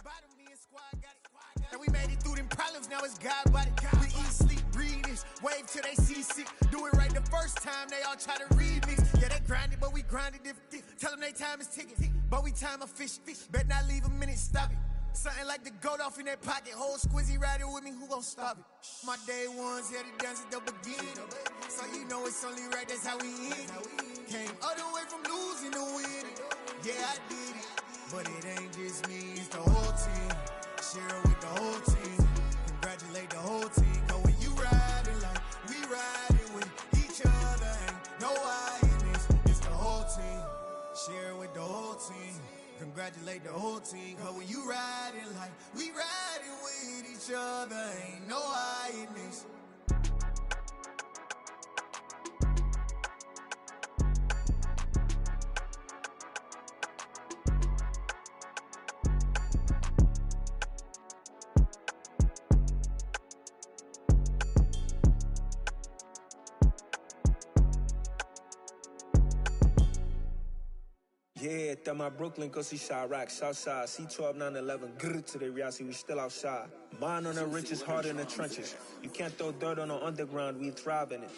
bottom, me and squad got it. And we made it through them problems, now it's God body. We eat, sleep, breathe this, wave till they seasick. Do it right the first time, they all try to remix. Yeah, they grinded, but we grinded different. Tell them they time is ticking, but we time a fish. Bet not leave a minute, stop it. Something like the goat off in their pocket. Whole squizzy riding with me, who gon' stop it? My day ones here to dance at the beginning. So you know it's only right, that's how we end it. Came all the way from losing to winning. Yeah, I did it. But it ain't just me, it's the whole team. Share it with the whole team. Congratulate the whole team. Cause when you riding like we riding with each other, ain't no I in this. It's the whole team. Share it with the whole team. Congratulate the whole team. Cause when you riding like we riding with each other, ain't no I in this. Yeah, that my Brooklyn, go see Chirac, Southside, C12, 911, grrr to the reality, we still outside. Mine on the riches, hard in the trenches. You can't throw dirt on the underground, we thrive in it.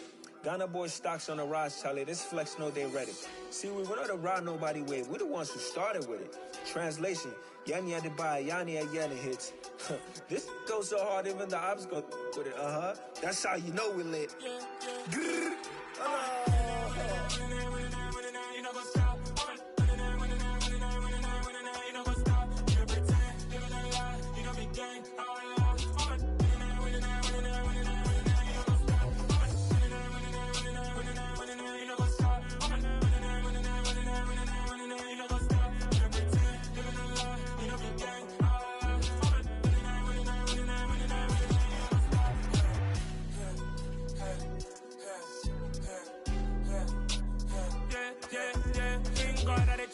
Ghana boys stocks on the rise, Charlie, this flex know they ready. See, we're not to ride nobody wave, we're the ones who started with it. Translation, Yanni had to buy, Yanni had Yanni hits. This goes so hard, even the ops go with it, That's how you know we lit. Grrr,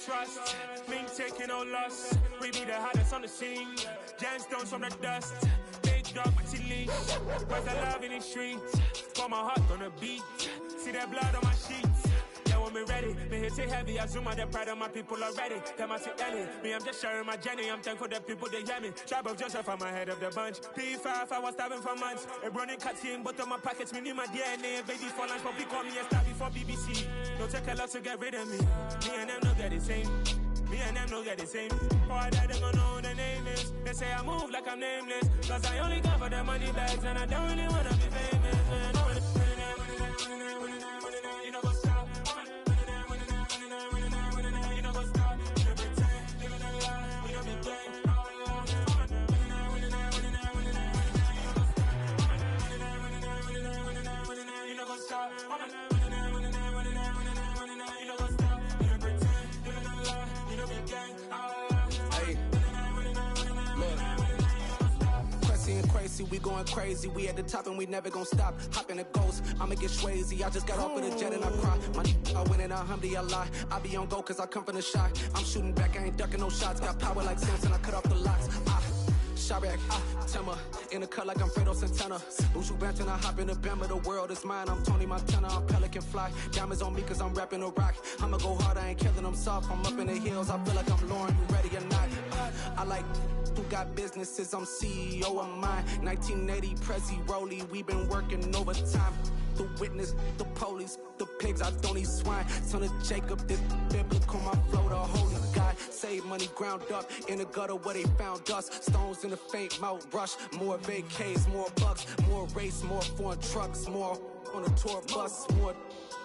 trust, me taking no loss. We be the hottest on the scene. Gemstones from the dust. Big dog, but he leash. Where's the love in the streets? Got my heart on the beat. See that blood on my sheets. Yeah, when me ready, me hit it heavy. I zoom out the pride of my people already. Them I see Ellie. Me, I'm just sharing my journey. I'm thankful that people they hear me. Tribe of Joseph, I'm ahead of the bunch. P5, I was starving for months. A running cutscene, but on my pockets, me need my DNA. Baby for lunch, but we call me a star before BBC. Don't take a lot to get rid of me. Me and them don't get the same. Me and them don't get the same. Boy, that they gonna know who the name is. They say I move like I'm nameless. Cause I only cover the money bags and I don't really wanna be famous, man. You know go stop. You know go stop. You pretend, living a lie. You know be gang. You know go stop. Crazy, we going crazy, we at the top and we never gon' stop. Hop in a ghost, I'ma get crazy. I just got off of the jet and I cry. My I win in a Humvee, I lie. I be on go cause I come from the shot. I'm shooting back, I ain't ducking no shots. Got power like Samson, I cut off the locks. Chirac, Timmer, in the cut like I'm Fredo Santana. Uju Banton, I hop in the Bama, the world is mine. I'm Tony Montana, I'm Pelican Fly. Diamonds on me cause I'm rapping a rock. I'ma go hard, I ain't killing them soft. I'm up in the hills, I feel like I'm Lauren, you ready or not? I like who got businesses, I'm CEO of mine. 1980, Prezi Rolly, we been working overtime. The witness, the police, the pigs, I don't eat swine. Son of Jacob, this biblical, my flow, the holy God. Save money ground up in the gutter where they found us. Stones in the faint mouth rush. More vacays, more bucks, more race, more foreign trucks, more on a tour bus, more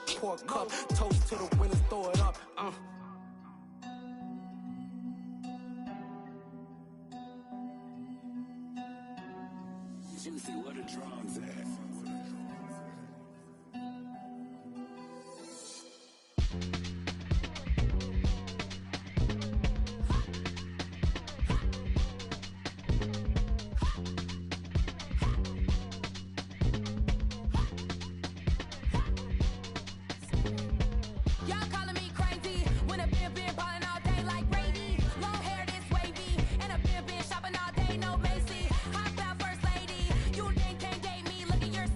pour cup. Toast to the winners, throw it up. Juicy, what a drums at? Shopping all day, no Macy. Hop out first lady. You think can't date me? Look at your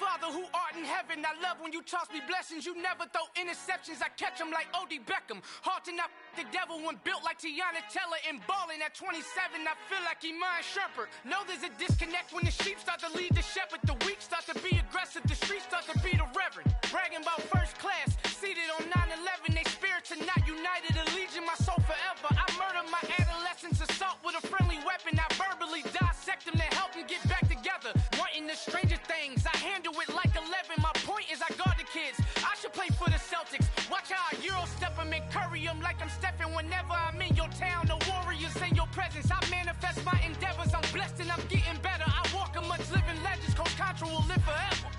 Father who art in heaven, I love when you toss me blessings. You never throw interceptions, I catch them like O.D. Beckham. Hard to not the devil when built like Tiana Teller and balling at 27, I feel like Iman Shumpert. Know there's a disconnect when the sheep start to lead the shepherd. The weak start to be aggressive, the streets start to be the reverend. Bragging about first class, seated on 9/11. They spirits are not united, a legion, my soul forever. I murder my adolescence, assault with a friendly weapon. I verbally dissect them to help them get back together. Wanting the stranger things, I handle it like 11. My point is I guard the kids, I should play for the Celtics. Watch how I Euro step them and curry them like I'm Stephen. Whenever I'm in your town, the Warriors in your presence. I manifest my endeavors, I'm blessed and I'm getting better. I walk amongst living legends, Coach Contra will live forever.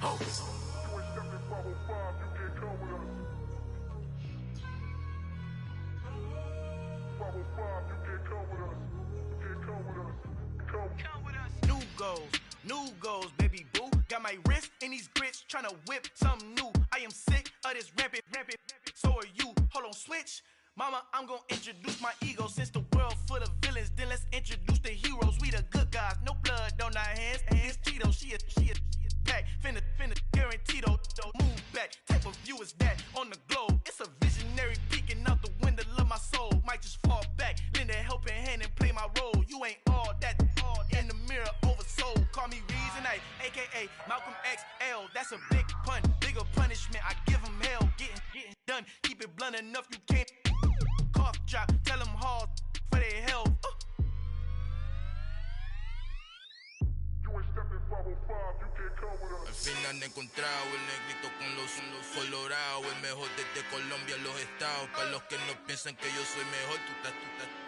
Oh. New goals, baby boo. Got my wrist in these grits, tryna whip something new. I am sick of this rampant. So are you. Hold on, switch. Mama, I'm gonna introduce my ego. Since the world full of villains, then let's introduce the heroes. We the good guys, no blood on our hands. Hands Tito, she a pack. Finna, guaranteed though. Move back, type of view is that on the globe. It's a visionary peeking out the window of my soul. Might just fall back, lend a helping hand and play my role. You ain't all that. In the mirror, oversold. Call me Reason A, aka Malcolm XL. That's a big pun, bigger punishment. I give him hell, getting done. Keep it blunt enough, you can't. Cough drop, tell them hard for their health. Al final he encontrado el negrito con los colorados, el mejor desde Colombia, los estados. Para los que no piensan que yo soy mejor,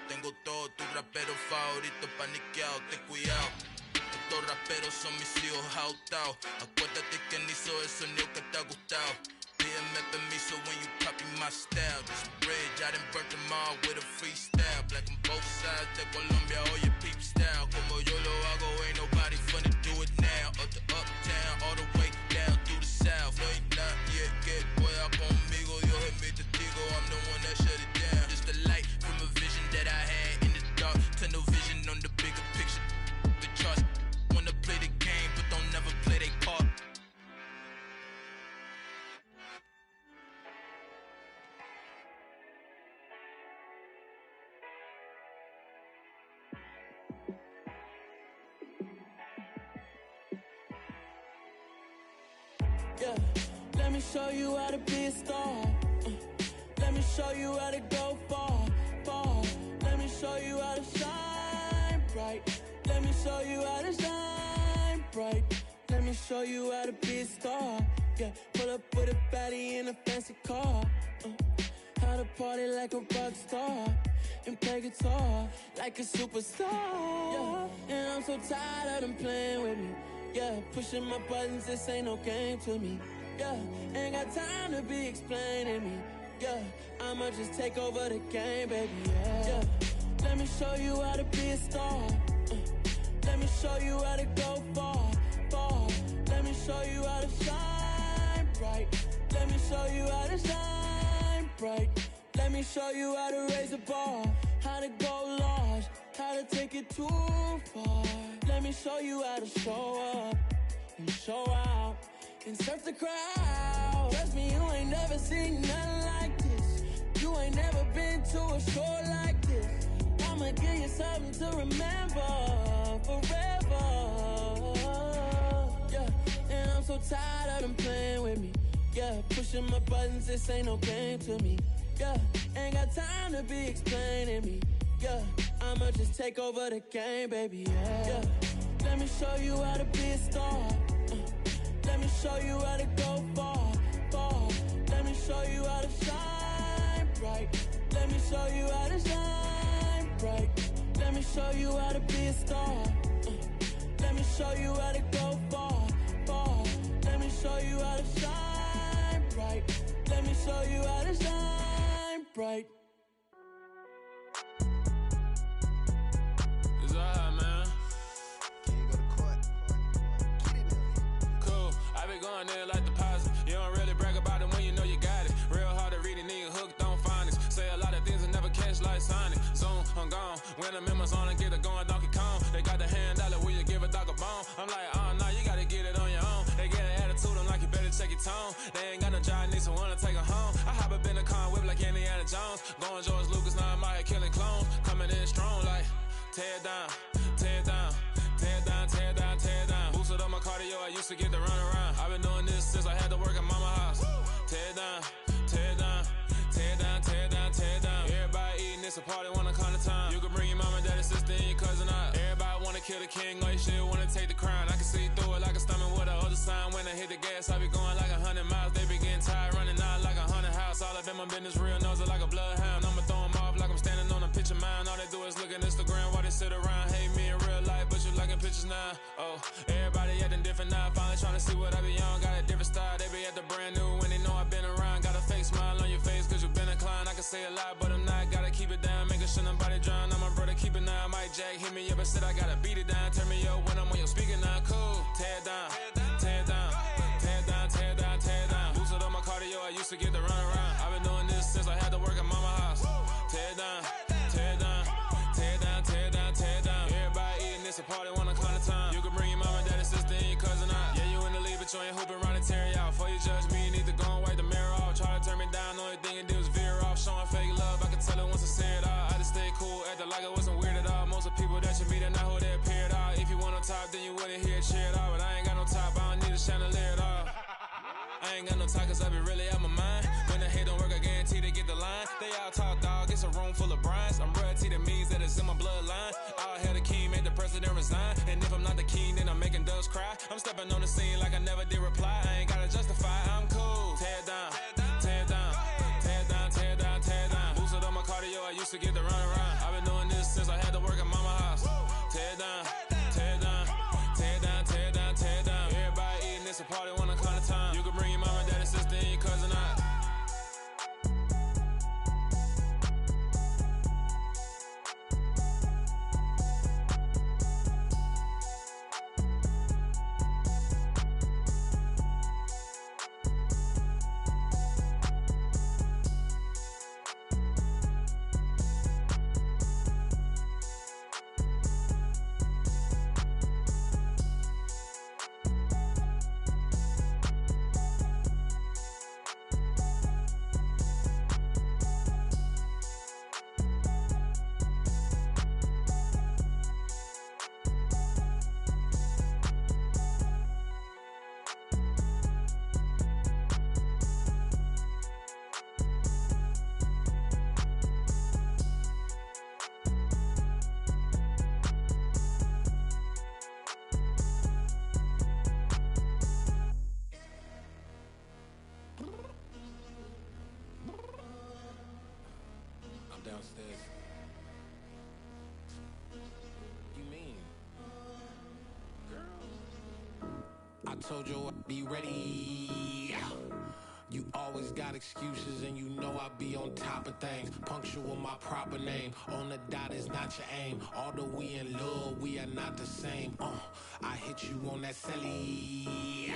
tengo todo, tus raperos favoritos paniqueados, ten cuidado. Estos raperos son mis hijos jautados. Acuérdate que ni hizo el sonido que te ha gustado. Pídeme permiso when you copy my style. This bridge, I done burnt them all with a freestyle. Black on both sides de Colombia, oye peep style. Como yo lo hago, ain't nobody finna do it now. Up to uptown, all the way down through the south. No hay nadie que pueda conmigo, Dios es mi testigo. I'm the one that shut it down. Just the light from a vision that I had in the dark. Tunnel vision on the bigger picture. The charts wanna play the game, but don't never play their part. Yeah, let me show you how to be a star. Let me show you how to go far. Let me show you how to shine bright. Let me show you how to shine bright. Let me show you how to be a star. Yeah, pull up with a baddie in a fancy car. How to party like a rock star and play guitar like a superstar. Yeah, and I'm so tired of them playing with me. Yeah, pushing my buttons, this ain't no game to me. Yeah, ain't got time to be explaining me. Yeah, I'ma just take over the game, baby. Yeah, let me show you how to be a star. Let me show you how to go far. Let me show you how to shine bright. Let me show you how to shine bright. Let me show you how to raise the bar, how to go large, how to take it too far. Let me show you how to show up and show out and surf the crowd. Trust me, you ain't never seen nothing like this. You ain't never been to a show like this. I'ma give you something to remember forever. Yeah, and I'm so tired of them playing with me. Yeah, pushing my buttons, this ain't no game to me. Yeah, ain't got time to be explaining me. Yeah, I'ma just take over the game, baby. Yeah, let me show you how to be a star. Let me show you how to go far. Let me show you how to shine bright. Let me show you how to shine bright. Let me show you how to be a star. Let me show you how to go far. Let me show you how to shine bright. Let me show you how to shine bright. It's alright, man. Cool, I been going there like deposit. You don't really brag about it when you know you got it. Real hard to read a nigga hooked on phonics. Say a lot of things and never catch like Sonic. Zoom, I'm gone. When I'm in my zone, I get it going Donkey Kong. They got the $100, will you give a dog a bone? I'm like, oh, no, you gotta get it on your own. They get Going George Lucas, now I'm out here killing clones. Coming in strong like, tear down, tear down, tear down, tear down, tear down. Boosted up my cardio, I used to get to run around. I've been doing this since I had to work at mama house. Tear down, tear down, tear down, tear down, tear down. Everybody eating, it's a party, wanna kind of time. You can bring your mama, daddy, sister, and your cousin out. Everybody wanna kill the king, like shit, wanna take the crown. I can see through it like a stomach with a other sign. When I hit the gas, I be going like 100 miles. They be getting tired, running out like 100 house. All up in my business, real nose it like a bloodhound. I'ma throw them off like I'm standing on a picture mound. All they do is look at Instagram while they sit around. Hate me in real life, but you liking pictures now. Oh, everybody acting different now. Finally trying to see what I be on. Got a different style, they be at the brand new when they know I've been around. Got a fake smile on your face cause you been inclined. I can say a lot, but I'm not. Gotta keep it down, making sure nobody drown. I'm my brother, keep it now. Mike Jack hit me up and said I gotta beat it down. Turn me up when I'm on your speaker now. Cool, tear down, tear down, tear down, tear down, tear down. Boosted up my cardio, I used to get to run around. I've been doing this since I had to work at mama house. Tear down, tear down, tear down, tear down, tear down. Everybody eating, it's a party, wanna kind of time. You can bring your mama, daddy, sister, and your cousin out. Yeah, you in the league, but you ain't hooping around and tearing out. Before you judge me, you need to go and wipe the mirror off. Try to turn me down, only thing you did was veer off. Showing fake love, I can tell it once I say it all. I just stay cool, acting like it wasn't weird at all. Most of the people that you meet are not who they appear at all. If you want on top, then you wouldn't hear it cheer at all. But I ain't got no top, I don't need a chandelier at all. I ain't got no talk cause I be really out my mind. When the hate don't work, I guarantee they get the line. They all talk dog, it's a room full of brines. I'm royalty, that means that it's in my bloodline. All hail the king, made the president resign. And if I'm not the king, then I'm making doves cry. I'm stepping on the scene like I never did reply. I ain't gotta justify, I'm cool. Tear down, tear down, tear down, tear down, tear down. Boosted up my cardio, I used to get to run around. I've been doing this since I had to work at mama house. Tear down, tear down, tear down, tear down, tear down. Everybody eating, it's a party, wanna kind of time. You can bring your mama, daddy, sister, and your cousin out. Downstairs. You mean? Girl, I told you I'd be ready. You always got excuses and you know I be on top of things. Punctual my proper name. On the dot is not your aim. Although we in love, we are not the same. I hit you on that celly.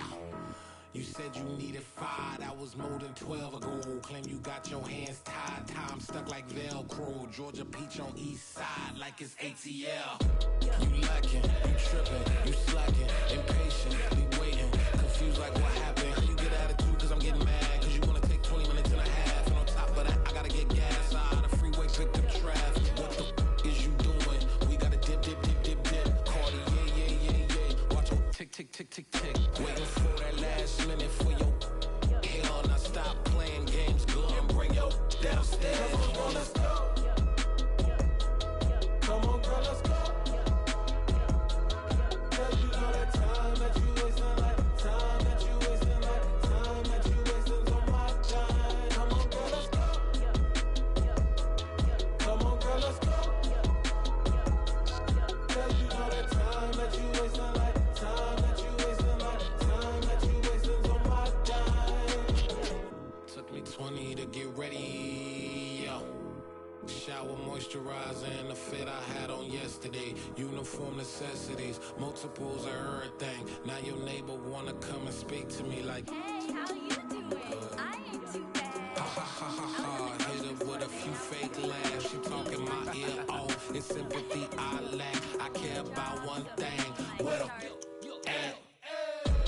You said you needed 5, that was more than 12 ago. Claim you got your hands tied, time stuck like Velcro. Georgia Peach on east side like it's ATL. You lacking, you tripping, you slacking, impatient, be waiting, confused like what happened. You get attitude cause I'm getting mad, cause you wanna take 20 minutes and a half. And on top of that, I gotta get gas out of the freeway, pick up traffic. What the f is you doing? We gotta dip, dip, dip, dip, dip. Cardi, yeah. Watch your tick, tick, tick, tick, tick. Waiting for that last minute for your hell. Now stop playing games, go and bring your downstairs. Come on, girl, let's go. Come on, girl, let's go. Cause you know that time that you wasting, like time that you wasting, like time that you wasting's on my time. Come on, girl, let's go. Come on, girl, let's go. Cause you know that time that you wasting, like time that you wasting, like time that you wasting's on my time. Took me 20 to get ready, yo. Shower moisturizer and the fit I had on yesterday. Uniform necessities, multiples of everything. Now your neighbor wanna come and speak to me like, hey, how you doing? I ain't too bad. Ha ha ha ha ha. Hit her with a few fake laughs. She talking my ear off. It's sympathy I lack. I care about one thing. What up?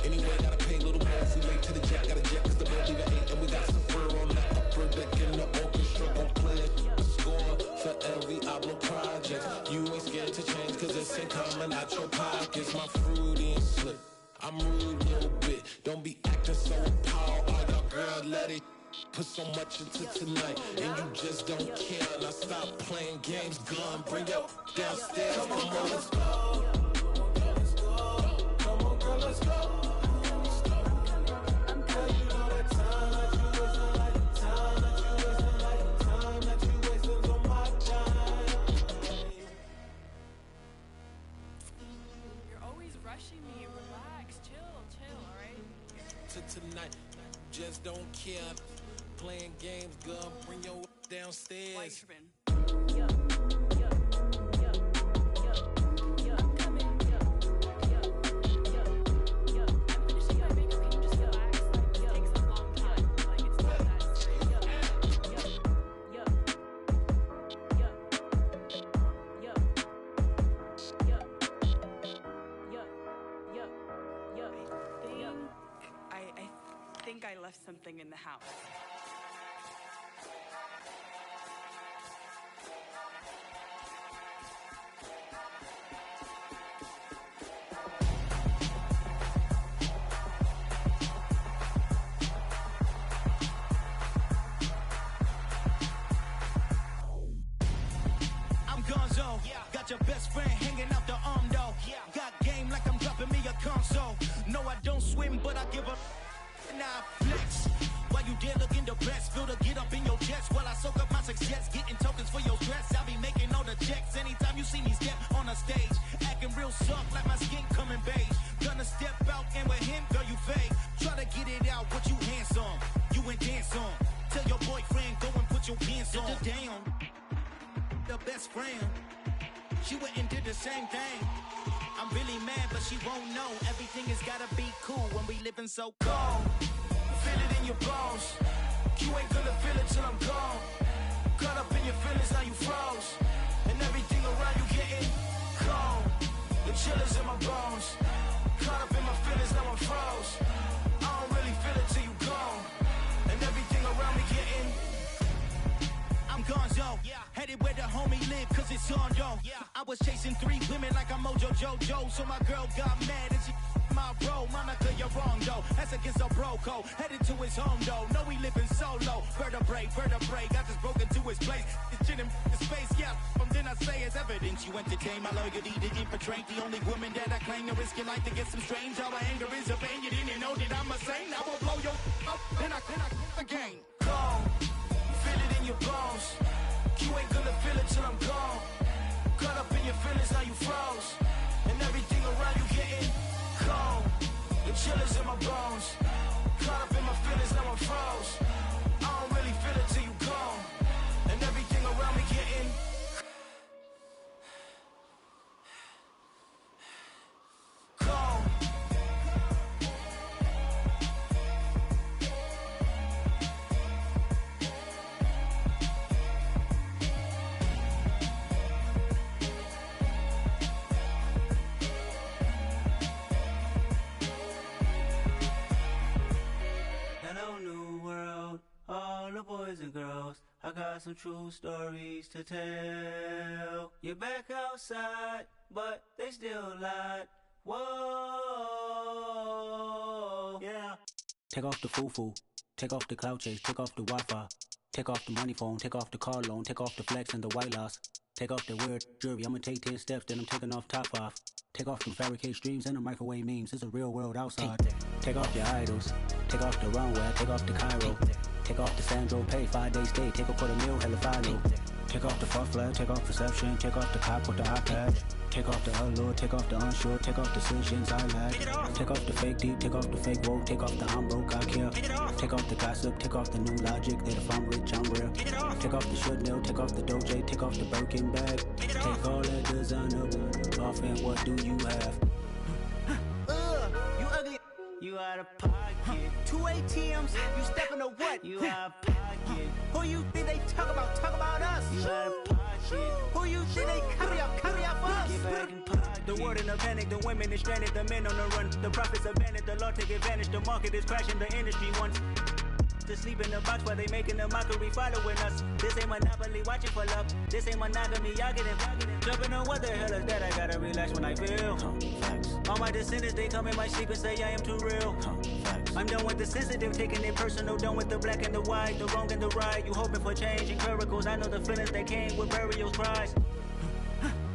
Anyway, gotta pay a little more if we late to the jet. Gotta jet cause the boat leave at 8. And we got some fur on the upper deck and the orchestra gon' play it. taste my fruity and slip. I'm rude a little bit. Don't be acting so appalled. All y'all girls let it put so much into tonight, and you just don't care. Now stop playing games, gun. Bring your downstairs. Come on, let's go. Come on, girl, let's go. Tonight, just don't care. Playing games, girl, bring your downstairs. Why you tripping? I left something in the house. I'm Gonzo. Yeah. Got your best friend hanging out the arm though. Yeah. Got game like I'm dropping me a console. No, I don't swim, but I give a now flex. While you there looking the best, feel to get up in your chest while I soak up my success, getting tokens for your stress. I'll be making all the checks anytime you see me step on a stage, acting real soft like my skin coming beige. Gonna step out and with him, girl, you fake. Try to get it out, what you handsome, you ain't dance on. Tell your boyfriend, go and put your pants on. Down, the best friend, she went and did the same thing. I'm really mad, but she won't know. Everything has gotta be cool when we living so cold. Feel it in your bones. You ain't gonna feel it till I'm gone. Caught up in your feelings, now you froze. And everything around you getting cold. The chill is in my bones. Caught up in my feelings, now I'm froze. I don't really feel it till you gone. And everything around me getting I'm Gonzo, yeah. Headed where the homie live, cause it's on though. Yeah. I was chasing 3 women like I'm Mojo Jojo, so my girl got mad and she my bro. Monica, you're wrong though, that's against a bro code. Headed to his home though, no we living solo. Vertebrae, got just broken to his place. It's chin in his face, yeah. From then I say it's evidence you entertain my loyalty to infiltrate. The only woman that I claim to risk your life to get some strange. How my anger is a pain, you didn't know that I'm a saint. I will blow your up, then I again. Gone, feel it in your bones. You ain't gonna feel it till I'm gone. Caught up in your feelings, now you froze. And everything around you getting cold. The chill is in my bones. Caught up in my feelings, now I'm froze. I don't really feel it till you gone. And everything around me getting cold. All the boys and girls, I got some true stories to tell. You're back outside, but they still lied. Whoa, yeah. Take off the foo-foo, take off the cloud chase, take off the Wi-Fi, take off the money phone, take off the car loan, take off the flex and the white loss, take off the weird jewelry. I'ma take 10 steps, then I'm taking off top off. Take off the fabricate streams and the microwave memes. It's a real world outside. Take off your idols, take off the runway, take off the Cairo. Take off the Sandro, pay 5 days stay, take off for the meal, hella follow. Take off the fuck flag, take off perception, take off the cop with the iPad. Take off the allure, take off the unsure, take off decisions I lack. Take off the fake deep, take off the fake woke, take off the I'm broke, I care. Take off the gossip, take off the new logic, that if I'm rich, I'm real. Take off the Chanel, take off the Doja, take off the Birkin bag. Take all that designer off and what do you have? You ugly. You out of pocket. 2 ATMs, you stepping to what? You out of pocket. Who you think they talk about? Talk about us. You out of pocket. Who you think they carry up us? Get back in pocket. The world in a panic, the women is stranded, the men on the run. The profits abandoned, the law take advantage, the market is crashing, the industry wants. to sleep in the box while they making a mockery following us. This ain't Monopoly, watching for love. This ain't monogamy, y'all get it. Jumping on what the hell is that? I gotta relax when I feel. All my descendants, they come in my sleep and say I am too real. I'm done with the sensitive, taking it personal. Done with the black and the white, the wrong and the right. You hoping for change and miracles. I know the feelings that came with burial cries.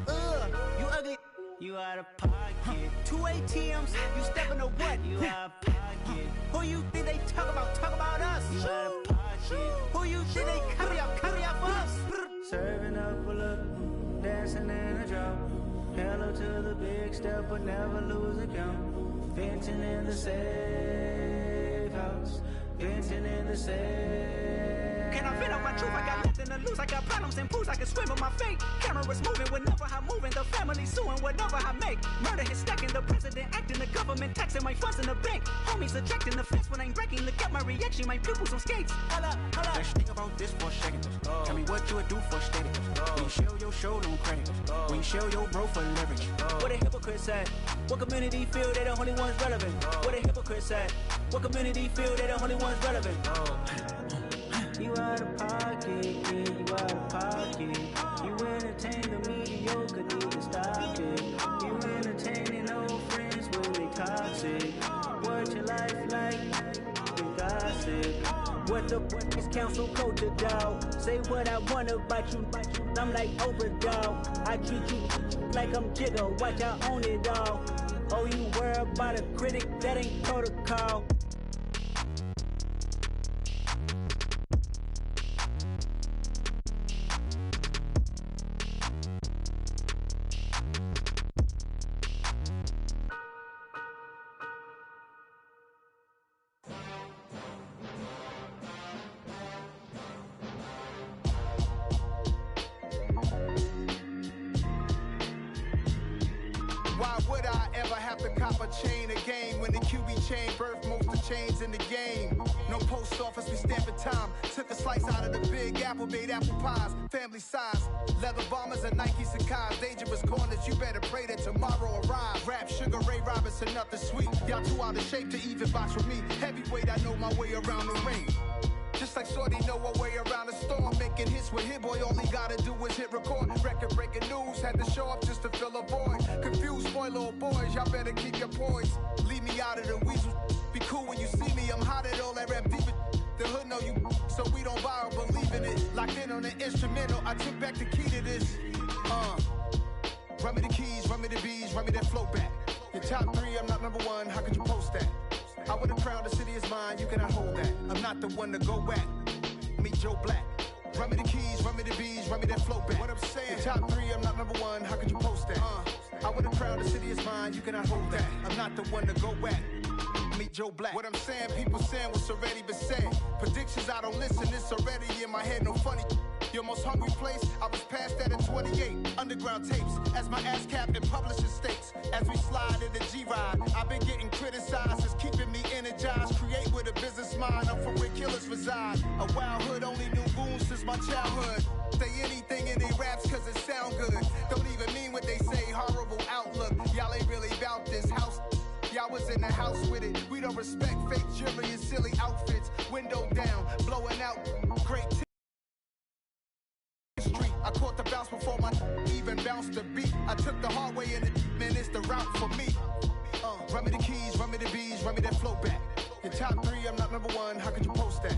You ugly. You out of pocket. 2 ATMs, you stepping to what? You out of pocket. Who you think they talk about us? You out of pocket. Who you think they copy out for us? Serving up a look, dancing in a drop. Hello to the big step, but never lose a count. Venting in the safe house. Venting in the safe. Can I vent out my truth? I got nothing to lose. I got problems and booze. I can swim with my fate. Cameras moving whenever I'm moving. The family suing whatever I make. Murder is stacking. The president acting. The government taxing my funds in the bank. Homies ejecting the fence when I'm breaking. Look at my reaction. My pupils on skates. Hold up. Let's think about this for a second. Tell me what you would do for steady. When you show your show, no credit. When you show your bro for leverage. What a hypocrite said. What community feel they the only ones relevant? What a hypocrite said. What community feel they the only ones relevant? You out of pocket, yeah, you out of pocket. You entertain the mediocre, need to stop it. You entertaining old friends when they toxic. What your life like? You gossip. What the is council culture, dog? Say what I want about you. I'm like overdog. I treat you like I'm Jigga. Watch I own it all. Oh, you worry about a critic? That ain't protocol. Why would I ever have to cop a chain again when the QB chain birthed most of the chains in the game? No post office, we stamping time. Took a slice out of the big apple, made apple pies, family size. Leather bombers and Nike Sacai's. Dangerous corners, you better pray that tomorrow arrives. Rap, Sugar Ray Robinson, nothing sweet. Y'all too out of shape to even box with me. Heavyweight, I know my way around the ring. Just like Shorty know her way around the storm. Making hits with Hit Boy, all he gotta do is hit record. Record breaking news, had to show up just to fill a void. Confused, spoil little boys, y'all better keep your poise. Leave me out of the weasel. Be cool when you see me, I'm hot at all that rap deep. The hood know you, so we don't borrow, believe in it. Locked in on the instrumental, I took back the key to this. Run me the keys, run me the bees, run me that flow back. Your top 3, I'm not number 1, how could you post that? I would've crowned the city is mine, you cannot hold that. I'm not the one to go back. Meet Joe Black. Run me the keys, run me the bees, run me that flow back. What I'm saying, your top 3, I'm not number 1, how could you post that? I would've crowned the city is mine, you cannot hold that. I'm not the one to go back. Meet Joe Black. What I'm saying, people saying what's already been said. Predictions, I don't listen, it's already in my head, no funny. Your most hungry place, I was past that at 28. Underground tapes, as my ass cap in publishing states. As we slide in the G-Ride, I've been getting criticized, it's keeping me energized. Create with a business mind, I'm from where killers reside. A wild hood, only knew goons since my childhood. Say anything in their raps cause it sound good. Don't even mean what they say, horrible outlook. Y'all ain't really about this house. Y'all was in the house with it. We don't respect fake jewelry and silly outfits. Window down, blowing out great street. I caught the bounce before my even bounced the beat. I took the hard way in it, man, it's the route for me. Run me the keys, run me the bees, run me that flow back. Your top 3, I'm not number 1, how could you post that?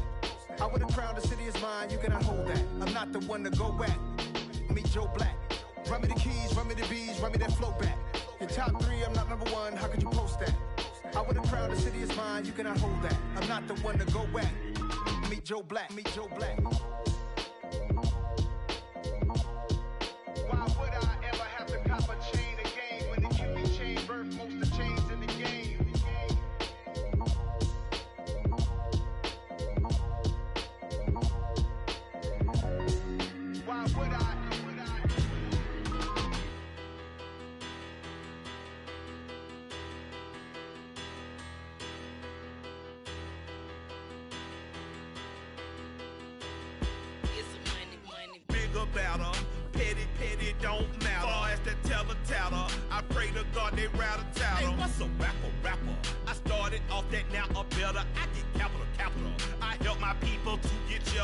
I would've crowned the city is mine, you cannot hold that. I'm not the one to go back. Meet Joe Black. Run me the keys, run me the bees, run me that flow back. Your top 3, I'm not number 1, how could you post that? I would've crowned the city is mine, you cannot hold that. I'm not the one to go back. Meet Joe Black, meet Joe Black. Why would I ever have to cop a chain again when the QB chain birthed most of the chains in the game? Why would I? About her. Petty, don't matter. Far as that teller, I pray to God they rattle tattle. Hey, what's a rapper? I started off that, now a better. I get capital. I help my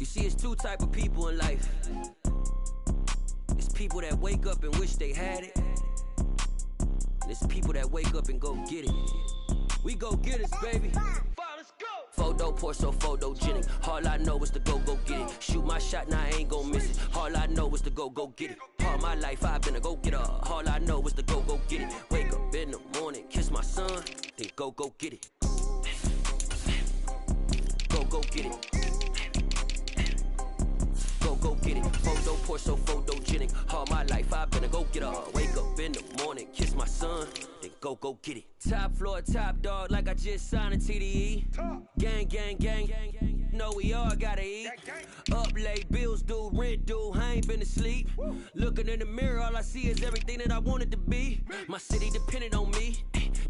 You see, it's two type of people in life. It's people that wake up and wish they had it. And it's people that wake up and go get it. We go get it, baby. Photo pour so photogenic. All I know is to go get it. Shoot my shot, now I ain't gon' miss it. All I know is to go get it. All my life I've been a go-getter. All I know is to go get it. Wake up in the morning, kiss my son, then go get it. Go get it. Go get it. Photo pour so photogenic. All my life I've been a go-getter. Wake up in the morning, kiss my son, then go get it. Top floor, top dog, like I just signed a TDE. Gang. Know we all gotta eat. Up late, bills due, rent due, I ain't been asleep. Looking in the mirror, all I see is everything that I wanted to be. My city depended on me,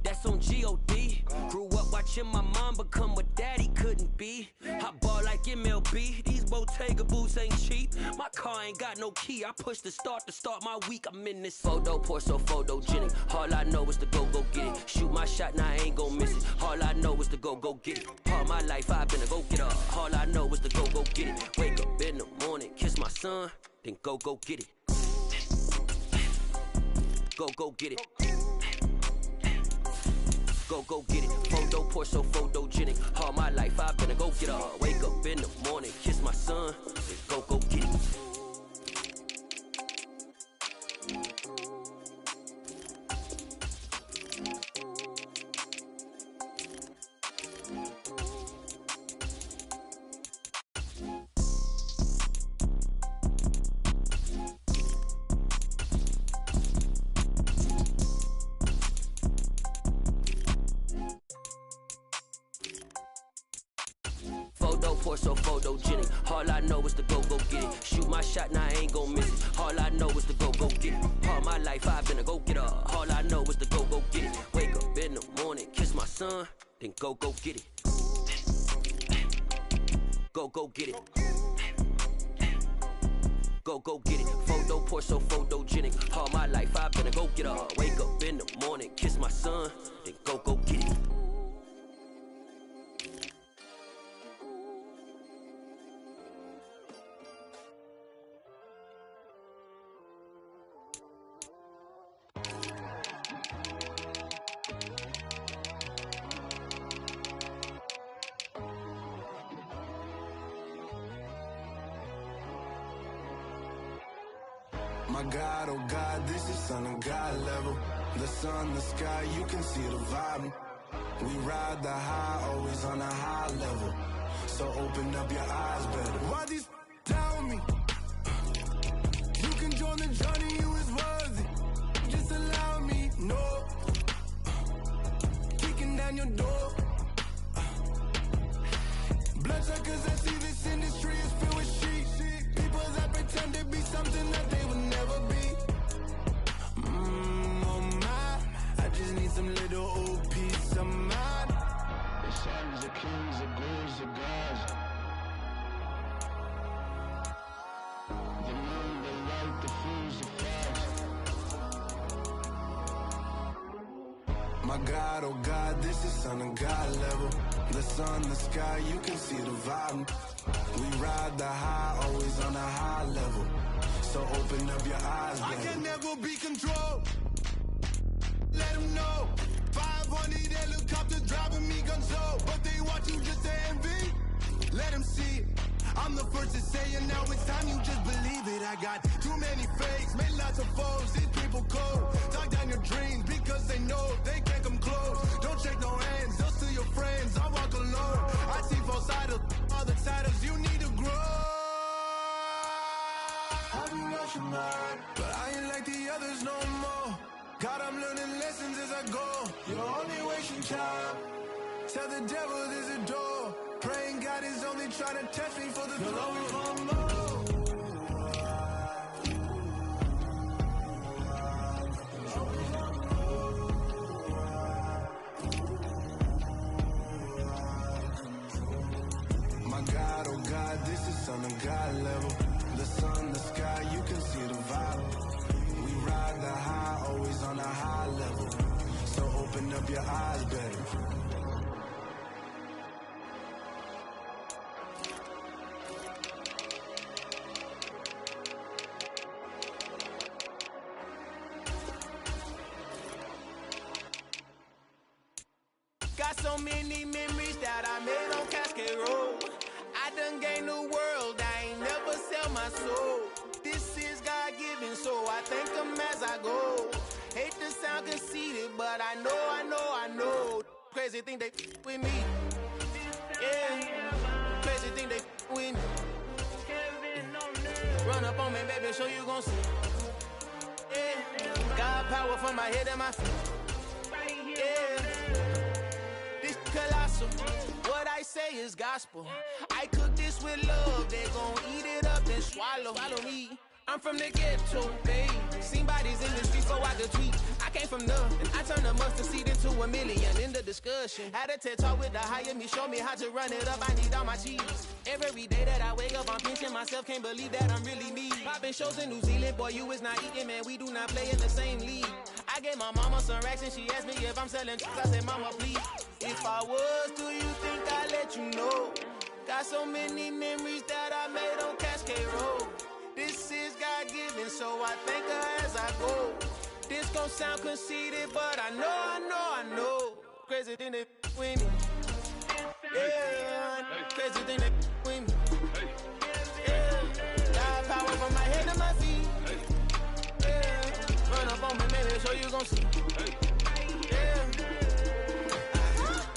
that's on G.O.D. Grew up watching my mom become what daddy couldn't be. I ball like MLB, these Bottega boots ain't cheap. My car ain't got no key, I push the start to start my week. I'm in this photo pour so photogenic. All I know is to go get it. Shoot my shot, now I ain't gon' miss it. All I know is to go get it. All my life I've been a go-getter. All I know is to go get it. Wake up in the morning, kiss my son, then go get it. Go get it. Go get it. Photo pour so photogenic. All my life I've been a go-getter. Wake up in the morning, kiss my son, then go get it. Photo pour so photogenic. All I know is to go get it. Shoot my shot, now I ain't gon' miss it. All I know is to go get it. All my life I've been a go-getter. All I know is to go get it. Wake up in the morning, kiss my son, then go get it. Go get it. Go get it. Photo pour so photogenic. All my life I've been a go-getter. Wake up in the morning, kiss my son, then go get it. My God, oh God, this is Son of God level. The sun, the sky, you can see the vibe. We ride the high, always on a high level. So open up your eyes better. Why these tell me? You can join the journey, you is worthy. Just allow me, no. Kicking down your door. Bloodsuckers, I see this industry is filled with shit. People that pretend to be something that they would never be. Oh my, I just need some little old peace of mind. The sons of kings, the ghouls, the gods. The moon, the light, the fools, the facts. My God, oh God, this is Son of God level. The sun, the sky, you can see the vibe. We ride the high, always on a high level. So open up your eyes, baby. I can never be controlled. Let them know. 500 helicopters driving me gonzo. But they watch you just to envy. Let them see it. I'm the first to say it, now it's time you just believe it. I got too many fakes, made lots of foes. These people cold. Talk down your dreams because they know they can't come close. Don't shake no hands, they'll steal your friends. I walk alone. I see false idols, other titles. You need to grow. I've been watching mine, but I ain't like the others no more. God, I'm learning lessons as I go. You're only wasting time. Tell the devil there's a door. Praying God is only trying to test me for the you'll always want more. My God, oh God, this is Son of God level. The sun, the sky, you can see the vibe. We ride the high, always on a high level. So open up your eyes better. Got so many memories that I made on Cascade Road. I done gained the world, I ain't never sell my soul. This is God-given, so I thank him as I go. Hate to sound conceited, but I know. Crazy thing they with me. Yeah, crazy thing they with me. Run up on me, baby, so you gon' see. Yeah, God power from my head and my feet. Yeah, this colossal. What I say is gospel. I cook this with love. They gon' eat it up and swallow me. I'm from the ghetto, babe. Seen bodies in the streets before I could tweet. I came from nothing. I turned a mustard seed into $1 million in the discussion. Had a TED talk with the higher me, show me how to run it up. I need all my cheese. Every day that I wake up, I'm pinching myself. Can't believe that I'm really me. Popping shows in New Zealand, boy, you is not eating, man. We do not play in the same league. I gave my mama some racks and she asked me if I'm selling drugs. I said, mama, please. If I was, do you think I'd let you know? Got so many memories that I made on Cascade Road. This is God-given, so I thank her as I go. This gon' sound conceited, but I know. Crazy thing they with me. Yeah, crazy thing they with me. Yeah, God power from my head to my feet. Yeah, run up on me, baby, so you gon' see. Yeah.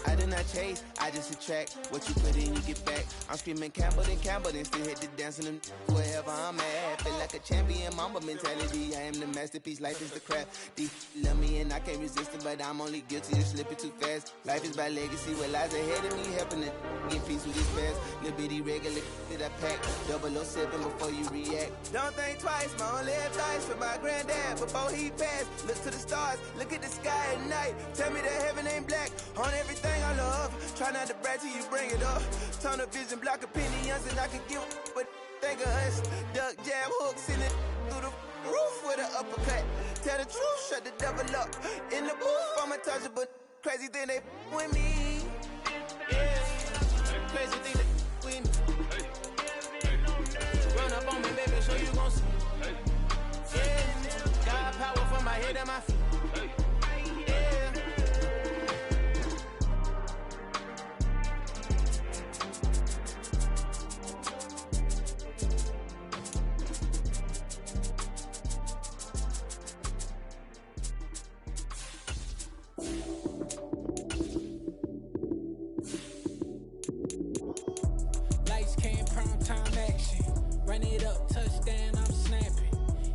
I did not chase, I just attract. What you put in, you get back. I'm screaming Campbell, then still hit the dance and them wherever I'm at. Feel like a champion, mamba mentality. I am the masterpiece, life is the craft. Deep love me and I can't resist it, but I'm only guilty of slipping too fast. Life is by legacy, what lies ahead of me, helping to get peace with this past. Little bitty regular that I pack. 007 before you react. Don't think twice, my only advice for my granddad before he passed. Look to the stars, look at the sky at night. Tell me that heaven ain't black on everything I love. Try not to brag till you bring it up. Tunnel vision, block opinions, and I can give but think of us. Duck jab hooks in it through the roof with an uppercut. Tell the truth, shut the devil up. In the booth, I'm untouchable. Crazy thing they with me. Yeah, crazy thing they with me. Run up on me, baby, so you gon' see. Yeah, God power from my head and my feet. Lights came, prime time action. Run it up, touchdown, I'm snapping.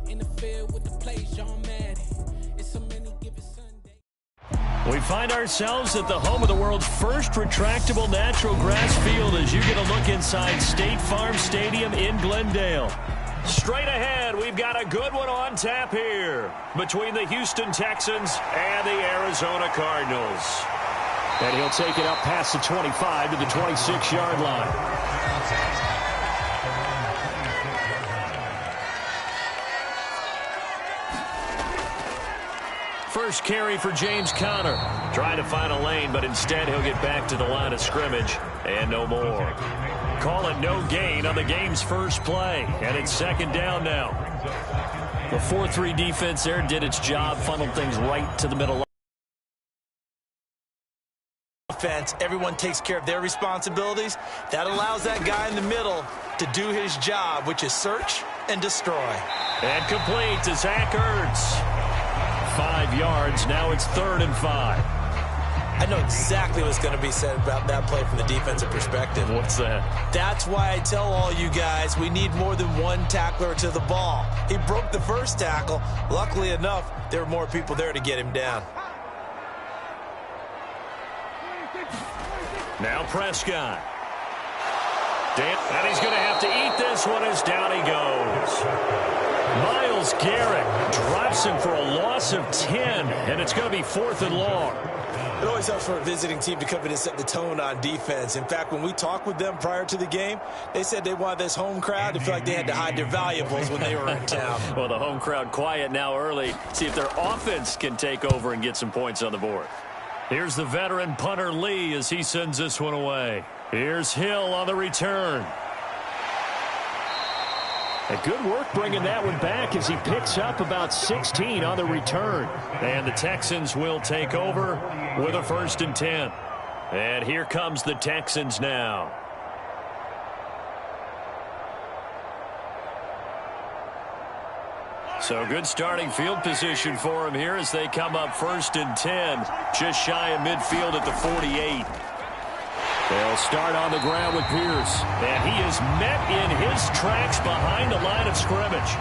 In the field with the plays, John Madden. It's so many given Sunday. We find ourselves at the home of the world's first retractable natural grass field as you get a look inside State Farm Stadium in Glendale. Straight ahead, we've got a good one on tap here between the Houston Texans and the Arizona Cardinals. And he'll take it up past the 25 to the 26-yard line. First carry for James Conner. Trying to find a lane, but instead he'll get back to the line of scrimmage and no more. Call it no gain on the game's first play, and it's second down now. The 4-3 defense there did its job, funneled things right to the middle. Offense, everyone takes care of their responsibilities. That allows that guy in the middle to do his job, which is search and destroy. And complete to Zach Ertz. 5 yards. Now it's 3rd and 5. I know exactly what's going to be said about that play from the defensive perspective. What's that? That's why I tell all you guys we need more than one tackler to the ball. He broke the first tackle. Luckily enough, there were more people there to get him down. Now Prescott. And he's going to have to eat this one as down he goes. Myles Garrett drops him for a loss of 10, and it's going to be 4th and long. It always helps for a visiting team to come in and set the tone on defense. In fact, when we talked with them prior to the game, they said they wanted this home crowd to feel like they had to hide their valuables when they were in town. Well, the home crowd quiet now early. See if their offense can take over and get some points on the board. Here's the veteran punter Lee as he sends this one away. Here's Hill on the return. And good work bringing that one back as he picks up about 16 on the return. And the Texans will take over with a 1st and 10. And here comes the Texans now. So good starting field position for them here as they come up 1st and 10, just shy of midfield at the 48. They'll start on the ground with Pierce, and he is met in his tracks behind the line of scrimmage.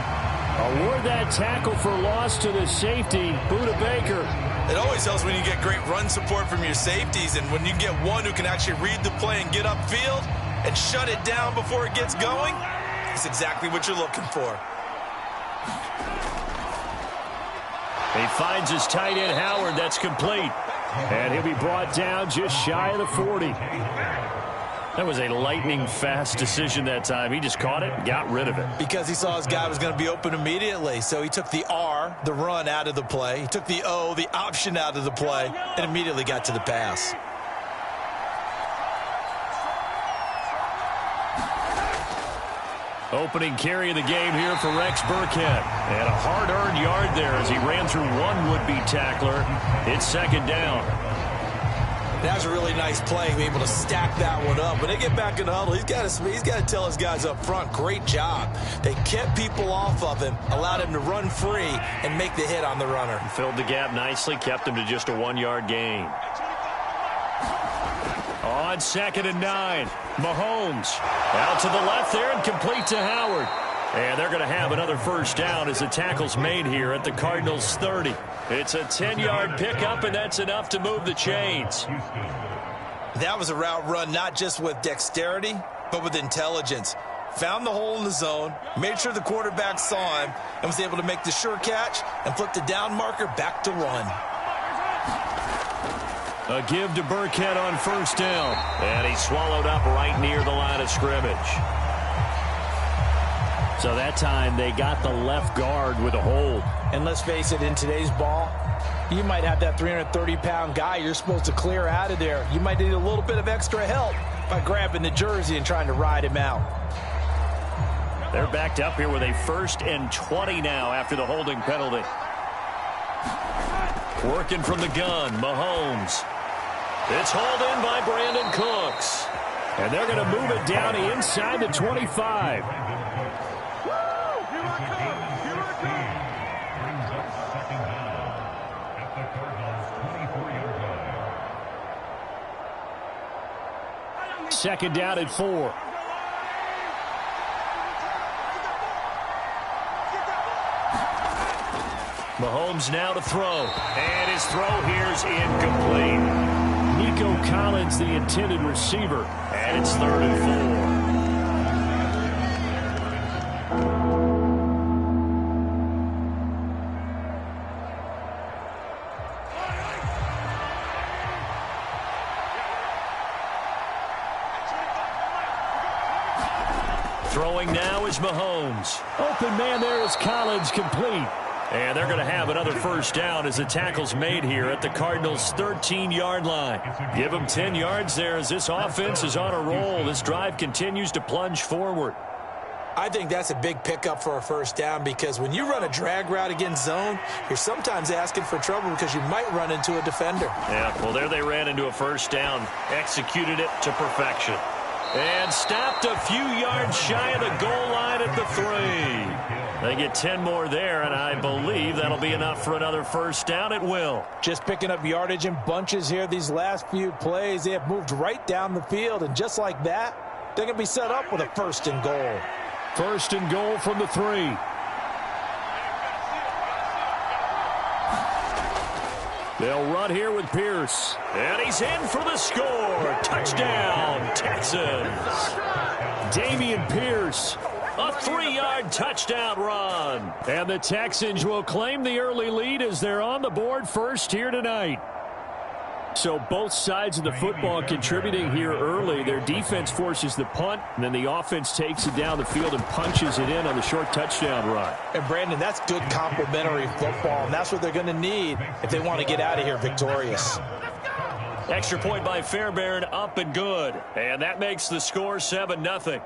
Award that tackle for loss to the safety, Budda Baker. It always helps when you get great run support from your safeties, and when you get one who can actually read the play and get upfield and shut it down before it gets going, it's exactly what you're looking for. He finds his tight end, Howard. That's complete. And he'll be brought down just shy of the 40. That was a lightning-fast decision that time. He just caught it and got rid of it. Because he saw his guy was going to be open immediately. So he took the R, the run, out of the play. He took the O, the option, out of the play, and immediately got to the pass. Opening carry of the game here for Rex Burkhead. And a hard-earned yard there as he ran through one would-be tackler. It's 2nd down. That was a really nice play, being able to stack that one up. When they get back in the huddle, he's got to tell his guys up front, great job. They kept people off of him, allowed him to run free, and make the hit on the runner. Filled the gap nicely, kept him to just a 1-yard gain. On 2nd and 9, Mahomes out to the left there and complete to Howard. And they're going to have another 1st down as the tackle's made here at the Cardinals' 30. It's a 10-yard pickup, and that's enough to move the chains. That was a route run not just with dexterity, but with intelligence. Found the hole in the zone, made sure the quarterback saw him, and was able to make the sure catch and flip the down marker back to 1. A give to Burkhead on 1st down. And he's swallowed up right near the line of scrimmage. So that time they got the left guard with a hold. And let's face it, in today's ball, you might have that 330-pound guy you're supposed to clear out of there. You might need a little bit of extra help by grabbing the jersey and trying to ride him out. They're backed up here with a 1st and 20 now after the holding penalty. Working from the gun, Mahomes. It's hauled in by Brandon Cooks. And they're going to move it down inside the 25. Second down at 4. Mahomes now to throw. And his throw here's incomplete. Nico Collins, the intended receiver. And it's 3rd and 4. Throwing now is Mahomes. Open man there is Collins, complete. And they're going to have another 1st down as the tackle's made here at the Cardinals' 13-yard line. Give them 10 yards there as this offense is on a roll. This drive continues to plunge forward. I think that's a big pickup for a 1st down because when you run a drag route against zone, you're sometimes asking for trouble because you might run into a defender. Yeah, well, there they ran into a 1st down, executed it to perfection. And stopped a few yards shy of the goal line at the 3. They get 10 more there, and I believe that'll be enough for another 1st down. It will. Just picking up yardage in bunches here these last few plays. They have moved right down the field, and just like that, they're going to be set up with a 1st and goal. 1st and goal from the 3. They'll run here with Pierce. And he's in for the score. Touchdown, Texans. Dameon Pierce. A 3-yard touchdown run. And the Texans will claim the early lead as they're on the board first here tonight. So both sides of the football contributing here early. Their defense forces the punt, and then the offense takes it down the field and punches it in on the short touchdown run. And, Brandon, that's good complementary football, and that's what they're going to need if they want to get out of here victorious. Extra point by Fairbairn, up and good. And that makes the score 7-0.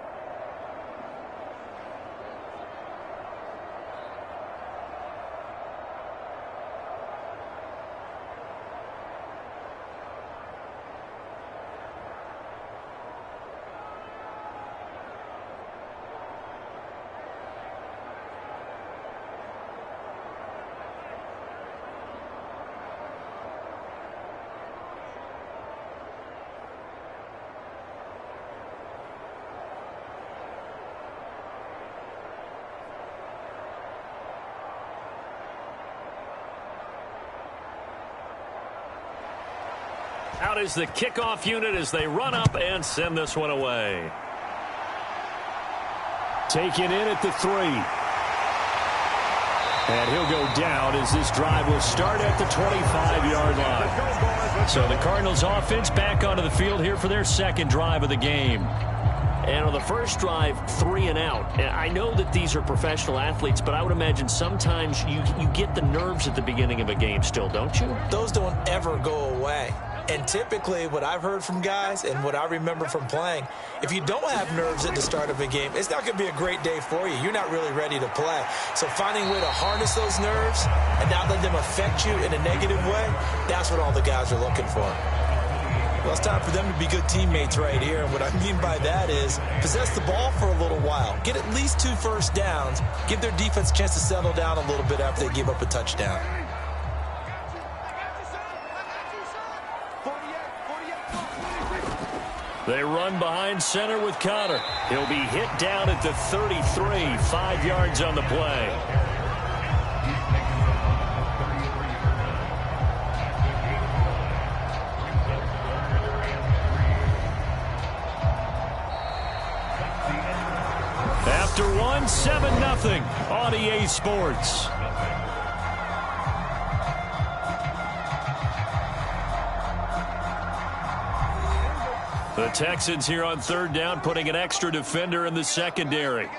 Out is the kickoff unit as they run up and send this one away. Taken in at the 3. And he'll go down as this drive will start at the 25-yard line. So the Cardinals offense back onto the field here for their second drive of the game. And on the first drive, 3 and out. And I know that these are professional athletes, but I would imagine sometimes you get the nerves at the beginning of a game still, don't you? Those don't ever go away. And typically what I've heard from guys and what I remember from playing, if you don't have nerves at the start of a game, it's not going to be a great day for you. You're not really ready to play. So finding a way to harness those nerves and not let them affect you in a negative way, that's what all the guys are looking for. Well, it's time for them to be good teammates right here. And what I mean by that is possess the ball for a little while. Get at least 2 first downs. Give their defense a chance to settle down a little bit after they give up a touchdown. They run behind center with Connor. He'll be hit down at the 33, 5 yards on the play. After one, 7-0 on EA Sports. The Texans here on third down, putting an extra defender in the secondary.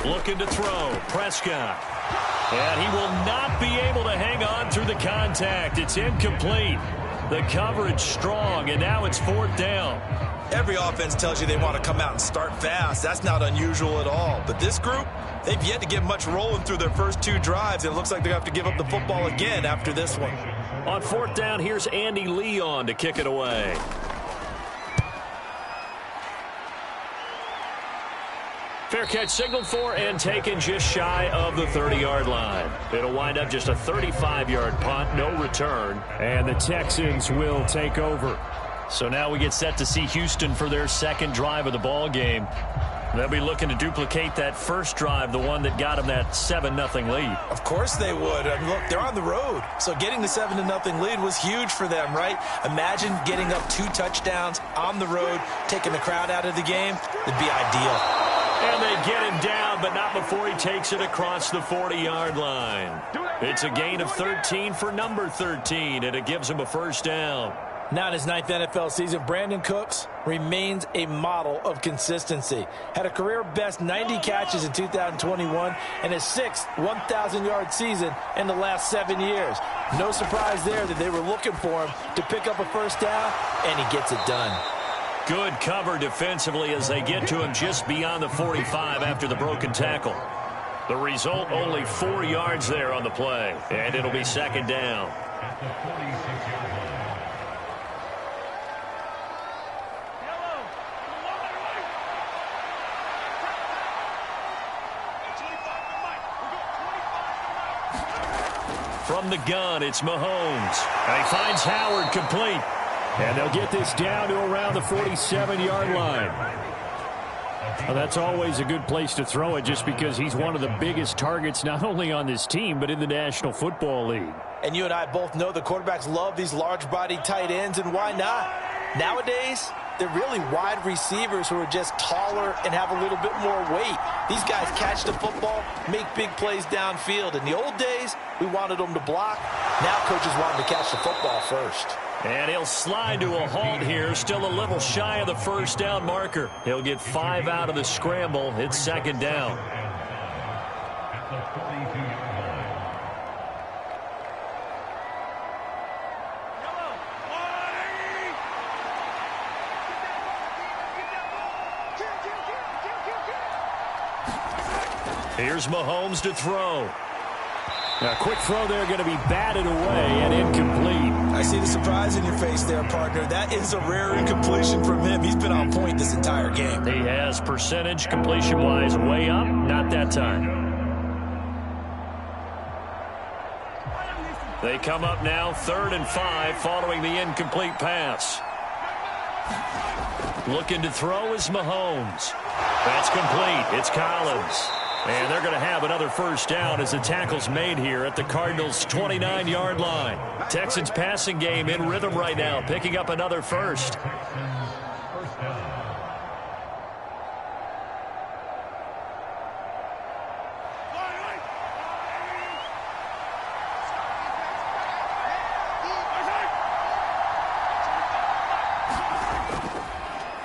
Looking to throw. Prescott. And he will not be able to hang on through the contact. It's incomplete. The coverage strong, and now it's 4th down. Every offense tells you they want to come out and start fast. That's not unusual at all. But this group, they've yet to get much rolling through their first 2 drives. It looks like they have to give up the football again after this one. On 4th down, here's Andy Leon to kick it away. Fair catch signaled for and taken just shy of the 30-yard line. It'll wind up just a 35-yard punt, no return, and the Texans will take over. So now we get set to see Houston for their second drive of the ball game. They'll be looking to duplicate that first drive, the one that got them that 7-0 lead. Of course they would. I mean, look, they're on the road. So getting the 7-0 lead was huge for them, right? Imagine getting up 2 touchdowns on the road, taking the crowd out of the game. It'd be ideal. And they get him down, but not before he takes it across the 40-yard line. It's a gain of 13 for number 13, and it gives him a first down. Now in his 9th NFL season, Brandon Cooks remains a model of consistency. Had a career-best 90 catches in 2021 and his 6th 1,000-yard season in the last 7 years. No surprise there that they were looking for him to pick up a first down, and he gets it done. Good cover defensively as they get to him just beyond the 45 after the broken tackle. The result, only 4 yards there on the play, and it'll be second down. From the gun, it's Mahomes. And he finds Howard complete. And they'll get this down to around the 47-yard line. Well, that's always a good place to throw it just because he's one of the biggest targets not only on this team but in the National Football League. And you and I both know the quarterbacks love these large-bodied tight ends, and why not? Nowadays, they're really wide receivers who are just taller and have a little bit more weight. These guys catch the football, make big plays downfield. In the old days, we wanted them to block. Now coaches want them to catch the football first. And he'll slide to a halt here, still a little shy of the first down marker. He'll get 5 out of the scramble. It's second down. Here's Mahomes to throw. A quick throw there, going to be batted away and incomplete. I see the surprise in your face there, partner. That is a rare incompletion from him. He's been on point this entire game. He has percentage completion-wise way up. Not that time. They come up now 3rd and 5 following the incomplete pass. Looking to throw is Mahomes. That's complete. It's Collins. And they're going to have another first down as the tackle's made here at the Cardinals' 29-yard line. Texans passing game in rhythm right now, picking up another first.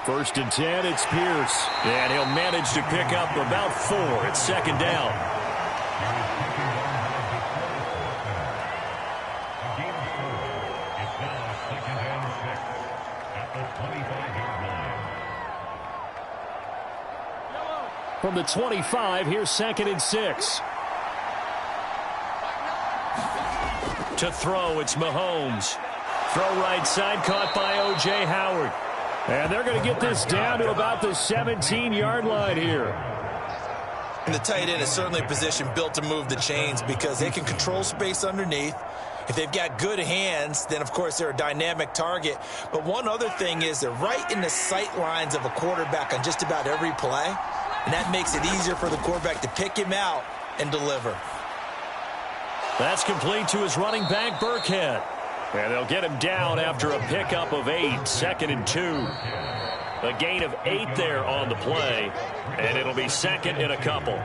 First and 10, it's Pierce. And he'll manage to pick up about 4. It's second down. From the 25, here's second and 6. To throw, it's Mahomes. Throw right side, caught by O.J. Howard. And they're going to get this down to about the 17-yard line here. And the tight end is certainly a position built to move the chains because they can control space underneath. If they've got good hands, then, of course, they're a dynamic target. But one other thing is they're right in the sight lines of a quarterback on just about every play. And that makes it easier for the quarterback to pick him out and deliver. That's complete to his running back, Burkhead. And they'll get him down after a pickup of 8, second and 2. A gain of 8 there on the play, and it'll be second and a couple.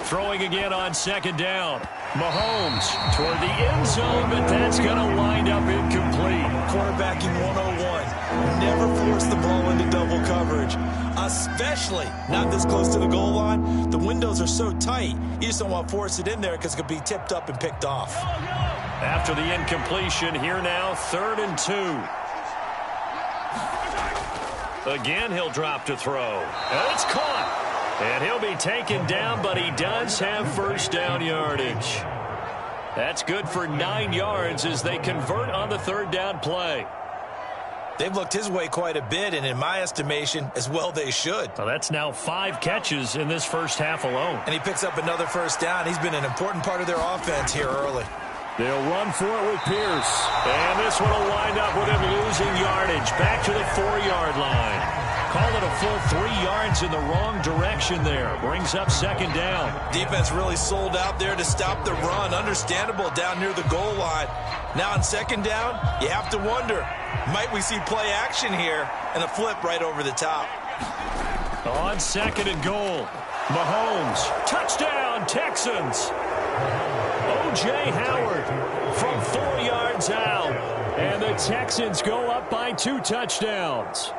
Throwing again on second down. Mahomes toward the end zone, but that's going to wind up incomplete. Quarterbacking 101. Never force the ball into double coverage, especially not this close to the goal line. The windows are so tight, you just don't want to force it in there because it could be tipped up and picked off. After the incompletion, here now, 3rd and 2. Again, he'll drop to throw. And it's caught. And he'll be taken down, but he does have first down yardage. That's good for 9 yards as they convert on the 3rd down play. They've looked his way quite a bit, and in my estimation, as well they should. Well, that's now 5 catches in this first half alone. And he picks up another first down. He's been an important part of their offense here early. They'll run for it with Pierce. And this one will wind up with him losing yardage. Back to the 4-yard line. Call it a full 3 yards in the wrong direction there. Brings up second down. Defense really sold out there to stop the run. Understandable down near the goal line. Now on second down, you have to wonder, might we see play action here and a flip right over the top? On second and goal, Mahomes. Touchdown, Texans. O.J. Howard from 4 yards out. And the Texans go up by 2 touchdowns.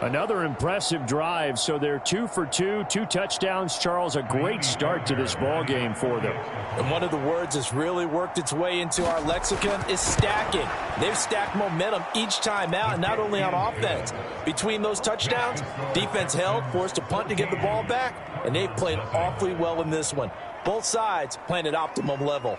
Another impressive drive, so they're 2 for 2, 2 touchdowns. Charles, a great start to this ball game for them. And one of the words that's really worked its way into our lexicon is stacking. They've stacked momentum each time out, and not only on offense. Between those touchdowns, defense held, forced a punt to get the ball back, and they've played awfully well in this one. Both sides playing at optimum level.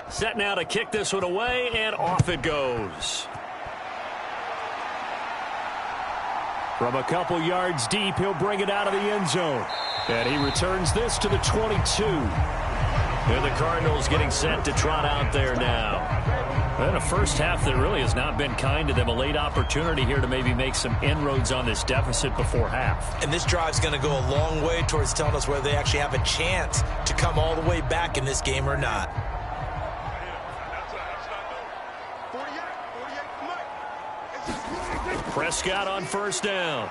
Set now to kick this one away, and off it goes. From a couple yards deep, he'll bring it out of the end zone. And he returns this to the 22. And the Cardinals getting set to trot out there now. And a first half that really has not been kind to them. A late opportunity here to maybe make some inroads on this deficit before half. And this drive's going to go a long way towards telling us whether they actually have a chance to come all the way back in this game or not. Prescott on first down.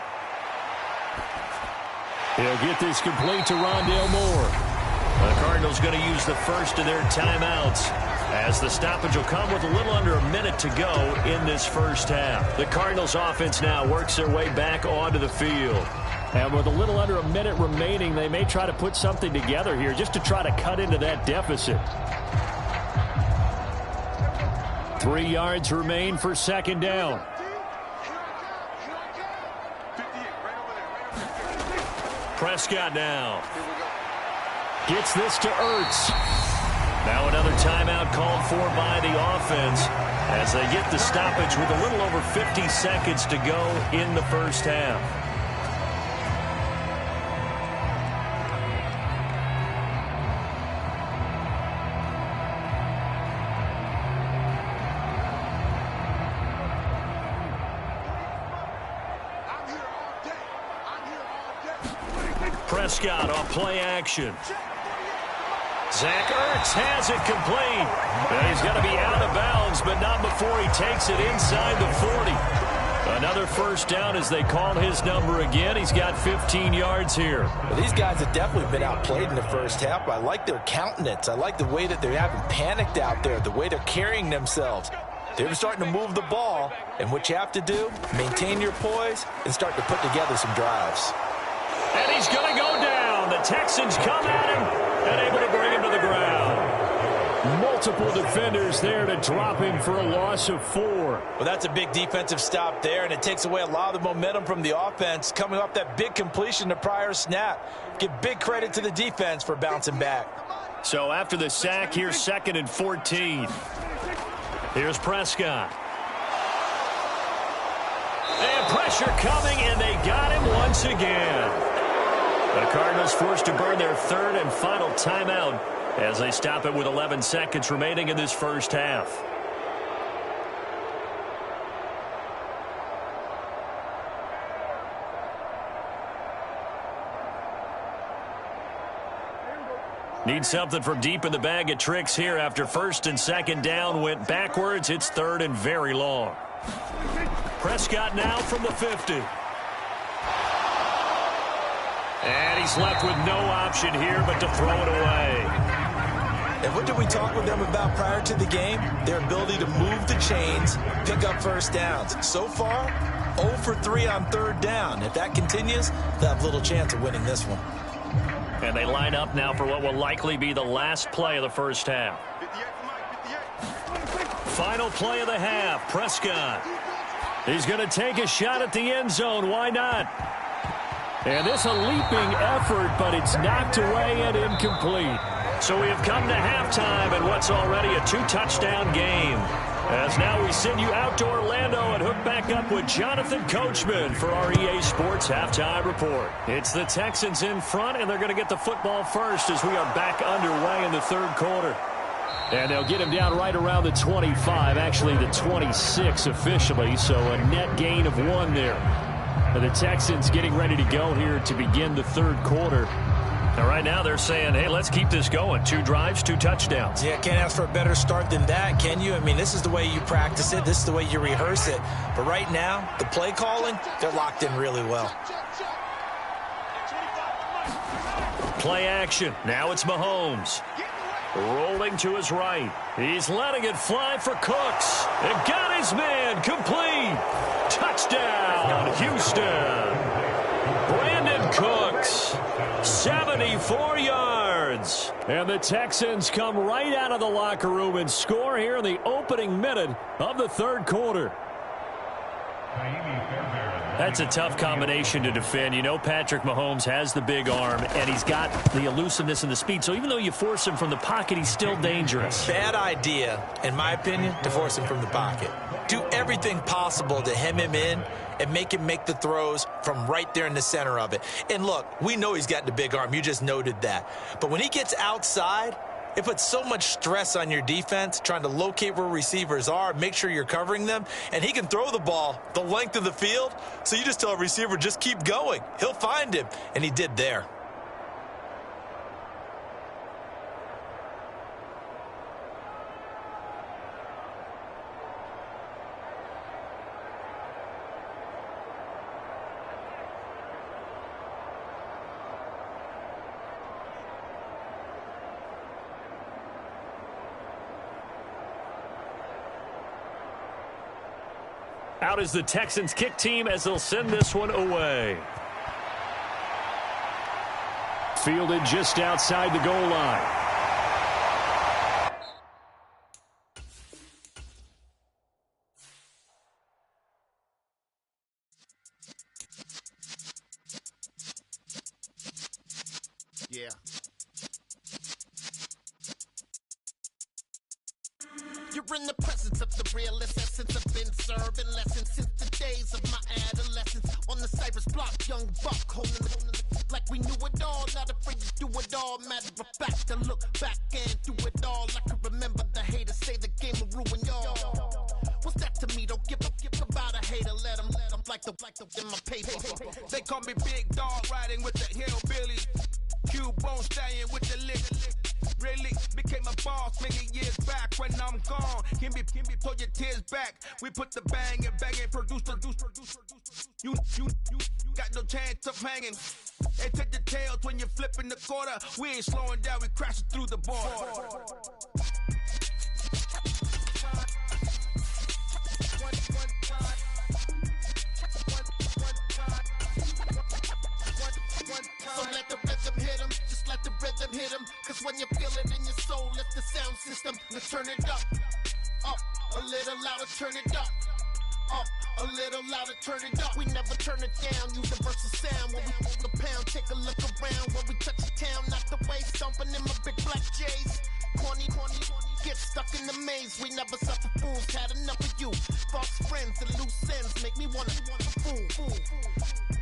He'll get this complete to Rondale Moore. The Cardinals going to use the first of their timeouts. as the stoppage will come with a little under a minute to go in this first half. The Cardinals offense now works their way back onto the field. And with a little under a minute remaining, they may try to put something together here just to try to cut into that deficit. 3 yards remain for second down. Prescott now gets this to Ertz. Now another timeout called for by the offense as they get the stoppage with a little over 50 seconds to go in the first half. Prescott off play action. Zach Ertz has it complete. And he's going to be out of bounds, but not before he takes it inside the 40. Another first down as they call his number again. He's got 15 yards here. Well, these guys have definitely been outplayed in the first half. I like their countenance. I like the way that they haven't panicked out there, the way they're carrying themselves. They're starting to move the ball, and what you have to do, maintain your poise and start to put together some drives. And he's going to go down. The Texans come at him and able to bring him to the ground. Multiple defenders there to drop him for a loss of 4. Well, that's a big defensive stop there, and it takes away a lot of the momentum from the offense coming off that big completion the prior snap. Give big credit to the defense for bouncing back. So after the sack, here's 2nd and 14. Here's Prescott. And pressure coming, and they got him once again. The Cardinals forced to burn their 3rd and final timeout as they stop it with 11 seconds remaining in this first half. Need something from deep in the bag of tricks here after 1st and 2nd down went backwards. It's 3rd and very long. Prescott now from the 50. And he's left with no option here but to throw it away. And what did we talk with them about prior to the game? Their ability to move the chains, pick up first downs. So far, 0 for 3 on 3rd down. If that continues, they'll have little chance of winning this one. And they line up now for what will likely be the last play of the first half. Final play of the half, Prescott. He's going to take a shot at the end zone. Why not? And this a leaping effort, but it's knocked away and incomplete. So we have come to halftime in what's already a 2-touchdown game. As now we send you out to Orlando and hook back up with Jonathan Coachman for our EA Sports Halftime Report. It's the Texans in front, and they're going to get the football first as we are back underway in the 3rd quarter. And they'll get him down right around the 25, actually the 26 officially, so a net gain of 1 there. And the Texans getting ready to go here to begin the 3rd quarter. And right now they're saying, hey, let's keep this going. 2 drives, 2 touchdowns. Yeah, can't ask for a better start than that, can you? I mean, this is the way you practice it. This is the way you rehearse it. But right now, the play calling, they're locked in really well. Play action. Now it's Mahomes. Rolling to his right. He's letting it fly for Cooks. And got his man complete. Touchdown, Houston. Brandon Cooks. 74 yards. And the Texans come right out of the locker room and score here in the opening minute of the 3rd quarter. That's a tough combination to defend. You know Patrick Mahomes has the big arm, and he's got the elusiveness and the speed. So even though you force him from the pocket, he's still dangerous. Bad idea, in my opinion, to force him from the pocket. Do everything possible to hem him in and make him make the throws from right there in the center of it. And look, we know he's got the big arm. You just noted that. But when he gets outside, it puts so much stress on your defense, trying to locate where receivers are, make sure you're covering them, and he can throw the ball the length of the field, so you just tell a receiver, just keep going. He'll find him, and he did there. Out is the Texans kick team as they'll send this one away. Fielded just outside the goal line. Yeah. You're in the presence of the realest essence. I've been serving lessons since the days of my adolescence. On the Cypress block, young buck holding like we knew it all. Not afraid to do it all. Matter of fact, to look back and do it all. I can remember the haters say the game will ruin y'all. What's that to me? Don't give about a hater. Let them like the in my paper. They call me Big Dog, riding with the hillbillies. Q-Bone stallion with the lick. Really became a boss many years back. When I'm gone, can be pull your tears back. We put the bang and produce. You got no chance of hanging. And take the tails when you're flipping the quarter. We ain't slowing down, we crashing through the board. So let the rhythm hit him, just let the rhythm hit him. Cause when you feel it in your soul, lift the sound system. Let's turn it up, a little louder, turn it up, a little louder, turn it up. We never turn it down, universal sound. When we hold the pound, take a look around. When we touch the town, not the way, stomping in my big black J's. Corny, get stuck in the maze. We never suffer fools, had enough of you. False friends and loose ends make me wanna fool.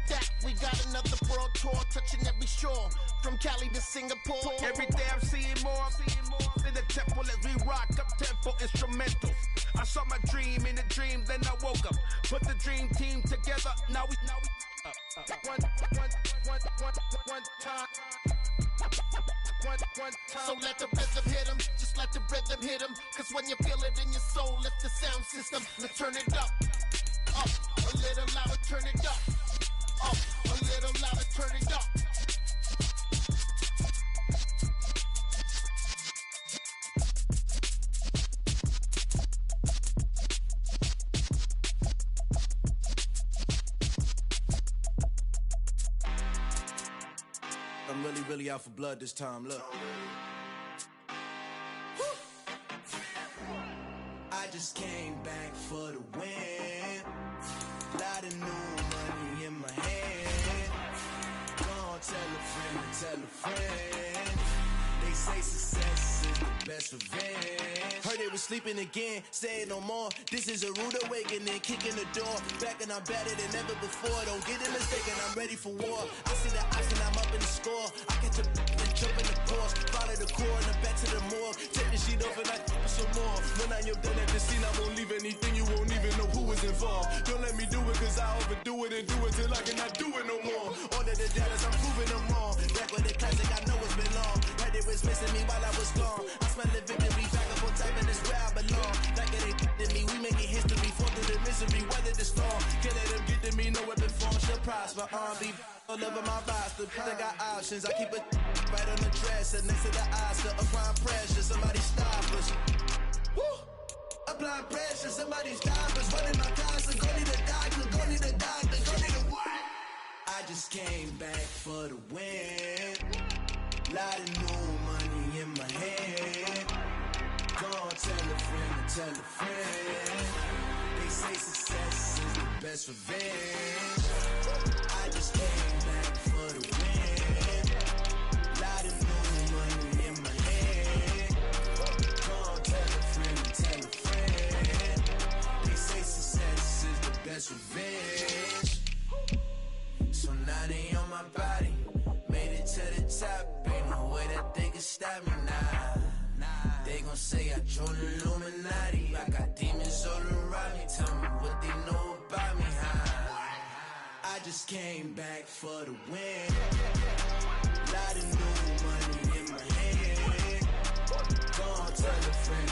That we got another world tour, touching every shore, from Cali to Singapore. Every day I'm seeing more in the temple as we rock up tempo instrumentals. I saw my dream in a dream, then I woke up. Put the dream team together. Now we one time. So let the rhythm hit him, just let the rhythm hit him. Cause when you feel it in your soul, lift the sound system. Let's turn it up, a little louder, turn it up, a little louder, turn it up. I'm really out for blood this time, look. I just came back for the win. Lot of new money in my hand. Gonna tell a friend. They say success is the best revenge. Heard they was sleeping again, say it no more. This is a rude awakening, kicking the door. Back and I'm better than ever before. Don't get it mistaken, I'm ready for war. I see the option, I'm up in the score. I catch a and jump in the course. Follow the core and the back to the morgue. Take the sheet off and I for some more. When I am done at the scene, I won't leave anything. You won't even know who was involved. Don't let me do it cause I overdo it and do it till I cannot do it no more. All of the doubters, I'm proving them wrong. Back with the classic, I know it's been long. Heard it was missing me while I was gone. I smell the victory, back up on time and it's where I belong. Like it ain't to me, we making history. Fall through the misery, weather the storm. Can't let them get to me, no weapon form shall prosper. Be all over my roster, I got options. I keep it right on the dresser, next to the Oscar. Applying pressure, somebody stop us. Woo! Applying pressure, somebody stop us. Running my constant, go need a doctor, go need a doctor, go need a what? I just came back for the win. Lot of new money in my hand. Gonna tell a friend. They say success is the best revenge. I just came back for the win. Lot of new money in my hand. Gonna tell a friend. They say success is the best revenge. So now they on my body. Made it to the top. Ain't no way that they can stop me now. They gon' say I joined the Illuminati. I got demons all around me. Tell me what they know about me, huh? I just came back for the win. Lot of new money in my hand. Gonna tell a friend.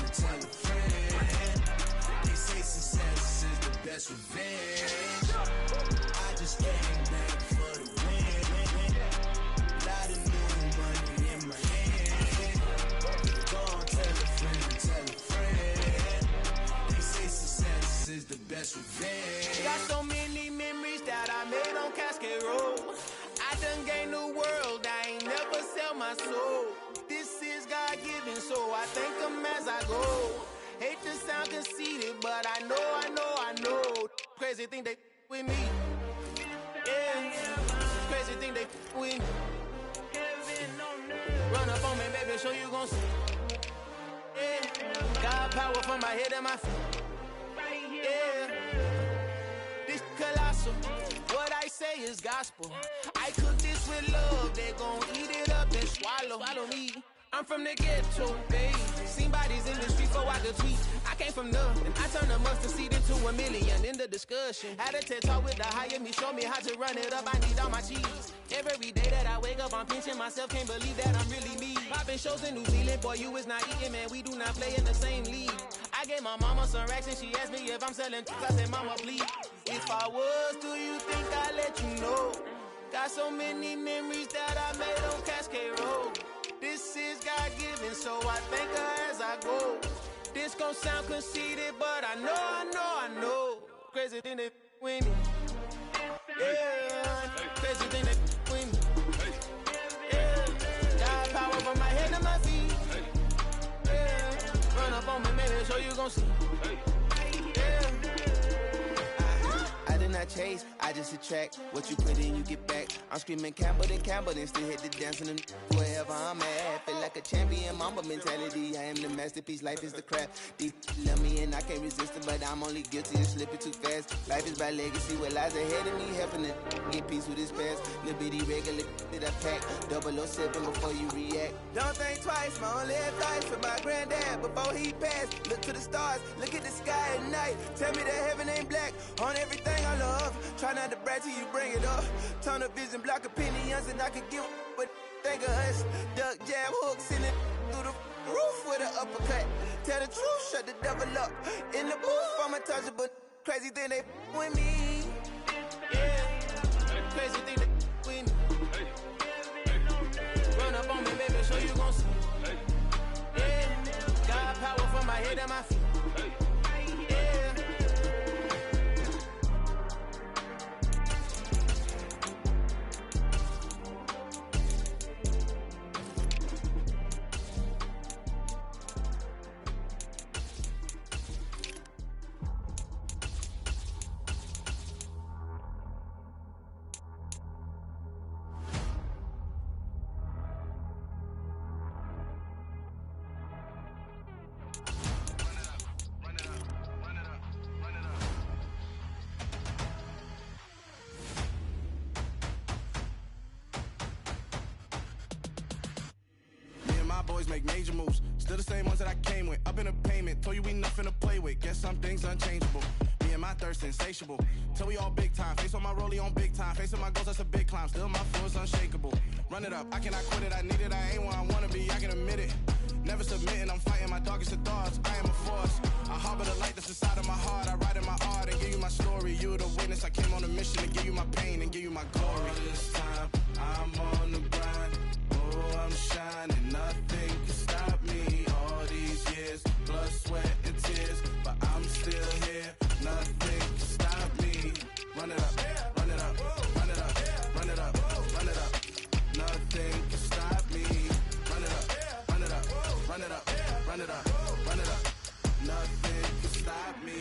They say success is the best revenge. I just came back for the win. Lot of new money in my hand. Gonna tell a friend. They say success is the best revenge. my soul. This is God-given, so I thank him as I go. Hate to sound conceited, but I know. Crazy thing they with me. Yeah, crazy thing they with me. Run up on me, baby, show you gon' see. Yeah, God power from my head and my feet. Yeah, this colossal. What I say is gospel. I cook this with love. They gon' eat it up and swallow me. I'm from the ghetto, baby. Seen bodies in the street before I could tweet. I came from nothing. I turned a mustard seed into a million in the discussion. Had a TED talk with the higher me, show me how to run it up. I need all my cheese. Every day that I wake up, I'm pinching myself. Can't believe that I'm really me. Popping shows in New Zealand, boy, you is not eating, man. We do not play in the same league. I gave my mama some racks and she asked me if I'm selling. I said, mama, please. If I was, do you think I'd let you know? Got so many memories that I made on Cascade Road. This is God-given, so I thank her as I go. This gon' sound conceited, but I know. Crazy thing they with me. Yeah, crazy thing they with me. Yeah, God power from my head to my feet. Yeah, run up on me, maybe so you gon' see. Yeah. I did not chase, I just attract. What you put in, you get back. I'm screaming Campbell, then still hit the dance and wherever I'm at. Feel like a champion, mamba mentality. I am the masterpiece, life is the crap. These love me and I can't resist it, but I'm only guilty of slipping too fast. Life is by legacy, what lies ahead of me, helping to get peace with this past. Little bitty regular that I pack, 007 before you react. Don't think twice, my only advice for my granddad before he passed. Look to the stars, look at the sky at night. Tell me that heaven ain't black on everything I love. Try not to brag till you bring it up. Tunnel vision, block opinions, and I could give but think of us. Duck jab hooks in it through the roof with an uppercut. Tell the truth, shut the devil up. In the booth, I'm untouchable. Crazy thing they with me. Yeah, crazy thing they with me. Run up on me, baby, so you gon' see. Yeah, God power from my head and my feet. Yeah. Boys make major moves, still the same ones that I came with. Up in a payment, told you we nothing to play with. Guess some things unchangeable. Me and my thirst insatiable. Till we all big time. Face on my rollie on big time. Facing my goals, that's a big climb. Still my flow is unshakable. Run it up, I cannot quit it. I need it, I ain't where I wanna be. I can admit it. Never submitting, I'm fighting my darkest of thoughts. I am a force. I harbor the light that's inside of my heart. I write in my art and give you my story. You the witness. I came on a mission to give you my pain and give you my glory. All this time, I'm on the grind. Oh, I'm shining, nothing can stop me. All these years, blood, sweat, and tears, but I'm still here. Nothing can stop me. Run it up, run it up, run it up, run it up, run it up. Nothing can stop me. Run it up, run it up, run it up, run it up, run it up. Nothing can stop me.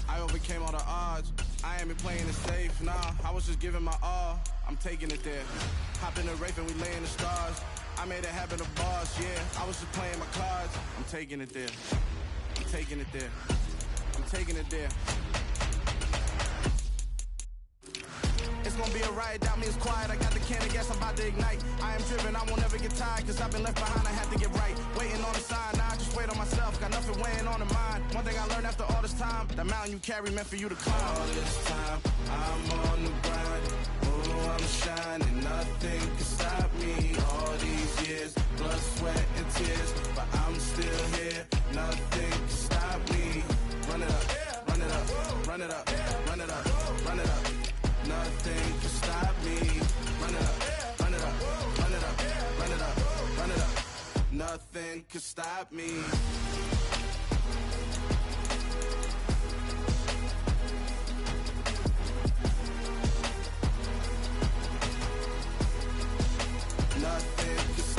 I overcame all the odds. I ain't been playing it safe, nah. I was just giving my all. I'm taking it there. Hop in the Wraith and we lay in the stars. I made it happen, the boss, yeah. I was just playing my cards. I'm taking it there. I'm taking it there. I'm taking it there. It's gonna be a riot, doubt me it's quiet. I got the can of gas, I'm about to ignite. I am driven, I won't ever get tired, cause I've been left behind, I had to get right. Waiting on the sign, now I just wait on myself. Got nothing weighing on the mind. One thing I learned after all this time, the mountain you carry meant for you to climb. All this time, I'm on the grind. Oh, I'm shining, nothing can stop me. All these years, blood, sweat, and tears, but I'm still here. Nothing can stop me. Run it up, run it up, run it up, run it up, run it up. Nothing can stop me. Run it up, run it up, run it up, run it up, run it up. Nothing can stop me. Nothing can stop me.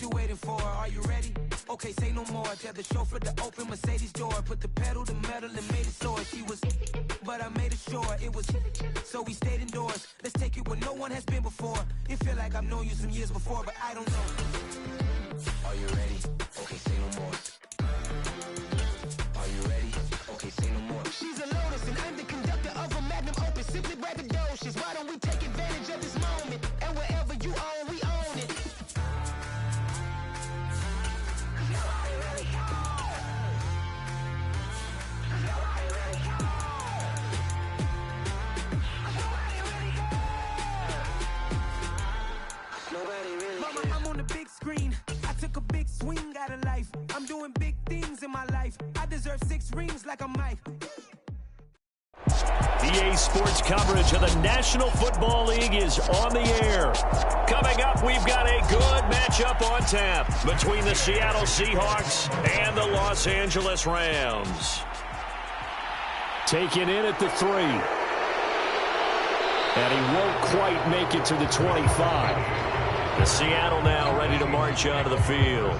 you waiting for? Are you ready? Okay, say no more. Tell the chauffeur to open Mercedes door. Put the pedal to metal and made it soar. She was, but I made it sure it was. So we stayed indoors. Let's take it where no one has been before. It feel like I've known you some years before, but I don't know. Are you ready? Okay, say no more. Are you ready? Okay, say no more. She's a Lotus and I'm the conductor of a magnum opus. Simply braggadocious. Why don't we take advantage of this moment? And wherever you own, we own it. Mama, I'm on the big screen. I took a big swing out of life. I'm doing big things in my life. I deserve 6 rings like a Mike. EA Sports coverage of the National Football League is on the air. Coming up, we've got a good matchup on tap between the Seattle Seahawks and the Los Angeles Rams. Taken in at the 3. And he won't quite make it to the 25. The Seattle now ready to march onto the field.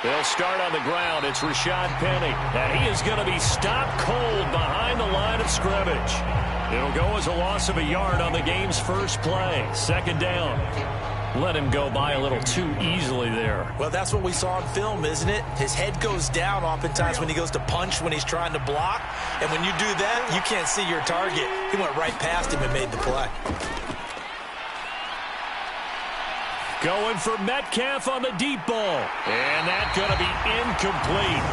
They'll start on the ground. It's Rashad Penny. And he is going to be stopped cold behind the line of scrimmage. It'll go as a loss of a yard on the game's first play. Second down. Let him go by a little too easily there. Well, that's what we saw on film, isn't it? His head goes down oftentimes when he goes to punch, when he's trying to block. And when you do that, you can't see your target. He went right past him and made the play. Going for Metcalf on the deep ball. And that's going to be incomplete.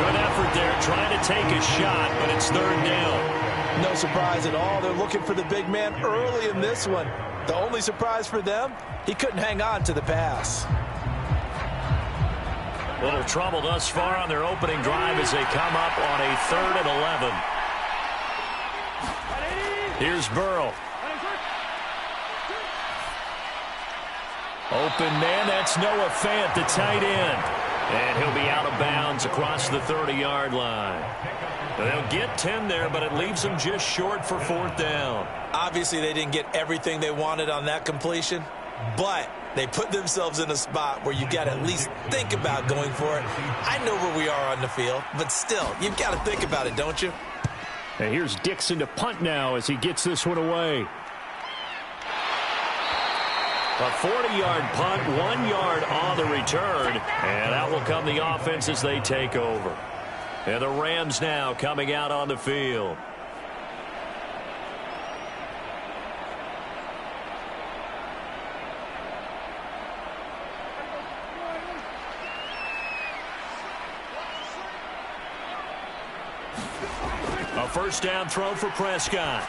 Good effort there trying to take a shot, but it's third down. No surprise at all. They're looking for the big man early in this one. The only surprise for them, he couldn't hang on to the pass. Little trouble thus far on their opening drive as they come up on a 3rd and 11. Here's Burrow. Open man, that's Noah Fant, the tight end. And he'll be out of bounds across the 30-yard line. They'll get 10 there, but it leaves them just short for 4th down. Obviously, they didn't get everything they wanted on that completion, but they put themselves in a spot where you got to at least think about going for it. I know where we are on the field, but still, you've got to think about it, don't you? And here's Dixon to punt now as he gets this one away. A 40-yard punt, 1 yard on the return, and out will come the offense as they take over. And the Rams now coming out on the field. A first down throw for Prescott.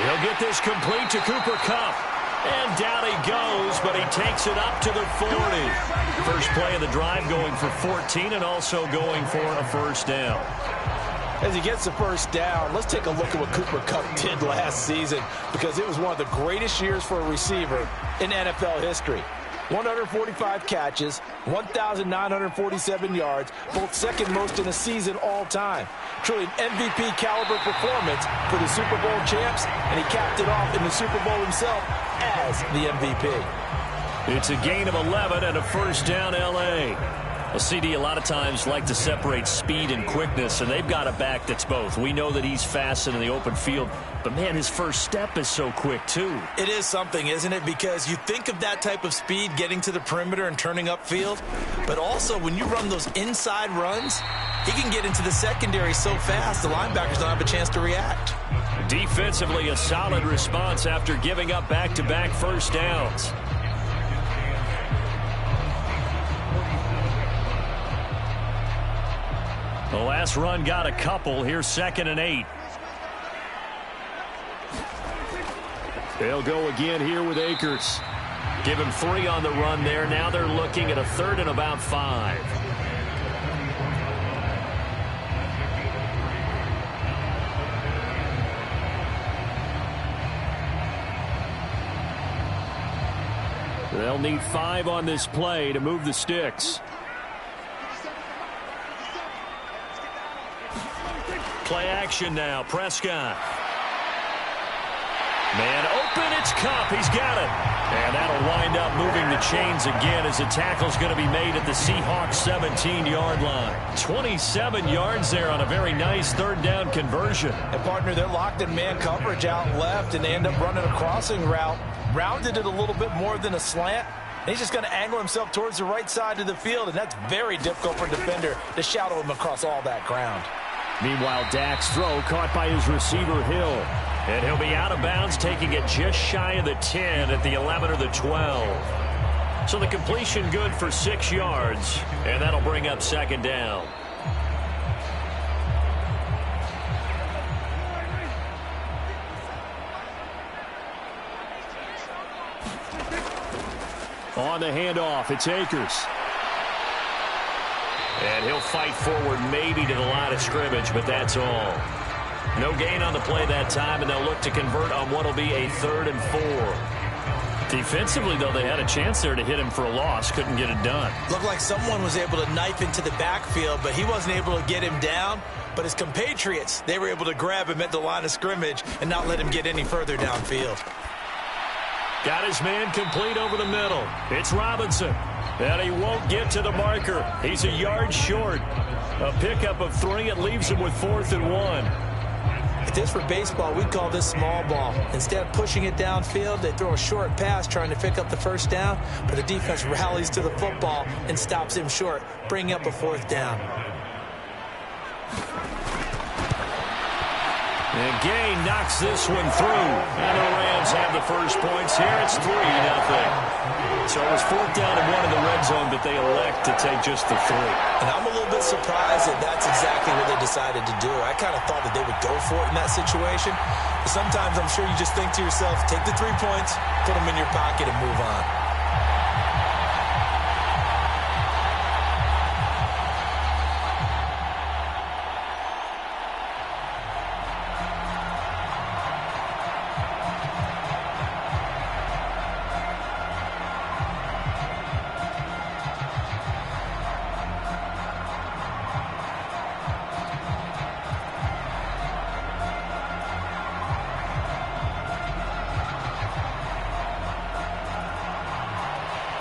He'll get this complete to Cooper Kupp. And down he goes, but he takes it up to the 40. First play of the drive going for 14 and also going for a first down. As he gets the first down, let's take a look at what Cooper Kupp did last season, because it was one of the greatest years for a receiver in NFL history. 145 catches, 1,947 yards, both second most in a season all time. Truly an MVP caliber performance for the Super Bowl champs, and he capped it off in the Super Bowl himself as the MVP. It's a gain of 11 and a first down L.A. Well, CD, a lot of times like to separate speed and quickness, and they've got a back that's both. We know that he's fast in the open field, but, man, his first step is so quick, too. It is something, isn't it? Because you think of that type of speed getting to the perimeter and turning upfield, but also when you run those inside runs, he can get into the secondary so fast the linebackers don't have a chance to react. Defensively, a solid response after giving up back-to-back first downs. The last run got a couple. Here's 2nd and 8. They'll go again here with Akers. Give him 3 on the run there. Now they're looking at a 3rd and about 5. They'll need 5 on this play to move the sticks. Play action now. Prescott. Man open, it's Cup. He's got it. And that'll wind up moving the chains again as the tackle's going to be made at the Seahawks 17-yard line. 27 yards there on a very nice third down conversion. And partner, they're locked in man coverage out left, and they end up running a crossing route. Rounded it a little bit more than a slant. And he's just going to angle himself towards the right side of the field, and that's very difficult for a defender to shadow him across all that ground. Meanwhile, Dak's throw caught by his receiver, Hill. And he'll be out of bounds, taking it just shy of the 10 at the 11 or the 12. So the completion good for 6 yards, and that'll bring up second down. On the handoff, it's Akers. And he'll fight forward maybe to the line of scrimmage, but that's all. No gain on the play that time, and they'll look to convert on what will be a 3rd and 4. Defensively, though, they had a chance there to hit him for a loss. Couldn't get it done. Looked like someone was able to knife into the backfield, but he wasn't able to get him down. But his compatriots, they were able to grab him at the line of scrimmage and not let him get any further downfield. Got his man complete over the middle. It's Robinson. And he won't get to the marker. He's a yard short. A pickup of 3. It leaves him with 4th and 1. If this were baseball, we'd call this small ball. Instead of pushing it downfield, they throw a short pass trying to pick up the first down, but the defense rallies to the football and stops him short, bringing up a 4th down. And Gay knocks this one through. And the Rams have the first points here. It's 3-0. So it was 4th down and 1 in the red zone, but they elect to take just the 3. And I'm a little bit surprised that that's exactly what they decided to do. I kind of thought that they would go for it in that situation. But sometimes I'm sure you just think to yourself, take the 3 points, put them in your pocket, and move on.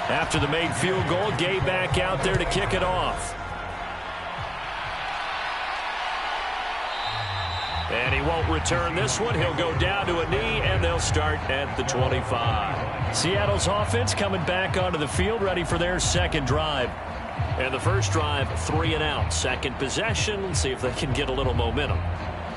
After the made field goal, Gay back out there to kick it off. And he won't return this one. He'll go down to a knee, and they'll start at the 25. Seattle's offense coming back onto the field, ready for their second drive. And the first drive, 3 and out. Second possession, let's see if they can get a little momentum.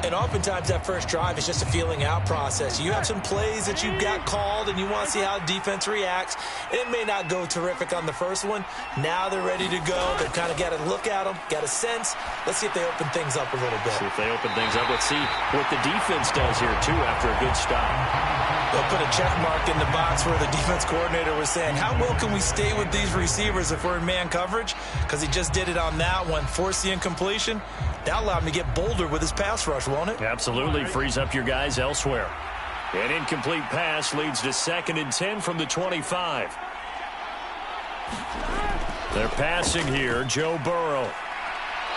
And oftentimes that first drive is just a feeling out process. You have some plays that you got called and you want to see how the defense reacts. It may not go terrific on the first one. Now they're ready to go. They've kind of got to look at them, got a sense. Let's see if they open things up a little bit. See if they open things up. Let's see what the defense does here, too, after a good stop. They'll put a check mark in the box where the defense coordinator was saying, how well can we stay with these receivers if we're in man coverage? Because he just did it on that one, force the incompletion. That allowed him to get bolder with his pass rush, won't it? Absolutely. Frees up your guys elsewhere. An incomplete pass leads to 2nd and 10 from the 25. They're passing here. Joe Burrow.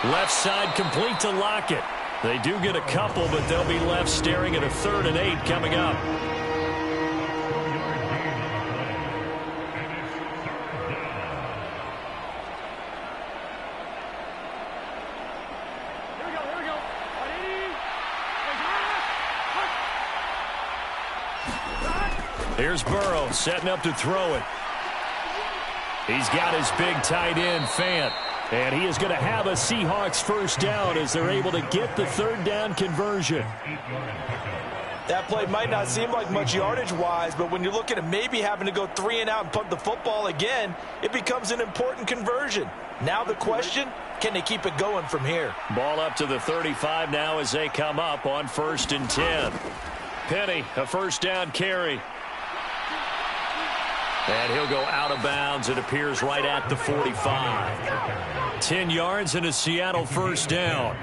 Left side complete to Lockett. They do get a couple, but they'll be left staring at a 3rd and 8 coming up. Here's Burrow setting up to throw it. He's got his big tight end, Fant. And he is going to have a Seahawks first down as they're able to get the 3rd down conversion. That play might not seem like much yardage-wise, but when you're looking at maybe having to go 3 and out and punt the football again, it becomes an important conversion. Now the question, can they keep it going from here? Ball up to the 35 now as they come up on 1st and 10. Penny, a first down carry. And he'll go out of bounds. It appears right at the 45. 10 yards and a Seattle first down.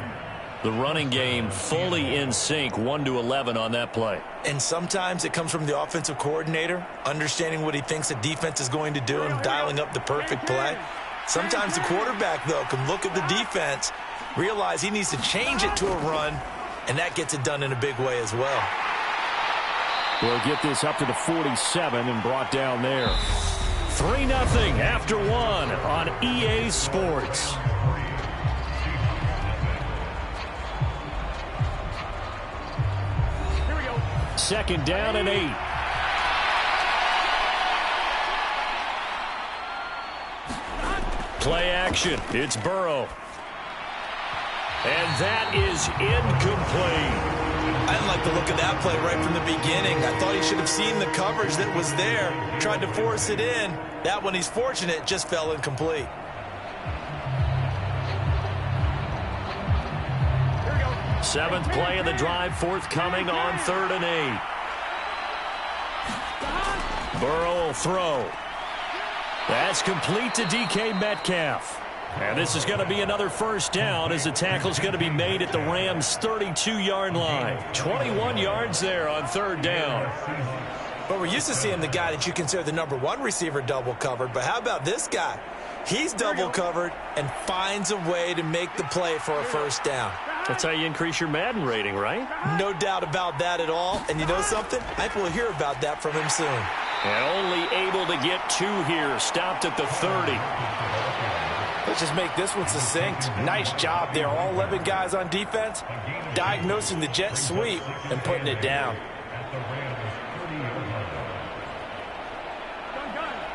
The running game fully in sync, 1-11 on that play. And sometimes it comes from the offensive coordinator, understanding what he thinks the defense is going to do and dialing up the perfect play. Sometimes the quarterback, though, can look at the defense, realize he needs to change it to a run, and that gets it done in a big way as well. We'll get this up to the 47 and brought down there. 3-0 after 1 on EA Sports. Second down and 8. Play action. It's Burrow. And that is incomplete. I didn't like the look of that play right from the beginning. I thought he should have seen the coverage that was there, tried to force it in. That one, he's fortunate, just fell incomplete. Seventh play of the drive, forthcoming on 3rd and 8. Burrow will throw. That's complete to DK Metcalf. And this is going to be another first down as the tackle's going to be made at the Rams' 32-yard line. 21 yards there on 3rd down. But we're used to seeing the guy that you consider the number 1 receiver double covered. But how about this guy? He's double covered and finds a way to make the play for a first down. That's how you increase your Madden rating, right? No doubt about that at all. And you know something? I think we'll hear about that from him soon. And only able to get 2 here. Stopped at the 30. Let's just make this one succinct. Nice job there. All 11 guys on defense diagnosing the jet sweep and putting it down.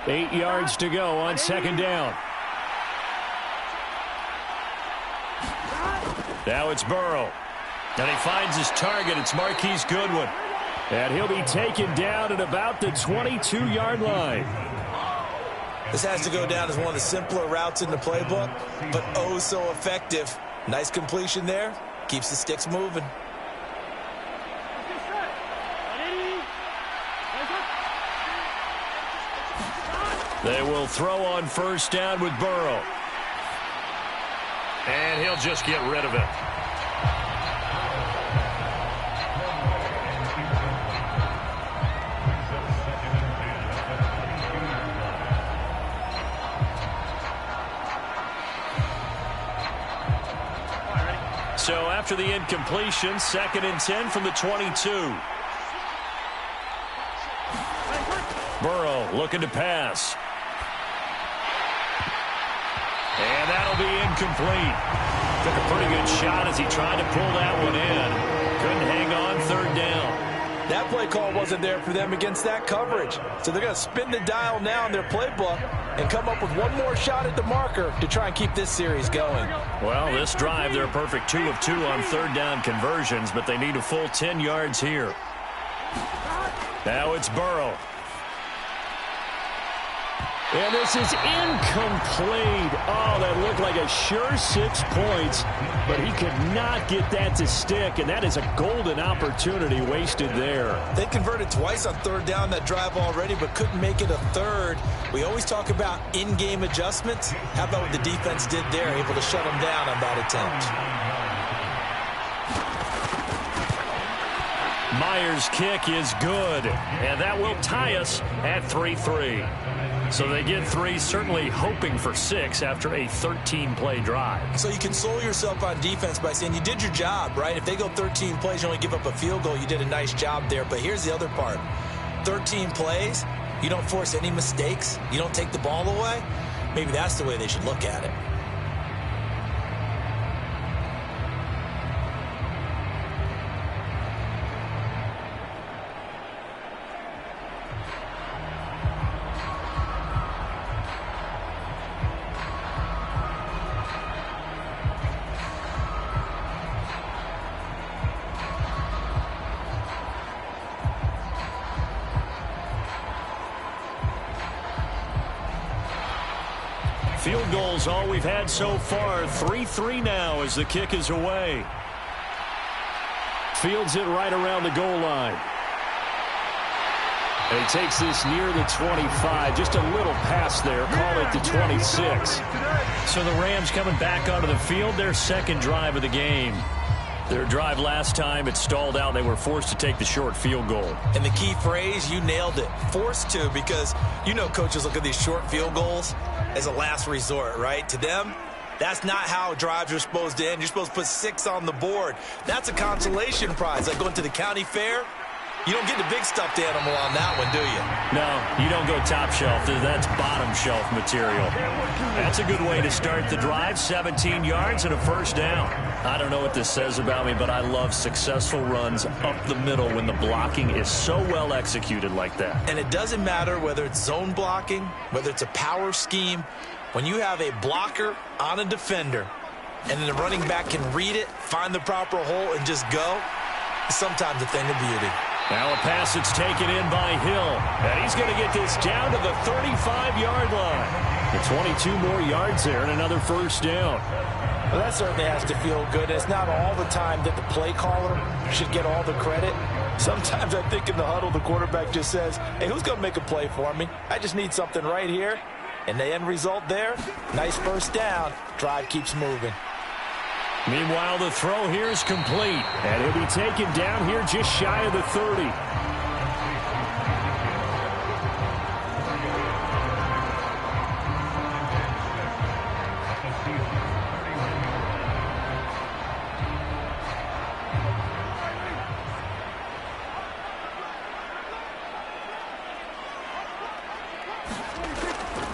8 yards to go on 2nd down. Now it's Burrow. And he finds his target. It's Marquise Goodwin. And he'll be taken down at about the 22-yard line. This has to go down as one of the simpler routes in the playbook, but oh so effective. Nice completion there. Keeps the sticks moving. They will throw on 1st down with Burrow. And he'll just get rid of it. So after the incompletion, 2nd and 10 from the 22. Burrow looking to pass. And that'll be incomplete. Took a pretty good shot as he tried to pull that one in. Couldn't hang on 3rd down. That play call wasn't there for them against that coverage. So they're going to spin the dial now in their playbook and come up with one more shot at the marker to try and keep this series going. Well, this drive, they're a perfect 2 of 2 on 3rd down conversions, but they need a full 10 yards here. Now it's Burrow. And this is incomplete. Oh, that looked like a sure 6 points, but he could not get that to stick, and that is a golden opportunity wasted there. They converted twice on 3rd down that drive already, but couldn't make it a 3rd. We always talk about in-game adjustments. How about what the defense did there, able to shut them down on that attempt? Myers' kick is good, and that will tie us at 3-3. So they get 3, certainly hoping for 6 after a 13-play drive. So you console yourself on defense by saying you did your job, right? If they go 13 plays, you only give up a field goal, you did a nice job there. But here's the other part. 13 plays, you don't force any mistakes, you don't take the ball away. Maybe that's the way they should look at it. Field goals all we've had so far. 3-3 now as the kick is away. Fields it right around the goal line. And he takes this near the 25. Just a little pass there. Call it the 26. So the Rams coming back onto the field. Their 2nd drive of the game. Their drive last time, it stalled out. They were forced to take the short field goal. And the key phrase, you nailed it, forced to, because coaches look at these short field goals as a last resort, right? To them, that's not how drives are supposed to end. You're supposed to put 6 on the board. That's a consolation prize, like going to the county fair. You don't get the big stuffed animal on that one, do you? No, you don't go top shelf. That's bottom shelf material. That's a good way to start the drive. 17 yards and a first down. I don't know what this says about me, but I love successful runs up the middle when the blocking is so well executed like that. And it doesn't matter whether it's zone blocking, whether it's a power scheme. When you have a blocker on a defender, and then the running back can read it, find the proper hole, and just go, it's sometimes a thing of beauty. Now a pass that's taken in by Hill. And he's going to get this down to the 35-yard line. The 22 more yards there and another first down. Well, that certainly has to feel good. It's not all the time that the play caller should get all the credit. Sometimes I think in the huddle, the quarterback just says, hey, who's going to make a play for me? I just need something right here. And the end result there, nice first down. Drive keeps moving. Meanwhile, the throw here is complete. And he'll be taken down here just shy of the 30.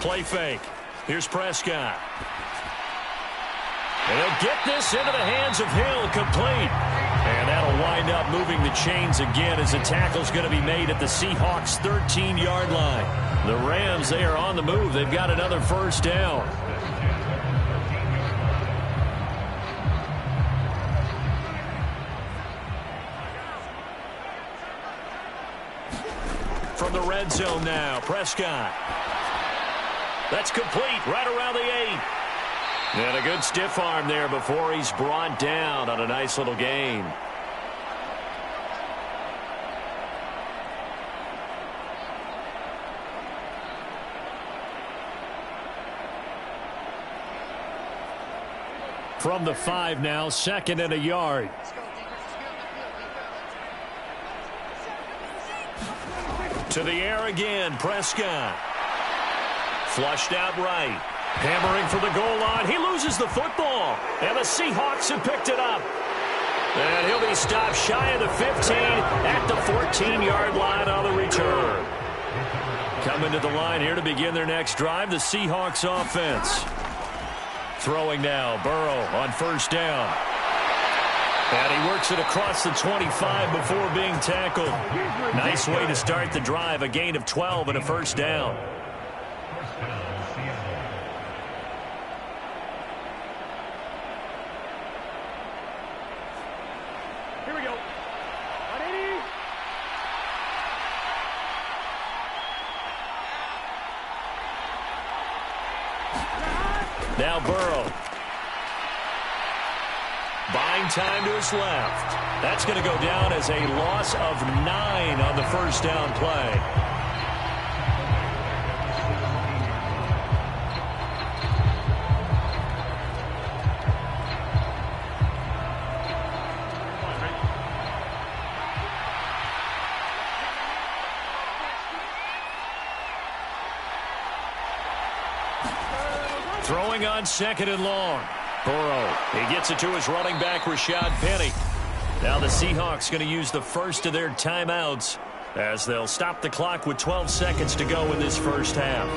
Play fake. Here's Prescott. And he'll get this into the hands of Hill, complete. And that'll wind up moving the chains again as the tackle's going to be made at the Seahawks' 13-yard line. The Rams, they are on the move. They've got another first down. From the red zone now, Prescott. That's complete right around the 8. And a good stiff arm there before he's brought down on a nice little gain. From the 5 now, 2nd and a yard. To the air again, Prescott. Flushed out right. Hammering for the goal line. He loses the football. And the Seahawks have picked it up. And he'll be stopped shy of the 15 at the 14-yard line on the return. Coming to the line here to begin their next drive, the Seahawks offense. Throwing now, Burrow on first down. And he works it across the 25 before being tackled. Nice way to start the drive, a gain of 12 and a first down. Here we go. Now Burrow. Buying time to his left. That's going to go down as a loss of 9 on the first down play. Throwing on 2nd and long. Burrow, he gets it to his running back, Rashad Penny. Now the Seahawks going to use the first of their timeouts as they'll stop the clock with 12 seconds to go in this first half.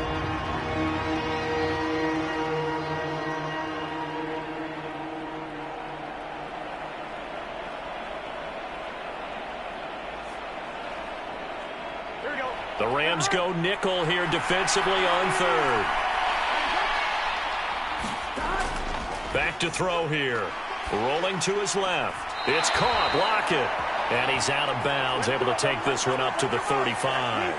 The Rams go nickel here defensively on 3rd. Back to throw here. Rolling to his left. It's caught. Lockett. And he's out of bounds. Able to take this one up to the 35.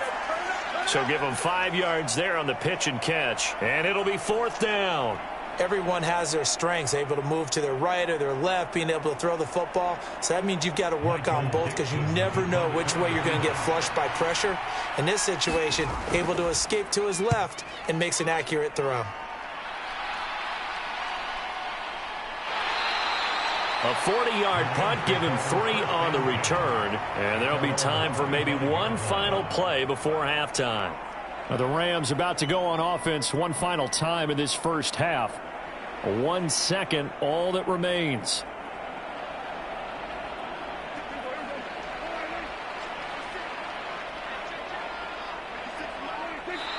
So give him 5 yards there on the pitch and catch. And it'll be 4th down. Everyone has their strengths, able to move to their right or their left, being able to throw the football. So that means you've got to work on both because you never know which way you're going to get flushed by pressure. In this situation, able to escape to his left and makes an accurate throw. A 40-yard punt, give him 3 on the return, and there'll be time for maybe one final play before halftime. Now the Rams about to go on offense one final time in this first half. 1 second, all that remains.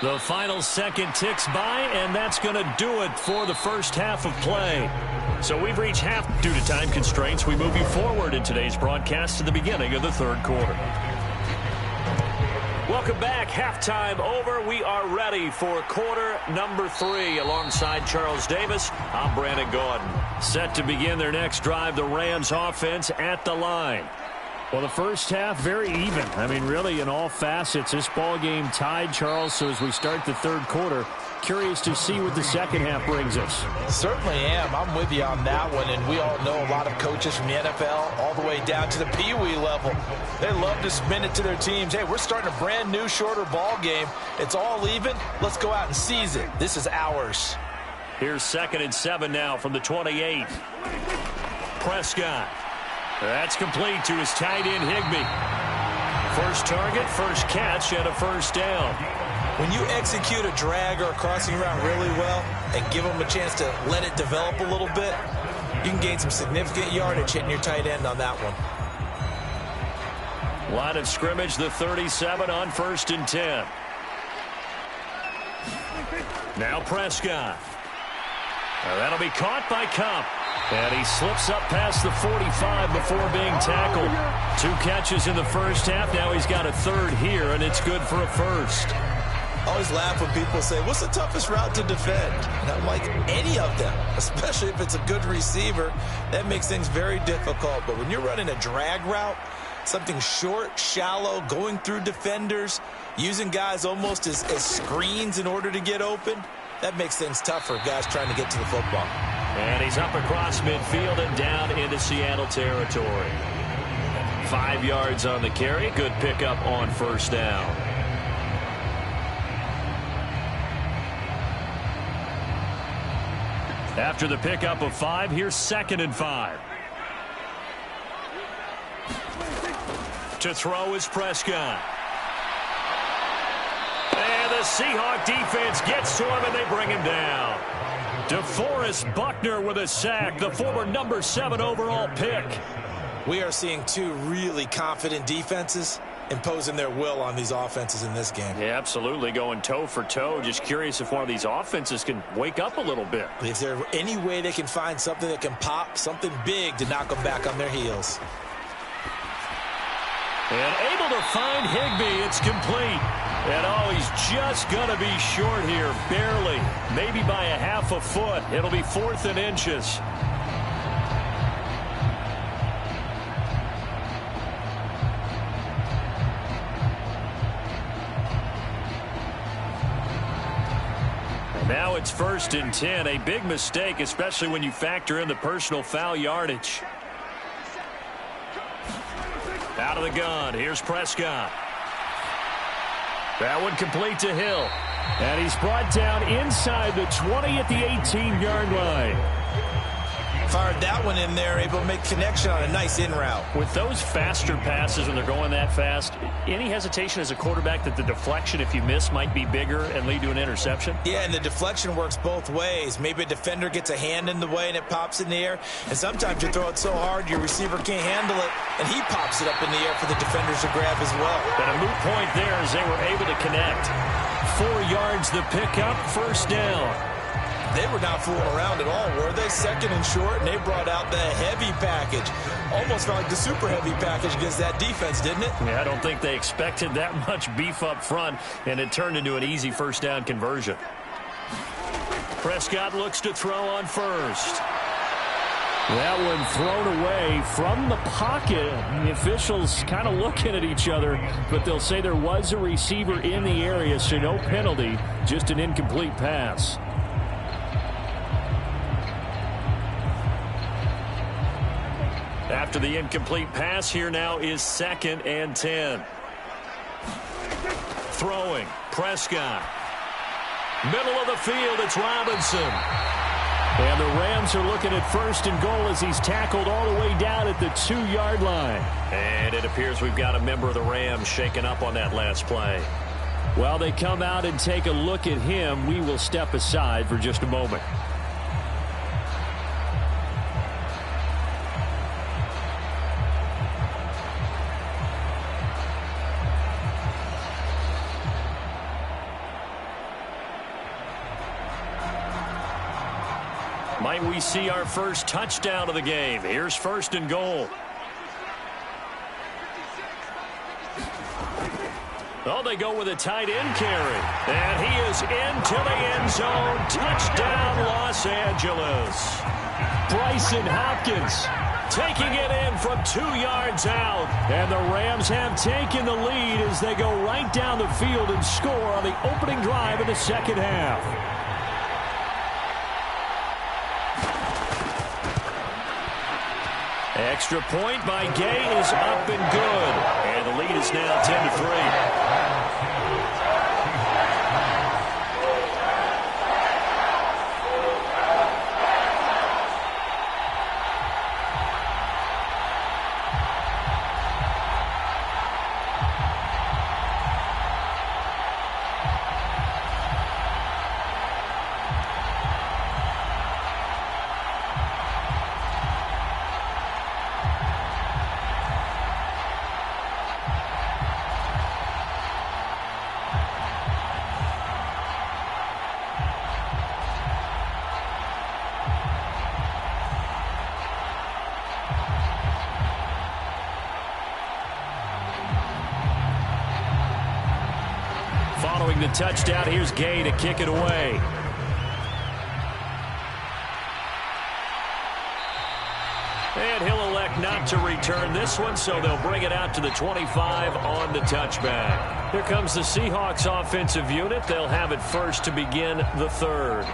The final second ticks by, and that's going to do it for the first half of play. So we've reached half due to time constraints. We move you forward in today's broadcast to the beginning of the third quarter. Welcome back. Halftime over. We are ready for quarter number 3 alongside Charles Davis. I'm Brandon Gordon. Set to begin their next drive, the Rams offense at the line. Well, the first half, very even. I mean, really, in all facets, this ball game tied, Charles. So as we start the third quarter, curious to see what the second half brings us. Certainly am. I'm with you on that one. And we all know a lot of coaches from the NFL all the way down to the Pee Wee level. They love to spin it to their teams. Hey, we're starting a brand new, shorter ball game. It's all even. Let's go out and seize it. This is ours. Here's 2nd and 7 now from the 28. Prescott. That's complete to his tight end, Higbee. First target, first catch, and a first down. When you execute a drag or a crossing route really well and give them a chance to let it develop a little bit, you can gain some significant yardage hitting your tight end on that one. Line of scrimmage, the 37 on 1st and 10. Now Prescott. That'll be caught by Cup. And he slips up past the 45 before being tackled. 2 catches in the first half. Now he's got a third here, and it's good for a first. I always laugh when people say, what's the toughest route to defend? And I'm like, any of them, especially if it's a good receiver. That makes things very difficult. But when you're running a drag route, something short, shallow, going through defenders, using guys almost as screens in order to get open, that makes things tough for guys trying to get to the football. And he's up across midfield and down into Seattle territory. 5 yards on the carry. Good pickup on first down. After the pickup of 5, here's 2nd and 5. To throw is Prescott. And the Seahawk defense gets to him, and they bring him down. DeForest Buckner with a sack, the former number 7 overall pick. We are seeing 2 really confident defenses imposing their will on these offenses in this game. Yeah, absolutely, going toe for toe. Just curious if one of these offenses can wake up a little bit. Is there any way they can find something that can pop, something big to knock them back on their heels? And able to find Higbee. It's complete. And oh, he's just going to be short here, barely. Maybe by a half a foot. It'll be 4th and inches. And now it's 1st and 10. A big mistake, especially when you factor in the personal foul yardage. Out of the gun. Here's Prescott. That one complete to Hill. And he's brought down inside the 20 at the 18-yard line. Fired that one in there, able to make connection on a nice in route. With those faster passes when they're going that fast, any hesitation as a quarterback that the deflection, if you miss, might be bigger and lead to an interception? Yeah, and the deflection works both ways. Maybe a defender gets a hand in the way and it pops in the air. And sometimes you throw it so hard your receiver can't handle it, and he pops it up in the air for the defenders to grab as well. But a moot point there as they were able to connect. 4 yards the pickup, first down. They were not fooling around at all, were they? 2nd and short, and they brought out the heavy package. Almost felt like the super heavy package against that defense, didn't it? Yeah, I don't think they expected that much beef up front, and it turned into an easy first down conversion. Prescott looks to throw on first. That one thrown away from the pocket. The officials kind of looking at each other, but they'll say there was a receiver in the area, so no penalty, just an incomplete pass. After the incomplete pass, here now is 2nd and 10. Throwing, Prescott. Middle of the field, it's Robinson. And the Rams are looking at 1st and goal as he's tackled all the way down at the 2-yard line. And it appears we've got a member of the Rams shaken up on that last play. While they come out and take a look at him, we will step aside for just a moment. Might we see our first touchdown of the game? Here's 1st and goal. Oh, they go with a tight end carry. And he is into the end zone. Touchdown, Los Angeles. Bryson Hopkins taking it in from 2 yards out. And the Rams have taken the lead as they go right down the field and score on the opening drive of the second half. Extra point by Gay is up and good. And the lead is now 10-3. Following the touchdown, here's Gay to kick it away. And he'll elect not to return this one, so they'll bring it out to the 25 on the touchback. Here comes the Seahawks offensive unit. They'll have it first to begin the third.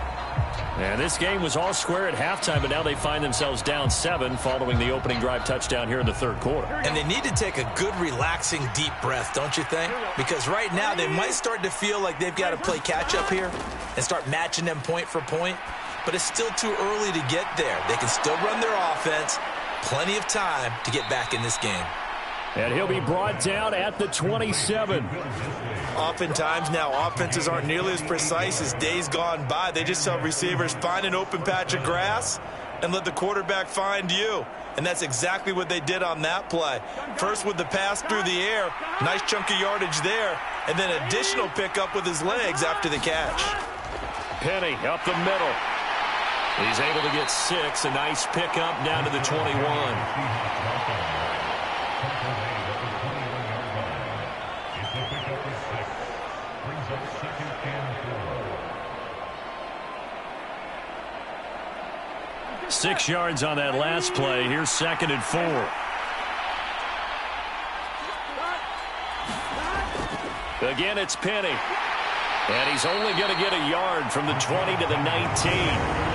And this game was all square at halftime, but now they find themselves down 7 following the opening drive touchdown here in the third quarter. And they need to take a good, relaxing, deep breath, don't you think? Because right now they might start to feel like they've got to play catch-up here and start matching them point for point. But it's still too early to get there. They can still run their offense. Plenty of time to get back in this game. And he'll be brought down at the 27. Oftentimes now, offenses aren't nearly as precise as days gone by. They just tell receivers, find an open patch of grass and let the quarterback find you. And that's exactly what they did on that play. First with the pass through the air, nice chunk of yardage there, and then additional pickup with his legs after the catch. Penny up the middle. He's able to get 6. A nice pickup down to the 21. 6 yards on that last play. Here's 2nd and 4. Again, it's Penny. And he's only going to get a yard from the 20 to the 19.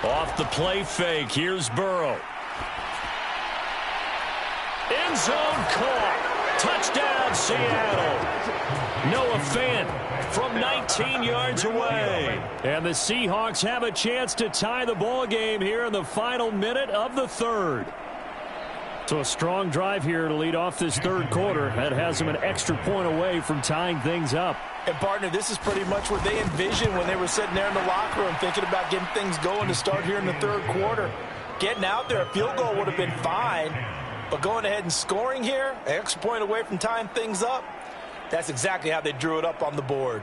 Off the play fake, here's Burrow. End zone caught. Touchdown, Seattle. Noah Fant from 19 yards away. And the Seahawks have a chance to tie the ball game here in the final minute of the third. So a strong drive here to lead off this third quarter. That has them an extra point away from tying things up. And, partner, this is pretty much what they envisioned when they were sitting there in the locker room thinking about getting things going to start here in the third quarter. Getting out there, a field goal would have been fine. But going ahead and scoring here, an extra point away from tying things up, that's exactly how they drew it up on the board.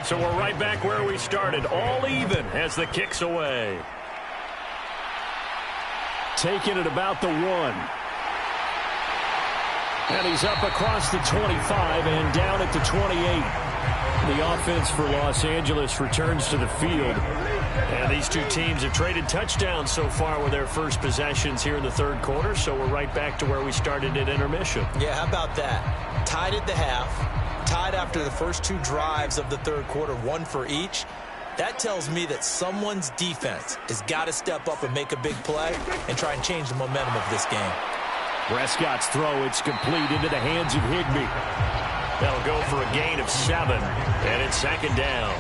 So we're right back where we started, all even as the kick's away. Taking it about the 1. And he's up across the 25 and down at the 28. The offense for Los Angeles returns to the field. And these two teams have traded touchdowns so far with their first possessions here in the third quarter, so we're right back to where we started at intermission. Yeah, how about that? Tied at the half, tied after the first 2 drives of the third quarter, 1 for each. That tells me that someone's defense has got to step up and make a big play and try and change the momentum of this game. Prescott's throw, it's complete into the hands of Higbee. That'll go for a gain of 7, and it's second down.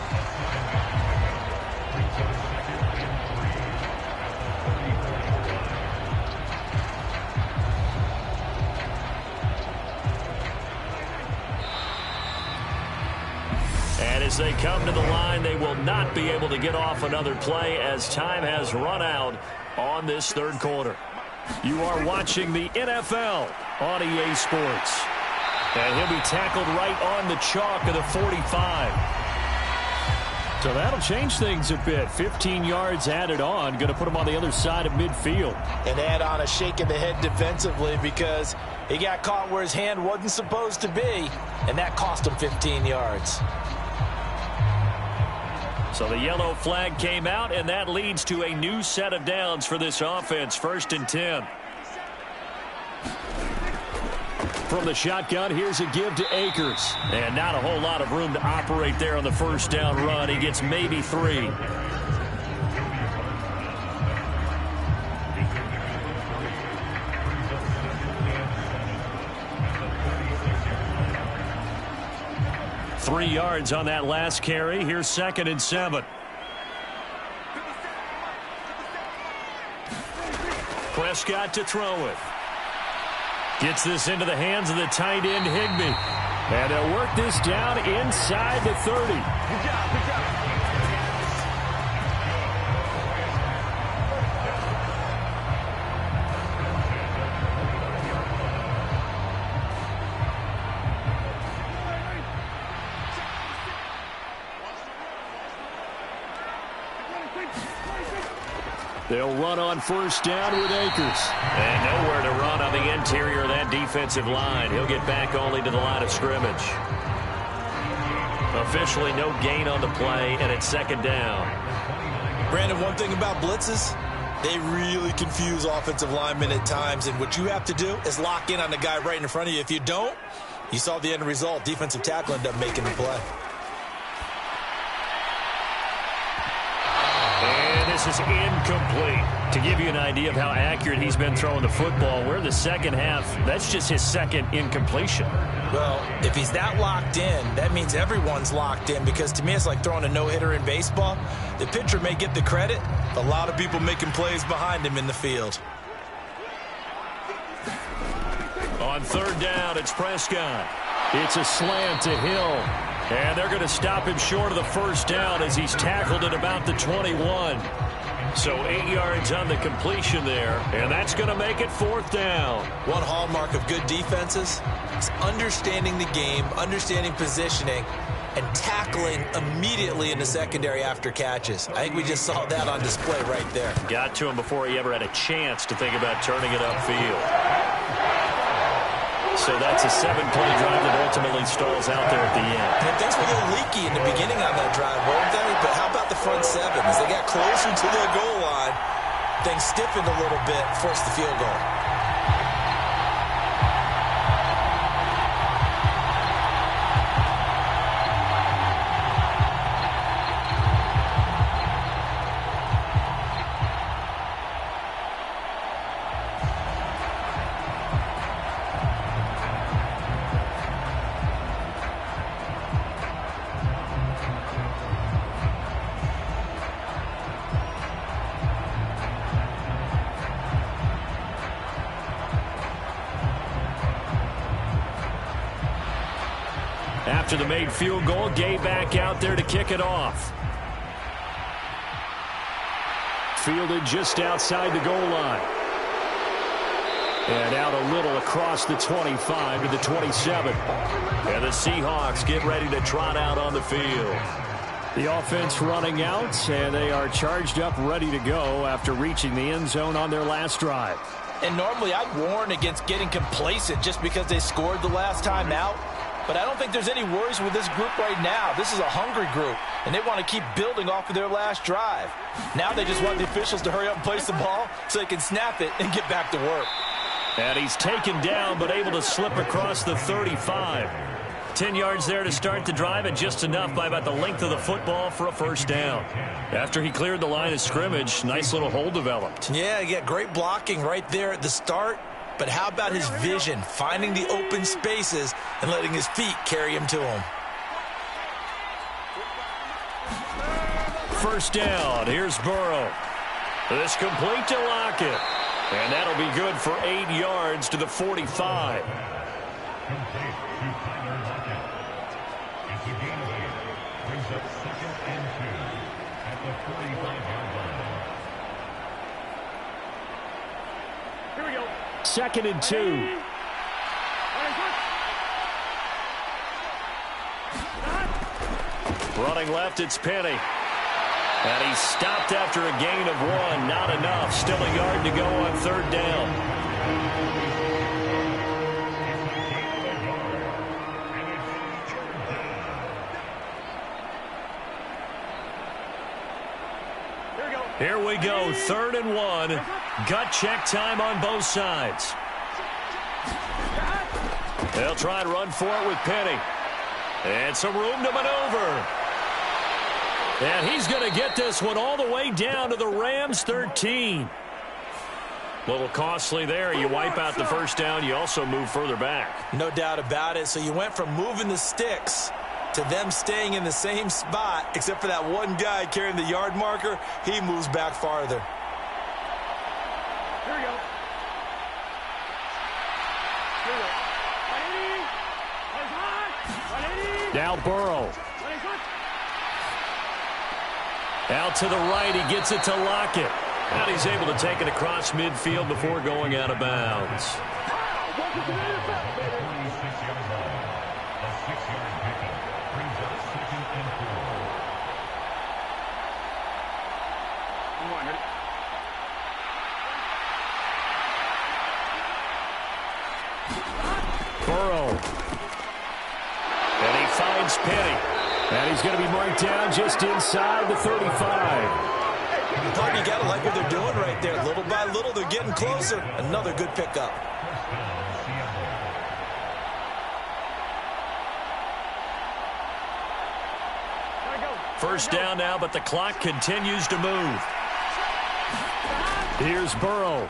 And as they come to the line, they will not be able to get off another play as time has run out on this third quarter. You are watching the NFL on EA Sports. And he'll be tackled right on the chalk of the 45. So that'll change things a bit. 15 yards added on. Going to put him on the other side of midfield. And add on a shake of the head defensively because he got caught where his hand wasn't supposed to be. And that cost him 15 yards. So the yellow flag came out, and that leads to a new set of downs for this offense. 1st and 10. From the shotgun, here's a give to Akers. And not a whole lot of room to operate there on the first down run. He gets maybe 3. Three yards on that last carry. Here's 2nd and 7. Prescott to throw it. Gets this into the hands of the tight end, Higbee. And they'll work this down inside the 30. Good job, good job. They'll run on first down with Akers. And nowhere to run on the interior of that defensive line. He'll get back only to the line of scrimmage. Officially no gain on the play, and it's 2nd down. Brandon, one thing about blitzes, they really confuse offensive linemen at times, and what you have to do is lock in on the guy right in front of you. If you don't, you saw the end result. Defensive tackle ended up making the play. This is incomplete. To give you an idea of how accurate he's been throwing the football, we're in the second half. That's just his 2nd incompletion. Well, if he's that locked in, that means everyone's locked in, because to me it's like throwing a no-hitter in baseball. The pitcher may get the credit. A lot of people making plays behind him in the field. On 3rd down, it's Prescott. It's a slant to Hill. And they're going to stop him short of the first down as he's tackled at about the 21. So 8 yards on the completion there, and that's going to make it 4th down. One hallmark of good defenses is understanding the game, understanding positioning, and tackling immediately in the secondary after catches. I think we just saw that on display right there. Got to him before he ever had a chance to think about turning it upfield. So that's a 7-play drive that ultimately stalls out there at the end. And things were a little leaky in the beginning on that drive, weren't they? But how about the front 7? As they got closer to the goal line, things stiffened a little bit, forced the field goal. After the made field goal, Gay back out there to kick it off. Fielded just outside the goal line. And out a little across the 25 to the 27. And the Seahawks get ready to trot out on the field. The offense running out, and they are charged up, ready to go after reaching the end zone on their last drive. And normally I'd warn against getting complacent just because they scored the last time out. But I don't think there's any worries with this group right now. This is a hungry group, and they want to keep building off of their last drive. Now they just want the officials to hurry up and place the ball so they can snap it and get back to work. And he's taken down, but able to slip across the 35. 10 yards there to start the drive, and just enough by about the length of the football for a first down. After he cleared the line of scrimmage, nice little hole developed. Yeah, great blocking right there at the start. But how about his vision, finding the open spaces and letting his feet carry him to him? First down, here's Burrow. This complete to Lockett. And that'll be good for 8 yards to the 45. Here we go. 2nd and 2. Running left, it's Penny. And he's stopped after a gain of 1. Not enough. Still a yard to go on 3rd down. Here we go, 3rd and 1. Gut check time on both sides. They'll try and run for it with Penny. And some room to maneuver. And he's going to get this one all the way down to the Rams' 13. A little costly there. You wipe out the first down. You also move further back. No doubt about it. So you went from moving the sticks to them staying in the same spot, except for that one guy carrying the yard marker. He moves back farther. Here we go. Now Burrow. Out to the right, he gets it to Lockett. And he's able to take it across midfield before going out of bounds. Burrow. And he finds Penny. And he's going to be marked down just inside the 35. You got to like what they're doing right there. Little by little, they're getting closer. Another good pickup. First down now, but the clock continues to move. Here's Burrow.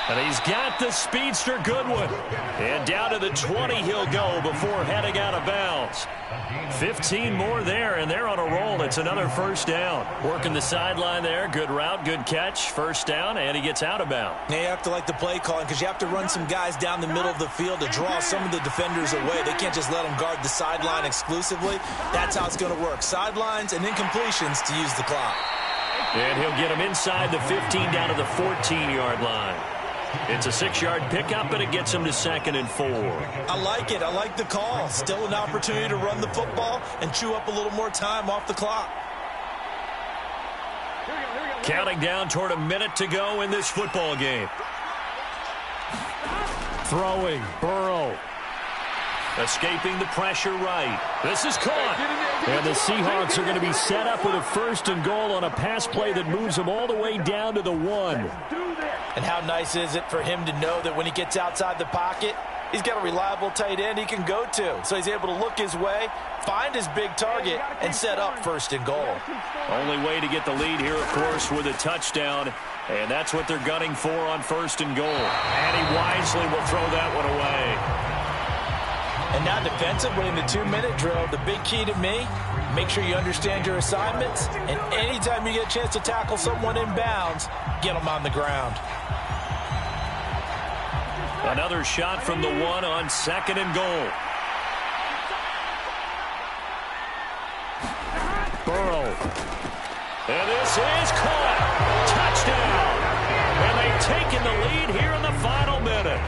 And he's got the speedster Goodwin. And down to the 20 he'll go before heading out of bounds. 15 more there, and they're on a roll. It's another first down. Working the sideline there. Good route, good catch. First down, and he gets out of bounds. Now you have to like the play calling because you have to run some guys down the middle of the field to draw some of the defenders away. They can't just let them guard the sideline exclusively. That's how it's going to work. Sidelines and incompletions to use the clock. And he'll get him inside the 15 down to the 14-yard line. It's a 6-yard pickup, but it gets him to 2nd and 4. I like it. I like the call. Still an opportunity to run the football and chew up a little more time off the clock. Counting down toward a minute to go in this football game. Throwing, Burrow. Escaping the pressure right. This is caught. And the Seahawks are going to be set up with a 1st and goal on a pass play that moves them all the way down to the 1. And how nice is it for him to know that when he gets outside the pocket, he's got a reliable tight end he can go to. So he's able to look his way, find his big target, and set up 1st and goal. Only way to get the lead here, of course, with a touchdown. And that's what they're gunning for on 1st and goal. And he wisely will throw that one away. And now defensively in the 2-minute drill, the big key to me, make sure you understand your assignments. And anytime you get a chance to tackle someone in bounds, get them on the ground. Another shot from the 1 on 2nd and goal. Burrow. And this is caught. Touchdown. And they've taken the lead here in the final minute.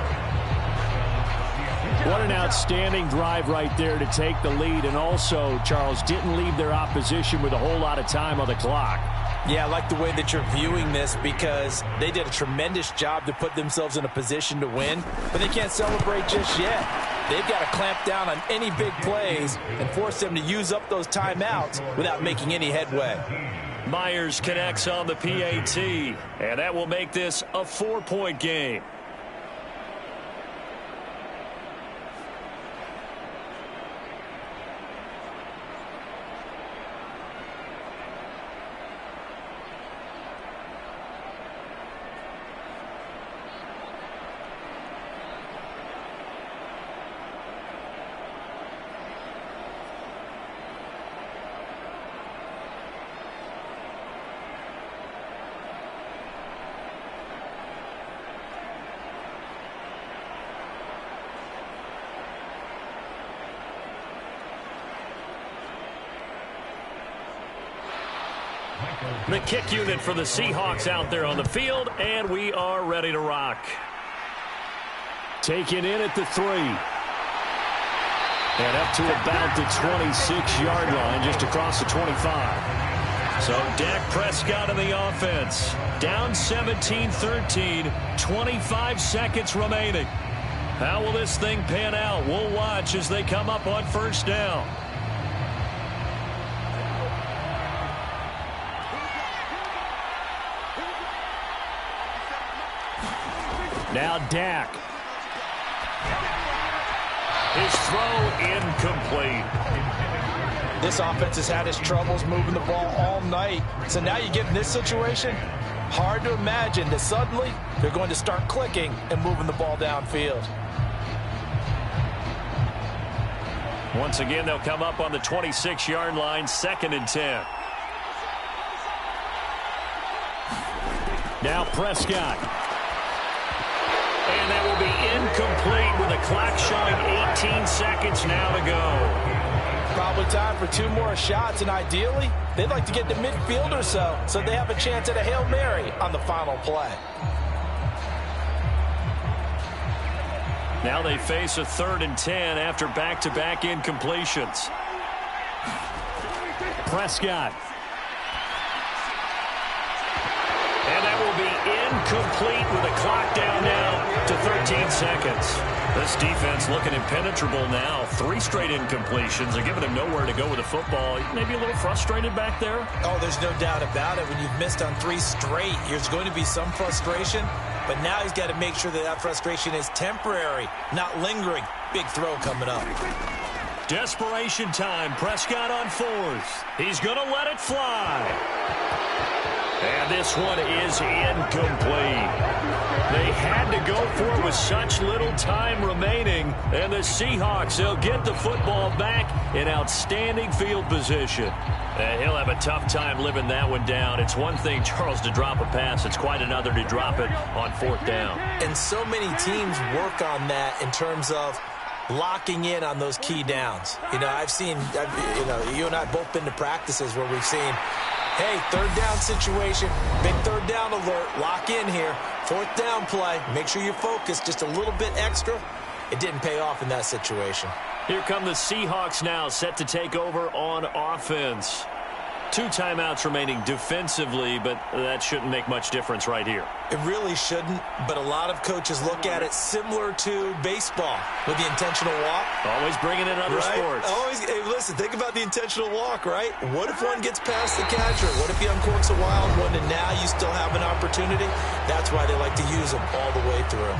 What an outstanding drive right there to take the lead. And also, Charles, didn't leave their opposition with a whole lot of time on the clock. Yeah, I like the way that you're viewing this because they did a tremendous job to put themselves in a position to win, but they can't celebrate just yet. They've got to clamp down on any big plays and force them to use up those timeouts without making any headway. Myers connects on the PAT, and that will make this a 4-point game. The kick unit for the Seahawks out there on the field, and we are ready to rock. Taken in at the 3. And up to about the 26-yard line, just across the 25. So Dak Prescott in the offense. Down 17-13, 25 seconds remaining. How will this thing pan out? We'll watch as they come up on first down. Now Dak. His throw incomplete. This offense has had its troubles moving the ball all night. So now you get in this situation, hard to imagine that suddenly they're going to start clicking and moving the ball downfield. Once again, they'll come up on the 26-yard line, 2nd and 10. Now Prescott. And that will be incomplete with a clock showing 18 seconds now to go. Probably time for 2 more shots, and ideally, they'd like to get to midfield or so they have a chance at a Hail Mary on the final play. Now they face a 3rd and 10 after back-to-back incompletions. Prescott. And that will be incomplete with a clock down now to 13 seconds. This defense looking impenetrable now. 3 straight incompletions. They're giving him nowhere to go with the football. Maybe a little frustrated back there? Oh, there's no doubt about it. When you've missed on 3 straight, there's going to be some frustration. But now he's got to make sure that frustration is temporary, not lingering. Big throw coming up. Desperation time. Prescott on 4th. He's going to let it fly. And this one is incomplete. They had to go for it with such little time remaining. And the Seahawks, they'll get the football back in outstanding field position. He'll have a tough time living that one down. It's one thing, Charles, to drop a pass. It's quite another to drop it on 4th down. And so many teams work on that in terms of locking in on those key downs. You know, you and I both been to practices where we've seen, hey, 3rd down situation, big 3rd down alert, lock in here, 4th down play, make sure you're focused just a little bit extra. It didn't pay off in that situation. Here come the Seahawks now, set to take over on offense. 2 timeouts remaining defensively, but that shouldn't make much difference right here. It really shouldn't, but a lot of coaches look at it similar to baseball with the intentional walk. Always bringing in other sports. Hey, listen, think about the intentional walk, right? What if one gets past the catcher? What if he uncorks a wild one and now you still have an opportunity? That's why they like to use them all the way through.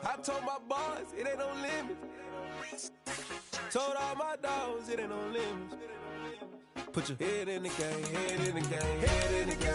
I told my boys, it ain't no limit. Told all my dogs, it ain't no limit. Put your head in the game, head in the game, head in the game.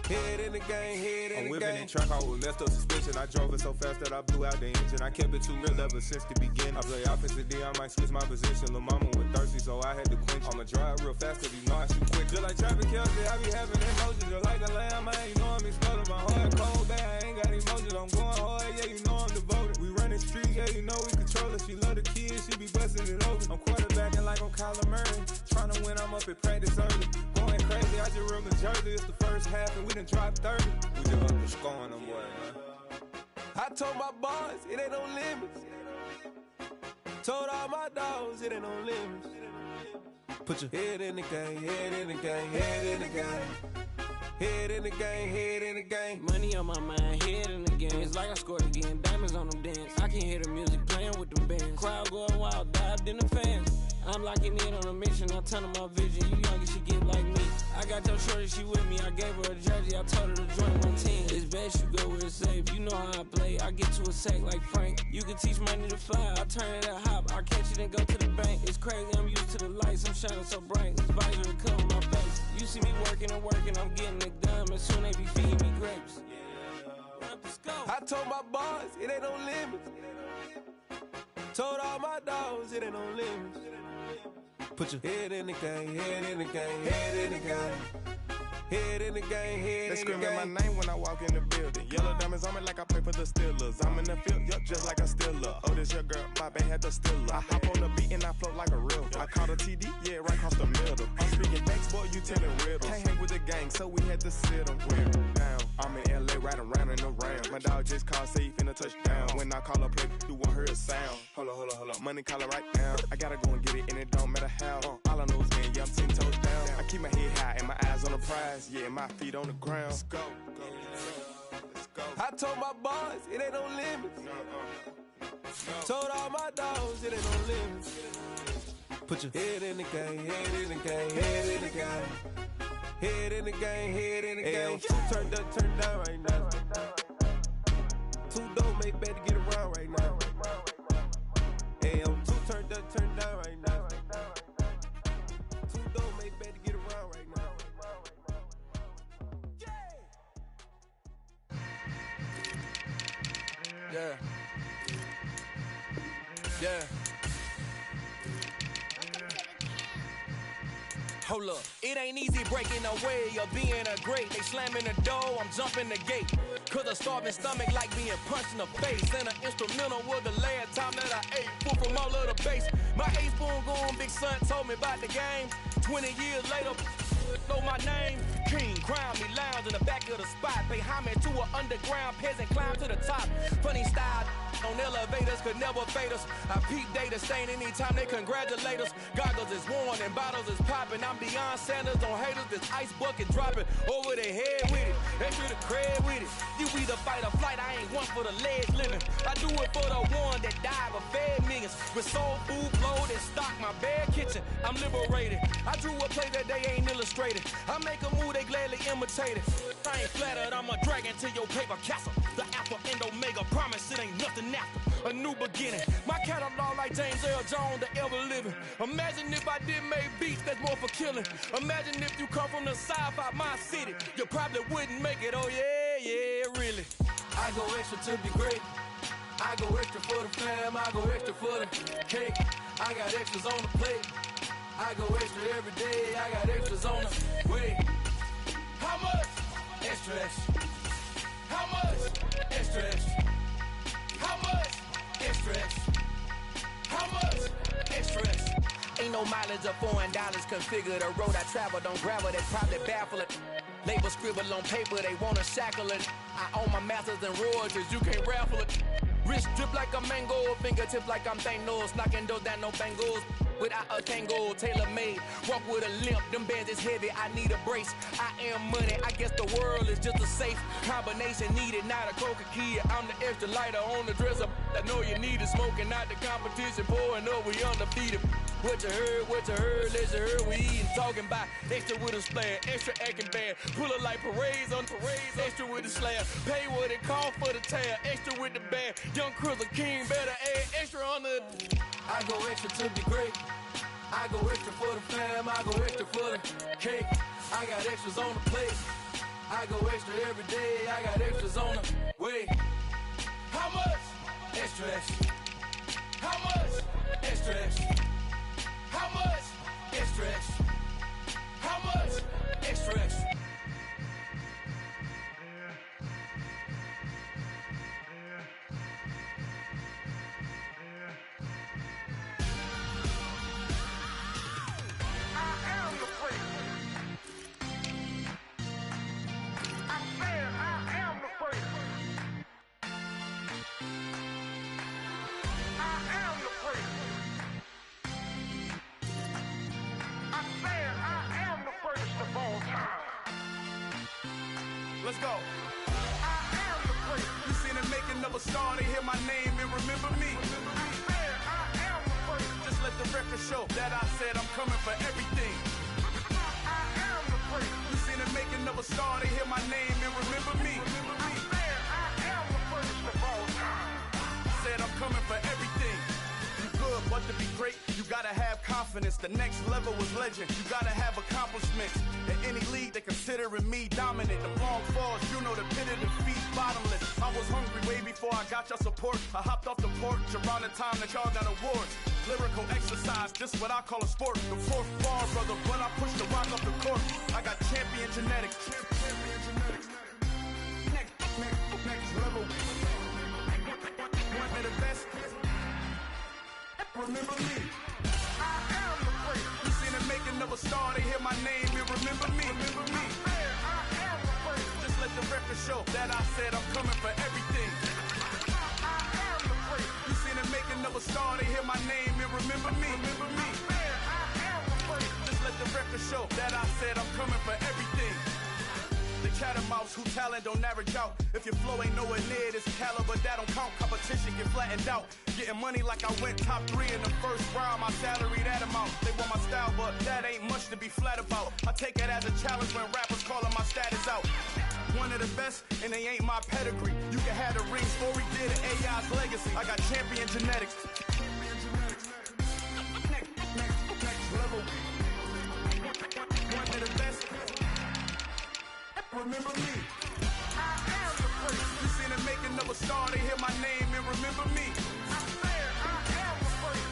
Head in the game, head in the game. I'm whipping in track, I was messed up suspension. I drove it so fast that I blew out the engine. I kept it too real ever since the beginning. I play offensive D, I might switch my position. Lil' mama was thirsty, so I had to quench. I'ma drive real fast, cause you know I shoot quick. Just like traffic Kelsey, I be having emotions. Just like a lamb, I ain't know I'm exploding. My heart cold, bad, I ain't got emotions. I'm going hard, yeah, you know I'm devoted. We running street, yeah, you know we control it. She love the kids, she be busting it over. I'm quarterbacking like I'm Kyler Murray. Trying to win, I'm up at practice early. Going crazy, I just real the jersey. It's the first half and we done dropped 30. We just up to scoring them, boy, man. I told my boys, it ain't no limits. Told all my dogs, it ain't no limits. Put your head in the game, head in the game, head in the game. Head in the game, head in the game. Money on my mind, head in the game. It's like I scored again, diamonds on them dance. I can hear the music playing with them bands. Crowd going wild, dived in the fans. I'm locking in on a mission, I'm telling my vision. You young, you should get like me. I got your shorty, she with me. I gave her a jersey, I told her to join my team. It's best you go where it's safe. You know how I play. I get to a sack like Frank. You can teach money to fly. I turn it at hop. I catch it and go to the bank. It's crazy, I'm used to the lights. I'm shining so bright. This visor to cover my face. You see me working and working. I'm getting it done. And soon they be feeding me grapes. I told my boys, it ain't no limits. Told all my dogs, it ain't no limits. Put your head in the game, head in the game, head in the game. Head in the game, head in the game. They screaming my name when I walk in the building. Yellow diamonds on me like I play for the Steelers. I'm in the field, yup, just like a Steeler. Oh, this your girl, my band had the Steeler. I hop on the beat and I float like a river. I caught a TD, yeah, right across the middle. I'm speaking facts, boy, you telling riddles. Can't hang with the gang, so we had to sit them down. I'm in LA, riding around in the round. My dog just called, say he finna touch down. When I call a play, you won't hear a sound. Hold up, money call it right down. I gotta go and get it, and it don't matter how. All I know is man, yeah, I'm 10 toes down. I keep my head high and my eyes on the prize. Yeah, my feet on the ground. Let's go. I told my boys, it ain't no limits. Told all my dogs, it ain't no limits. Put your head in the game, head in the game, head in the game. Head in the game, head in the game. Turned up, turned down right now. Too dope, make better get around right now. Hey, I'm too turned up, turned down right now. Too dope, make better get around right now. Yeah. Yeah. Hold up, it ain't easy breaking away or being a great. They slamming the door, I'm jumping the gate. Cause a starving stomach like being punched in the face. And an instrumental was the last time that I ate. Food from all of the bass. My ace spoon going, big son told me about the game. 20 years later, know my name. King, crown me, lounge in the back of the spot. Pay homage to an underground peasant, climb to the top. Funny style on elevators could never fade us. I peep data stain anytime they congratulate us. Goggles is worn and bottles is popping. I'm beyond Sanders on haters. This ice bucket dropping over their head with it. Extra the cred with it. You either fight or flight. I ain't one for the ledge living. I do it for the one that died but fed millions. With soul food, flowed and stock my bad kitchen. I'm liberated. I drew a play that they ain't illustrated. I make a move, they gladly imitate it. I ain't flattered, I'm a dragon to your paper castle. The alpha and omega, promise it ain't nothing after. A new beginning. My catalog like James Earl Jones, the ever living. Imagine if I did make beats that's more for killing. Imagine if you come from the south out my city. You probably wouldn't make it, oh yeah, really. I go extra to be great. I go extra for the fam, I go extra for the cake. I got extras on the plate. I go extra every day, I got extras on the way. How much? Extra, extra. How much? Extra, extra. How much? Extra, extra. How much? Extra, extra. Ain't no mileage of $4 configure the road I travel. Don't gravel, that probably baffle it. Label scribble on paper, they wanna shackle it. I own my masters and royalties, you can't raffle it. Wrist drip like a mango, fingertips like I'm Thanos. Knocking those down, no bangles. Without a tango, tailor-made. Walk with a limp, them bands is heavy, I need a brace. I am money, I guess the world is just a safe combination needed, not a coca key. I'm the extra lighter on the dresser. I know you need it, smoking out the competition, pouring up, we undefeated. What you heard, let you heard, we eating, talking about extra with a splash, extra acting bad. Pull it like parades on parades, extra with the slab. Pay what it cost for the tab, extra with the bag. Young Crizzle King better add extra on the. I go extra to be great. I go extra for the fam, I go extra for the cake. I got extras on the plate. I go extra every day, I got extras on the way. How much? Extra, extra. How much? Extra, extra. How much? Extra, extra. How much? Extra, extra. Let's go. You seen the making of a star, they hear my name and remember me. Just let the record show that I said I'm coming for everything. You seen the making of a star, they hear my name and remember me. Said I'm coming for everything. You good, but to be great, you gotta have confidence. The next level was legend. You gotta have accomplishments. In any league, they considering me dominant. The long falls, you know the pit of defeat, bottomless. I was hungry way before I got your support. I hopped off the porch around the time that y'all got awards. Lyrical exercise, this what I call a sport. The fourth bar, brother, when I push the rock up the court. I got champion genetics. Next level. One of the best. Remember me. You seen the making of a star, they hear my name and remember me. Just let the record show that I said I'm coming for everything. You seen the making of a star, they hear my name and remember me. Just let the record show that I said I'm coming for everything. The catamounts who talent don't average out. If your flow ain't nowhere near this caliber, that don't count. Competition get flattened out. Getting money like I went top 3 in the first round. My salary that amount. They want my style, but that ain't much to be flat about. I take it as a challenge when rappers calling my status out. One of the best, and they ain't my pedigree. You can have the rings, or we did it, AI's legacy. I got champion genetics. Next level. One of the best. Remember me. You seen the making of a star, they hear my name and remember me.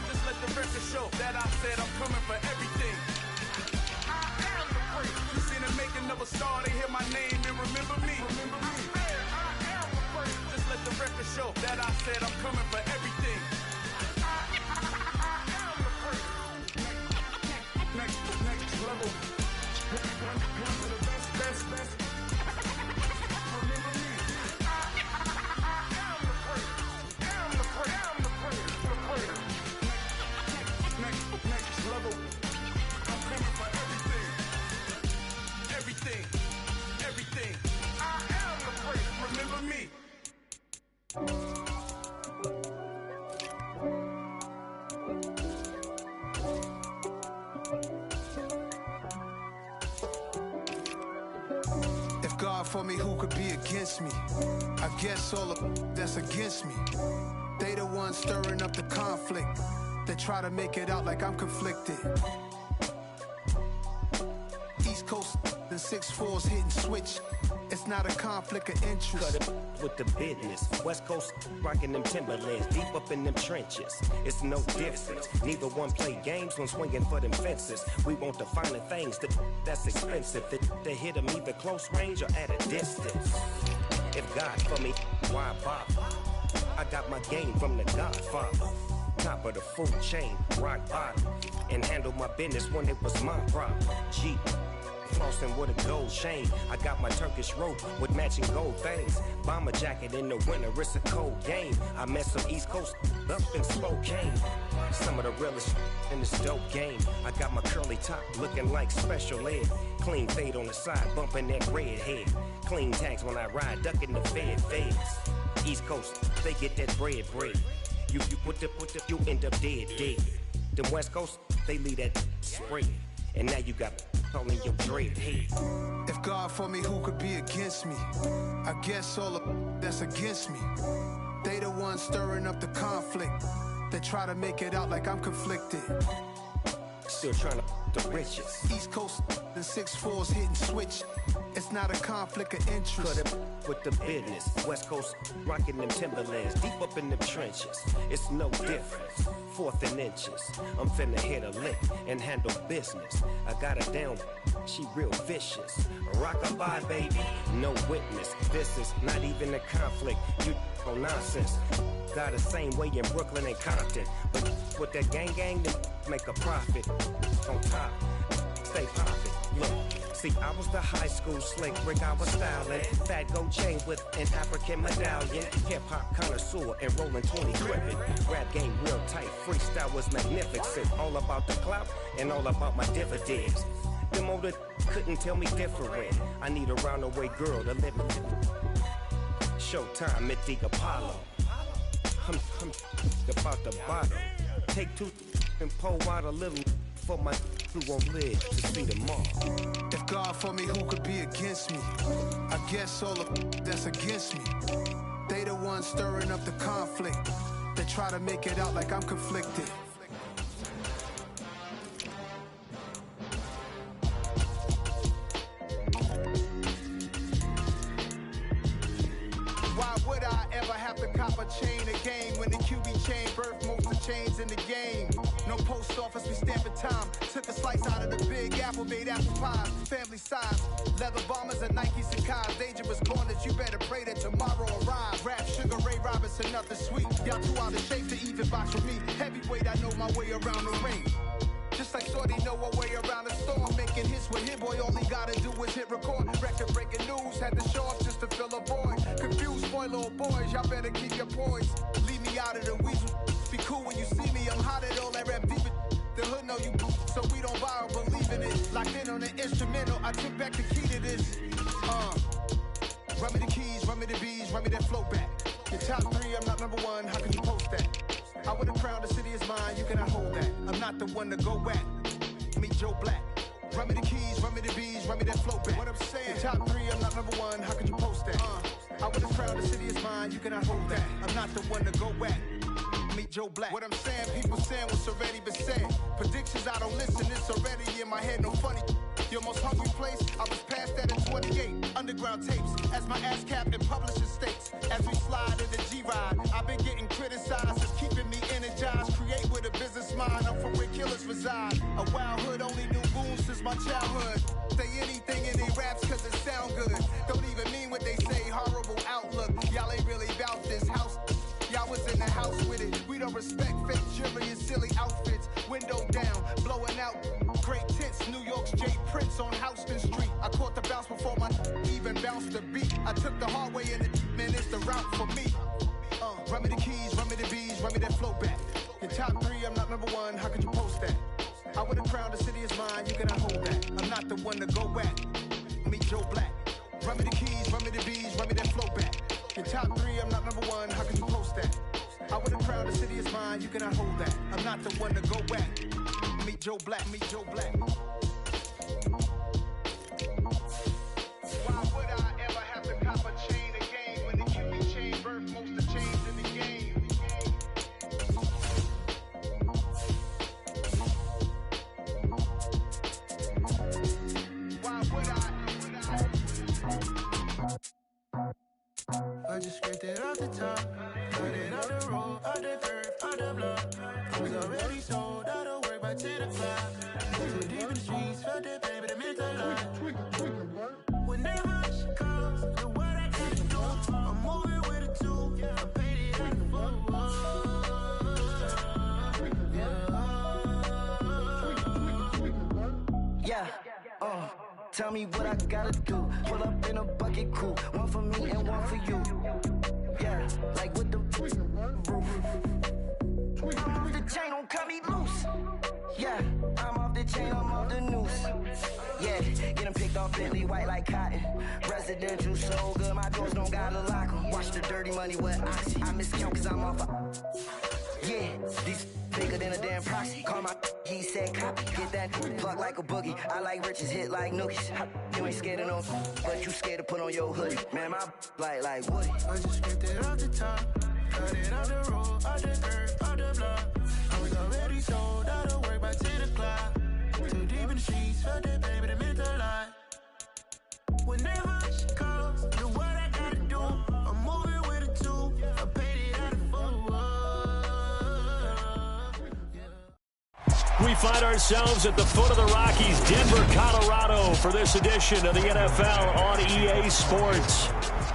Just let the record show that I said I'm coming for everything. You seen the making of a star, they hear my name and remember me. Just let the record show that I said I'm coming for everything. Next level. One of the best. Next level. I'm coming for everything. Everything. I am the great. Remember me. If God for me, who could be against me? I guess all of that's against me. They the ones stirring up the conflict. They try to make it out like I'm conflicted. East Coast and 6'4's hitting switch. It's not a conflict of interest. Cut it with the business. West Coast rocking them Timberlands, deep up in them trenches. It's no difference. Neither one play games when swinging for them fences. We want the finer things that's expensive. They hit them either close range or at a distance. If God for me, why bother? I got my game from the Godfather. Top of the food chain, rock bottom. And handle my business when it was my problem. Jeep. Flossing with a gold chain. I got my Turkish rope with matching gold things. Bomber jacket in the winter, it's a cold game. I met some East Coast up in Spokane. Some of the realest in this dope game. I got my curly top looking like special ed. Clean fade on the side, bumping that red head. Clean tags when I ride, ducking the feds. East Coast, they get that bread. You put the, you end up dead. Them West Coast, they leave that spread. And now you got all in your dread head. If God for me, who could be against me? I guess all of that's against me. They the ones stirring up the conflict. They try to make it out like I'm conflicted. Still trying to the riches. East Coast, the 6'4s hitting switch. It's not a conflict of interest. Cut it with the business. West Coast rocking them Timberlands, deep up in them trenches. It's no difference. 4th and inches. I'm finna hit a lick and handle business. I got her down, she real vicious. Rock-a-bye, baby, no witness. This is not even a conflict. You on nonsense. Got the same way in Brooklyn and Compton. But with that gang, they make a profit. On top, stay poppin'. Look. See, I was the high school slick Rick, I was styling. Fat gold chain with an African medallion. Hip-hop connoisseur and rolling 20 gripping. Rap game real tight, freestyle was magnificent. All about the clout and all about my dividends. Them older couldn't tell me different. I need a round-the-way girl to live in. Showtime at the Apollo. I'm about the bottom. Take 2 and pour out a little for my who won't live to see tomorrow. If God for me, who could be against me? I guess all of that's against me. They the ones stirring up the conflict. They try to make it out like I'm conflicted. Why would I ever have to cop a chain again when the QB chain birthed most of the chains in the game? No post office, we stamping time. Took a slice out of the big apple, made apple pies. Family size, leather bombers and Nikes and Kais. Dangerous corners, you better pray that tomorrow arrives. Rap, Sugar Ray Robinson, nothing sweet. Y'all too out of shape to even box with me. Heavyweight, I know my way around the ring. Just like Shorty know her way around the storm. Making hits with Hit Boy, all he gotta do is hit record. Record breaking news, had to show up just to fill a void. Confused, spoiled little boys, y'all better keep your poise. Leave me out of the weasel. Be cool when you see me, I'm hot at all that rap deep. The hood know you, so we don't borrow, believe in it. Locked in on the instrumental, I took back the key to this. Run me the keys, run me the bees, run me that flow back. Your top 3, I'm not number 1, how can you post that? I would've crowned the city is mine, you cannot hold that. I'm not the one to go at. Meet Joe Black. Run me the keys, run me the bees, run me that flow back. What I'm saying, your top 3, I'm not number 1, how can you post that? I would've crowned the city is mine, you cannot hold that. I'm not the one to go at. Meet Joe Black. What I'm saying, people saying what's already been said. Predictions, I don't listen, it's already in my head, no funny. Your most hungry place, I was past that in 28. Underground tapes, as my ass cap in publishing states. As we slide in the G-Ride, I've been getting criticized, it's keeping me energized. Create with a business mind, I'm from where killers reside. A wild hood, only knew goons since my childhood. Say anything in they raps cause it sound good. Don't even mean what they say, horrible outlook. Y'all ain't really about this house. Y'all was in the house with it. We don't respect fake jewelry and silly outfits. Window down, blowing out. Great tits, New York's J. Prince on Houston Street. I caught the bounce before my even bounced the beat. I took the hard way and man, it's the route for me. Run me the keys, run me the bees, run me that flow back. Your top 3, I'm not number 1, how could you post that? I would've crowned the city is mine, you cannot hold that. I'm not the one to go at. Meet Joe Black. Run me the keys, run me the bees, run me that flow back. Your top 3, I'm not number 1, how can you post that? I would've crowned the city is mine, you cannot hold that. I'm not the one to go at. Meet Joe Black, meet Joe Black. Why would I ever have to cop a chain again when the QB chain birthed most of the chains in the game? Why would I just scraped it off the top, cut it off the road, off the curb, off the block. I was already told I don't work by 10 o'clock. Too deep in the streets, felt that pain, but it meant a lot. Whenever she calls, the what I gotta do, I'm moving with a 2, I'm painted like a fool. Yeah, tell me what I gotta do. Pull up in a bucket crew, one for me and one for you. Yeah, like with the roof. I'm off the chain, don't cut me loose. Yeah, I'm off the chain, I'm off the noose. Yeah, get them picked off Bentley, white like cotton. Residential so good, my doors don't gotta lock them. Watch the dirty money with oxy. I miscount cause I'm off a... Yeah, these bigger than a damn proxy. Call my he said copy. Get that plug like a boogie. I like riches, hit like nookies. You ain't scared of no, but you scared to put on your hoodie. Man, my like Woody. I just scraped it off the top, cut it off the road, off the curb, off the block. I was already sold out of work by 10 o'clock. We find ourselves at the foot of the Rockies, Denver, Colorado, for this edition of the NFL on EA Sports.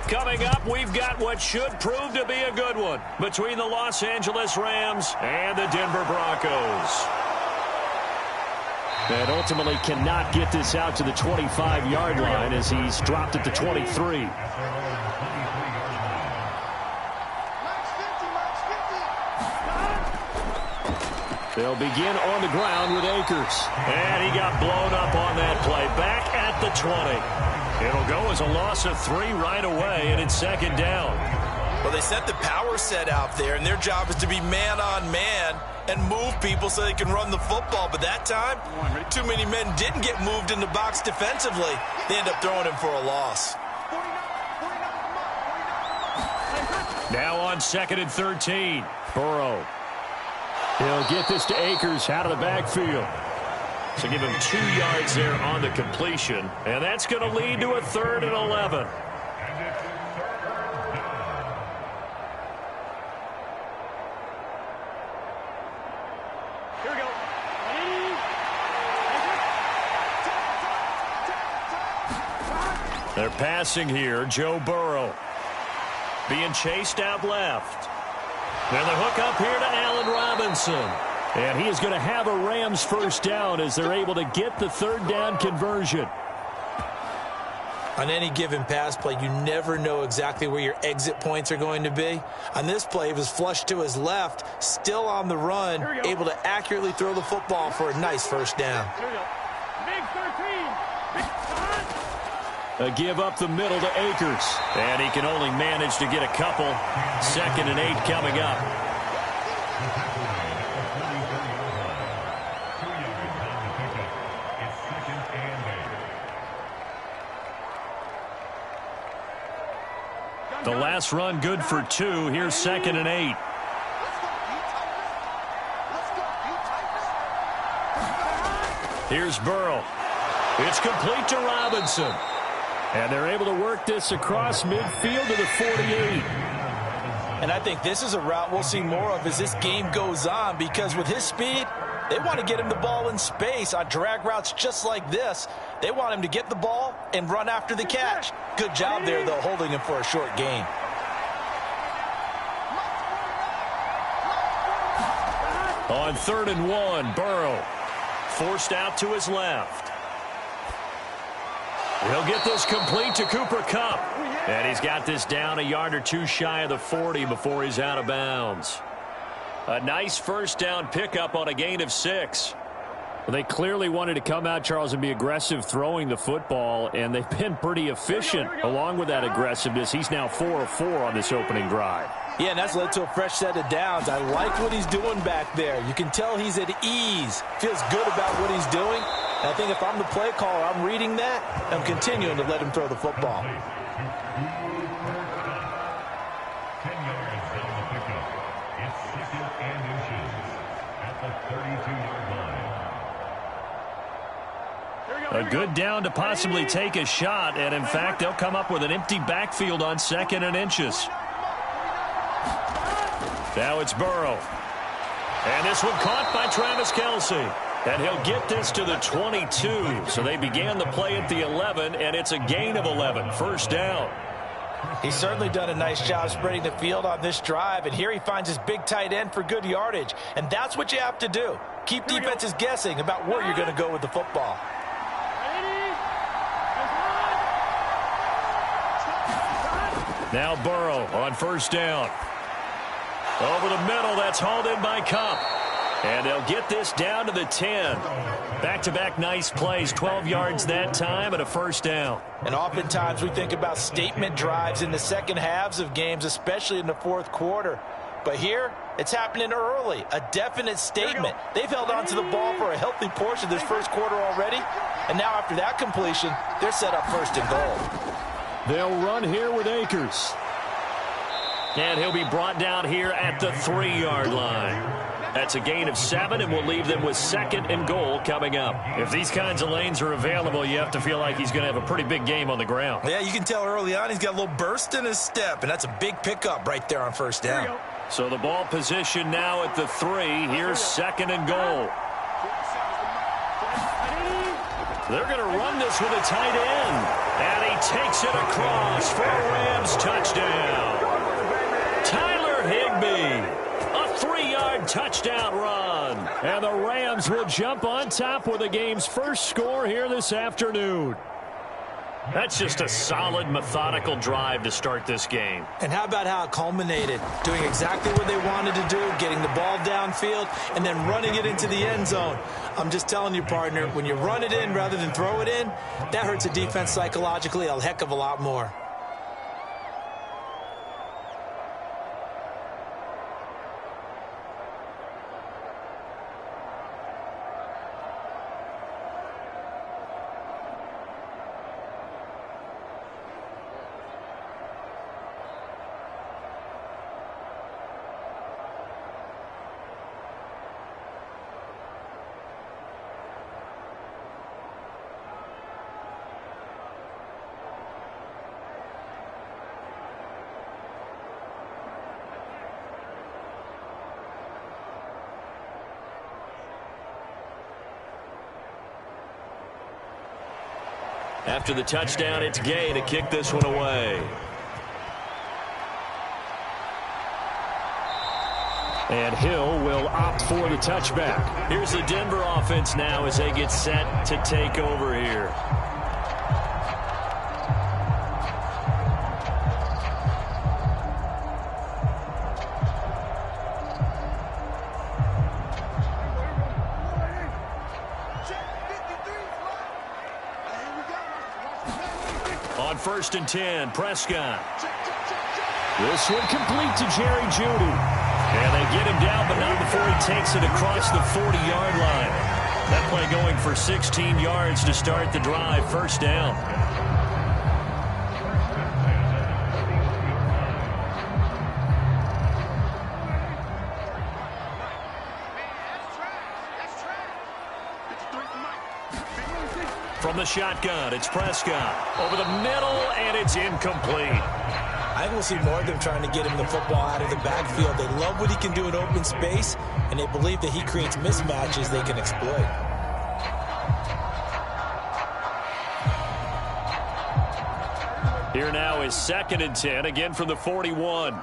Coming up, we've got what should prove to be a good one between the Los Angeles Rams and the Denver Broncos. And ultimately cannot get this out to the 25-yard line as he's dropped at the 23. They'll begin on the ground with Akers. And he got blown up on that play. Back at the 20. It'll go as a loss of 3 right away, and it's second down. Well, they set the power set out there, and their job is to be man-on-man and move people so they can run the football. But that time, too many men didn't get moved in the box defensively. They end up throwing him for a loss. Now on 2nd and 13, Burrow. He'll get this to Akers out of the backfield. So give him 2 yards there on the completion. And that's going to lead to a 3rd and 11. Here we go. They're passing here. Joe Burrow being chased out left. And the hook up here to Allen Robinson. And he is going to have a Rams first down as they're able to get the 3rd down conversion. On any given pass play, you never know exactly where your exit points are going to be. On this play, it was flushed to his left, still on the run, able to accurately throw the football for a nice first down. Big 13. A give up the middle to Akers. And he can only manage to get a couple. 2nd and 8 coming up. The last run good for 2. Here's 2nd and 8. Here's Burrow. It's complete to Robinson. And they're able to work this across midfield to the 48. And I think this is a route we'll see more of as this game goes on, because with his speed, they want to get him the ball in space on drag routes just like this. They want him to get the ball and run after the catch. Good job there, though, holding him for a short gain. On 3rd and 1, Burrow forced out to his left. He'll get this complete to Cooper Kupp. And he's got this down a yard or 2 shy of the 40 before he's out of bounds. A nice first down pickup on a gain of 6. Well, they clearly wanted to come out, Charles, and be aggressive throwing the football, and they've been pretty efficient along with that aggressiveness. He's now 4 of 4 on this opening drive. Yeah, and that's led to a fresh set of downs. I like what he's doing back there. You can tell he's at ease, feels good about what he's doing. And I think if I'm the play caller, I'm reading that, and I'm continuing to let him throw the football. A good down to possibly take a shot, and in fact, they'll come up with an empty backfield on 2nd and inches. Now it's Burrow. And this one caught by Travis Kelce. And he'll get this to the 22. So they began the play at the 11, and it's a gain of 11. First down. He's certainly done a nice job spreading the field on this drive, and here he finds his big tight end for good yardage. And that's what you have to do. Keep defenses guessing about where you're going to go with the football. Now Burrow on first down. Over the middle, that's hauled in by Kupp. And they'll get this down to the 10. Back-to-back nice plays, 12 yards that time and a first down. And oftentimes we think about statement drives in the second halves of games, especially in the fourth quarter. But here, it's happening early, a definite statement. They've held on to the ball for a healthy portion of this first quarter already. And now after that completion, they're set up 1st and goal. They'll run here with Akers. And he'll be brought down here at the 3-yard line. That's a gain of 7, and we'll leave them with 2nd and goal coming up. If these kinds of lanes are available, you have to feel like he's going to have a pretty big game on the ground. Yeah, you can tell early on he's got a little burst in his step, and that's a big pickup right there on first down. So the ball position now at the 3. Here's 2nd and goal. They're going to run this with a tight end. And he takes it across for a Rams touchdown. Tyler Higbee. A 3-yard touchdown run. And the Rams will jump on top with the game's first score here this afternoon. That's just a solid, methodical drive to start this game. And how about how it culminated? Doing exactly what they wanted to do, getting the ball downfield, and then running it into the end zone. I'm just telling you, partner, when you run it in rather than throw it in, that hurts a defense psychologically a heck of a lot more. After the touchdown, it's Gay to kick this one away. And Hill will opt for the touchback. Here's the Denver offense now as they get set to take over here. On 1st and 10, Prescott. This one complete to Jerry Jeudy. And they get him down, but not before he takes it across the 40-yard line. That play going for 16 yards to start the drive. First down. From the shotgun, it's Prescott. Over the middle, and it's incomplete. I think we'll see more of them trying to get him the football out of the backfield. They love what he can do in open space, and they believe that he creates mismatches they can exploit. Here now is 2nd and 10, again from the 41.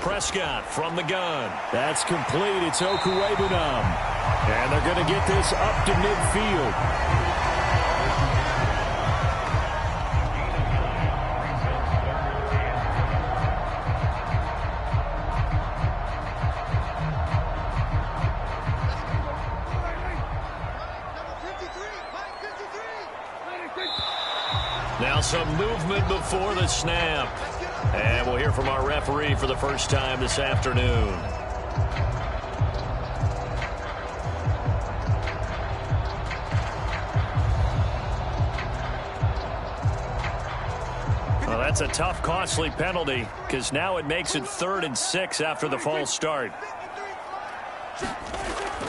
Prescott from the gun. That's complete. It's Okuwebunam. And they're going to get this up to midfield. Now some movement before the snap. And we'll hear from our referee for the first time this afternoon. Well, that's a tough, costly penalty because now it makes it 3rd and 6 after the false start.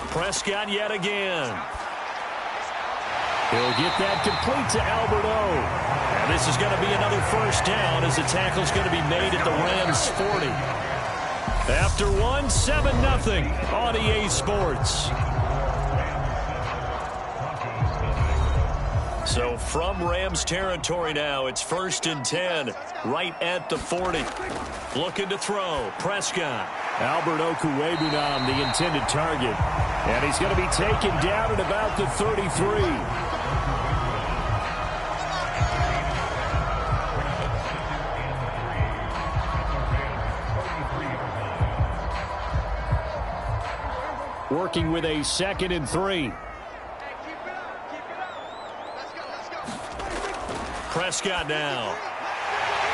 Prescott yet again. He'll get that complete to Albert O. And this is going to be another first down as the tackle's going to be made at the Rams 40. After one, 7-0 on EA Sports. So from Rams territory now, it's 1st and 10, right at the 40. Looking to throw, Prescott. Albert Okuwebunam, the intended target. And he's going to be taken down at about the 33. Working with a 2nd and 3. Prescott now.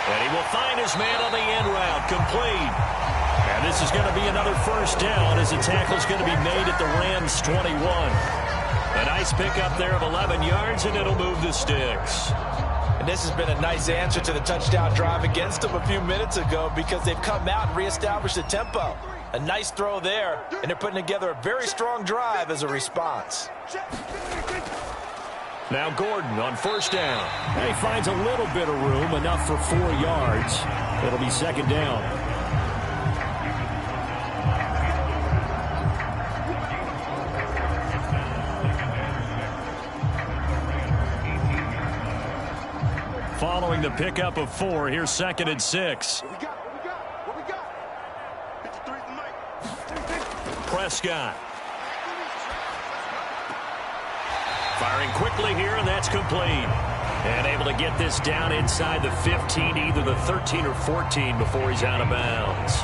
And he will find his man on the end route. Complete. And this is going to be another first down as the tackle is going to be made at the Rams 21. A nice pickup there of 11 yards, and it'll move the sticks. And this has been a nice answer to the touchdown drive against them a few minutes ago because they've come out and reestablished the tempo. A nice throw there, and they're putting together a very strong drive as a response. Now Gordon on first down. And he finds a little bit of room, enough for 4 yards. It'll be 2nd down. the pickup of 4. Here's 2nd and 6. Prescott. Firing quickly here, and that's complete. And able to get this down inside the 15, either the 13 or 14 before he's out of bounds.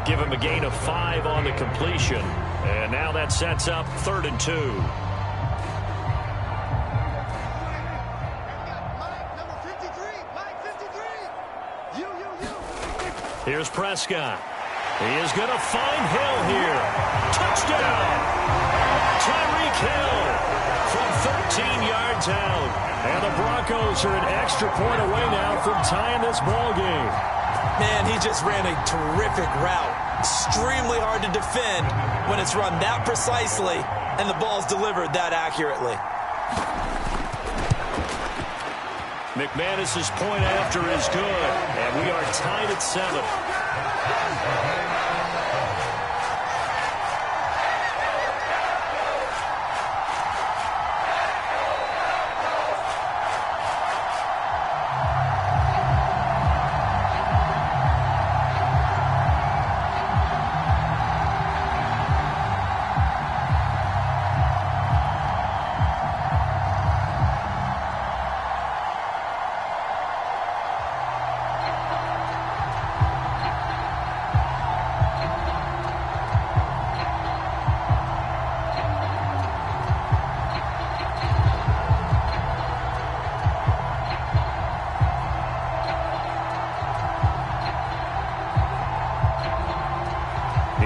Give him a gain of 5 on the completion. And now that sets up 3rd and 2. Here's Prescott. He is going to find Hill here. Touchdown! Tyreek Hill from 13 yards out. And the Broncos are an extra point away now from tying this ball game. Man, he just ran a terrific route. Extremely hard to defend when it's run that precisely and the ball's delivered that accurately. McManus's point after is good, and we are tied at 7.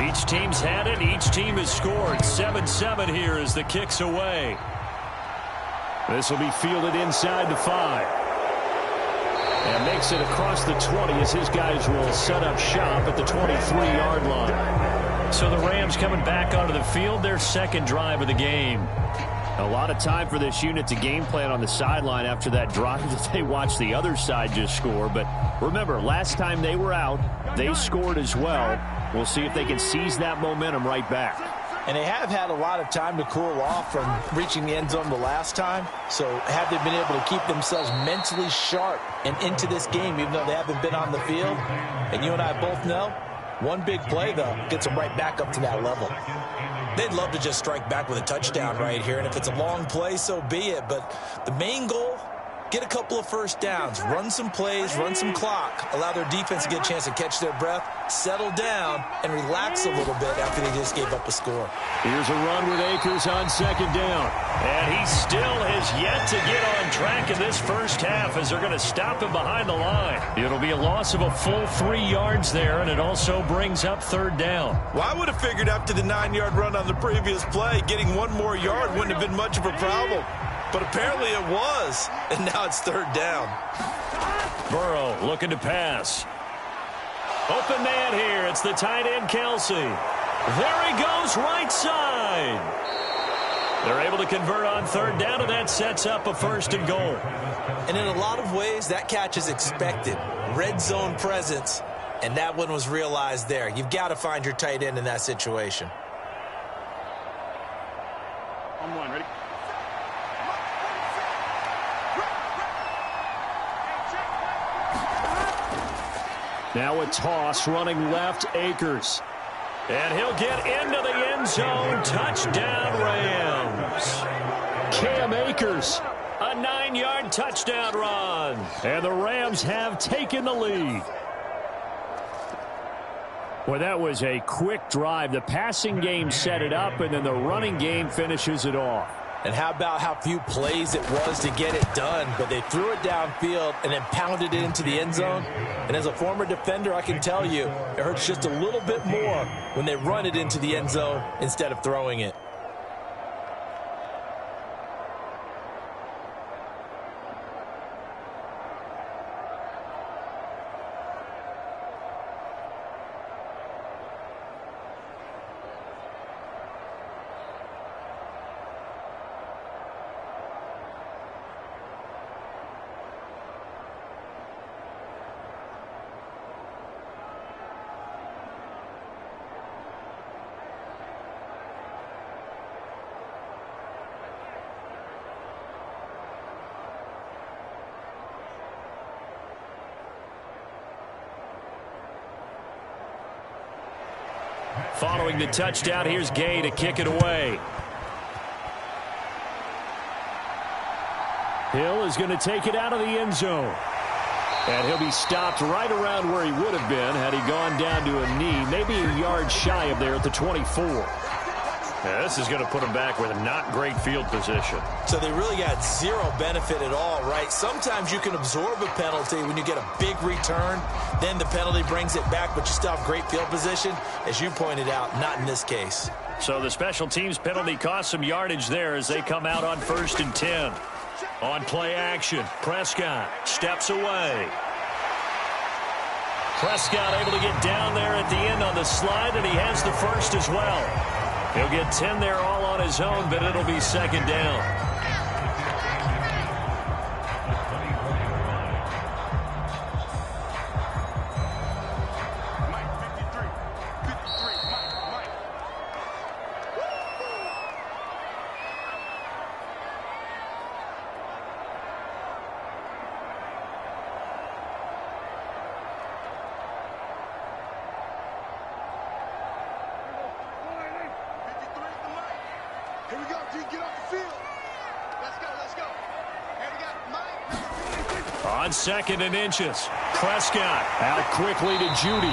Each team's had it. Each team has scored. 7-7 here as the kick's away. This will be fielded inside the 5. And makes it across the 20 as his guys will set up shop at the 23-yard line. So the Rams coming back onto the field, their 2nd drive of the game. A lot of time for this unit to game plan on the sideline after that drive that they watched the other side just score. But remember, last time they were out, they scored as well. We'll see if they can seize that momentum right back. And they have had a lot of time to cool off from reaching the end zone the last time. So have they been able to keep themselves mentally sharp and into this game, even though they haven't been on the field? And you and I both know, one big play, though, gets them right back up to that level. They'd love to just strike back with a touchdown right here. And if it's a long play, so be it. But the main goal, get a couple of first downs, run some plays, run some clock, allow their defense to get a chance to catch their breath, settle down, and relax a little bit after they just gave up a score. Here's a run with Akers on 2nd down. And he still has yet to get on track in this first half as they're going to stop him behind the line. It'll be a loss of a full 3 yards there, and it also brings up 3rd down. Well, I would have figured after the 9-yard run on the previous play, getting 1 more yard wouldn't have been much of a problem. But apparently it was, and now it's 3rd down. Burrow looking to pass. Open man here. It's the tight end, Kelsey. There he goes, right side. They're able to convert on 3rd down, and that sets up a 1st and goal. And in a lot of ways, that catch is expected. Red zone presence, and that one was realized there. You've got to find your tight end in that situation. On 1, ready? Now a toss running left, Akers. And he'll get into the end zone. Touchdown, Rams. Cam Akers, a 9-yard touchdown run. And the Rams have taken the lead. Well, that was a quick drive. The passing game set it up, and then the running game finishes it off. And how about how few plays it was to get it done, but they threw it downfield and then pounded it into the end zone. And as a former defender, I can tell you, it hurts just a little bit more when they run it into the end zone instead of throwing it. Following the touchdown, here's Gay to kick it away. Hill is going to take it out of the end zone. And he'll be stopped right around where he would have been had he gone down to a knee, maybe a yard shy of there at the 24. Yeah, this is going to put him back with a not great field position. So they really got zero benefit at all, right? Sometimes you can absorb a penalty when you get a big return. Then the penalty brings it back, but you still have great field position. As you pointed out, not in this case. So the special teams penalty cost some yardage there as they come out on 1st and 10. On play action, Prescott steps away. Prescott able to get down there at the end on the slide, and he has the first as well. He'll get 10 there all on his own, but it'll be 2nd down. On 2nd and inches, Prescott out quickly to Judy.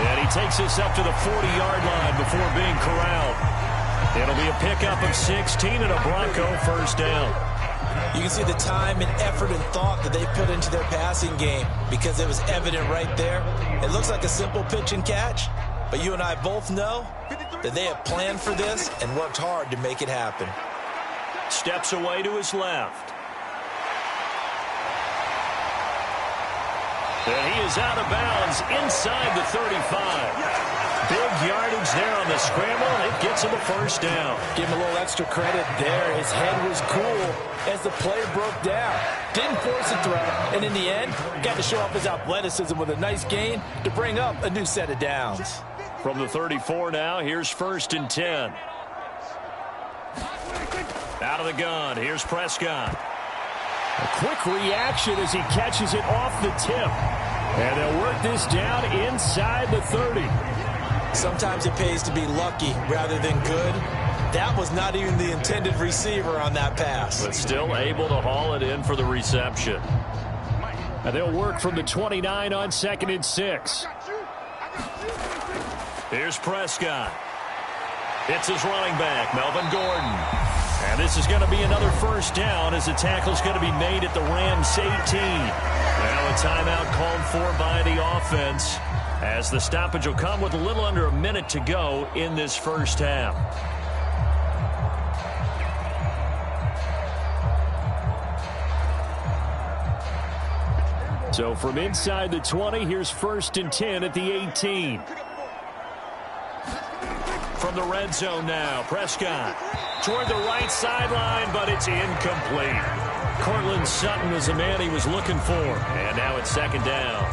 And he takes us up to the 40-yard line before being corralled. It'll be a pickup of 16 and a Bronco 1st down. You can see the time and effort and thought that they put into their passing game because it was evident right there. It looks like a simple pitch and catch, but you and I both know that they have planned for this and worked hard to make it happen. Steps away to his left. And he is out of bounds inside the 35. Big yardage there on the scramble. It gets him a 1st down. Give him a little extra credit there. His head was cool as the play broke down. Didn't force a throw, and in the end, got to show off his athleticism with a nice gain to bring up a new set of downs. From the 34 now, here's 1st and 10. Out of the gun, here's Prescott. A quick reaction as he catches it off the tip. And they'll work this down inside the 30. Sometimes it pays to be lucky rather than good. That was not even the intended receiver on that pass. But still able to haul it in for the reception. And they'll work from the 29 on 2nd and 6. Here's Prescott. It's his running back, Melvin Gordon. And this is going to be another 1st down as the tackle's going to be made at the Rams 18. Now a timeout called for by the offense as the stoppage will come with a little under a minute to go in this 1st half. So from inside the 20, here's 1st and 10 at the 18. From the red zone now, Prescott toward the right sideline, but it's incomplete. Cortland Sutton was the man he was looking for, and now it's 2nd down.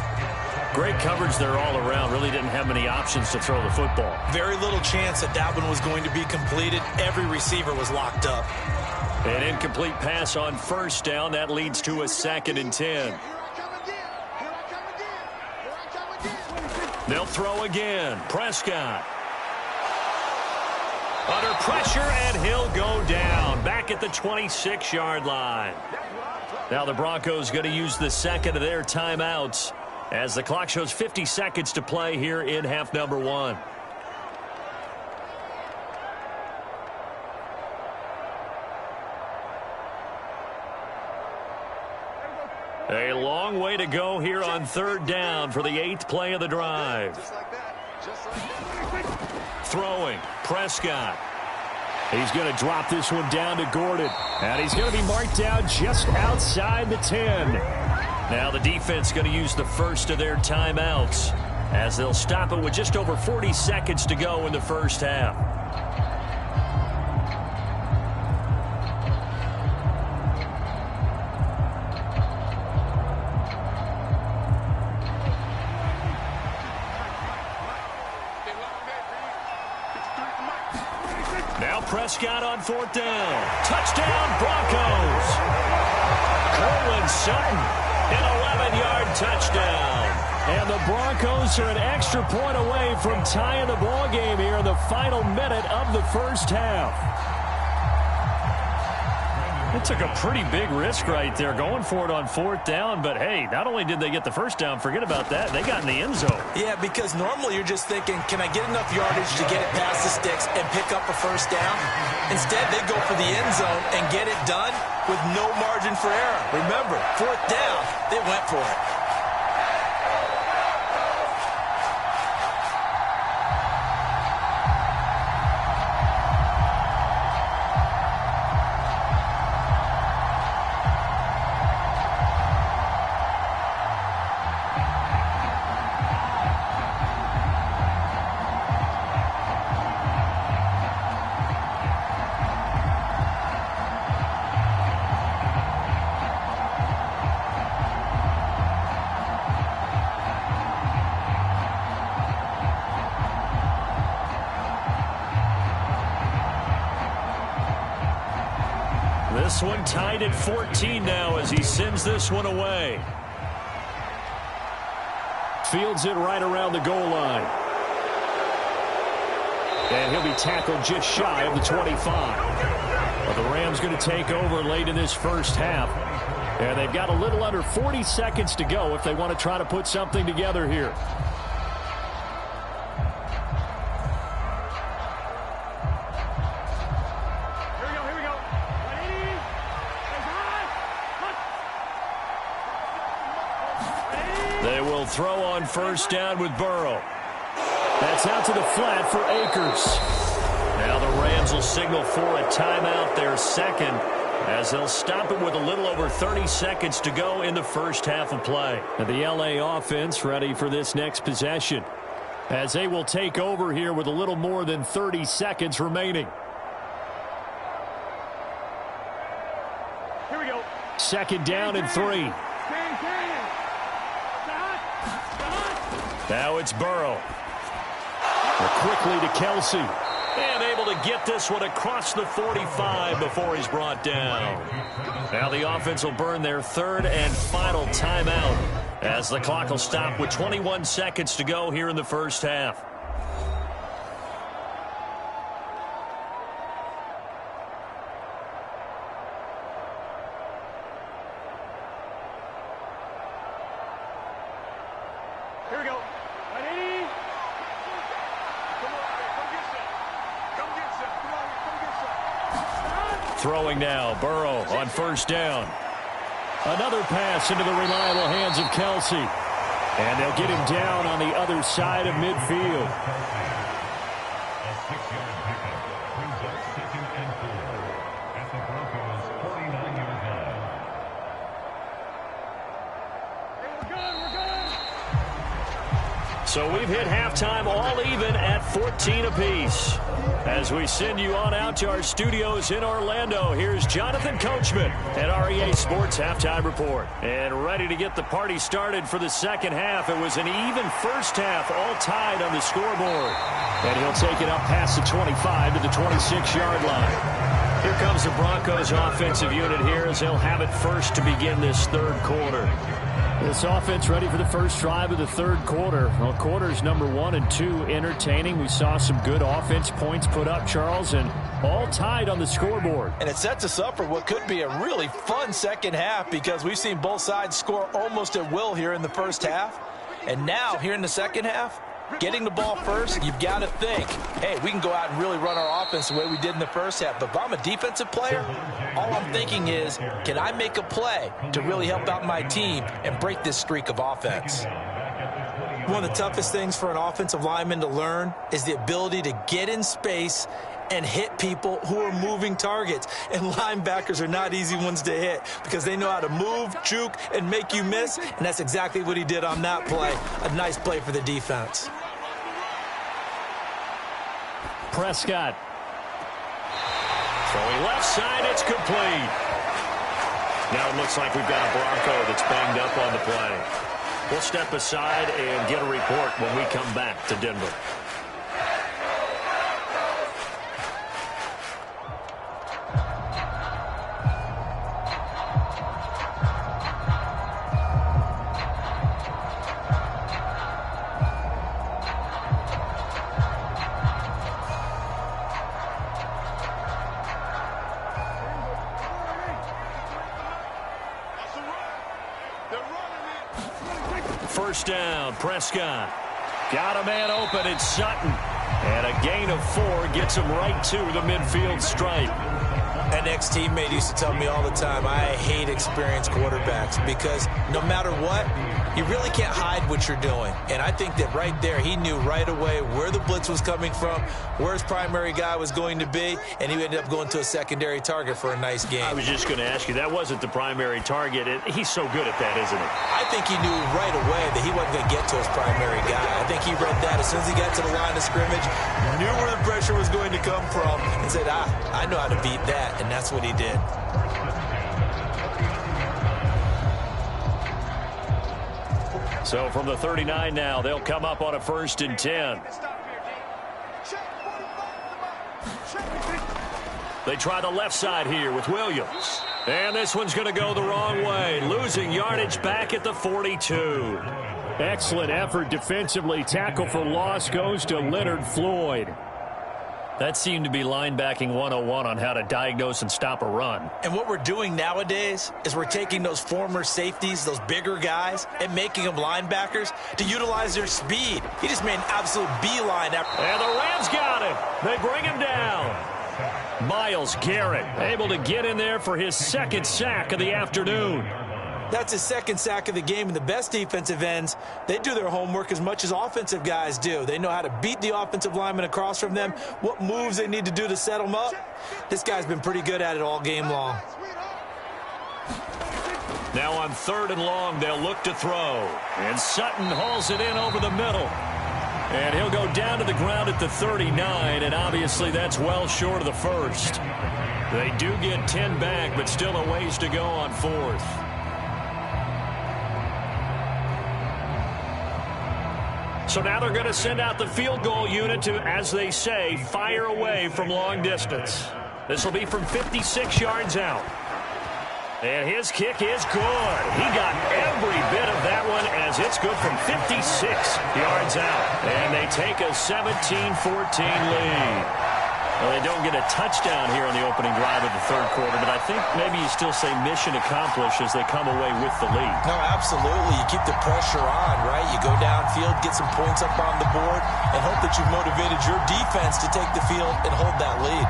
Great coverage there all around. Really didn't have many options to throw the football. Very little chance that that one was going to be completed. Every receiver was locked up. An incomplete pass on 1st down. That leads to a 2nd and 10. They'll throw again. Prescott. Under pressure, and he'll go down. Back at the 26-yard line. Now the Broncos going to use the 2nd of their timeouts as the clock shows 50 seconds to play here in half number 1. A long way to go here on 3rd down for the 8th play of the drive. Throwing, Prescott. He's going to drop this one down to Gordon. And he's going to be marked down just outside the 10. Now the defense going to use the 1st of their timeouts as they'll stop it with just over 40 seconds to go in the 1st half. Prescott on 4th down. Touchdown, Broncos. Cortland Sutton, an 11-yard touchdown. And the Broncos are an extra point away from tying the ball game here in the final minute of the first half. They took a pretty big risk right there going for it on 4th down. But, hey, not only did they get the first down, forget about that, they got in the end zone. Yeah, because normally you're just thinking, can I get enough yardage to get it past the sticks and pick up a first down? Instead, they go for the end zone and get it done with no margin for error. Remember, 4th down, they went for it. This one tied at 14 now as he sends this one away. Fields it right around the goal line. And he'll be tackled just shy of the 25. But the Rams going to take over late in this first half. And they've got a little under 40 seconds to go if they want to try to put something together here. Throw on first down with Burrow. That's out to the flat for Akers. Now the Rams will signal for a timeout, their second, as they'll stop it with a little over 30 seconds to go in the first half of play. And the LA offense ready for this next possession, as they will take over here with a little more than 30 seconds remaining. Here we go. Second down and 3. Now it's Burrow. Quickly to Kelsey. And able to get this one across the 45 before he's brought down. Now the offense will burn their third and final timeout as the clock will stop with 21 seconds to go here in the first half. Throwing now, Burrow on first down. Another pass into the reliable hands of Kelsey. And they'll get him down on the other side of midfield. So we've hit halftime all even at 14 apiece. As we send you on out to our studios in Orlando, here's Jonathan Coachman at REA Sports Halftime Report. And ready to get the party started for the second half. It was an even first half, all tied on the scoreboard. And he'll take it up past the 25 to the 26-yard line. Here comes the Broncos offensive unit here as they'll have it first to begin this third quarter. This offense ready for the first drive of the third quarter. Well, quarters number 1 and 2 entertaining. We saw some good offense points put up, Charles, and all tied on the scoreboard. And it sets us up for what could be a really fun second half because we've seen both sides score almost at will here in the first half. And now, here in the second half, getting the ball first, you've got to think, hey, we can go out and really run our offense the way we did in the first half. But if I'm a defensive player, all I'm thinking is, can I make a play to really help out my team and break this streak of offense? One of the toughest things for an offensive lineman to learn is the ability to get in space and hit people who are moving targets. And linebackers are not easy ones to hit because they know how to move, juke, and make you miss. And that's exactly what he did on that play. A nice play for the defense. Prescott. Throwing left side, it's complete. Now it looks like we've got a Bronco that's banged up on the play. We'll step aside and get a report when we come back to Denver. first down. Prescott got a man open. It's Sutton. And a gain of 4 gets him right to the midfield stripe. An ex-teammate used to tell me all the time, I hate experienced quarterbacks because no matter what, you really can't hide what you're doing. And I think that right there, he knew right away where the blitz was coming from, where his primary guy was going to be, and he ended up going to a secondary target for a nice game. I was just going to ask you, that wasn't the primary target. He's so good at that, isn't he? I think he knew right away that he wasn't going to get to his primary guy. I think he read that as soon as he got to the line of scrimmage, knew where the pressure was going to come from, and said, I know how to beat that. And that's what he did. So from the 39 now, they'll come up on a 1st and 10. They try the left side here with Williams. And this one's going to go the wrong way. Losing yardage back at the 42. Excellent effort defensively. Tackle for loss goes to Leonard Floyd. That seemed to be linebacking 101 on how to diagnose and stop a run. And what we're doing nowadays is we're taking those former safeties, those bigger guys, and making them linebackers to utilize their speed. He just made an absolute beeline. And the Rams got him. They bring him down. Myles Garrett able to get in there for his 2nd sack of the afternoon. That's his 2nd sack of the game, and the best defensive ends, they do their homework as much as offensive guys do. They know how to beat the offensive lineman across from them, what moves they need to do to set them up. This guy's been pretty good at it all game long. Now on 3rd and long, they'll look to throw. And Sutton hauls it in over the middle. And he'll go down to the ground at the 39, and obviously that's well short of the 1st. They do get 10 back, but still a ways to go on 4th. So now they're going to send out the field goal unit to, as they say, fire away from long distance. This will be from 56 yards out. And his kick is good. He got every bit of that one as it's good from 56 yards out. And they take a 17-14 lead. Well, they don't get a touchdown here on the opening drive of the 3rd quarter, but I think maybe you still say mission accomplished as they come away with the lead. No, absolutely. You keep the pressure on, right? You go downfield, get some points up on the board, and hope that you've motivated your defense to take the field and hold that lead.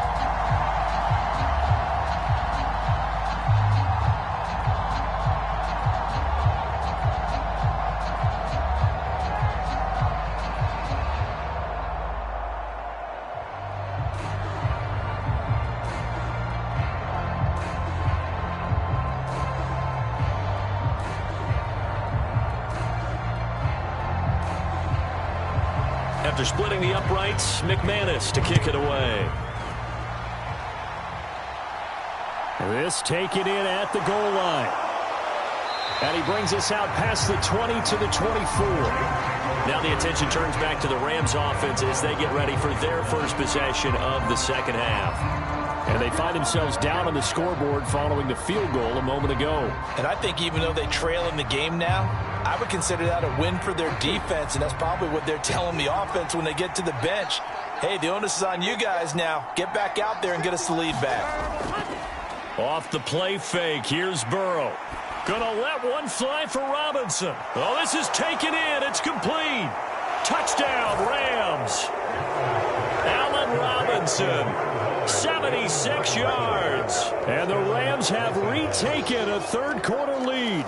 After splitting the uprights, McManus to kick it away. This taken in at the goal line. And he brings us out past the 20 to the 24. Now the attention turns back to the Rams offense as they get ready for their first possession of the 2nd half. And they find themselves down on the scoreboard following the field goal a moment ago. And I think even though they trail in the game now, I would consider that a win for their defense, and that's probably what they're telling the offense when they get to the bench. Hey, the onus is on you guys now. Get back out there and get us the lead back. Off the play fake, here's Burrow. Gonna let one fly for Robinson. Oh, this is taken in. It's complete. Touchdown, Rams. Allen Robinson, 76 yards. And the Rams have retaken a 3rd quarter lead.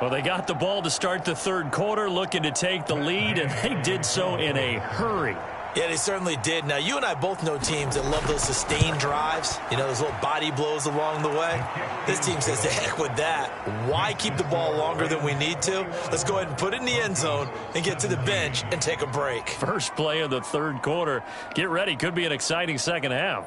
Well, they got the ball to start the 3rd quarter, looking to take the lead, and they did so in a hurry. Yeah, they certainly did. Now, you and I both know teams that love those sustained drives, you know, those little body blows along the way. This team says, the heck with that. Why keep the ball longer than we need to? Let's go ahead and put it in the end zone and get to the bench and take a break. First play of the 3rd quarter. Get ready. Could be an exciting 2nd half.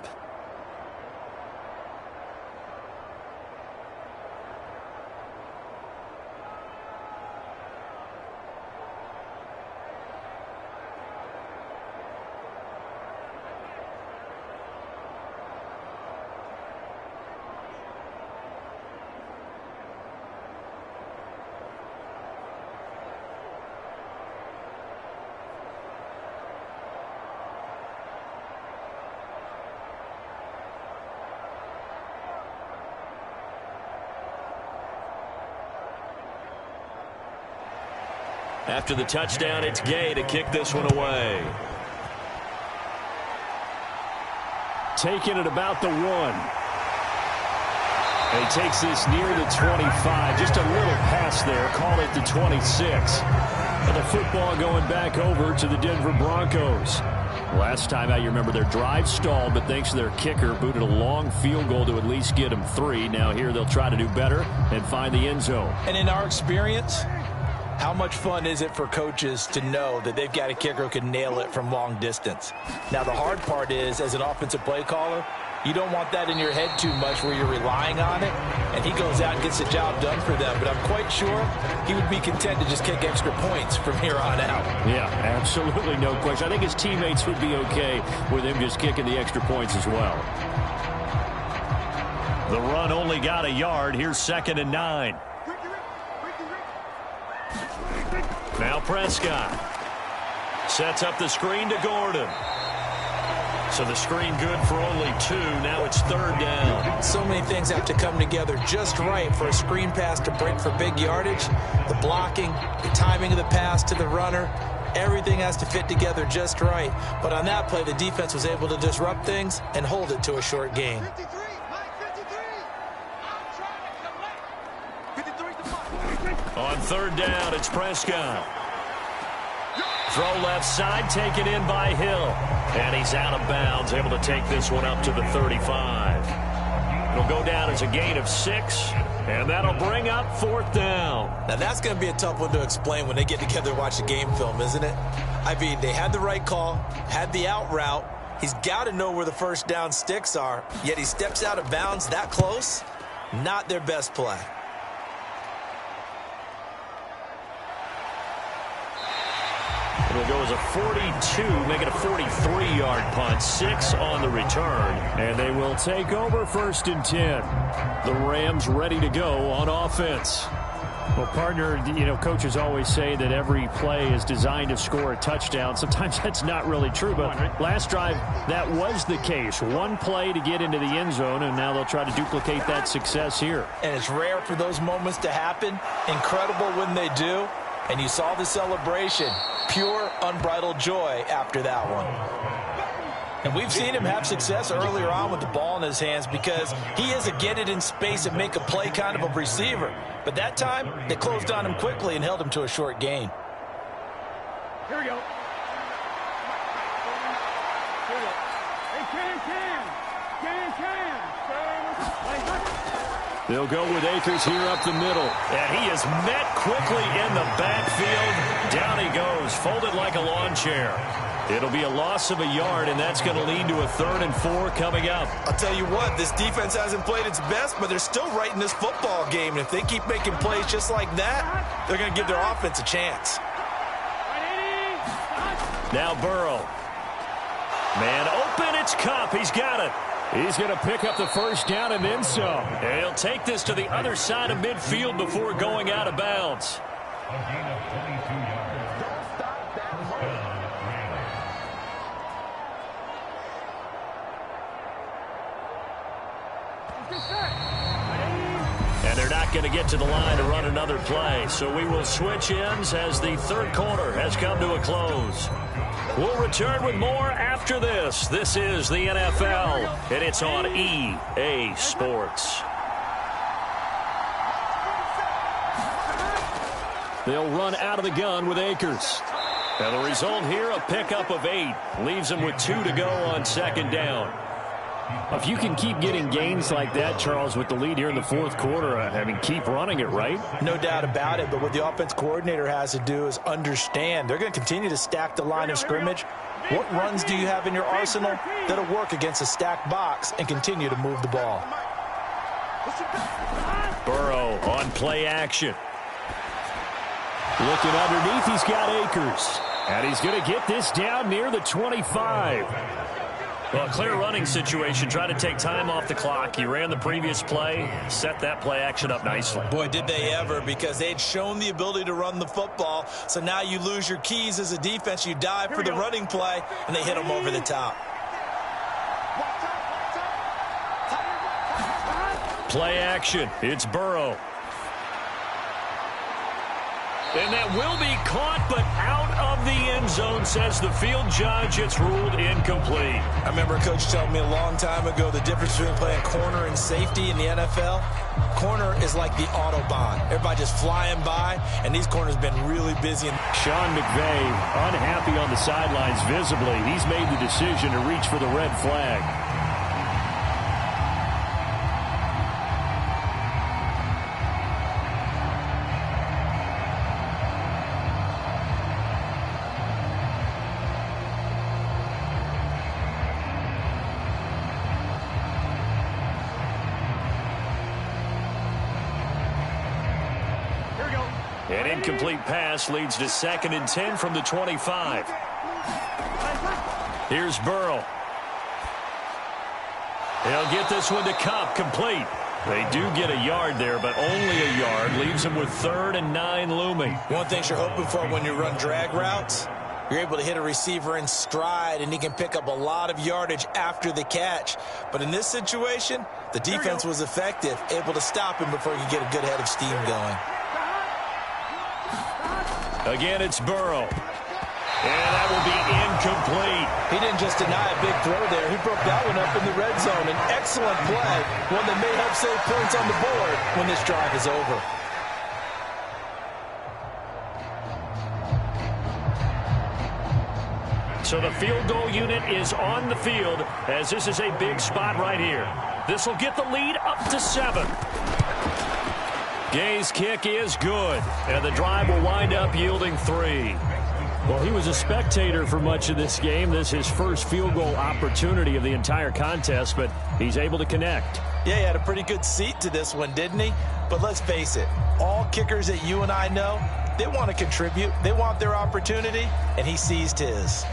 After the touchdown, it's Gay to kick this one away. Taking it about the 1. And he takes this near the 25. Just a little pass there. Call it the 26. And the football going back over to the Denver Broncos. Last time out, you remember their drive stalled, but thanks to their kicker, booted a long field goal to at least get them 3. Now here they'll try to do better and find the end zone. And in our experience, how much fun is it for coaches to know that they've got a kicker who can nail it from long distance? Now, the hard part is, as an offensive play caller, you don't want that in your head too much where you're relying on it, and he goes out and gets the job done for them. But I'm quite sure he would be content to just kick extra points from here on out. Yeah, absolutely no question. I think his teammates would be okay with him just kicking the extra points as well. The run only got a yard. Here's 2nd and 9. Now Prescott sets up the screen to Gordon. So the screen good for only 2. Now it's 3rd down. So many things have to come together just right for a screen pass to break for big yardage. The blocking, the timing of the pass to the runner, everything has to fit together just right. But on that play, the defense was able to disrupt things and hold it to a short gain. On 3rd down, it's Prescott. Throw left side, taken in by Hill. And he's out of bounds, able to take this one up to the 35. It'll go down as a gain of 6, and that'll bring up 4th down. Now, that's going to be a tough one to explain when they get together and watch the game film, isn't it? I mean, they had the right call, had the out route. He's got to know where the first down sticks are, yet he steps out of bounds that close. Not their best play. It'll go as a 42, make it a 43-yard punt. 6 on the return, and they will take over 1st and 10. The Rams ready to go on offense. Well, partner, coaches always say that every play is designed to score a touchdown. Sometimes that's not really true, but last drive, that was the case. One play to get into the end zone, and now they'll try to duplicate that success here. And it's rare for those moments to happen. Incredible when they do. And you saw the celebration. Pure, unbridled joy after that one. And we've seen him have success earlier on with the ball in his hands because he is a get it in space and make a play kind of a receiver. But that time, they closed on him quickly and held him to a short gain. Here we go. Here we go. Hey, Cam. They'll go with Akers here up the middle. And he is met quickly in the backfield. Down he goes, folded like a lawn chair. It'll be a loss of a yard, and that's going to lead to a 3rd and 4 coming up. I'll tell you what, this defense hasn't played its best, but they're still right in this football game. And if they keep making plays just like that, they're going to give their offense a chance. Now Burrow. Man open, it's Kupp. He's got it. He's going to pick up the 1st down and then some. And he'll take this to the other side of midfield before going out of bounds. And they're not going to get to the line to run another play. So we will switch ends as the 3rd quarter has come to a close. We'll return with more after this. This is the NFL, and it's on EA Sports. They'll run out of the gun with Akers. And the result here, a pickup of 8. Leaves them with 2 to go on 2nd down. If you can keep getting gains like that, Charles, with the lead here in the 4th quarter, keep running it, right? No doubt about it, but what the offense coordinator has to do is understand. They're going to continue to stack the line of scrimmage. What runs do you have in your arsenal that'll work against a stacked box and continue to move the ball? Burrow on play action. Looking underneath, he's got Akers. And he's going to get this down near the 25. Well, a clear running situation. Try to take time off the clock. He ran the previous play, set that play action up nicely. Boy, did they ever, because they'd shown the ability to run the football. So now you lose your keys as a defense. You dive for the running play, and they hit him over the top. Play action. It's Burrow. And that will be caught, but out of the end zone, says the field judge. It's ruled incomplete. I remember a coach telling me a long time ago the difference between playing corner and safety in the NFL. Corner is like the Autobahn. Everybody just flying by, and these corners have been really busy. Sean McVay unhappy on the sidelines visibly. He's made the decision to reach for the red flag. An incomplete pass leads to 2nd and 10 from the 25. Here's Burrow. He'll get this one to Cup, complete. They do get a yard there, but only a yard. Leaves them with 3rd and 9 looming. One thing you're hoping for when you run drag routes, you're able to hit a receiver in stride, and he can pick up a lot of yardage after the catch. But in this situation, the defense was effective, able to stop him before he could get a good head of steam going. Again, it's Burrow. And that will be incomplete. He didn't just deny a big throw there. He broke that one up in the red zone. An excellent play, one that may help save points on the board when this drive is over. So the field goal unit is on the field as this is a big spot right here. This will get the lead up to 7. Gay's kick is good, and the drive will wind up yielding 3. Well, he was a spectator for much of this game. This is his first field goal opportunity of the entire contest, but he's able to connect. Yeah, he had a pretty good seat to this one, didn't he? But let's face it, all kickers that you and I know, they want to contribute. They want their opportunity, and he seized his.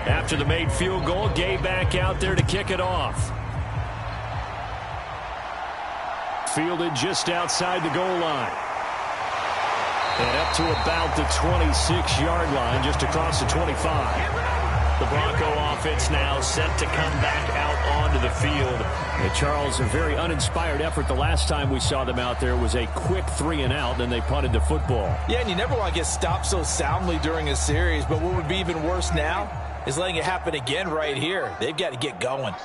After the made field goal, Gay back out there to kick it off. Fielded just outside the goal line. And up to about the 26-yard line, just across the 25. The Bronco offense now set to come back out onto the field. And Charles, a very uninspired effort the last time we saw them out there was a quick 3-and-out, then they punted the football. Yeah, and you never want to get stopped so soundly during a series, but what would be even worse now is letting it happen again right here. They've got to get going.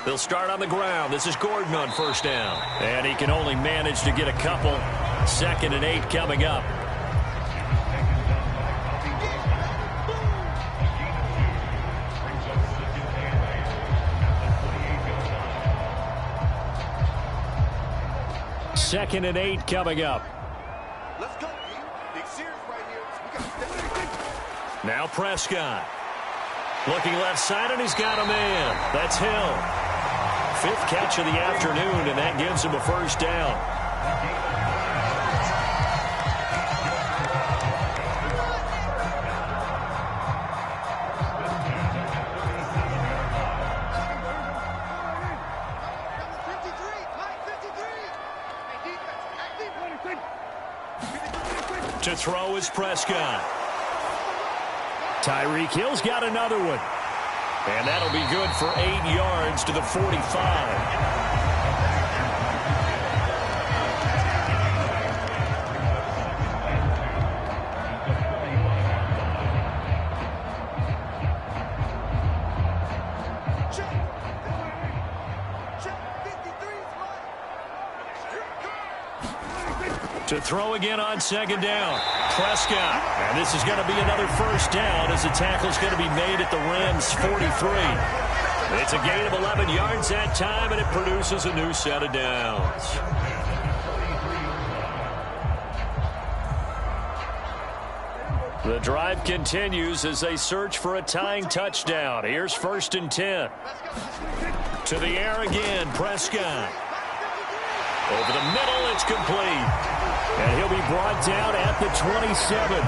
They'll start on the ground. This is Gordon on first down. And he can only manage to get a couple. 2nd and 8 coming up. Second and 8 coming up. Let's go, big series right here. Now Prescott. Looking left side, and he's got a man. That's Hill. 5th catch of the afternoon, and that gives him a first down. To throw is Prescott. Tyreek Hill's got another one. And that'll be good for 8 yards to the 45. To throw again on 2nd down. Prescott. And this is going to be another first down as the tackle's going to be made at the Rams' 43. It's a gain of 11 yards that time, and it produces a new set of downs. The drive continues as they search for a tying touchdown. Here's 1st and 10. To the air again, Prescott. Over the middle, it's complete. And he'll be brought down at the 27.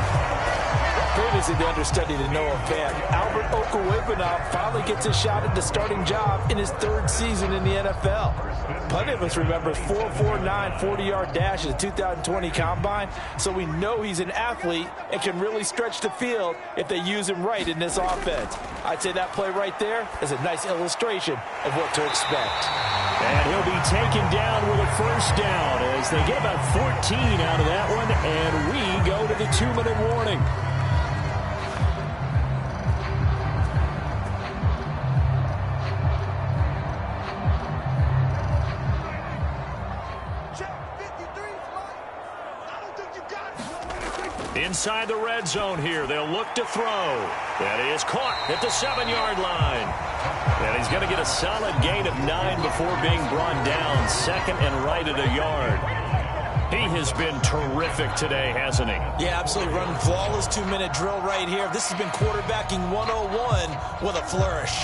Previously the understudy to Noah Fant, Albert Okwuegbunam finally gets a shot at the starting job in his 3rd season in the NFL. Plenty of us remember 4.49 40-yard dash at the 2020 Combine, so we know he's an athlete and can really stretch the field if they use him right in this offense. I'd say that play right there is a nice illustration of what to expect. And he'll be taken down with a first down as they get about 14 out of that one, and we go to the 2-minute warning. Inside the red zone here, they'll look to throw. That is caught at the 7-yard line. And he's going to get a solid gain of 9 before being brought down. 2nd and right at a yard. He has been terrific today, hasn't he? Yeah, absolutely. Running flawless 2-minute drill right here. This has been quarterbacking 101 with a flourish.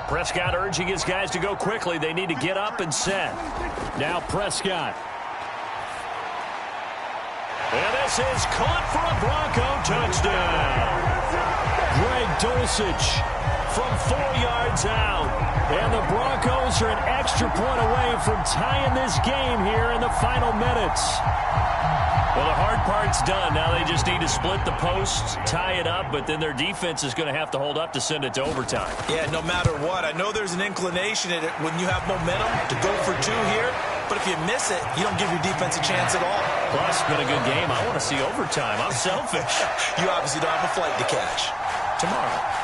Prescott urging his guys to go quickly. They need to get up and set. Now Prescott. And this is caught for a Bronco touchdown. Greg Dulcich from 4 yards out. And the Broncos are an extra point away from tying this game here in the final minutes. Well, the hard part's done. Now they just need to split the posts, tie it up, but then their defense is going to have to hold up to send it to overtime. Yeah, no matter what. I know there's an inclination in it when you have momentum to go for 2 here, but if you miss it, you don't give your defense a chance at all. Plus, it's been a good game. I want to see overtime. I'm selfish. You obviously don't have a flight to catch. Tomorrow.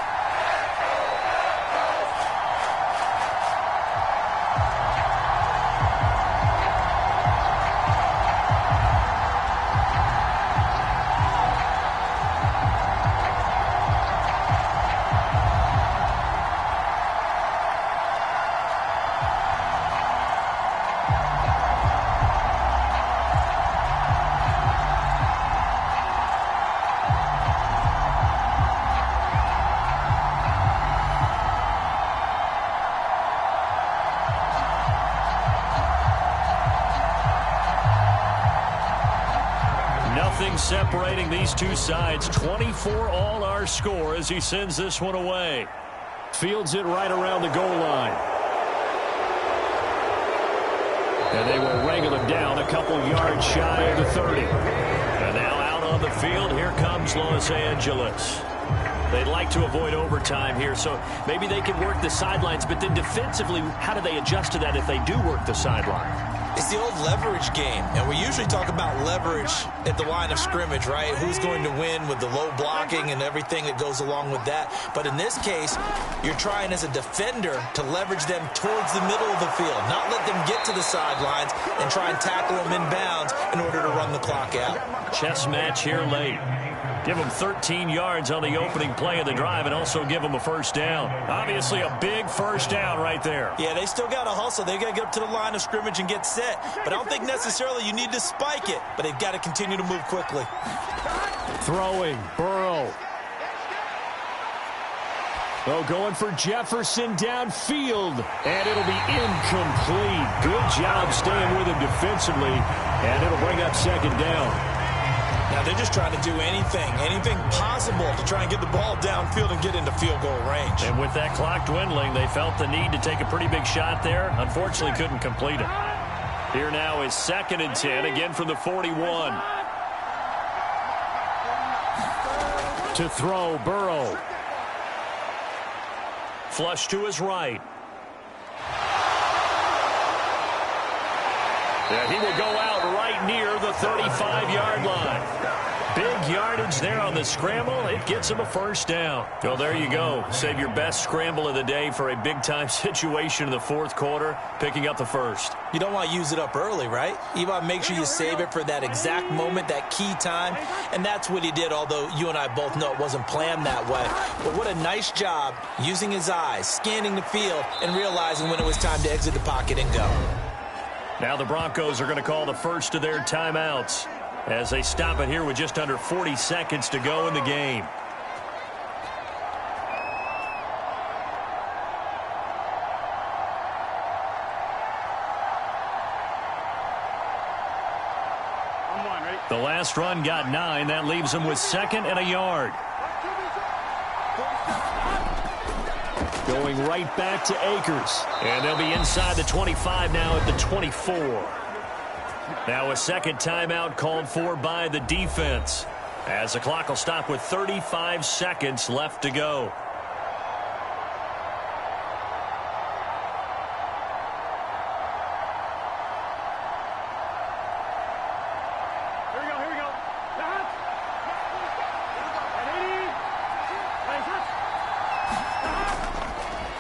Separating these two sides. 24 all our score as he sends this one away. Fields it right around the goal line. And they will wrangle him down a couple yards shy of the 30. And now out on the field, here comes Los Angeles. They'd like to avoid overtime here, so maybe they can work the sidelines, but then defensively, how do they adjust to that if they do work the sideline? It's the old leverage game, and we usually talk about leverage at the line of scrimmage, right? Who's going to win with the low blocking and everything that goes along with that. But in this case, you're trying as a defender to leverage them towards the middle of the field, not let them get to the sidelines and try and tackle them inbounds in order to run the clock out. Chess match here late. Give them 13 yards on the opening play of the drive and also give them a first down. Obviously a big first down right there. Yeah, they still got to hustle. They got to get up to the line of scrimmage and get set. But I don't think necessarily you need to spike it, but they've got to continue to move quickly. Throwing, Burrow. Oh, going for Jefferson downfield, and it'll be incomplete. Good job staying with him defensively, and it'll bring up second down. Now they're just trying to do anything possible to try and get the ball downfield and get into field goal range. And with that clock dwindling, they felt the need to take a pretty big shot there. Unfortunately, couldn't complete it. Here now is 2nd and 10, again from the 41. To throw, Burrow. Flush to his right. And he will go out right near the 35-yard line. Big yardage there on the scramble. It gets him a first down. Well, there you go. Save your best scramble of the day for a big-time situation in the fourth quarter, picking up the first. You don't want to use it up early, right? You want to make sure you save it for that exact moment, that key time. And that's what he did, although you and I both know it wasn't planned that way. But what a nice job using his eyes, scanning the field, and realizing when it was time to exit the pocket and go. Now the Broncos are going to call the first of their timeouts as they stop it here with just under 40 seconds to go in the game. last run got 9. That leaves them with 2nd and a yard. Going right back to Akers. And they'll be inside the 25 now at the 24. Now a second timeout called for by the defense, as the clock will stop with 35 seconds left to go.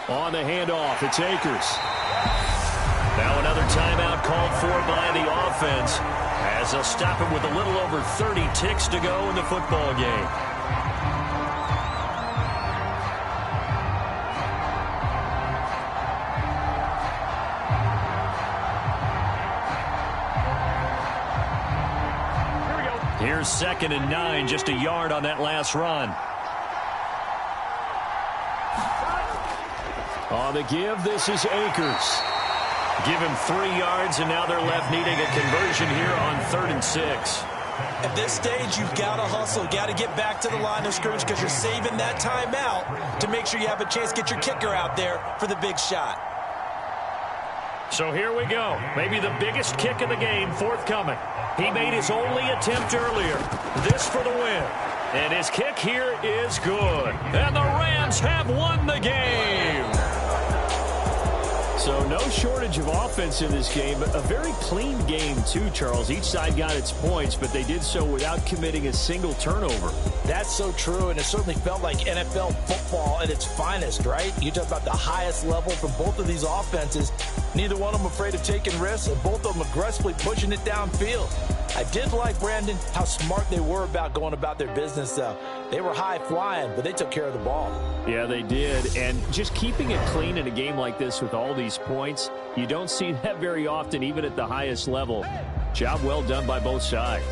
On the handoff, it's Akers. Now another timeout called for by the offense, as they'll stop it with a little over 30 ticks to go in the football game. Here's 2nd and 9, just a yard on that last run. On the give, this is Akers. Give him 3 yards, and now they're left needing a conversion here on 3rd and 6. At this stage, you've got to hustle. Got to get back to the line of scrimmage because you're saving that timeout to make sure you have a chance to get your kicker out there for the big shot. So here we go. Maybe the biggest kick of the game forthcoming. He made his only attempt earlier. This for the win. And his kick here is good. And the Rams have won the game. So no shortage of offense in this game. A very clean game, too, Charles. Each side got its points, but they did so without committing a single turnover. That's so true, and it certainly felt like NFL football at its finest, right? You talk about the highest level from both of these offenses. Neither one of them afraid of taking risks, and both of them aggressively pushing it downfield. I did like, Brandon, how smart they were about going about their business, though. They were high-flying, but they took care of the ball. Yeah, they did. And just keeping it clean in a game like this with all these points, you don't see that very often, even at the highest level. Job well done by both sides.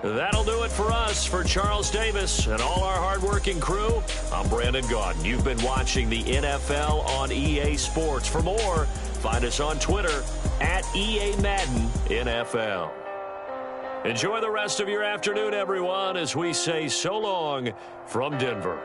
That'll do it for us. For Charles Davis and all our hardworking crew, I'm Brandon Gaudin. You've been watching the NFL on EA Sports. For more, find us on Twitter at EA Madden NFL. Enjoy the rest of your afternoon, everyone, as we say so long from Denver.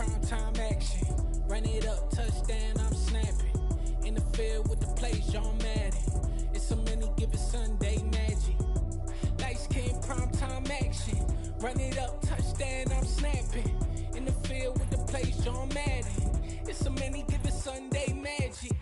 prime time action. Run it up, touchdown, I'm snapping. In the field with the plays, John Madden. It's so many given Sunday magic. Lights came prime time action. Run it up, touchdown, I'm snapping. In the field with the plays, John Madden. It's so many given Sunday magic.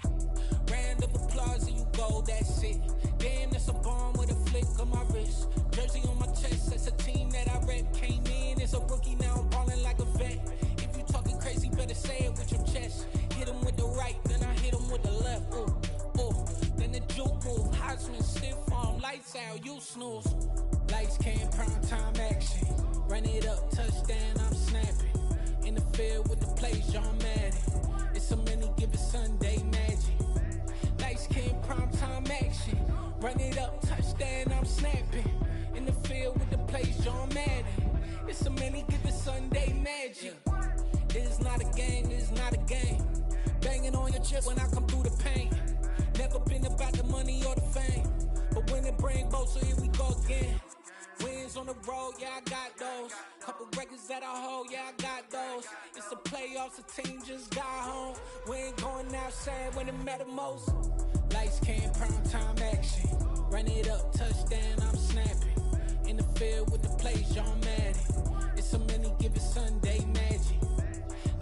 Round of applause and you go, that's it. Damn, that's a bomb with a flick on my wrist. Jersey on my chest, that's a team that I rep. Came in as a rookie, now I'm ballin' like a vet. If you talking crazy, better say it with your chest. Hit him with the right, then I hit him with the left. Ooh, ooh, then the juke move. Heisman stiff arm, lights out, you snooze. Lights came, prime time action. Run it up, touchdown, I'm snapping. In the field with the plays, John Madden. It's so many given Sunday magic. Lights came, prime time action. Run it up, touchdown, I'm snapping. In the field with the plays, John Madden. It's so many given Sunday magic. This is not a game, this is not a game. Banging on your chest when I come through the pain. Never been about the money or the fame. But when it bring both, so here we go again. Wins on the road, yeah, I got those. Couple records that I hold, yeah, I got those. It's the playoffs, the team just got home. We ain't going outside when it matter most. Lights came, prime time action. Run it up, touchdown, I'm snapping. In the field with the plays, John Madden. It's so many given Sunday magic.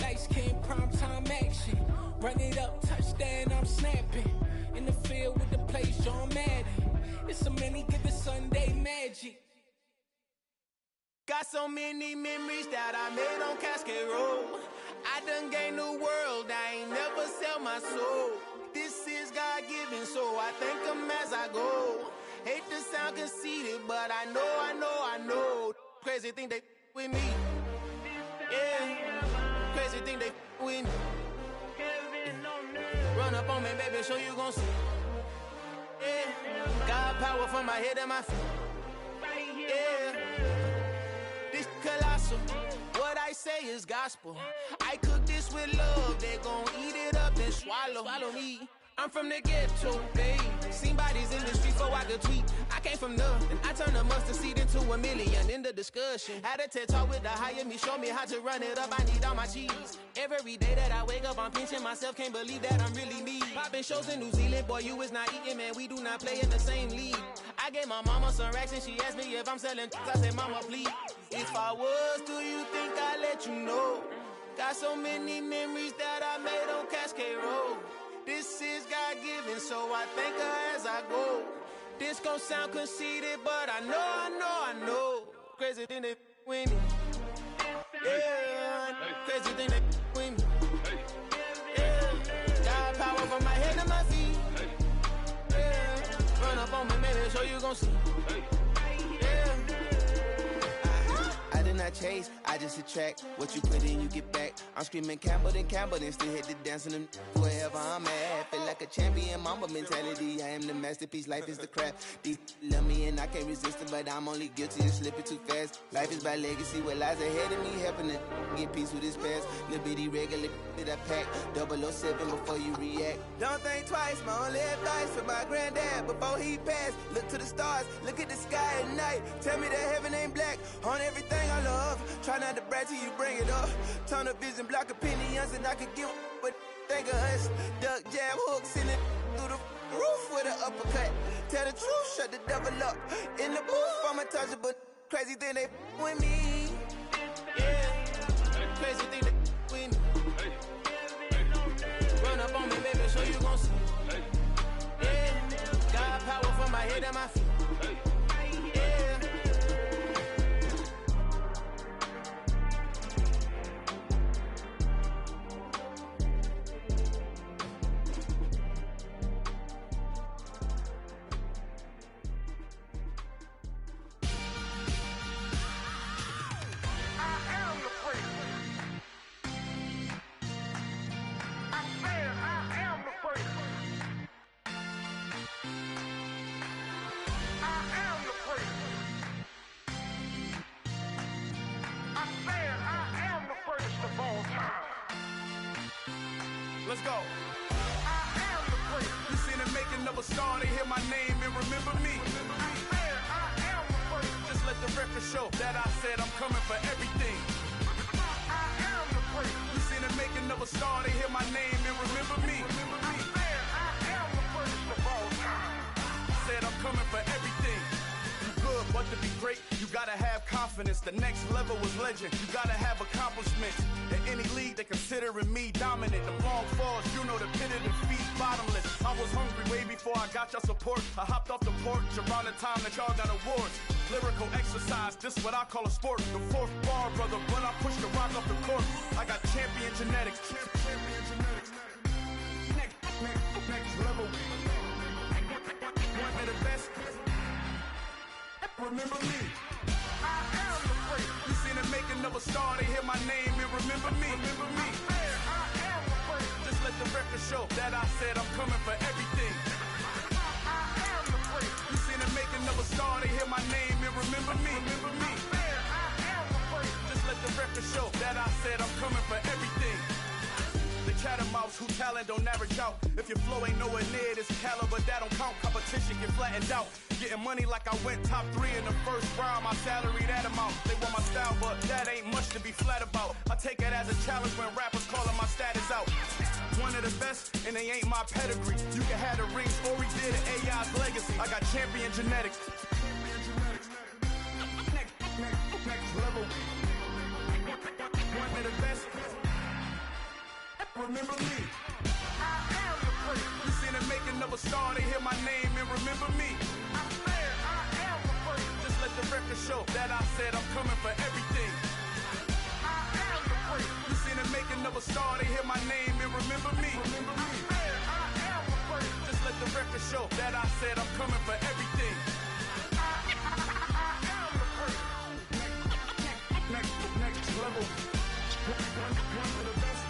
Lights came, prime time action. Run it up, touchdown, I'm snapping. In the field with the plays, John Madden. It's so many given Sunday magic. Got so many memories that I made on Cascade Road. I done gained the world, I ain't never sell my soul. This is God-given, so I thank him as I go. Hate to sound conceited, but I know. Crazy thing they with me. Yeah, crazy thing they with me. Run up on me, baby, so you gon' see. Yeah, God power from my head and my feet. Yeah. This colossal, what I say is gospel. I cook this with love, they gon' eat it up and swallow me. I'm from the ghetto, babe. Seen bodies in the street before I could tweet. I came from nothing, I turned a mustard seed into $1 million in the discussion. Had a TED talk with the higher me, show me how to run it up, I need all my cheese. Every day that I wake up, I'm pinching myself, can't believe that I'm really me. Popping shows in New Zealand, boy, you is not eating, man, we do not play in the same league. I gave my mama some racks and she asked me if I'm selling, I said, mama, please. If I was, do you think I'd let you know? Got so many memories that I made on Cascade Road. This is God-given, so I thank her as I go. This gon' sound conceited, but I know. Crazy thing they with me. Yeah, crazy thing they with me. Yeah, got power from my head to my feet. Yeah, run up on me, maybe, so you gon' see. Yeah. I did not chase, I just attract. What you put in, you get back. I'm screaming Campbell, then still hit the dance and them wherever I'm at. Feel like a champion, mamba mentality. I am the masterpiece, life is the crap. These love me and I can't resist it, but I'm only guilty of slipping too fast. Life is by legacy, what lies ahead of me, helping to get peace with this past. Little bitty regular that I pack, 007 before you react. Don't think twice, my only advice for my granddad before he passed. Look to the stars, look at the sky at night. Tell me that heaven ain't black on everything I love. Try not to brag till you bring it up. Tunnel vision, block opinions, and I could give but think of us. Duck, jab, hooks in it through the roof with an uppercut. Tell the truth, shut the devil up. In the booth, I'm untouchable. Crazy thing they with me. Yeah, crazy thing they with me. Run up on me, baby, so you gon' see. Yeah, got power from my head and my feet. Yeah. Let's go. I am the great. You seen the making of a star, they hear my name and remember me. I am the great. Just let the record show that I said I'm coming for everything. I am the great. You confidence. The next level was legend. You gotta have accomplishments. In any league, they considering me dominant. The long falls, you know the pit of defeat, bottomless. I was hungry way before I got your support. I hopped off the porch around the time that y'all got awards. Lyrical exercise, this what I call a sport. The fourth bar, brother, when I push the rock off the court. I got champion genetics. Champion genetics. Next level. One of the best. Remember me. I am the great. You seen the making of a star, they hear my name and remember me. Remember me. I am the great. Just let the record show that I said I'm coming for everything. I am the great. You seen the making of a star, they hear my name and remember me. Remember me. I am the great. Just let the record show that I said I'm coming for everything. The chattermouths who talent don't average out. If your flow ain't nowhere near this caliber, that don't count. Competition get flattened out. Getting money like I went top 3 in the first round. My salary that amount. They want my style, but that ain't much to be flat about. I take it as a challenge when rappers calling my status out. One of the best, and they ain't my pedigree. You can have the rings or we did an AI's legacy. I got champion genetics. Next level. One of the best. Remember me. I am the great. You seen the making of a star, they hear my name and remember me. I am the great. Just let the record show that I said I'm coming for everything. I am the great. You seen the making of a star, they hear my name and remember me. Remember me. I am the great. Just let the record show that I said I'm coming for everything. I am the great. Next level. One of the best.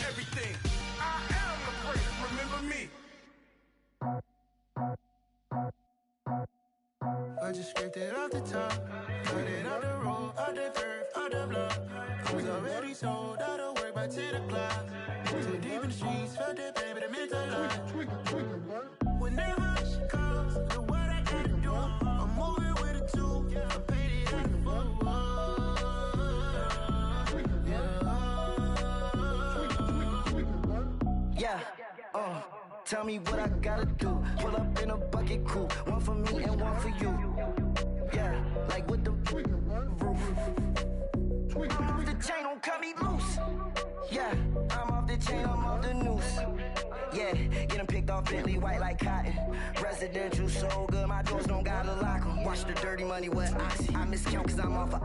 Everything. I am the great. Remember me. I just scraped it off the top, cut it out the road, out the curve, out the block. I was already sold out of work by 10 o'clock. Too deep in the streets, felt that baby, the mental lie. Whenever she calls, the what I gotta do, I'm moving with a 2. I paid it out the 4. Yeah, tell me what I gotta do. Pull up in a bucket crew, one for me and one for you. Yeah, like with the roof. I'm off the chain, don't cut me loose. Yeah, I'm off the chain, I'm off the noose. Yeah, get them picked off Bentley, white like cotton. Residential so good, my doors don't gotta lock them. Watch the dirty money with Oxy. I miscount cause I'm off a...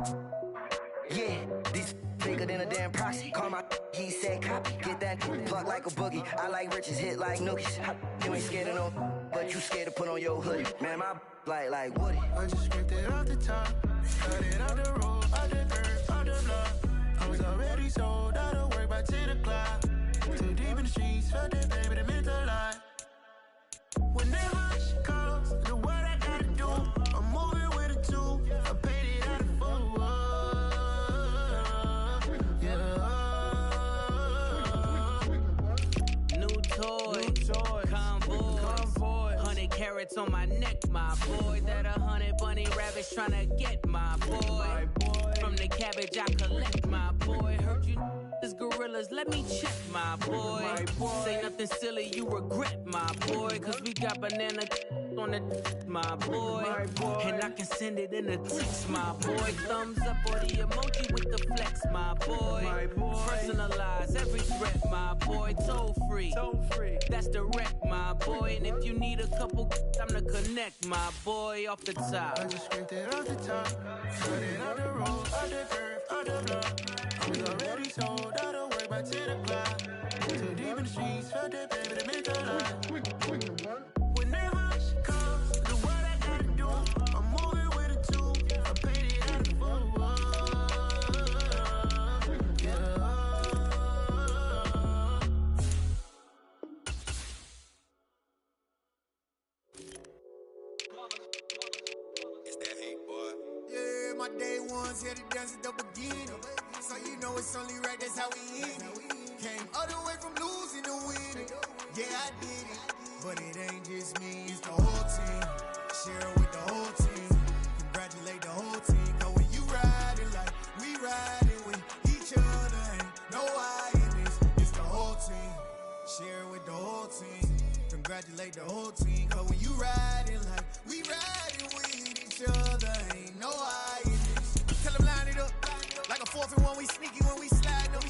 Yeah, these bigger than a damn proxy. Call my he said copy. Get that plug like a boogie. I like riches, hit like nookies. You ain't scared of no, but you scared to put on your hoodie. Man, my like Woody. I just scraped it off the top, cut it out the road, out the curve, out the block. I was already sold out of work by 10 o'clock. Too deep in the streets, felt that baby, the mental lie. Whenever she calls, the what I gotta do, I'm moving with a 2. I paid it out of 4. Convoy. 100 carats on my neck, my boy. That 100 bunny rabbits tryna get my boy. From the cabbage I collect, my boy. Heard you this gorillas, let me check, my boy. Say nothing silly, you regret, my boy. Cause we got banana on the my boy. And I can send it in a text, my boy. Thumbs up or the emoji with the flex, my boy. Personalize every threat, my boy. Toll free. That's direct, my boy. And if you need a couple, I'm to connect, my boy, off the top. I just scraped it off the top, cut it out the road, out the curve, out the block. I was already sold out of work by 10 o'clock. Too deep in the streets, felt that baby, the mental lie. Whenever she calls, the what I gotta do, I'm moving with a 2. I paid it out of 4. Yeah, my day ones here to dance at the beginning. So you know it's only right, that's how we end it. Came all the way from losing to winning. Yeah, I did it. But it ain't just me, it's the whole team. Share it with the whole team. Congratulate the whole team. Cause when you ride, Congratulate the whole team, cause when you riding like we riding with each other, ain't no hiatus. Tell them line it up, like a 4th and 1, we sneaky when we slide up.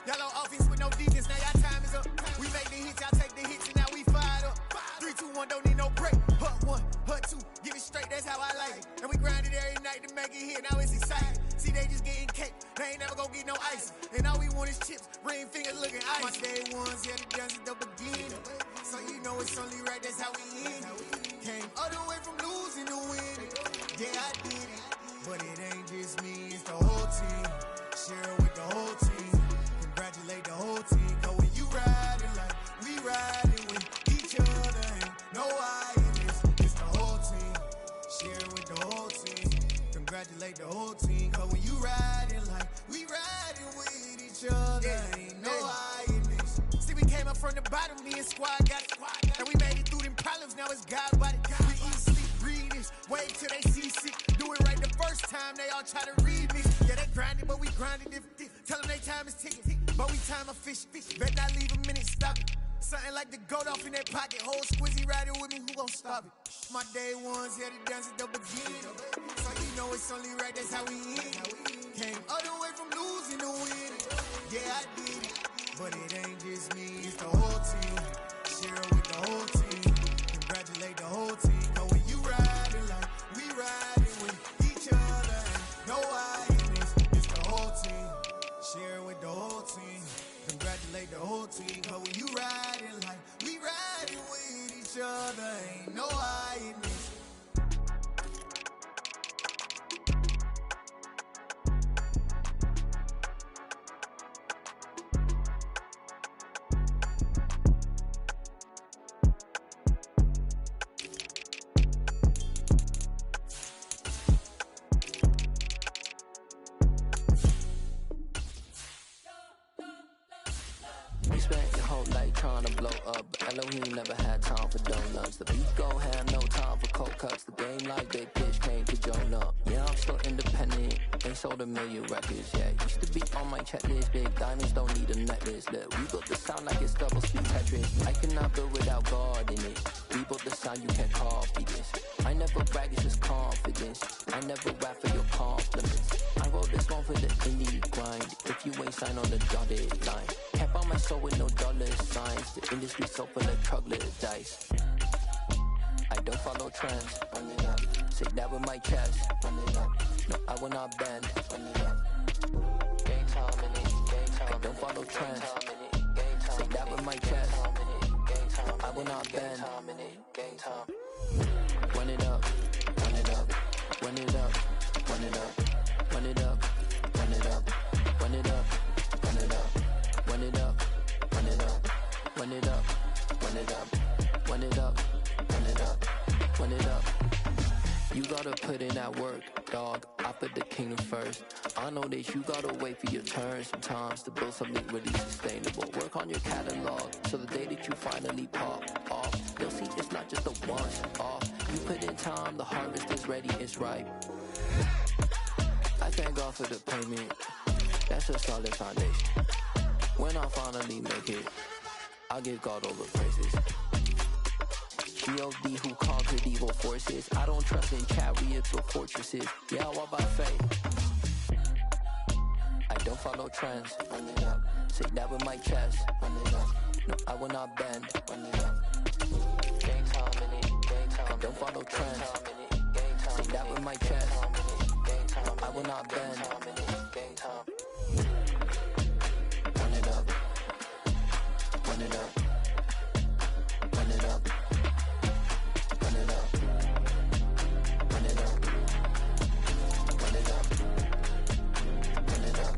Y'all on offense with no defense, now y'all time is up. We make the hits, y'all take the hits, and now we fired up. 3, 2, 1, don't need no break. Hut 1, hut 2, give it straight, that's how I like it. And we grind it every night to make it hit, now it's exciting. See, they just getting cake, they ain't never gonna get no ice. And all we want is chips, ring fingers looking ice. My day ones, yeah, the dance at the beginning. So you know it's only right, that's how we end it. Came all the way from losing to winning. Yeah, I did it, but it ain't just me, it's the whole team. Share it with the whole team. Congratulate the whole team, cause when you riding like we riding with each other, ain't no hiatus, it's the whole team. Share it with the whole team. Congratulate the whole team, cause when you riding like we riding with each other, ain't no hiatus. See, we came up from the bottom, me and squad got it. And we made it through them problems, now it's God body. We eat, sleep, breathe this, wave till they see sick. Do it right the first time, they all try to read me. Yeah, they grinded, but we grinded if tell them they time is ticking. But we time a fish. Bet not leave a minute, stop it. Something like the goat off in that pocket. Whole squizzy riding with me, who gon' stop it? My day ones, yeah, the dance at the beginning. So you know it's only right, that's how we end it. Came all the way from losing to winning. Yeah, I did it, but it ain't just me, it's the whole team. Share it with the whole team. Congratulate the whole team. Cause when you riding like we riding with each other, ain't no hiatus, it's the whole team. Share it with the whole team. Congratulate the whole team. Cause when you riding like we riding with each other, ain't no hiatus. You spent your whole life trying to blow up, but Elohim never had time for donuts. The beat gon' have no time for cold cuts. The game like big pitch came to join up. Yeah, I'm still independent, ain't sold 1 million records yet. Used to be on my checklist, big diamonds don't need a necklace. Look, we built the sound like it's double speed Tetris. I cannot build without God in it. We built the sound, you can't copy this. I never brag, it's just confidence. I never rap for your compliments. I wrote this one for the indie grind. If you ain't signed on the dotted line, can't buy my soul with no dollar signs. The industry so full of troglodytes. I don't follow trends. Say that with my chest. No, I will not bend. Game time in it. I don't follow trends. Say that with my chest. I will not bend. Game time. Run it up. Run it up. Run it up. Run it up. Run it up. Run it up. Run it up. Run it up. Run it up. Run it up. Run it up. Run it up. Run it up. Run it up. Run it up. You gotta put in that work, dog. I put the kingdom first. I know that you gotta wait for your turn sometimes to build something really sustainable. Work on your catalog, so the day that you finally pop off, you'll see it's not just a once off. You put in time, the harvest is ready, it's ripe. I thank God for the payment. That's a solid foundation. When I finally make it, I'll give God all the praises. G.O.D. who conquered evil forces. I don't trust in chariots or fortresses. Yeah, I walk by faith. I don't follow trends. Say that with my chest. No, I will not bend. Game time in it. I don't follow trends. Say that with my chest. I will not bend. Game time. Run it up. Run it up. Run it up. Run it up. Run it up. Run it up. Run it up.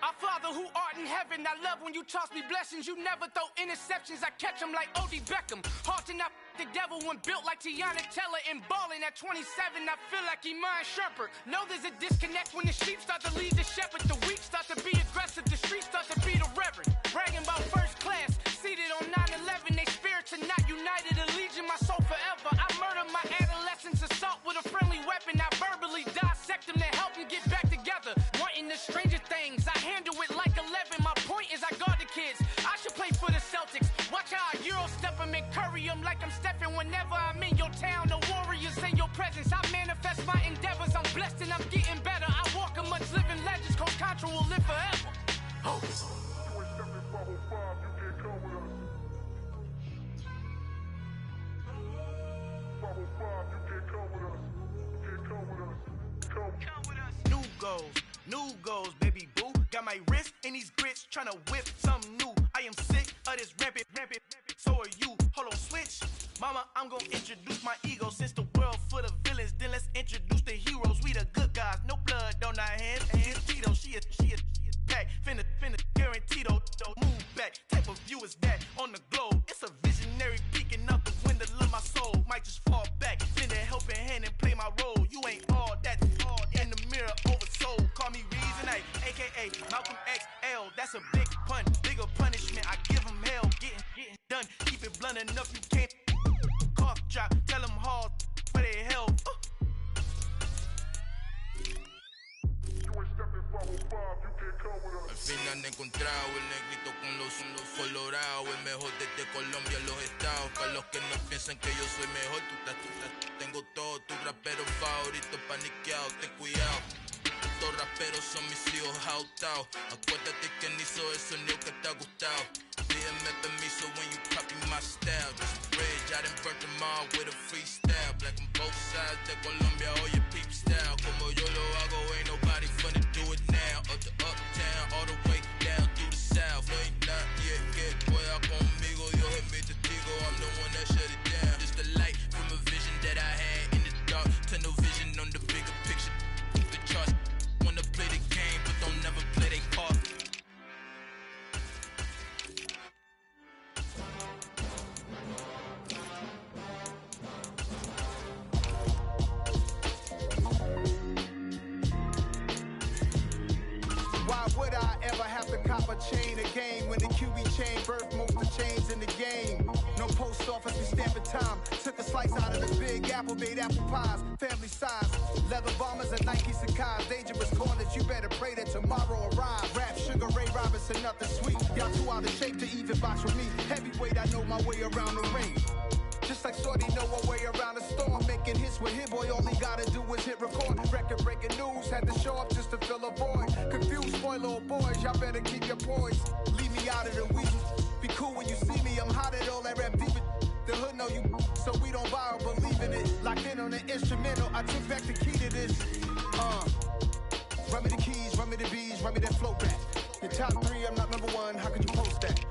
Our Father who art in heaven, I love when you toss me blessings. You never throw interceptions, I catch them like Odie Beckham. Hard to not the devil when built like Tiana Teller and balling at 27, I feel like Iman Shumpert. Know there's a disconnect when the sheep start to lead the shepherd. The weak start to be aggressive, the streets start to be the reverend. Bragging about first class, seated on 9/11. They spirits are not united, a legion, my soul forever. I murdered my adolescence of him and curry him like I'm Stephen whenever I'm in your town. The warriors in your presence. I manifest my endeavors. I'm blessed and I'm getting better. I walk amongst living legends. Coach Contra will live forever. Oh. New goals, baby boo. Got my wrist in these grits, tryna whip something new. I am sick of this rampant. So are you. Hold on, switch. Mama, I'm gonna introduce my ego. Since the world full of villains, then let's introduce the heroes. We the good guys, no blood on our hands. And his Tito, she a pack. Finna guarantee though. Move back. Type of view is that on the globe? It's a visionary peeking out the window of my soul. Might just fall back. Lend a helping hand and play my role. You ain't all that. In the mirror, oversold. Call me Reasonite, aka Malcolm XL. That's a big pun, bigger punishment. I give him hell, getting done. Keep it blunt enough, you can't cough drop. Tell them hard where they hell. Al fin han encontrado el negrito con los colorados, el mejor desde Colombia, los estados. Para los que no piensan que yo soy mejor, tengo todo, tus raperos favoritos paniqueados, ten cuidado. Estos raperos son mis hijos jautados. Acuérdate que ni hizo el sonido que te ha gustado. Pídeme permiso when you copy my style. Just a bridge, I done burnt them all with a freestyle. Black on both sides de Colombia, oye peep style. Como yo lo hago, ain't nobody finna do it now. Up to uptown, all the way down through the south. No ain't not yet, que pueda conmigo. Dios es mi testigo, I'm the one that shut it down. Just the light from a vision that I had in the dark. Tunnel vision on the bigger picture. The charts wanna play the game, but don't never play their part. Why would I ever have to cop a chain again when the QB chain birthed most of the chains in the game? No post office, we stamping time. Took a slice out of the big apple, made apple pies, family size. Leather bombers and Nike Sacai's. Dangerous corners, you better pray that tomorrow arrive. Rap, Sugar Ray Robinson, nothing sweet. Y'all too out of shape to even box with me. Heavyweight, I know my way around the ring. Just like Shorty know her way around the storm. Making hits with Hit Boy, all he gotta do is hit record. Record breaking news, had to show up just to fill a void. Confused, spoiled little boys, y'all better keep your poise. Leave me out of the weasel. Be cool when you see me, I'm hot at all that rap deep. The hood know you, so we don't borrow, believe in it. Locked in on the instrumental, I took back the key to this. Run me the keys, run me the bees, run me that flow back. Your top three, I'm not number one, how could you post that?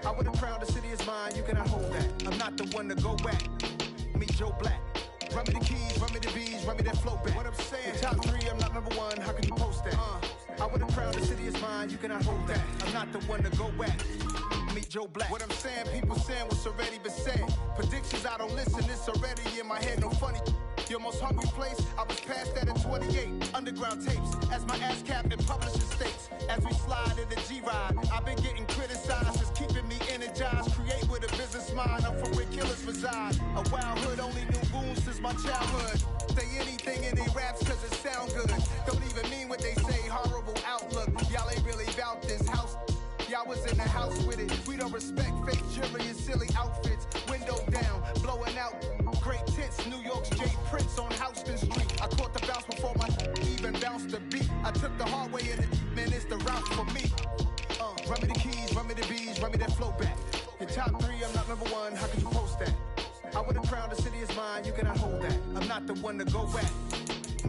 I would've crowned the city is mine, you cannot hold that. I'm not the one to go back. Meet Joe Black. Run me the keys, run me the bees, run me that flow back. What I'm saying, your top three, I'm not number one, how could you post that? I would've crowned the city is mine, you cannot hold that. I'm not the one to go back. Meet Joe Black. What I'm saying, people saying what's already been said. Predictions, I don't listen, it's already in my head, no funny. Your most hungry place, I was past that at 28. Underground tapes, as my ass cap in publishing states. As we slide in the G-Ride, I've been getting criticized, it's keeping me energized. Create with a business mind, I'm from where killers reside. A wild hood, only knew goons since my childhood. Say anything in they raps cause it sound good. Don't even mean what they say, horrible outlook. Y'all ain't really about this house. Y'all was in the house with it. We don't respect fake jewelry and silly outfits. Window down, blowing out great tits. New York's J. Prince on Houston Street. I caught the bounce before my even bounced the beat. I took the hard way and it, man, it's the route for me. Run me the keys, run me the bees, run me that flow back. Your top three, I'm not number one, how could you post that? I would've crowned the city is mine, you cannot hold that. I'm not the one to go back.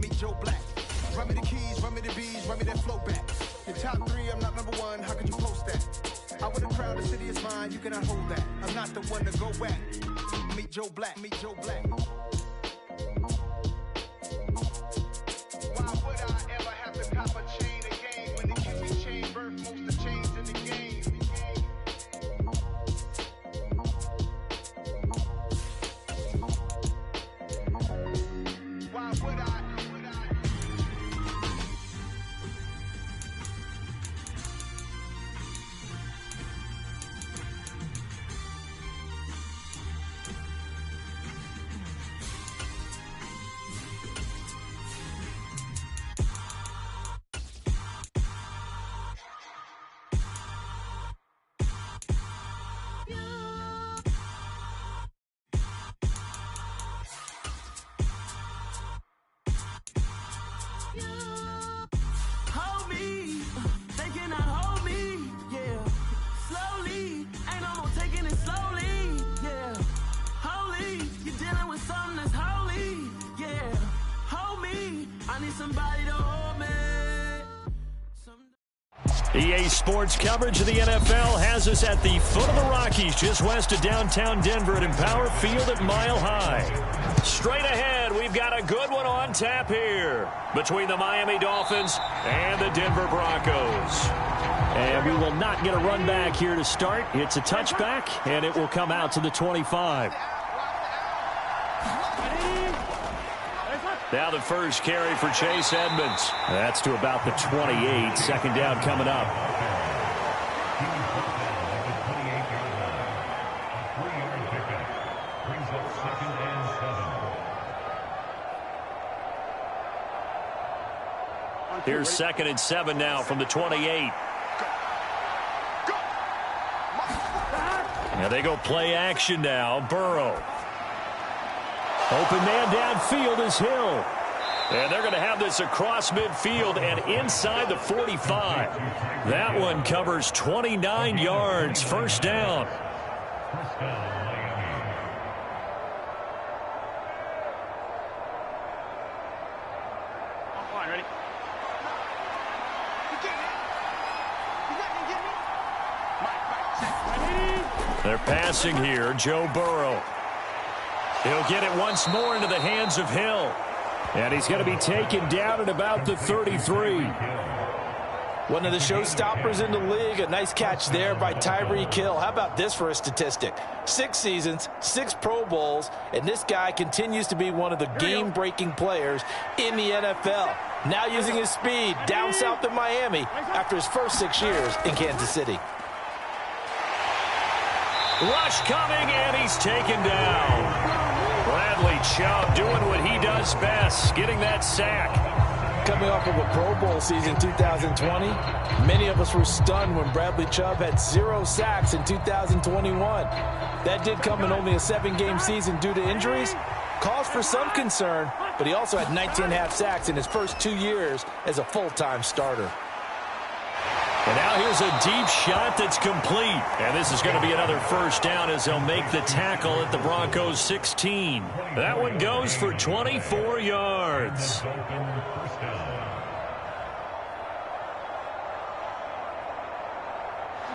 Meet Joe Black. Run me the keys, run me the bees, run me that flow back. Your top three, I'm not number one, how could you post that? I would've crowned the city is mine, you cannot hold that. I'm not the one to go back. Meet Joe Black, meet Joe Black. Why would I ever have to cop a chain again when the QB chain birthed most of the chains in the game? Why would I? EA Sports coverage of the NFL has us at the foot of the Rockies, just west of downtown Denver at Empower Field at Mile High. Straight ahead, we've got a good one on tap here between the Miami Dolphins and the Denver Broncos. And we will not get a run back here to start. It's a touchback, and it will come out to the 25. Now the first carry for Chase Edmonds. That's to about the 28. Second down coming up. Here's 2nd and 7 now from the 28. Now they go play action now. Burrow. Open man downfield is Hill. And they're going to have this across midfield and inside the 45. That one covers 29 yards. First down. They're passing here. Joe Burrow. He'll get it once more into the hands of Hill. And he's going to be taken down at about the 33. One of the showstoppers in the league. A nice catch there by Tyreek Hill. How about this for a statistic? 6 seasons, 6 Pro Bowls, and this guy continues to be one of the game-breaking players in the NFL. Now using his speed down south of Miami after his first 6 years in Kansas City. Rush coming, and he's taken down. Bradley Chubb doing what he does best, getting that sack. Coming off of a Pro Bowl season 2020, many of us were stunned when Bradley Chubb had 0 sacks in 2021. That did come in only a 7-game season due to injuries. Cause for some concern, but he also had 19.5 sacks in his first 2 years as a full-time starter. And now here's a deep shot that's complete. And this is going to be another first down as they'll make the tackle at the Broncos 16. That one goes for 24 yards.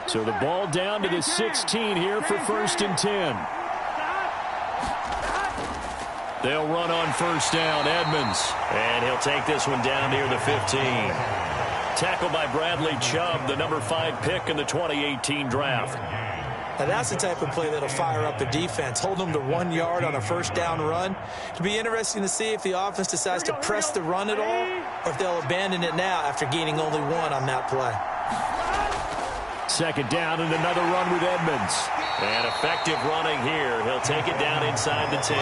So the ball down to the 16 here for 1st and 10. They'll run on first down, Edmonds. And he'll take this one down near the 15. Tackled by Bradley Chubb, the number 5 pick in the 2018 draft. Now that's the type of play that'll fire up a defense. Hold them to 1 yard on a first down run. It'll be interesting to see if the offense decides to press the run at all, or if they'll abandon it now after gaining only 1 on that play. Second down and another run with Edmonds. And effective running here. He'll take it down inside the 10.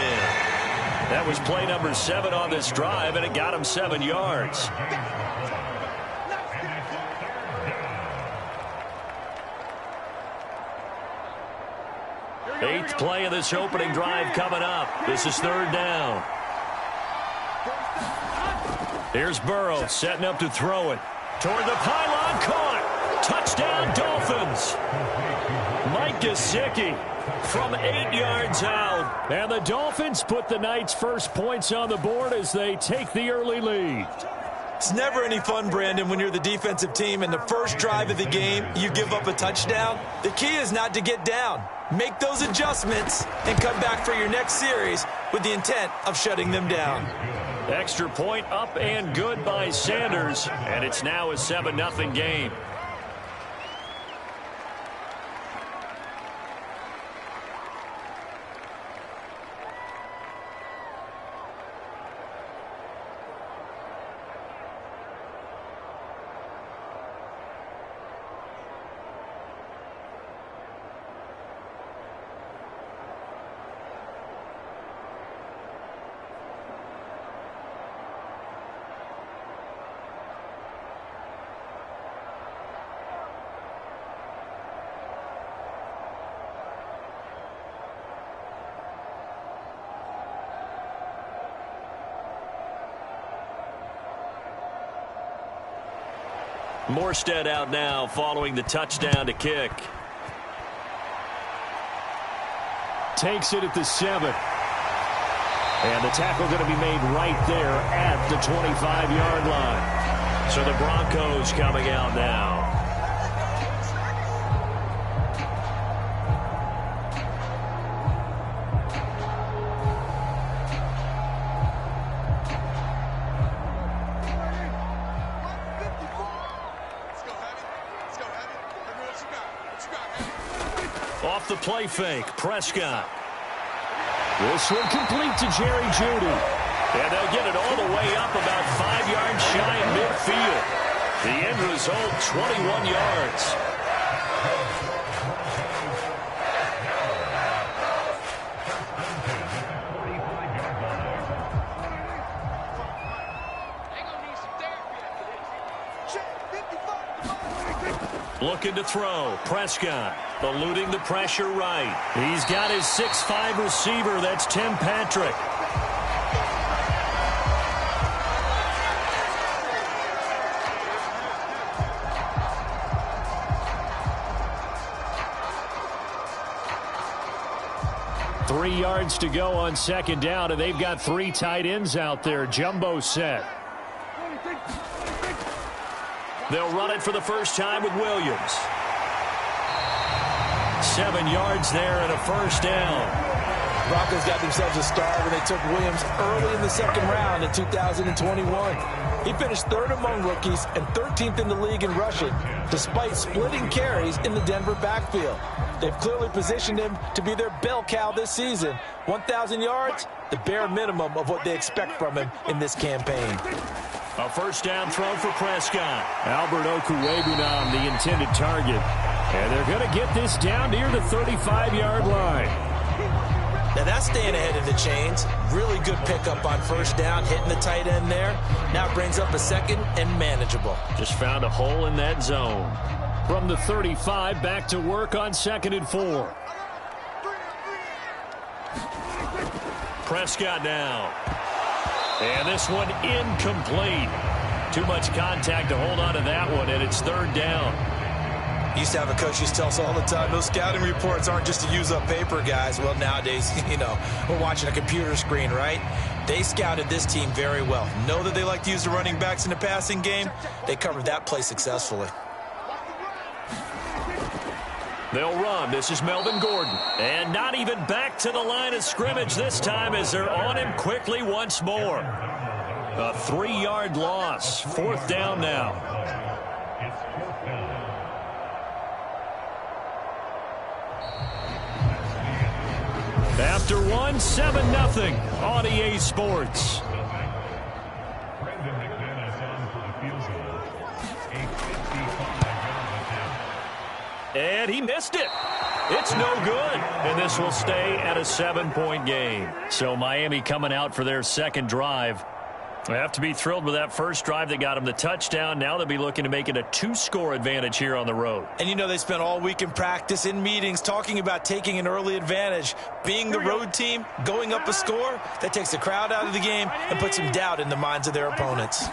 That was play number 7 on this drive, and it got him 7 yards. Eighth play of this opening drive coming up. This is 3rd down. Here's Burrow setting up to throw it. Toward the pylon, caught. Touchdown, Dolphins. Mike Gesicki from 8 yards out. And the Dolphins put the night's first points on the board as they take the early lead. It's never any fun, Brandon, when you're the defensive team and the first drive of the game, you give up a touchdown. The key is not to get down. Make those adjustments and come back for your next series with the intent of shutting them down. Extra point up and good by Sanders, and it's now a 7-0 game. Morstead out now following the touchdown to kick. Takes it at the 7. And the tackle going to be made right there at the 25-yard line. So the Broncos coming out now. the play fake. Prescott. This one complete to Jerry Jeudy. And they'll get it all the way up about 5 yards shy of midfield. The end result, 21 yards. Looking to throw. Prescott eluding the pressure right. He's got his 6'5" receiver. That's Tim Patrick. Three yards to go on second down, and they've got 3 tight ends out there. Jumbo set. They'll run it for the first time with Williams. 7 yards there and a first down. Broncos got themselves a star when they took Williams early in the second round in 2021. He finished 3rd among rookies and 13th in the league in rushing, despite splitting carries in the Denver backfield. They've clearly positioned him to be their bell cow this season. 1,000 yards, the bare minimum of what they expect from him in this campaign. A first down throw for Prescott. Albert Okwuegbunam, the intended target. And they're going to get this down near the 35-yard line. Now that's staying ahead of the chains. Really good pickup on first down, hitting the tight end there. Now brings up a second and manageable. Just found a hole in that zone. From the 35, back to work on 2nd and 4. Prescott now. And this one incomplete. Too much contact to hold on to that one, and it's 3rd down. Used to have a coach used to tell us all the time, those scouting reports aren't just to use up paper, guys. Well, nowadays, we're watching a computer screen, right? They scouted this team very well. Know that they like to use the running backs in the passing game. They covered that play successfully. They'll run. This is Melvin Gordon. And not even back to the line of scrimmage this time as they're on him quickly once more. A 3-yard loss. 4th down now. After 1, 7-0 on EA Sports. And he missed it. It's no good. And this will stay at a 7-point game. So Miami coming out for their second drive. They have to be thrilled with that first drive that got them the touchdown. Now they'll be looking to make it a 2-score advantage here on the road. And they spent all week in practice, in meetings, talking about taking an early advantage. Being the road team, going up a score, that takes the crowd out of the game and puts some doubt in the minds of their opponents.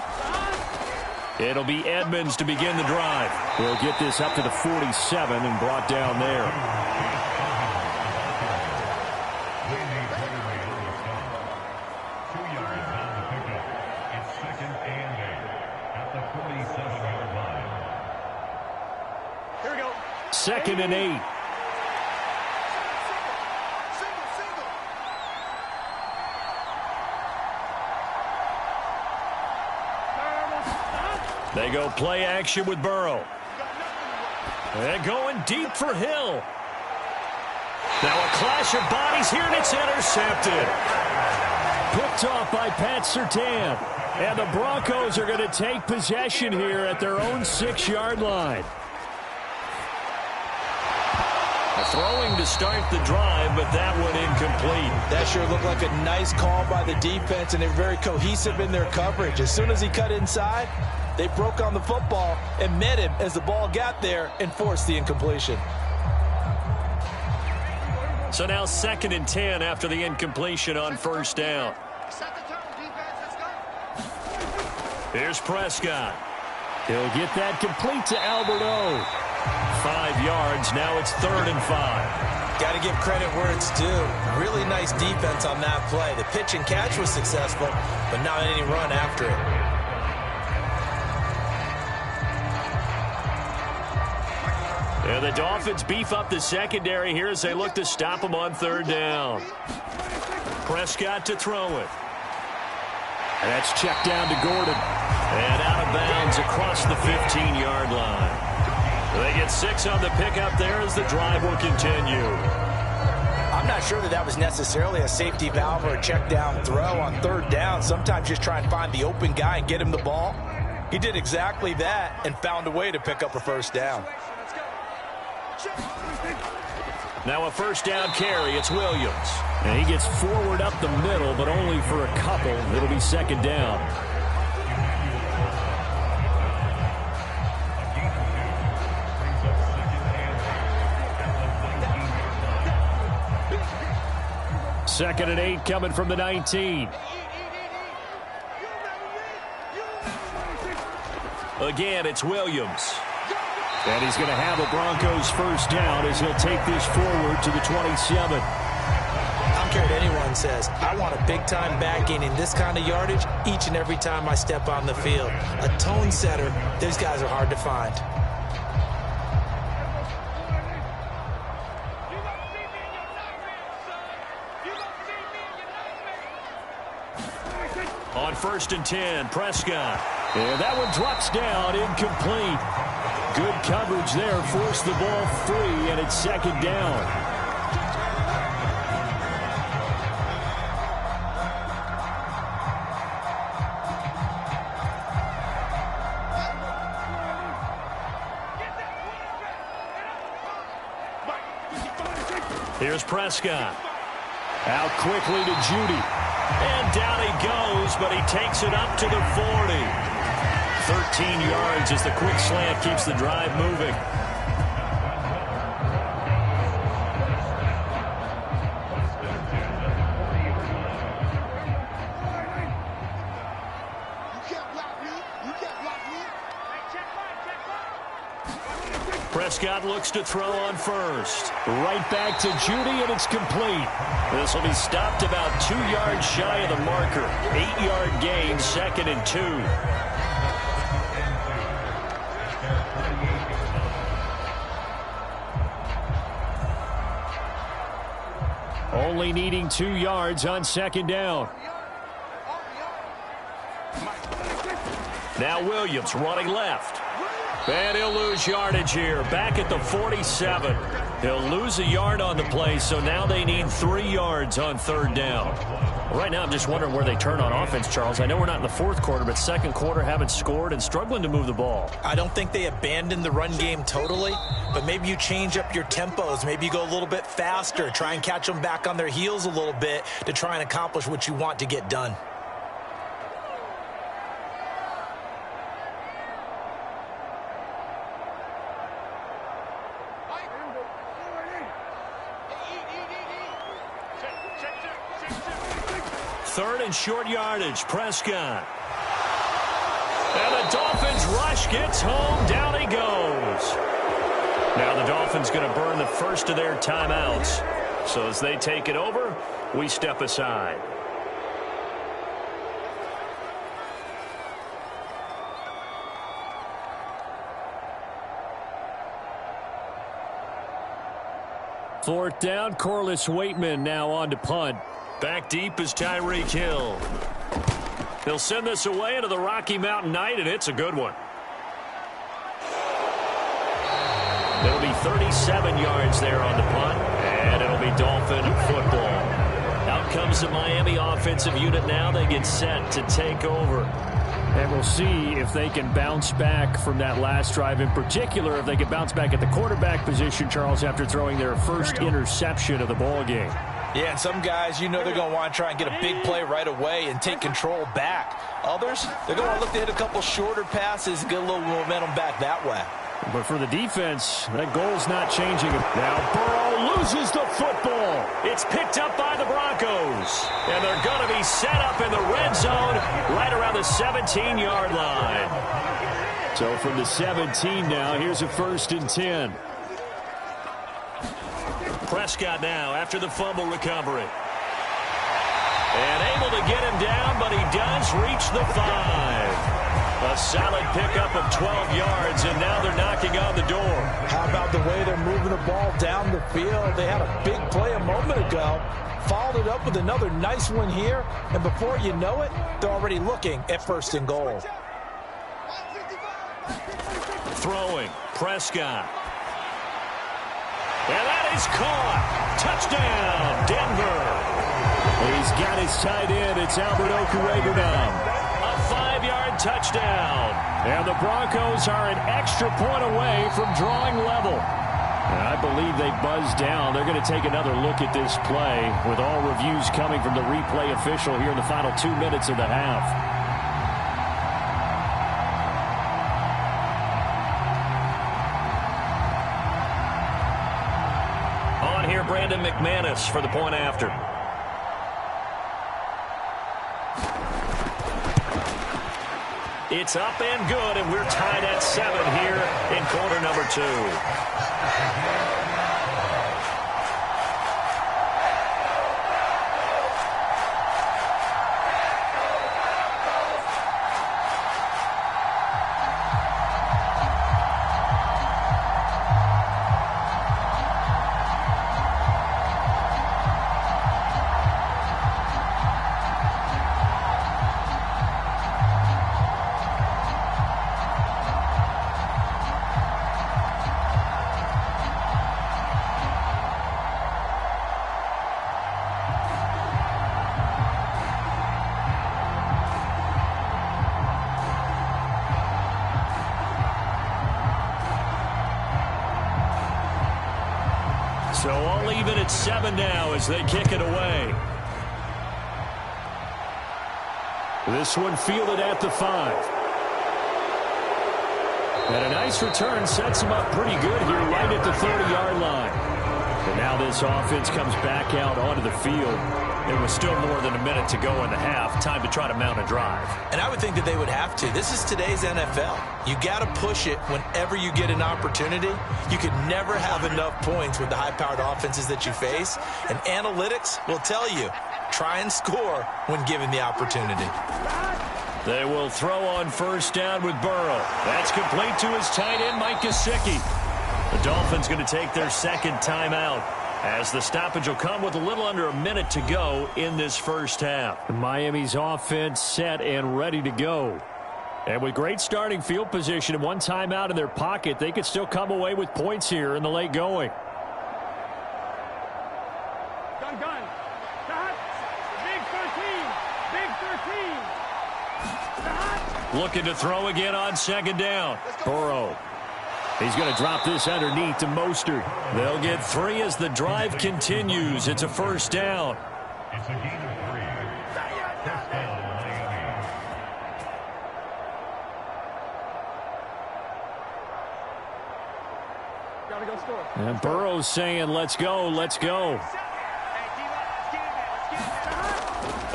It'll be Edmonds to begin the drive. We'll get this up to the 47 and brought down there. Here we go. 2nd and 8. They go play action with Burrow. And going deep for Hill. Now a clash of bodies here, and it's intercepted. Picked off by Pat Surtain. And the Broncos are going to take possession here at their own 6-yard line. Throwing to start the drive, but that one incomplete. That sure looked like a nice call by the defense, and they're very cohesive in their coverage. As soon as he cut inside, they broke on the football and met him as the ball got there and forced the incompletion. So now 2nd and 10 after the incompletion on first down. Here's Prescott. He'll get that complete to Albert O. 5 yards. Now it's 3rd and 5. Got to give credit where it's due. Really nice defense on that play. The pitch and catch was successful, but not any run after it. And the Dolphins beef up the secondary here as they look to stop them on 3rd down. Prescott to throw it. And that's checked down to Gordon. And out of bounds across the 15-yard line. They get 6 on the pickup there as the drive will continue. I'm not sure that was necessarily a safety valve or a check down throw on 3rd down. Sometimes just try and find the open guy and get him the ball. He did exactly that and found a way to pick up a 1st down. Now a 1st down carry. It's Williams. And he gets forward up the middle, but only for a couple. It'll be 2nd down. Second and 8 coming from the 19. Again, it's Williams. And he's going to have a Broncos 1st down as he'll take this forward to the 27. I don't care what anyone says. I want a big-time back gaining this kind of yardage each and every time I step on the field. A tone setter, those guys are hard to find. On 1st and 10, Prescott. And that one drops down, incomplete. Good coverage there, forced the ball free, and it's 2nd down. Here's Prescott. Out quickly to Judy. And down he goes, but he takes it up to the 40. 13 yards as the quick slant keeps the drive moving. Prescott looks to throw on 1st. Right back to Judy, and it's complete. This will be stopped about 2 yards shy of the marker. 8-yard gain, 2nd and 2. Only needing 2 yards on 2nd down. Now Williams running left. And he'll lose yardage here. Back at the 47. He'll lose a yard on the play, so now they need 3 yards on 3rd down. Right now, I'm just wondering where they turn on offense, Charles. I know we're not in the 4th quarter, but 2nd quarter haven't scored and struggling to move the ball. I don't think they abandoned the run game totally, but maybe you change up your tempos. Maybe you go a little bit faster. Try and catch them back on their heels a little bit to try and accomplish what you want to get done. Third and short yardage, Prescott. And the Dolphins rush gets home. Down he goes. Now the Dolphins going to burn the first of their timeouts. So as they take it over, we step aside. Fourth down, Corliss Waitman now on to punt. Back deep is Tyreek Hill. He'll send this away into the Rocky Mountain Night, and it's a good one. It'll be 37 yards there on the punt, and it'll be Dolphin football. Out comes the Miami offensive unit now. They get set to take over. And we'll see if they can bounce back from that last drive. In particular, if they can bounce back at the quarterback position, Charles, after throwing their first interception of the ball game. Yeah, and some guys, you know they're going to want to try and get a big play right away and take control back. Others, they're going to want to look to hit a couple shorter passes and get a little momentum back that way. But for the defense, that goal's not changing. Now Burrow loses the football. It's picked up by the Broncos. And they're going to be set up in the red zone right around the 17-yard line. So from the 17 now, here's a 1st and 10. Prescott now after the fumble recovery. And able to get him down, but he does reach the 5. A solid pickup of 12 yards, and now they're knocking on the door. How about the way they're moving the ball down the field? They had a big play a moment ago, followed it up with another nice one here, and before you know it, they're already looking at 1st and goal. Throwing. Prescott. And that is caught. Touchdown, Denver. He's got his tight end. It's Albert Okuregbunam. A 5-yard touchdown. And the Broncos are an extra point away from drawing level. And I believe they buzzed down. They're going to take another look at this play with all reviews coming from the replay official here in the final 2 minutes of the half. Here, Brandon McManus for the point after. It's up and good, and we're tied at 7 here in quarter number 2. So all even at 7 now as they kick it away. This one fielded at the 5. And a nice return sets them up pretty good here right at the 30-yard line. And now this offense comes back out onto the field. It was still more than a minute to go in the half. Time to try to mount a drive. And I would think that they would have to. This is today's NFL. You got to push it whenever you get an opportunity. You could never have enough points with the high-powered offenses that you face. And analytics will tell you, try and score when given the opportunity. They will throw on first down with Burrow. That's complete to his tight end, Mike Gesicki. The Dolphins going to take their second timeout, as the stoppage will come with a little under a minute to go in this first half. Miami's offense set and ready to go. And with great starting field position and one timeout in their pocket, they could still come away with points here in the late going. Gun. Stop. Big 13. Big 13. Stop. Looking to throw again on second down. Burrow. He's going to drop this underneath to Mostert. They'll get 3 as the drive continues. It's a first down. It's a gain of 3. First down, Miami. Gotta go score. And Burrow's saying, let's go, let's go.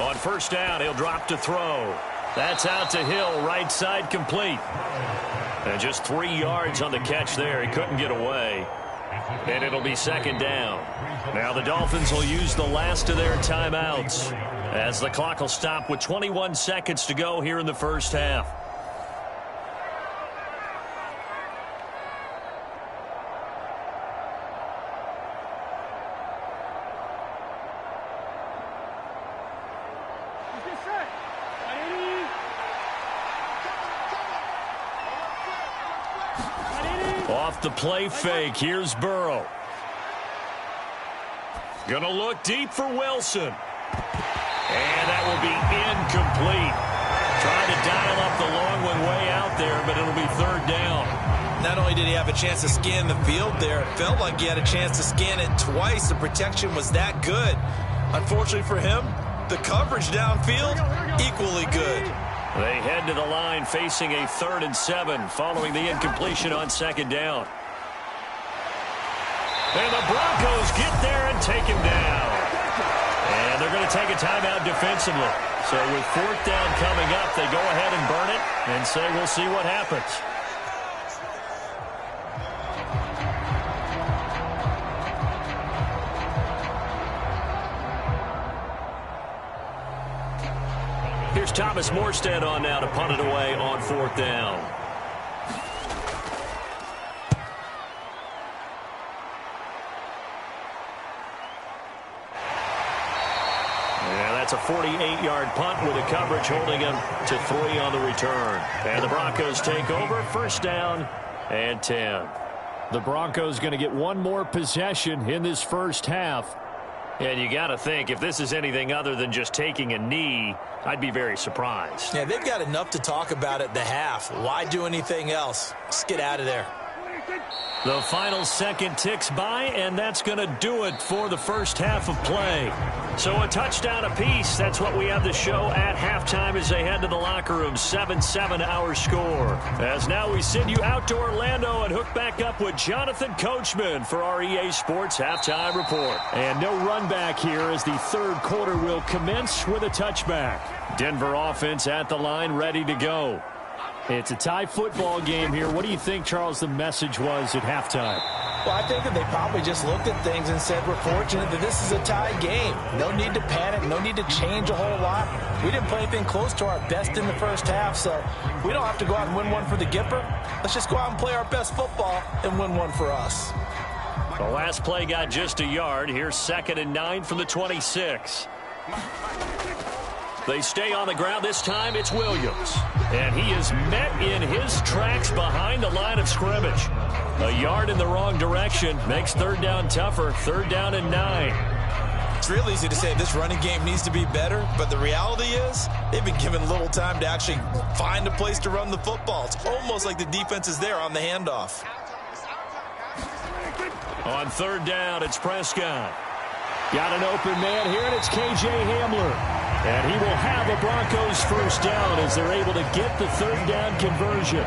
On first down, he'll drop to throw. That's out to Hill, right side complete. And just 3 yards on the catch there. He couldn't get away. And it'll be second down. Now the Dolphins will use the last of their timeouts, as the clock will stop with 21 seconds to go here in the first half. Off the play fake, here's Burrow. Gonna look deep for Wilson. And that will be incomplete. Trying to dial up the long one way out there, but it'll be third down. Not only did he have a chance to scan the field there, it felt like he had a chance to scan it twice. The protection was that good. Unfortunately for him, the coverage downfield, equally good. They head to the line facing a 3rd and 7 following the incompletion on second down. And the Broncos get there and take him down. And they're going to take a timeout defensively. So with 4th down coming up, they go ahead and burn it and say we'll see what happens. Here's Thomas Morstead on now to punt it away on 4th down. Yeah, that's a 48-yard punt with the coverage holding him to 3 on the return. And the Broncos take over, first down and 10. The Broncos going to get one more possession in this first half. And you got to think, if this is anything other than just taking a knee, I'd be very surprised. Yeah, they've got enough to talk about at the half. Why do anything else? Just get out of there. The final second ticks by, and that's going to do it for the first half of play. So a touchdown apiece. That's what we have the show at halftime as they head to the locker room. 7-7 our score. As now we send you out to Orlando and hook back up with Jonathan Coachman for our EA Sports Halftime Report. And no run back here as the third quarter will commence with a touchback. Denver offense at the line, ready to go. It's a tie football game here. What do you think, Charles, the message was at halftime? Well, I think that they probably just looked at things and said, we're fortunate that this is a tie game. No need to panic. No need to change a whole lot. We didn't play anything close to our best in the first half, so we don't have to go out and win one for the Gipper. Let's just go out and play our best football and win one for us. The last play got just a yard. Here's 2nd and 9 from the 26. They stay on the ground. This time it's Williams. And he is met in his tracks behind the line of scrimmage. A yard in the wrong direction makes third down tougher. 3rd down and 9. It's real easy to say this running game needs to be better, but the reality is they've been given little time to actually find a place to run the football. It's almost like the defense is there on the handoff. On 3rd down, it's Prescott. Got an open man here, and it's K.J. Hamler. And he will have a Broncos first down as they're able to get the 3rd down conversion.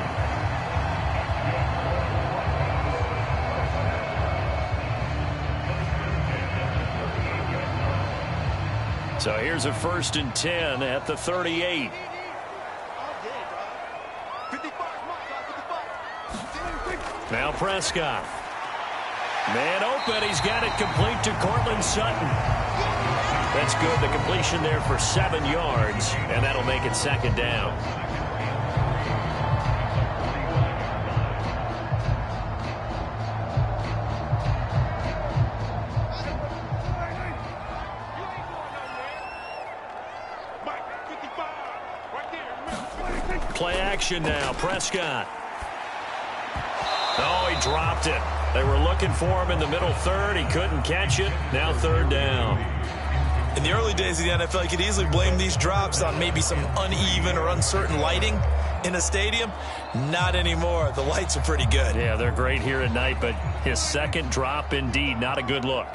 So here's a 1st and 10 at the 38. Now Prescott. Man open. He's got it complete to Cortland Sutton. That's good. The completion there for 7 yards, and that'll make it 2nd down. Play action now. Prescott. Oh, he dropped it. They were looking for him in the middle third. He couldn't catch it. Now 3rd down. In the early days of the NFL, you could easily blame these drops on maybe some uneven or uncertain lighting in a stadium. Not anymore. The lights are pretty good. Yeah, they're great here at night, but his 2nd drop, indeed, not a good look.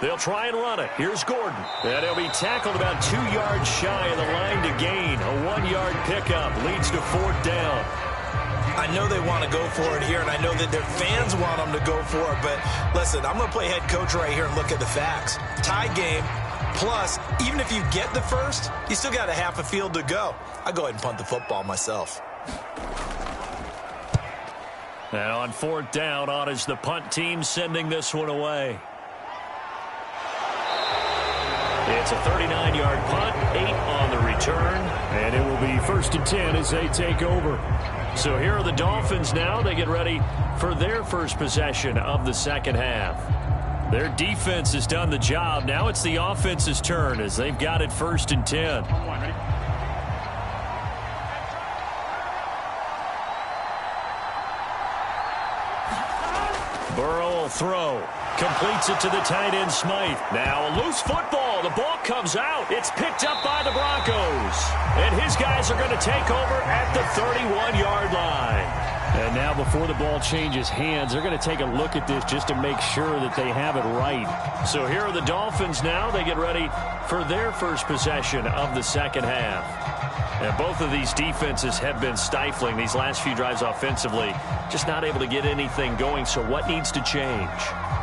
They'll try and run it. Here's Gordon. And he'll be tackled about 2 yards shy of the line to gain. A 1-yard pickup leads to 4th down. I know they want to go for it here, and I know that their fans want them to go for it, but listen, I'm going to play head coach right here and look at the facts. Tie game, plus, even if you get the first, you still got a half a field to go. I'll go ahead and punt the football myself. And on 4th down, on is the punt team sending this one away. It's a 39-yard punt, 8 on the return, and it will be 1st and 10 as they take over. So here are the Dolphins now. They get ready for their first possession of the 2nd half. Their defense has done the job. Now it's the offense's turn as they've got it 1st and 10. Burrow will throw. Completes it to the tight end, Smythe. Now a loose football. The ball comes out. It's picked up by the Broncos. And his guys are going to take over at the 31-yard line. And now before the ball changes hands, they're going to take a look at this just to make sure that they have it right. So here are the Dolphins now. They get ready for their first possession of the 2nd half. And both of these defenses have been stifling these last few drives offensively. Just not able to get anything going. So what needs to change?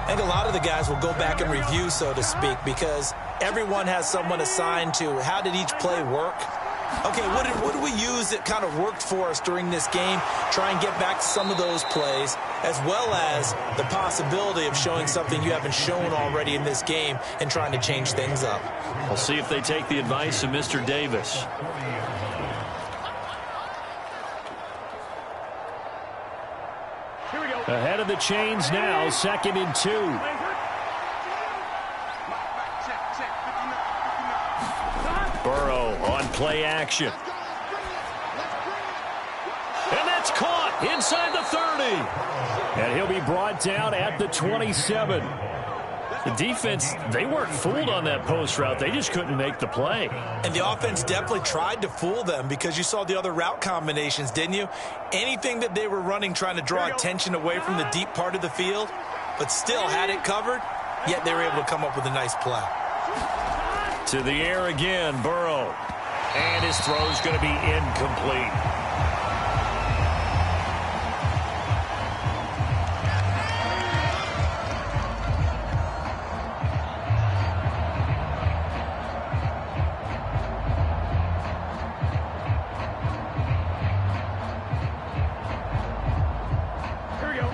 I think a lot of the guys will go back and review, so to speak, because everyone has someone assigned to how did each play work. Okay, what did we use that kind of worked for us during this game? Try and get back to some of those plays, as well as the possibility of showing something you haven't shown already in this game and trying to change things up. We'll see if they take the advice of Mr. Davis. Ahead of the chains now, 2nd and 2. Burrow on play action. inside the 30. And he'll be brought down at the 27. The defense, they weren't fooled on that post route. They just couldn't make the play. And the offense definitely tried to fool them because you saw the other route combinations, didn't you? Anything that they were running trying to draw attention away from the deep part of the field, but still had it covered, yet they were able to come up with a nice play. To the air again, Burrow. And his throw's going to be incomplete.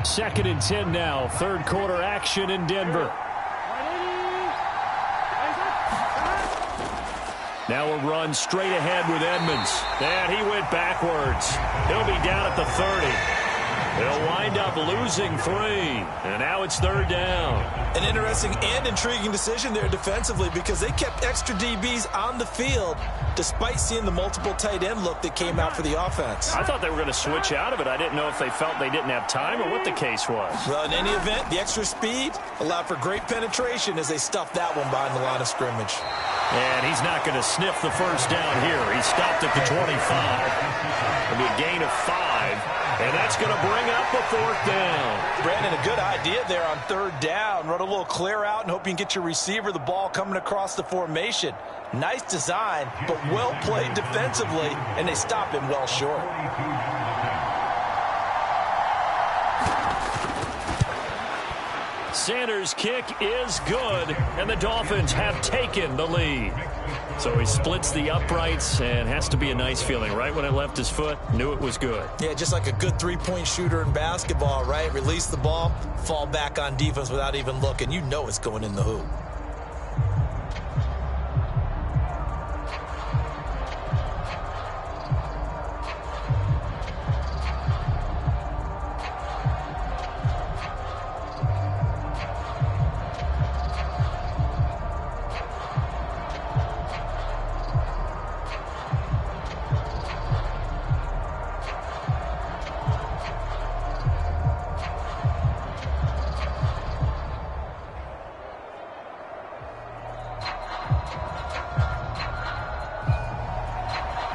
Second and 10 now. Third quarter action in Denver. Now a run straight ahead with Edmonds. And he went backwards. He'll be down at the 30. They'll wind up losing 3. And now it's third down. An interesting and intriguing decision there defensively because they kept extra DBs on the field despite seeing the multiple tight end look that came out for the offense. I thought they were going to switch out of it. I didn't know if they felt they didn't have time or what the case was. Well, in any event, the extra speed allowed for great penetration as they stuffed that one behind the line of scrimmage. And he's not going to sniff the first down here. He stopped at the 25. It'll be a gain of 5. And that's going to bring up the fourth down. Brandon, a good idea there on third down. Run a little clear out and hope you can get your receiver the ball coming across the formation. Nice design, but well played defensively, and they stop him well short. Sanders' kick is good, and the Dolphins have taken the lead. So he splits the uprights, and has to be a nice feeling. Right when it left his foot, knew it was good. Yeah, just like a good three-point shooter in basketball, right? Release the ball, fall back on defense without even looking. You know it's going in the hoop.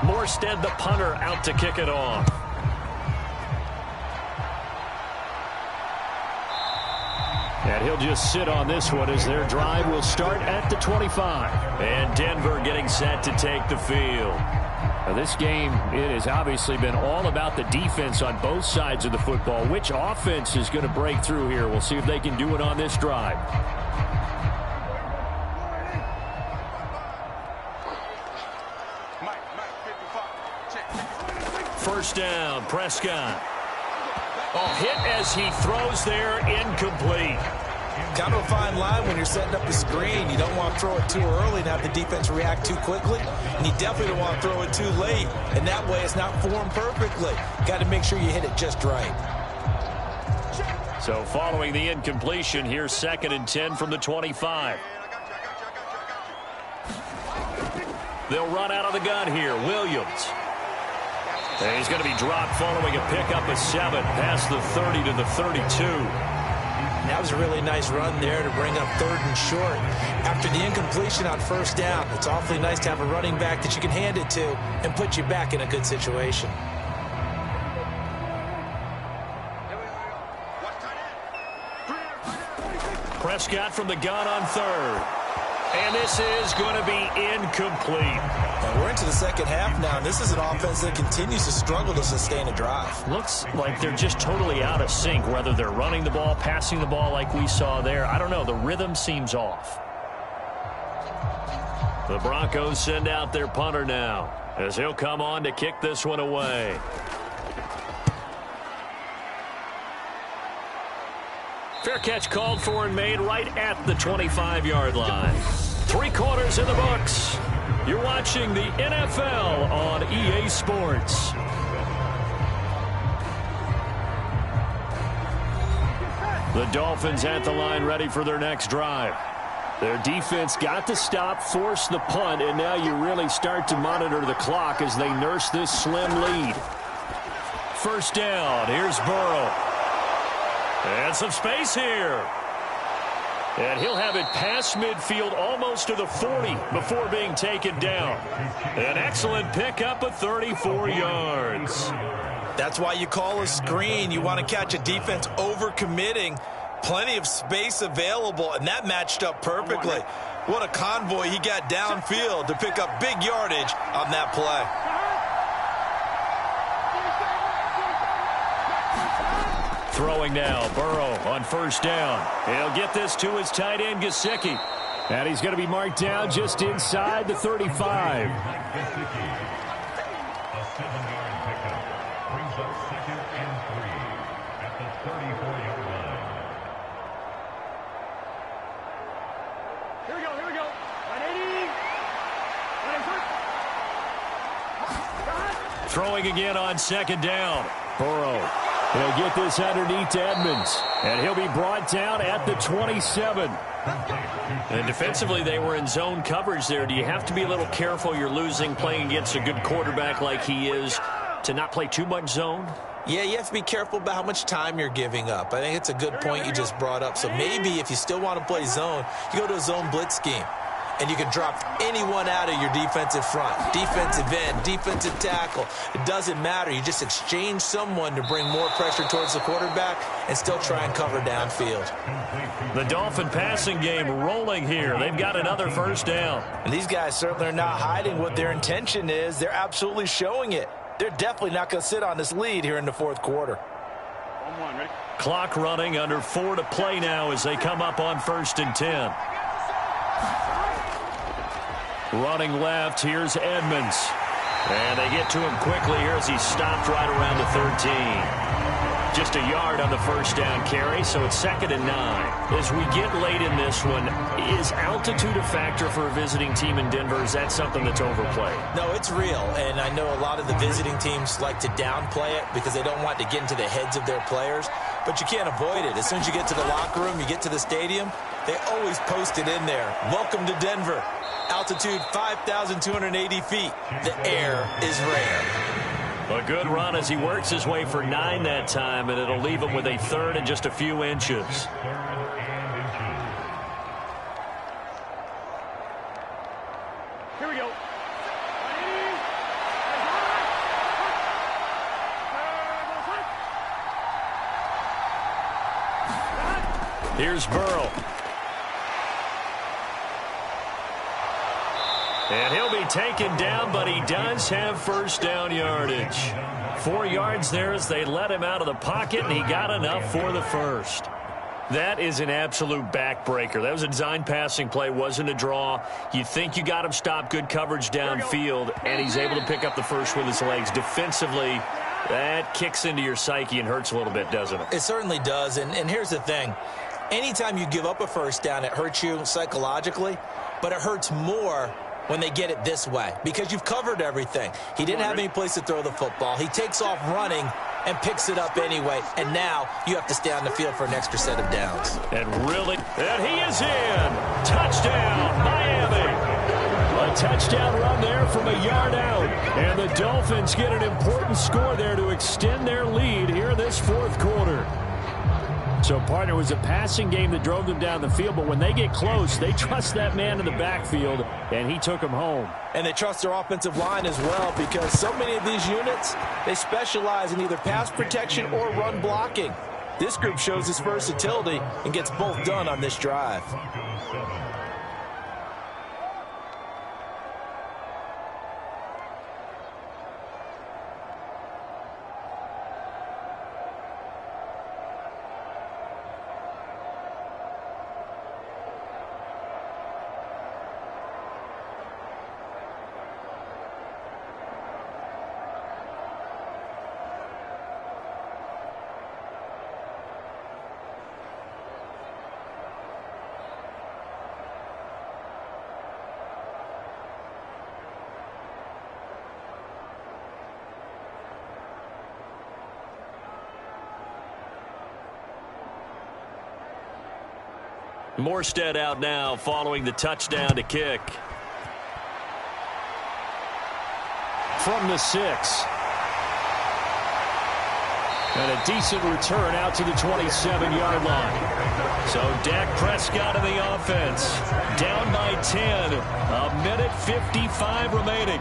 Morstead, the punter, out to kick it off. And he'll just sit on this one as their drive will start at the 25. And Denver getting set to take the field. Now this game, it has obviously been all about the defense on both sides of the football. Which offense is going to break through here? We'll see if they can do it on this drive. First down, Prescott. Oh, hit as he throws there, incomplete. Kind of a fine line when you're setting up a screen. You don't want to throw it too early and have the defense react too quickly. And you definitely don't want to throw it too late. And that way it's not formed perfectly. Got to make sure you hit it just right. So following the incompletion, here's second and 10 from the 25. They'll run out of the gun here. Williams. And he's going to be dropped following a pickup of 7 past the 30 to the 32. That was a really nice run there to bring up third and short. After the incompletion on first down, it's awfully nice to have a running back that you can hand it to and put you back in a good situation. Prescott from the gun on third. And this is going to be incomplete. And we're into the second half now, and this is an offense that continues to struggle to sustain a drive. Looks like they're just totally out of sync, whether they're running the ball, passing the ball like we saw there. I don't know. The rhythm seems off. The Broncos send out their punter now as he'll come on to kick this one away. Fair catch called for and made right at the 25-yard line. 3 quarters in the books. You're watching the NFL on EA Sports. The Dolphins at the line ready for their next drive. Their defense got the stop, forced the punt, and now you really start to monitor the clock as they nurse this slim lead. first down. Here's Burrow. And some space here. And he'll have it past midfield almost to the 40 before being taken down. An excellent pickup of 34 yards. That's why you call a screen. You want to catch a defense overcommitting. Plenty of space available, and that matched up perfectly. What a convoy he got downfield to pick up big yardage on that play. Throwing now, Burrow on first down. He'll get this to his tight end, Gesicki. And he's going to be marked down just inside the 35. A 7-yard pickup brings up 2nd and 3 at the 34-yard line. Here we go. 180. Throwing again on second down. Burrow. He'll get this underneath to Edmonds. And he'll be brought down at the 27. And defensively, they were in zone coverage there. Do you have to be a little careful? You're losing playing against a good quarterback like he is to not play too much zone? Yeah, you have to be careful about how much time you're giving up. I think it's a good point you just brought up. So maybe if you still want to play zone, you go to a zone blitz scheme. And you can drop anyone out of your defensive front. Defensive end, defensive tackle. It doesn't matter. You just exchange someone to bring more pressure towards the quarterback and still try and cover downfield. The Dolphin passing game rolling here. They've got another first down. And these guys certainly are not hiding what their intention is. They're absolutely showing it. They're definitely not going to sit on this lead here in the fourth quarter. Clock running, under 4 to play now as they come up on 1st and 10. Running left, here's Edmonds. And they get to him quickly here as he stopped right around the 13. Just a yard on the first down carry, so it's 2nd and 9. As we get late in this one, is altitude a factor for a visiting team in Denver? Is that something that's overplayed? No, it's real, and I know a lot of the visiting teams like to downplay it because they don't want to get into the heads of their players, but you can't avoid it. As soon as you get to the locker room, you get to the stadium, they always post it in there. Welcome to Denver. Altitude 5,280 feet. The air is rare. A good run as he works his way for 9 that time, and it'll leave him with a 3rd and just a few inches. Here we go. Here's Burrow. And he'll be taken down, but he does have first down yardage. 4 yards there as they let him out of the pocket, and he got enough for the first. That is an absolute backbreaker. That was a design passing play, wasn't a draw. You think you got him stopped, good coverage downfield, and he's able to pick up the first with his legs. Defensively, that kicks into your psyche and hurts a little bit, doesn't it? It certainly does, and here's the thing. Anytime you give up a first down, it hurts you psychologically, but it hurts more when they get it this way because you've covered everything. He didn't have any place to throw the football. He takes off running and picks it up anyway, and now you have to stay on the field for an extra set of downs. And he is in. Touchdown, Miami. A touchdown run there from a yard out, and the Dolphins get an important score there to extend their lead here this fourth quarter. So, partner, was a passing game that drove them down the field, but when they get close, they trust that man in the backfield, and he took them home. And they trust their offensive line as well because so many of these units, they specialize in either pass protection or run blocking. This group shows its versatility and gets both done on this drive. Morstead out now following the touchdown to kick. From the 6. And a decent return out to the 27-yard line. So Dak Prescott in the offense. Down by 10. A minute 55 remaining.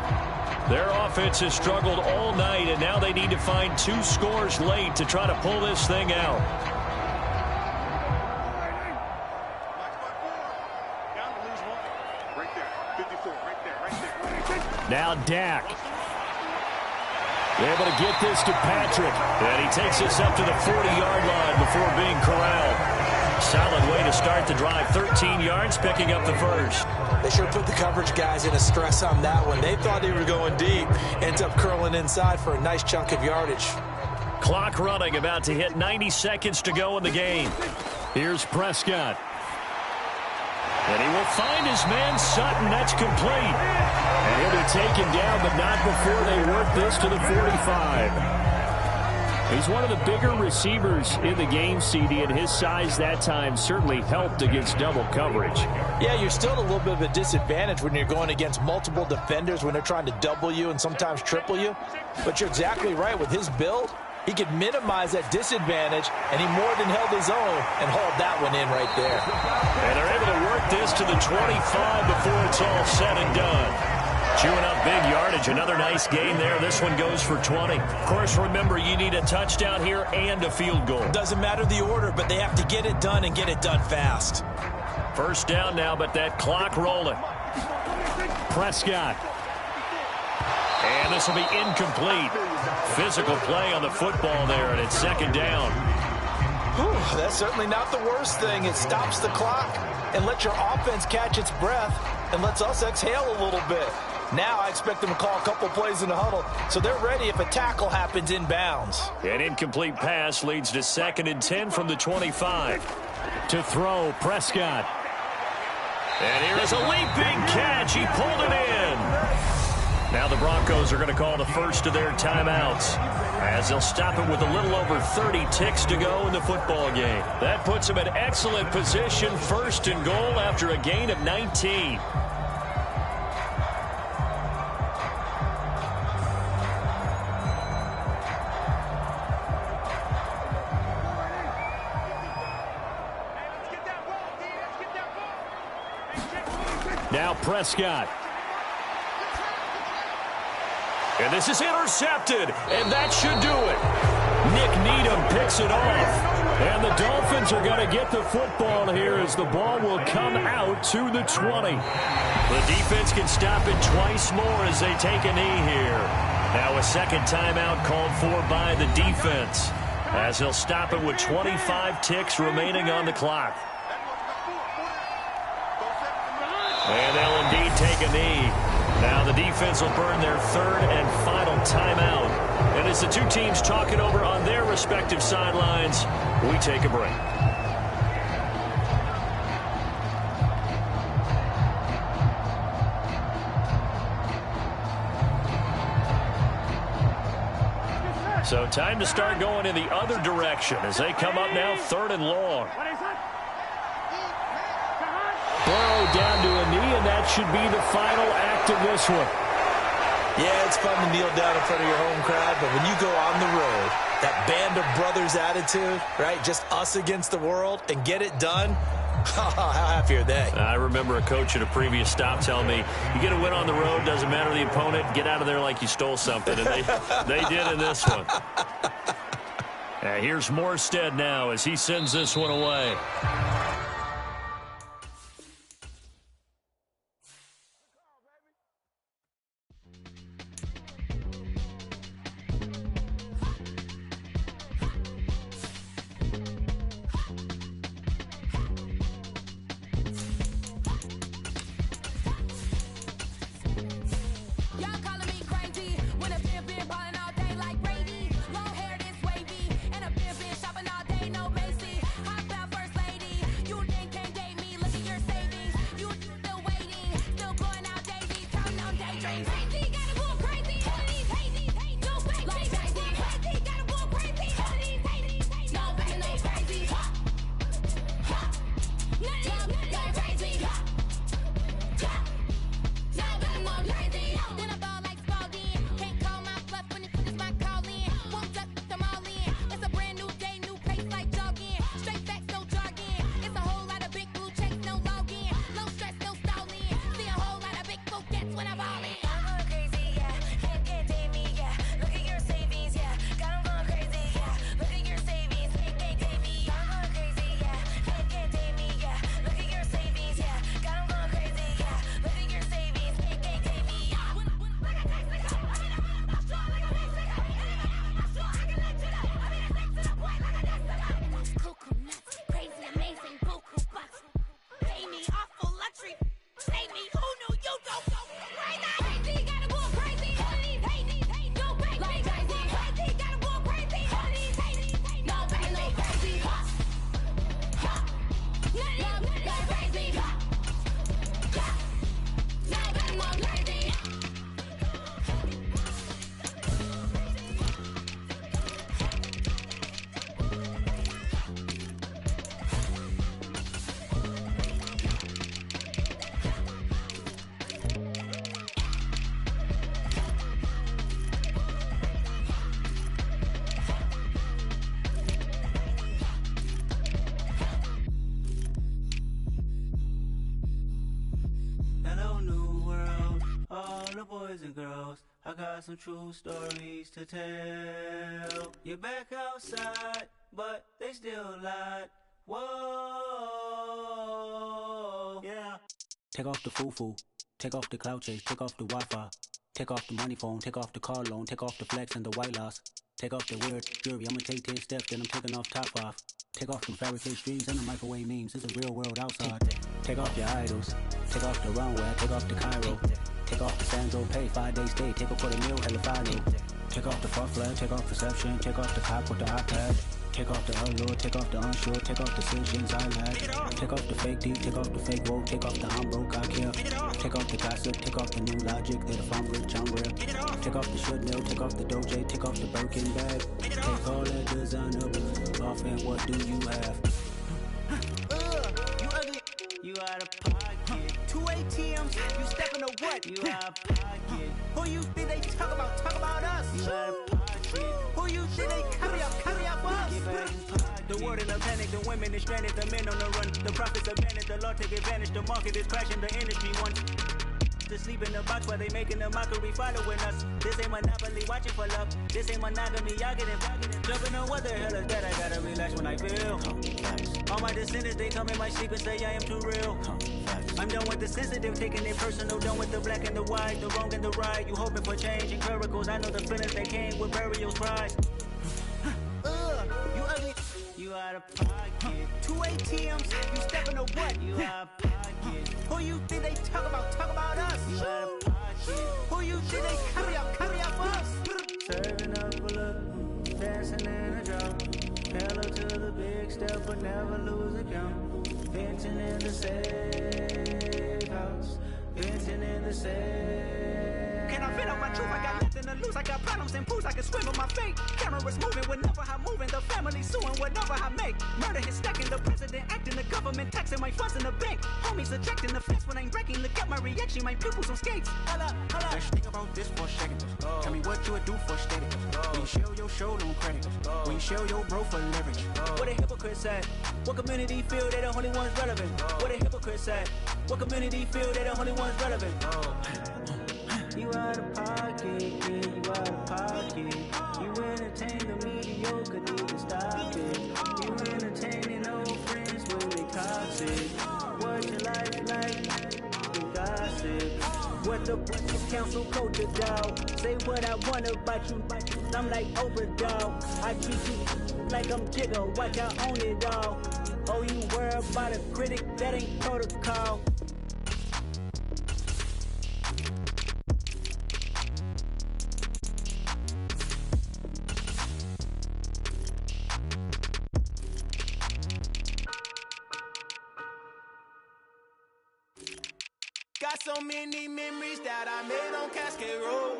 Their offense has struggled all night, and now they need to find 2 scores late to try to pull this thing out. Now Dak. Able to get this to Patrick. And he takes this up to the 40-yard line before being corralled. Solid way to start the drive. 13 yards, picking up the first. They sure put the coverage guys in a stress on that one. They thought they were going deep. Ends up curling inside for a nice chunk of yardage. Clock running, about to hit 90 seconds to go in the game. Here's Prescott. And he will find his man Sutton. That's complete. And he'll be taken down, but not before they work this to the 45. He's one of the bigger receivers in the game, CD, and his size that time certainly helped against double coverage. Yeah, you're still at a little bit of a disadvantage when you're going against multiple defenders when they're trying to double you and sometimes triple you. But you're exactly right. With his build, he could minimize that disadvantage, and he more than held his own and hauled that one in right there. And they're able to work this to the 25 before it's all said and done. Chewing up big yardage. Another nice gain there. This one goes for 20. Of course, remember, you need a touchdown here and a field goal. Doesn't matter the order, but they have to get it done and get it done fast. First down now, but that clock rolling. Prescott. And this will be incomplete. Physical play on the football there, and it's second down. Whew, that's certainly not the worst thing. It stops the clock and lets your offense catch its breath and lets us exhale a little bit. Now I expect them to call a couple plays in the huddle, so they're ready if a tackle happens inbounds. An incomplete pass leads to 2nd and 10 from the 25. To throw, Prescott. And here is a leaping catch. He pulled it in. Now the Broncos are going to call the first of their timeouts, as they'll stop it with a little over 30 ticks to go in the football game. That puts them in excellent position, 1st and goal after a gain of 19. Now Prescott. And this is intercepted, and that should do it. Nick Needham picks it off. And the Dolphins are going to get the football here as the ball will come out to the 20. The defense can stop it twice more as they take a knee here. Now a second timeout called for by the defense, as he'll stop it with 25 ticks remaining on the clock. And they'll indeed take a knee. Now the defense will burn their 3rd and final timeout. And as the two teams talk it over on their respective sidelines, we take a break. So time to start going in the other direction as they come up now 3rd and long. Burrow down to a knee, and that should be the final act of this one. Yeah, it's fun to kneel down in front of your home crowd, but when you go on the road, that band of brothers attitude, right, just us against the world, and get it done, how happy are they? I remember a coach at a previous stop telling me, you get a win on the road, doesn't matter the opponent, get out of there like you stole something, and they did in this one. Here's Morstead now as he sends this one away. the boys and girls, I got some true stories to tell. You're back outside, but they still lied. Whoa, yeah. Take off the foo-foo, take off the cloud chase, take off the Wi-Fi, take off the money phone, take off the car loan, take off the flex and the white loss. Take off the weird fury, I'ma take 10 steps, then I'm taking off top 5. Take off them fabricate streams and the microwave memes, it's a real world outside. Take off your idols, take off the runway, take off the Cairo. Take off the Sandro pay, 5 days stay, take off for the meal, hella follow. Take off the fuck flag, take off perception, take off the cop with the iPad. Take off the allure, take off the unsure, take off decisions I lack. Take off the fake deep, take off the fake woke, take off the I'm broke, I care. Take off the gossip, take off the new logic that if I'm rich, I'm real. Take off the should know, take off the doje, take off the Birkin bag. Take all that designer off and what do you have? You ugly, you out of pocket. 2 ATMs, you stepping to what? You out of pocket. Who you think they talk about? Talk about us. You out of pocket. Who you think they carry up us? The world in a panic, the women is stranded, the men on the run. The profits abandoned, the law take advantage, the market is crashing, the industry wants to sleep in the box while they making a mockery following us. This ain't monopoly, watching for love. This ain't monogamy, y'all getting jumping on what the hell is that? I gotta relax when I feel. All my descendants, they come in my sleep and say I am too real. I'm done with the sensitive, taking it personal, done with the black and the white, the wrong and the right. You hoping for change and miracles, I know the feelings that came with burial cries. You ugly, you out of pocket. 2 ATMs, you stepping to what? You out of pocket. Who you think they talk about? Talk about us. You out of pocket. Who you think they carry up us? Serving up a look, dancing in a drum. Hella to the big step, but never lose a count. Venting in the safe house, venting in the safe. Can I fit out my truth? I got nothing to lose. I got problems and pools. I can swim with my fate. Cameras moving whenever I'm moving. The family suing whatever I make. Murder is stacking. The president acting. The government taxing my funds in the bank. Homies ejecting the fence when I'm breaking. Look at my reaction. My pupils on skates. Holla, holla. Let's think about this for a second. Tell me what you would do for steady. When you show your show, no credit. When you show your bro for leverage. What a hypocrite said. What community feel they the only ones relevant? What a hypocrite said. What community feel they the only ones relevant? You out of pocket, yeah, you out of pocket. You entertain the mediocre, need to stop it. You entertaining old friends when they toxic. What your life like? The gossip. What the council culture dog? Say what I want about you. I'm like overdog. I treat you like I'm Jigga. Watch I own it all. Oh, you worry about a critic? That ain't protocol. Got so many memories that I made on Cascade Road.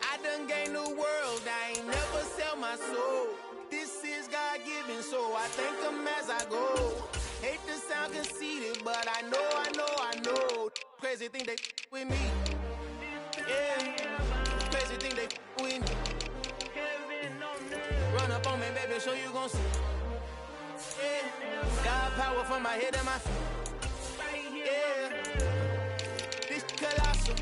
I done gained the world, I ain't never sell my soul. This is God-given, so I thank him as I go. Hate to sound conceited, but I know. Crazy thing they with me. Yeah, crazy thing they with me. Run up on me, baby, so you gon' see. Yeah, got power from my head and my feet. Yeah. Colossal.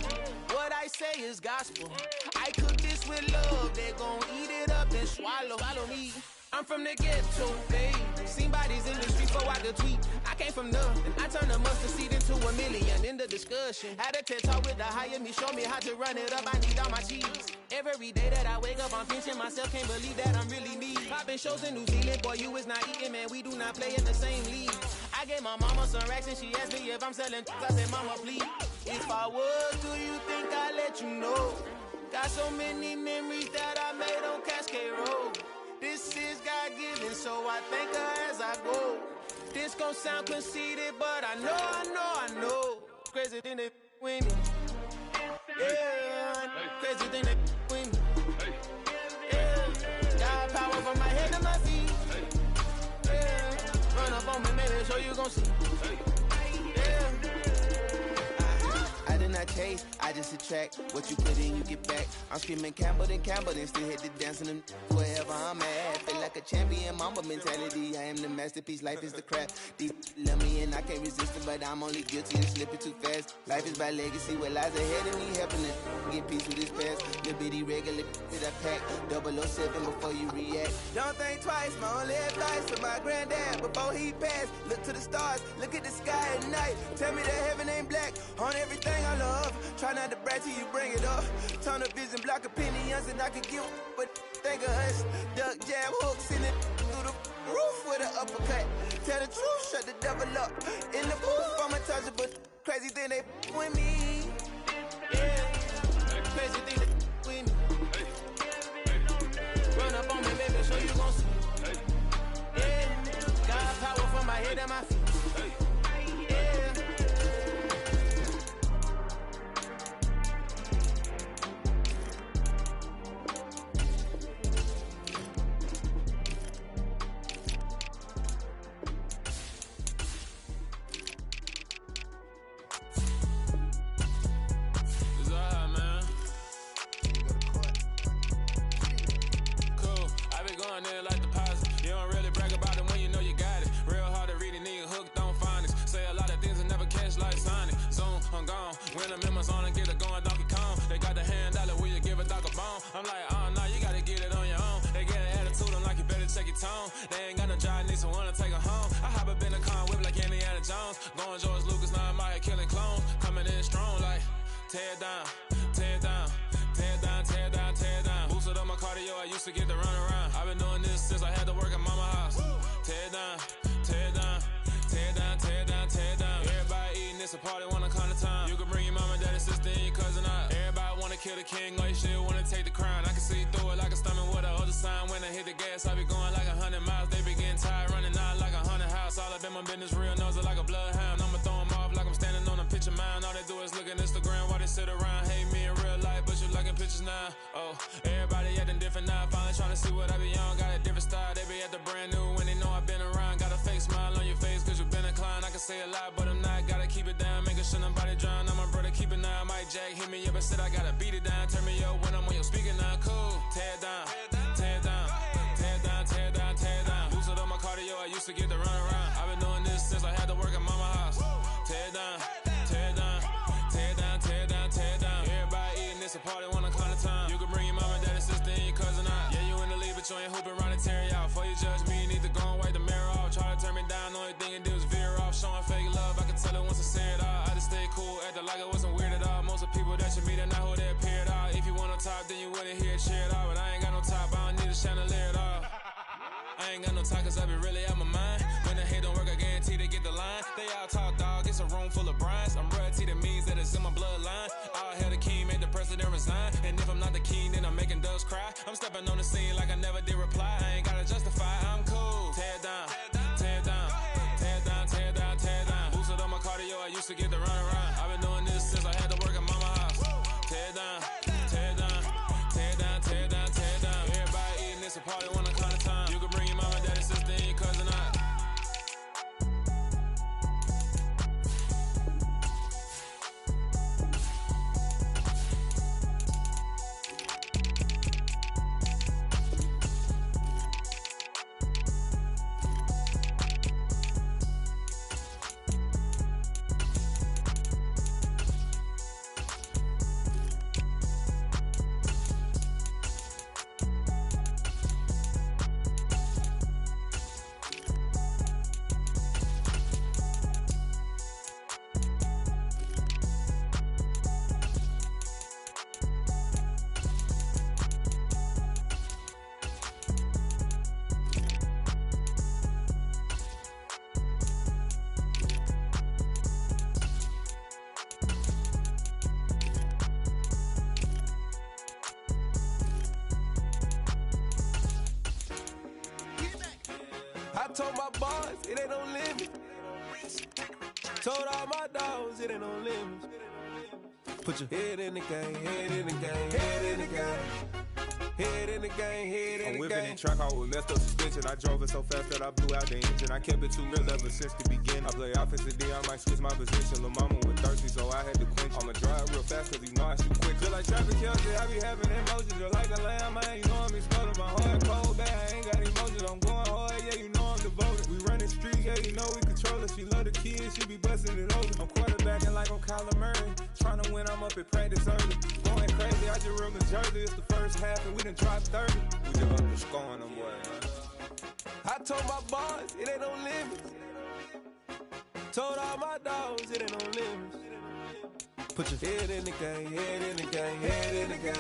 What I say is gospel. I cook this with love. They gon' eat it up and swallow me. I'm from the ghetto, babe. Seen bodies in the streets before I could tweet. I came from nothing. I turned a mustard seed into a million. In the discussion, had a TED talk with the higher me. Show me how to run it up. I need all my cheese. Every day that I wake up, I'm pinching myself. Can't believe that I'm really me. Popping shows in New Zealand. Boy, you is not eating, man. We do not play in the same league. I gave my mama some racks and she asked me if I'm selling. I said, mama, please. If I was, do you think I'd let you know? Got so many memories that I made on Cascade Road. This is God-given, so I thank her as I go. This gon' sound conceited, but I know. Crazy thing they with me. Yeah, crazy thing they with me. Yeah, got power from my head to my feet. Yeah, run up on me, maybe, so you gon' see. I chase, I just attract what you put in, you get back. I'm screaming Campbell, then still hit the dancing and wherever I'm at. Feel like a a champion, mamba mentality. I am the masterpiece, life is the craft. Deep love me and I can't resist it, but I'm only guilty of slipping too fast. Life is by legacy, what lies ahead of me, helping to get peace with this past. Little bitty regular that I pack, 007 before you react. Don't think twice, my only advice for my granddad before he passed. Look to the stars, look at the sky at night. Tell me that heaven ain't black on everything I love. Try not to brag till you bring it up. Turn up vision, block opinions, and I can give but think of us. Duck jab hooks in it through the roof with an uppercut. Tell the truth, shut the devil up. In the booth, I'm untouchable. Crazy thing they with me. Yeah, crazy thing they with me. Run up on me, baby, so you gon' see. Yeah, got power from my head and my feet. They ain't got no job, need someone to take her home. I hop up in the car, whip like Indiana Jones. Going George Lucas, now I'm out here killing clones. Coming in strong like, tear down, tear down, tear down, tear down, tear down. Boosted up my cardio, I used to get to run around. I've been doing this since I had to work at mama house. Tear down, tear down, tear down, tear down, tear down. Everybody eating, it's a party, wanna come to time. You can bring your mama, daddy, sister, and your cousin out. Everybody wanna kill the king, or you shit wanna take the crown. I can see through it like a stomach with a other sign. When I hit the gas, I be going like 100 miles. They be getting tired, running out like 100 house. All up in my business, real nose it like a bloodhound. I'ma throw 'em off like I'm standing on a picture mound. All they do is look at Instagram while they sit around. Hate me in real life, but you liking pictures now. Oh, everybody acting different now. Finally trying to see what I be on. Got a different style, they be at the brand new when they know I've been around. Got a fake smile on your face, cause you been inclined. I can say a lot, but I'm not. Gotta keep it down, making sure nobody drown. I'm my brother, keep it now. Mike Jack hit me up and said I gotta beat it down. Turn me up when I'm on your speaker now. Cool, tear down, tear down, tear down, tear down, tear down. Boosted up my cardio, I used to get to run around. I've been doing this since I had to work at mama house. Tear down, tear down, tear down, tear down, tear down. Everybody eating, it's a party, wanna come to time. You can bring your mama, daddy, sister, and your cousin out. Yeah, you in the lead, but you ain't hooping around and tear you out. Before you judge me, you need to go and wipe the mirror off. Try to turn me down, only thing you do is veer off. Showing fake love, I can tell it once I say it all. I just stay cool, acting like it wasn't weird at all. Most of the people that you meet are not who they appear at all. If you want on top, then you wouldn't hear it cheer at all. But I ain't got no top, I don't need a chandelier at all. I ain't got no time, cause I be really out my mind. When the hate don't work, I guarantee they get the line. They all talk, dog, it's a room full of brines. I'm royalty, that means that it's in my bloodline. All hail the king, made the president resign. And if I'm not the king, then I'm making doves cry. I'm stepping on the scene like I never did reply. I ain't gotta justify, I'm cool. Tear down, tear down, tear down, tear down, tear down. Boosted up my cardio, I used to get to run around. I've been doing this since I had to work at mama house. Tear down, tear down, tear down, tear down, tear down. Everybody eating, it's a party, wanna come to time. You can bring your mama, daddy, sister, and your cousin out. I told my boys, it ain't no limit. Told all my dogs, it ain't no limit. Put your head in the game, head in the game, head in the game. Head in the game, head in I'm the whipping game. and track out with messed up suspension. I drove it so fast that I blew out the engine. I kept it too real ever since the beginning. I play offensive D, I might switch my position. Lil' mama was thirsty, so I had to quench. I'ma drive real fast cause you know I shoot quick. Feel like traffic Kelsey, I be having emotions. Just like a lamb, man, you know I'm exploding. My heart cold, bad, I ain't got emotions. I'm going hard, yeah, you know I'm devoted. We running streets, yeah, you know we control it. She love the kids, she be busting it over. I'm quarterbacking like I'm Kyler Murray. Trying to win, I'm up at practice early. Going crazy, I just real the jersey. It's the first half and we done dropped 30. We just underscoring them, boy, man. I told my boys, it ain't no limits. Told all my dogs, it ain't no limits. Put your head in the game, head in the game, head in the game.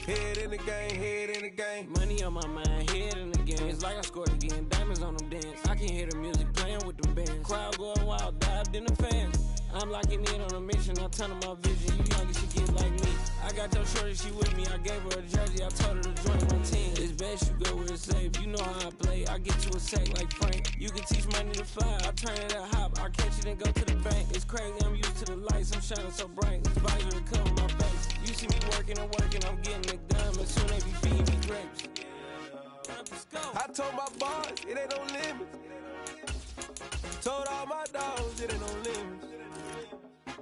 Head in the game, head in the game. Money on my mind, head in the game. It's like I scored again, diamonds on them dance. I can hear the music playing with them bands. Crowd going wild, dived in the fans. I'm locking in on a mission, I turn on my vision. You young, she get like me. I got your shorty, she with me. I gave her a jersey, I told her to join my team. It's best you go where it's safe. You know how I play. I get you a sack like Frank. You can teach money to fly. I turn it at hop. I catch it and go to the bank. It's crazy, I'm used to the lights. I'm shining so bright. This visor will cover my face. You see me working and working, I'm getting it done. But soon they be feeding me grapes. Let's go. I told my boys, it ain't no limits. Told all my dogs, it ain't no limits.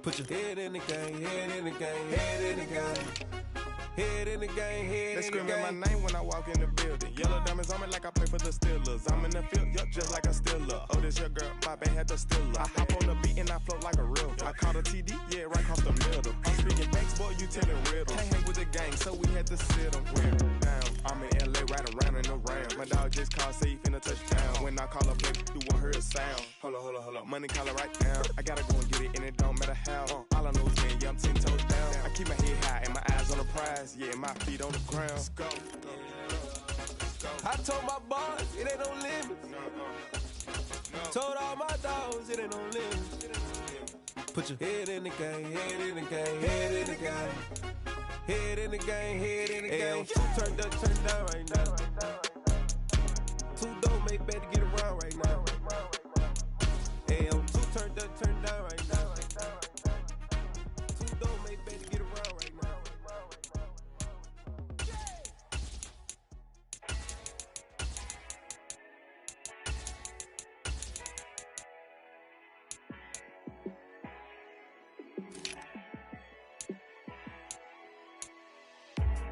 Put your head in the game, head in the game, head in the game. Head in the game, head They in the game. screaming my name when I walk in the building. Yellow diamonds on me like I play for the Steelers. I'm in the field, yup, just like a Steeler. Oh, this your girl, my band had the Steeler. I hop on the beat and I float like a river. I caught a TD, yeah, right across the middle. I'm speaking banks, boy, you telling riddles. Can't hang with the gang, so we had to sit them down. I'm in LA, right around and around. My dog just called, say he finna touch down. When I call up, you won't hear a sound. Hold up, money call it right now. I gotta go and get it, and it don't matter how. All I know is when, yeah, I'm 10 toes down. I keep my head high and my eyes on the prize. Yeah, my feet on the ground. Let's go. I told my boys, it ain't no limits. Told all my dogs, it ain't no limits. Put your head in the game, head in the game, head in the game. Head in the game, head in the game. Turned up, turned down right now. Too dope, make better get around right now. Hey, I'm too turned up, turned down right now. Too dope, make better get around right now.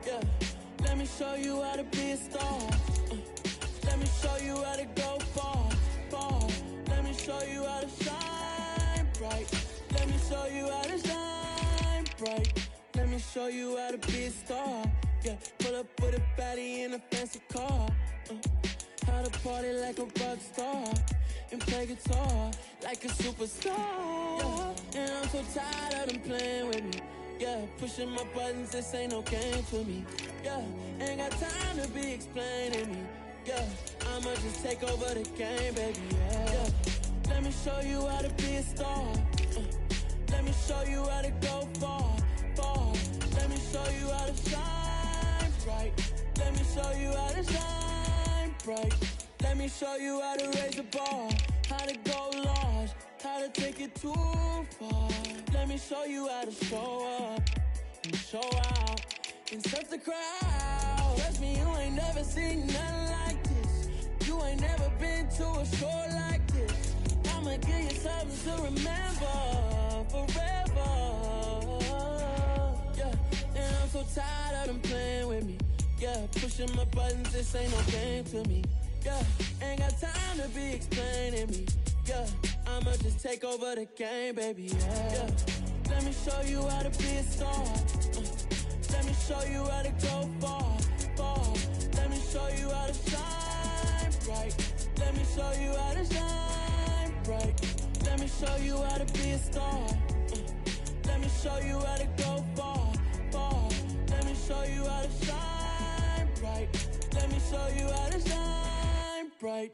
Yeah, let me show you how to be a star. Let me show you how to go far, far. Let me show you how to shine bright. Let me show you how to shine bright. Let me show you how to be a star. Yeah, pull up with a baddie in a fancy car. How to party like a rock star and play guitar like a superstar. Yeah, and I'm so tired of them playing with me. Yeah, pushing my buttons, this ain't no game for me. Yeah, ain't got time to be explaining me. Yeah, I'ma just take over the game, baby. Yeah, let me show you how to be a star. Let me show you how to go far, far. Let me show you how to shine bright. Let me show you how to shine bright. Let me show you how to raise the bar, how to go large, how to take it too far. Let me show you how to show up and show out and surf the crowd. Trust me, you ain't never seen nothing like this. You ain't never been to a show like this. I'ma give you something to remember forever. Yeah, and I'm so tired of them playing with me. Yeah, pushing my buttons, this ain't no game to me. Yeah, ain't got time to be explaining me. Yeah, I'ma just take over the game, baby. Yeah, let me show you how to be a star. Let me show you how to go far, far. Let me show you how to shine bright. Let me show you how to shine bright. Let me show you how to be a star. Let me show you how to go far, far. Let me show you how to shine bright. Let me show you how to shine bright.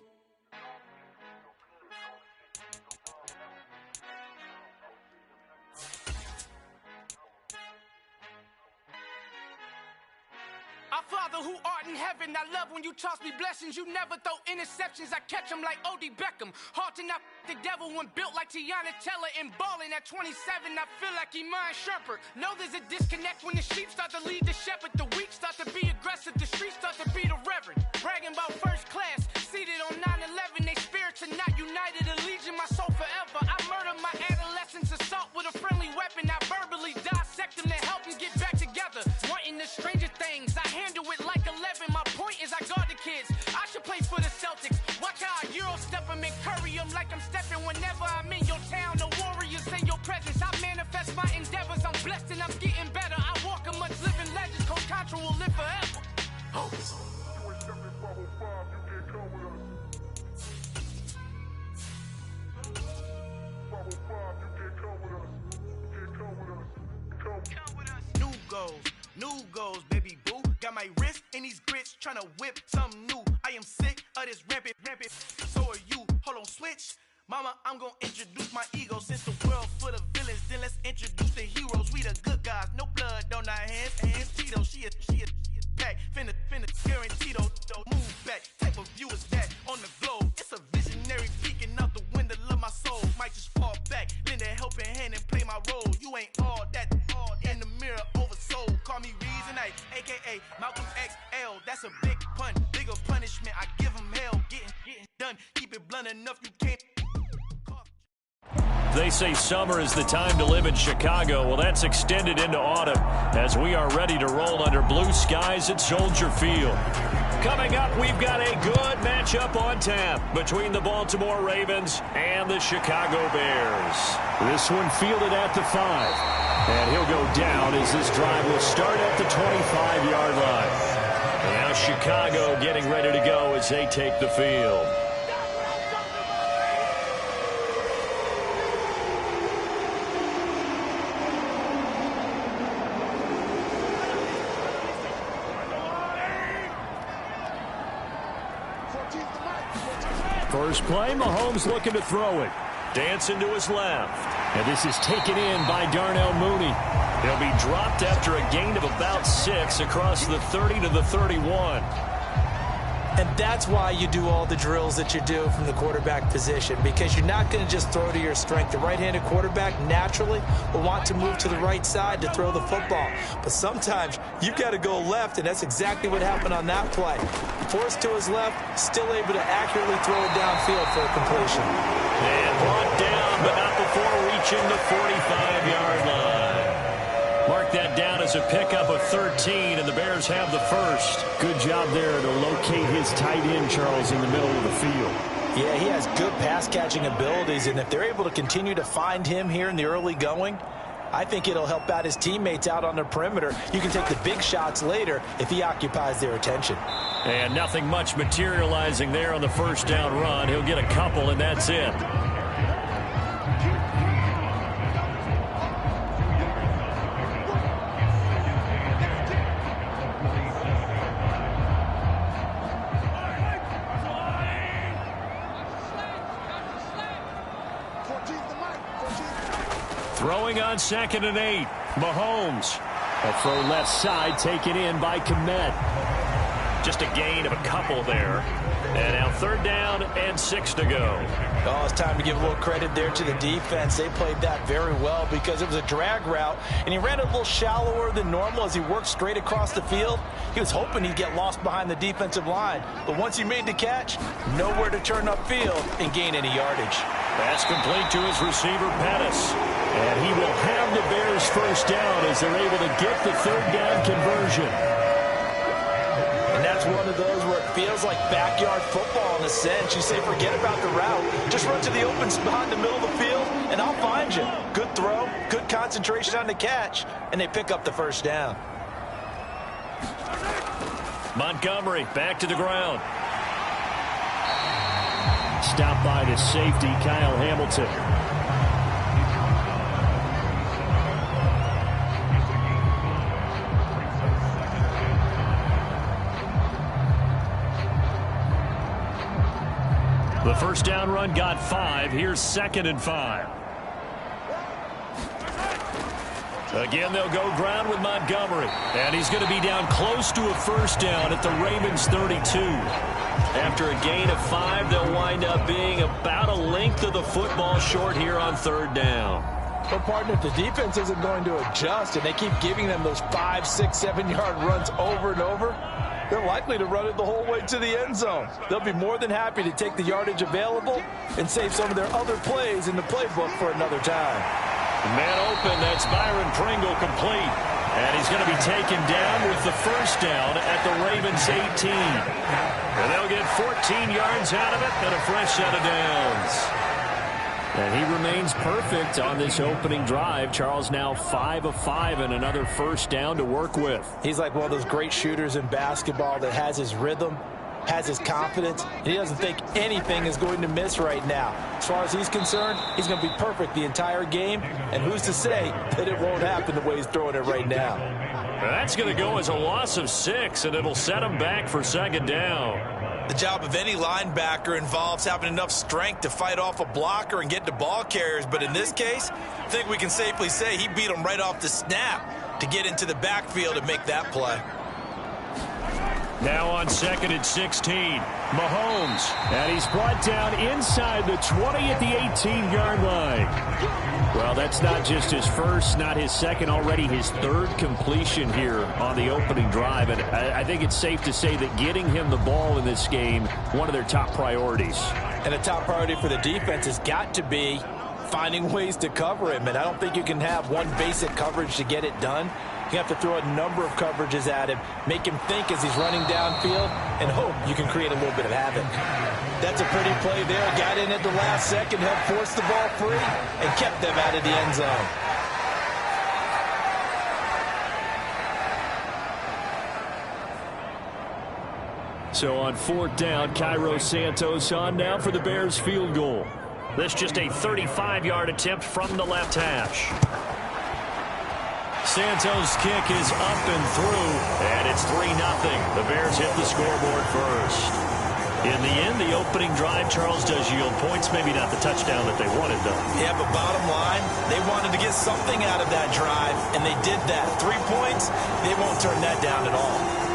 I Father who art in heaven, I love when you toss me blessings. You never throw interceptions, I catch them like O.D. Beckham. Hard to not the devil when built like Tiana Teller. And balling at 27, I feel like Iman Shumpert. Know there's a disconnect when the sheep start to lead the shepherd. The weak start to be aggressive, the streets start to be the reverend. Bragging about first class, seated on 9/11. They spirits are not united, a legion, my soul forever. I murder my adolescence, assault with a friendly weapon. I verbally dissect them to help them get back together. Wanting the stranger things, I handle it like 11. My point is I guard the kids. I should play for the Celtics. Watch how I Euro step them and curry them like I'm stepping whenever I'm in your town. The warriors in your presence. I manifest my endeavors. I'm blessed and I'm getting better. I walk amongst living legends. Coach Contra will live forever. New goals, baby boo. Got my wrist in these grits, tryna whip something new. I am sick of this rampant. So are you. Hold on, switch. Mama, I'm gonna introduce my ego. Since the world full of villains, then let's introduce the heroes. We the good guys, no blood on our hands. Tito, she a pack. Finna, guaranteed, move back. Type of view is that on the globe? It's a visionary peeking out the window of my soul. Might just fall back, lend a helping hand and play my role. You ain't all that in the mirror oversold. Call me Reason A, aka Malcolm XL. That's a big pun, bigger punishment. I give him hell, getting done. Keep it blunt enough, you can't. They say summer is the time to live in Chicago. Well, that's extended into autumn as we are ready to roll under blue skies at Soldier Field. Coming up, we've got a good matchup on tap between the Baltimore Ravens and the Chicago Bears. This one fielded at the 5. And he'll go down as this drive will start at the 25-yard line. And now Chicago getting ready to go as they take the field. First play, Mahomes looking to throw it. Dancing to his left. And this is taken in by Darnell Mooney. He'll be dropped after a gain of about 6 across the 30 to the 31. And that's why you do all the drills that you do from the quarterback position, because you're not going to just throw to your strength. The right-handed quarterback naturally will want to move to the right side to throw the football. But sometimes you've got to go left, and that's exactly what happened on that play. Forced to his left, still able to accurately throw it downfield for a completion. And brought down, but not before reaching the 45-yard line. Mark that down as a pickup of 13, and the Bears have the first. Good job there to locate his tight end, Charles, in the middle of the field. Yeah, he has good pass-catching abilities, and if they're able to continue to find him here in the early going, I think it'll help out his teammates out on the perimeter. You can take the big shots later if he occupies their attention. And nothing much materializing there on the first down run. He'll get a couple, and that's it. Throwing on 2nd and 8. Mahomes. A throw left side taken in by Kmet. Just a gain of a couple there. And now 3rd down and 6 to go. Oh, it's time to give a little credit there to the defense. They played that very well because it was a drag route, and he ran it a little shallower than normal as he worked straight across the field. He was hoping he'd get lost behind the defensive line, but once he made the catch, nowhere to turn upfield and gain any yardage. Pass complete to his receiver, Pettis. And he will have the Bears first down as they're able to get the 3rd down conversion. And that's one of those where it feels like backyard football in a sense. You say, forget about the route. Just run to the open spot in the middle of the field, and I'll find you. Good throw, good concentration on the catch, and they pick up the first down. Montgomery back to the ground. Stopped by the safety, Kyle Hamilton. The first down run got 5. Here's 2nd and 5. Again, they'll go ground with Montgomery. And he's going to be down close to a first down at the Ravens' 32. After a gain of 5, they'll wind up being about a length of the football short here on 3rd down. Well, partner, if the defense isn't going to adjust and they keep giving them those 5, 6, 7-yard runs over and over, they're likely to run it the whole way to the end zone. They'll be more than happy to take the yardage available and save some of their other plays in the playbook for another time. Man open, that's Byron Pringle complete. And he's going to be taken down with the first down at the Ravens' 18. And they'll get 14 yards out of it and a fresh set of downs. And he remains perfect on this opening drive. Charles now 5 of 5 and another first down to work with. He's like one of those great shooters in basketball that has his rhythm, has his confidence, and he doesn't think anything is going to miss right now. As far as he's concerned, he's going to be perfect the entire game, and who's to say that it won't happen the way he's throwing it right now. That's going to go as a loss of 6, and it'll set him back for 2nd down. The job of any linebacker involves having enough strength to fight off a blocker and get to ball carriers, but in this case, I think we can safely say he beat him right off the snap to get into the backfield and make that play. Now on 2nd and 16, Mahomes, and he's brought down inside the 20 at the 18-yard line. Well, that's not just his first, not his second, already his 3rd completion here on the opening drive. And I think it's safe to say that getting him the ball in this game, one of their top priorities. And a top priority for the defense has got to be finding ways to cover him. And I don't think you can have one basic coverage to get it done. You have to throw a number of coverages at him, make him think as he's running downfield, and hope you can create a little bit of havoc. That's a pretty play there. Got in at the last second, helped force the ball free, and kept them out of the end zone. So on 4th down, Cairo Santos on now for the Bears field goal. This just a 35-yard attempt from the left hash. Santos' kick is up and through, and it's 3-0. The Bears hit the scoreboard first. In the end, the opening drive, Charles, does yield points. Maybe not the touchdown that they wanted, though. Yeah, but bottom line, they wanted to get something out of that drive, and they did that. 3 points, they won't turn that down at all.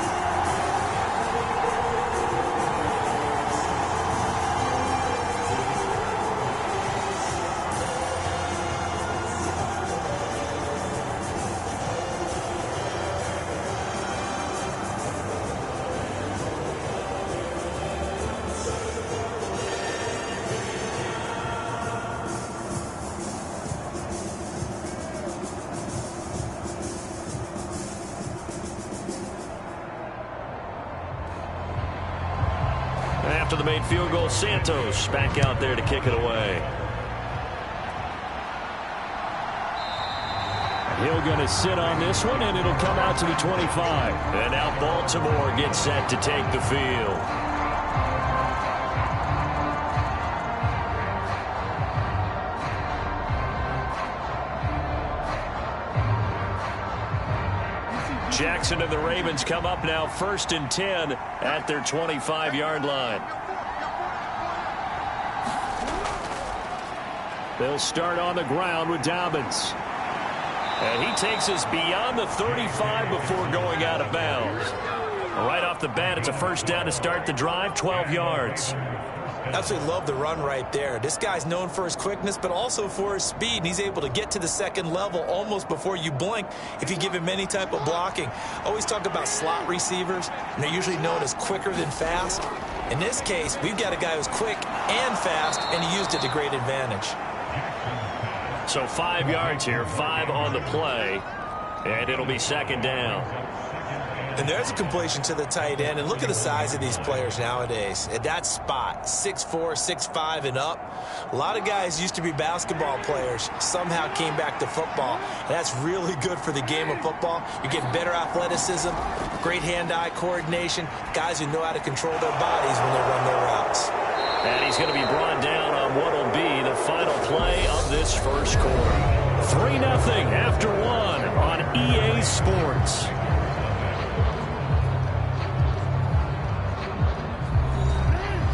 After the made field goal, Santos back out there to kick it away. He'll going to sit on this one, and it'll come out to the 25. And now Baltimore gets set to take the field. Jackson and the Ravens come up now 1st and 10 at their 25-yard line. They'll start on the ground with Dobbins. And he takes us beyond the 35 before going out of bounds. Right off the bat, it's a first down to start the drive, 12 yards. Absolutely love the run right there. This guy's known for his quickness, but also for his speed. And he's able to get to the second level almost before you blink if you give him any type of blocking. Always talk about slot receivers, and they're usually known as quicker than fast. In this case, we've got a guy who's quick and fast, and he used it to great advantage. So 5 yards here, 5 on the play, and it'll be 2nd down. And there's a completion to the tight end. And look at the size of these players nowadays. At that spot, 6'4", 6'5", and up. A lot of guys used to be basketball players, somehow came back to football. And that's really good for the game of football. You're getting better athleticism, great hand-eye coordination, guys who know how to control their bodies when they run their routes. And he's going to be brought down on what will be the final play of this first quarter. 3-0 after 1 on EA Sports.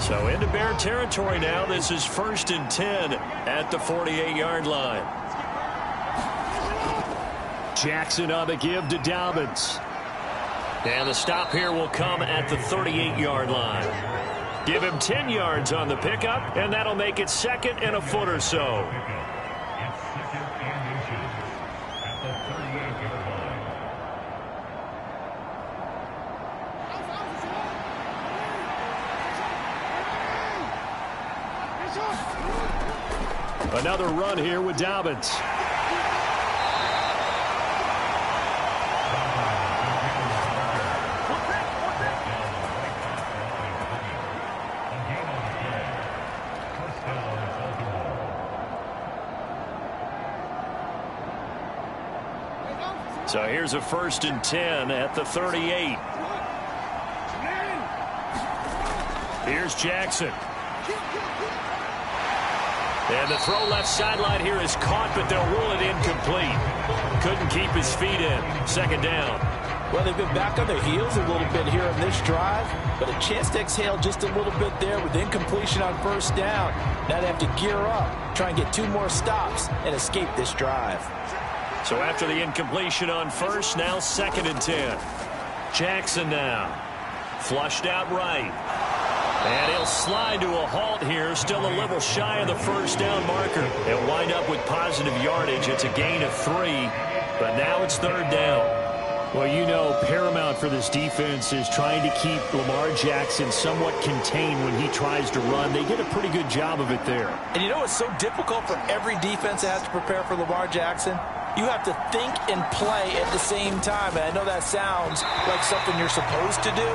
So into Bear territory now. This is 1st and 10 at the 48-yard line. Jackson on the give to Dobbins. And the stop here will come at the 38-yard line. Give him 10 yards on the pickup, and that'll make it 2nd and a foot or so. Another run here with Dobbins. So here's a 1st and 10 at the 38. Here's Jackson. And the throw left sideline here is caught, but they'll rule it incomplete. Couldn't keep his feet in. 2nd down. Well, they've been back on their heels a little bit here on this drive, but a chance to exhale just a little bit there with incompletion on 1st down. Now they have to gear up, try and get 2 more stops, and escape this drive. So after the incompletion on 1st, now 2nd and 10. Jackson now. Flushed out right. And he'll slide to a halt here, still a little shy of the 1st down marker. They'll wind up with positive yardage. It's a gain of 3, but now it's 3rd down. Well, you know, paramount for this defense is trying to keep Lamar Jackson somewhat contained when he tries to run. They did a pretty good job of it there. And you know it's so difficult for every defense that has to prepare for Lamar Jackson? You have to think and play at the same time. And I know that sounds like something you're supposed to do.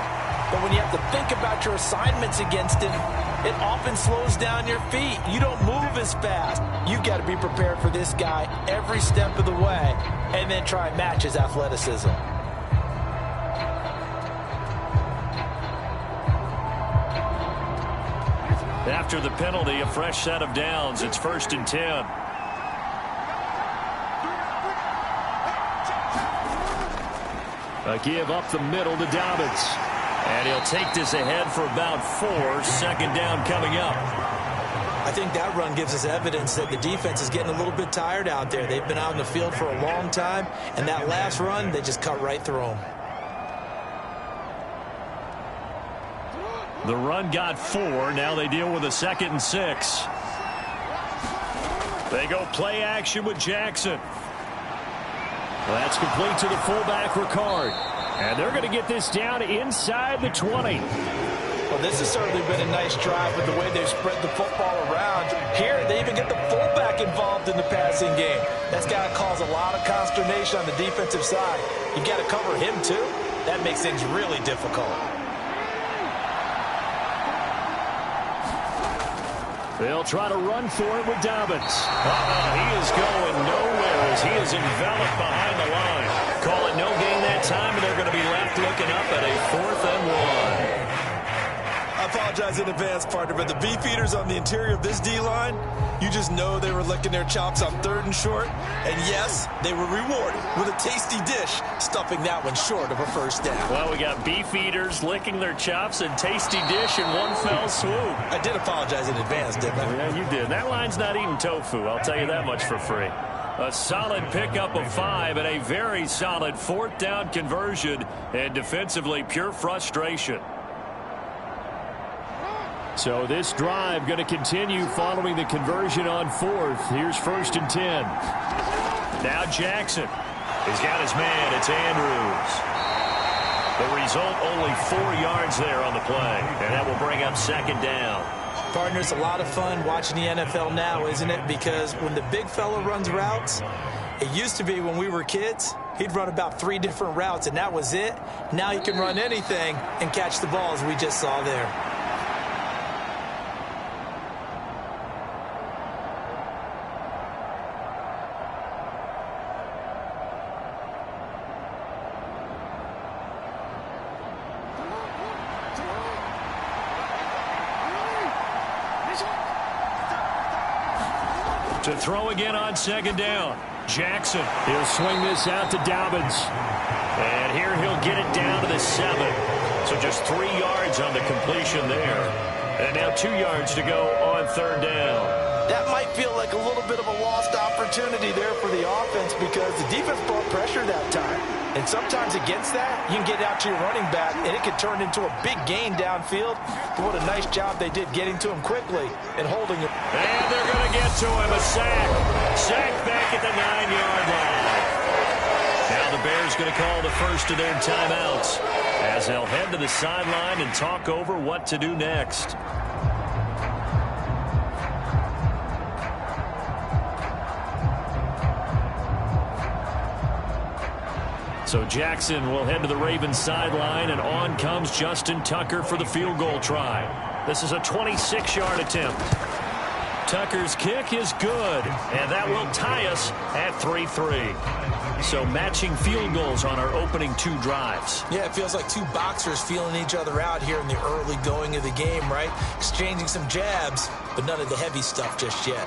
But when you have to think about your assignments against him, it often slows down your feet. You don't move as fast. You've got to be prepared for this guy every step of the way and then try and match his athleticism. After the penalty, a fresh set of downs. It's 1st and 10. A give up the middle to Dobbins. And he'll take this ahead for about 4. 2nd down coming up. I think that run gives us evidence that the defense is getting a little bit tired out there. They've been out in the field for a long time, and that last run, they just cut right through them. The run got 4. Now they deal with a 2nd and 6. They go play action with Jackson. Well, that's complete to the fullback, Ricard. And they're going to get this down inside the 20. Well, this has certainly been a nice drive with the way they've spread the football around. Here, they even get the fullback involved in the passing game. That's got to cause a lot of consternation on the defensive side. You got to cover him, too. That makes things really difficult. They'll try to run for it with Dobbins. He is going nowhere as he is enveloped behind the line. Call it no gain that time, and they're going to be left looking up at a 4th and 1. I apologize in advance, partner, but the beefeaters on the interior of this D-line, you just know they were licking their chops on 3rd and short. And yes, they were rewarded with a tasty dish, stuffing that one short of a 1st down. Well, we got beefeaters licking their chops and tasty dish in one fell swoop. I did apologize in advance, didn't I? Yeah, you did. That line's not eating tofu. I'll tell you that much for free. A solid pickup of 5 and a very solid 4th down conversion, and defensively pure frustration. So this drive going to continue following the conversion on 4th. Here's 1st and 10. Now Jackson. He's got his man. It's Andrews. The result, only 4 yards there on the play, and that will bring up 2nd down. Partner, it's a lot of fun watching the NFL now, isn't it? Because when the big fella runs routes, it used to be when we were kids, he'd run about 3 different routes, and that was it. Now he can run anything and catch the ball, as we just saw there. To throw again on 2nd down. Jackson. He'll swing this out to Dobbins. And here he'll get it down to the 7. So just 3 yards on the completion there. And now 2 yards to go on 3rd down. That might might feel like a little bit of a lost opportunity there for the offense because the defense brought pressure that time. And sometimes against that, you can get out to your running back, and it could turn into a big gain downfield. But what a nice job they did getting to him quickly and holding him. And they're going to get to him. A sack. Sack back at the 9-yard line. Now the Bears going to call the first of their timeouts as they'll head to the sideline and talk over what to do next. So Jackson will head to the Ravens sideline, and on comes Justin Tucker for the field goal try. This is a 26-yard attempt. Tucker's kick is good, and that will tie us at 3-3. So matching field goals on our opening 2 drives. Yeah, it feels like 2 boxers feeling each other out here in the early going of the game, right? Exchanging some jabs, but none of the heavy stuff just yet.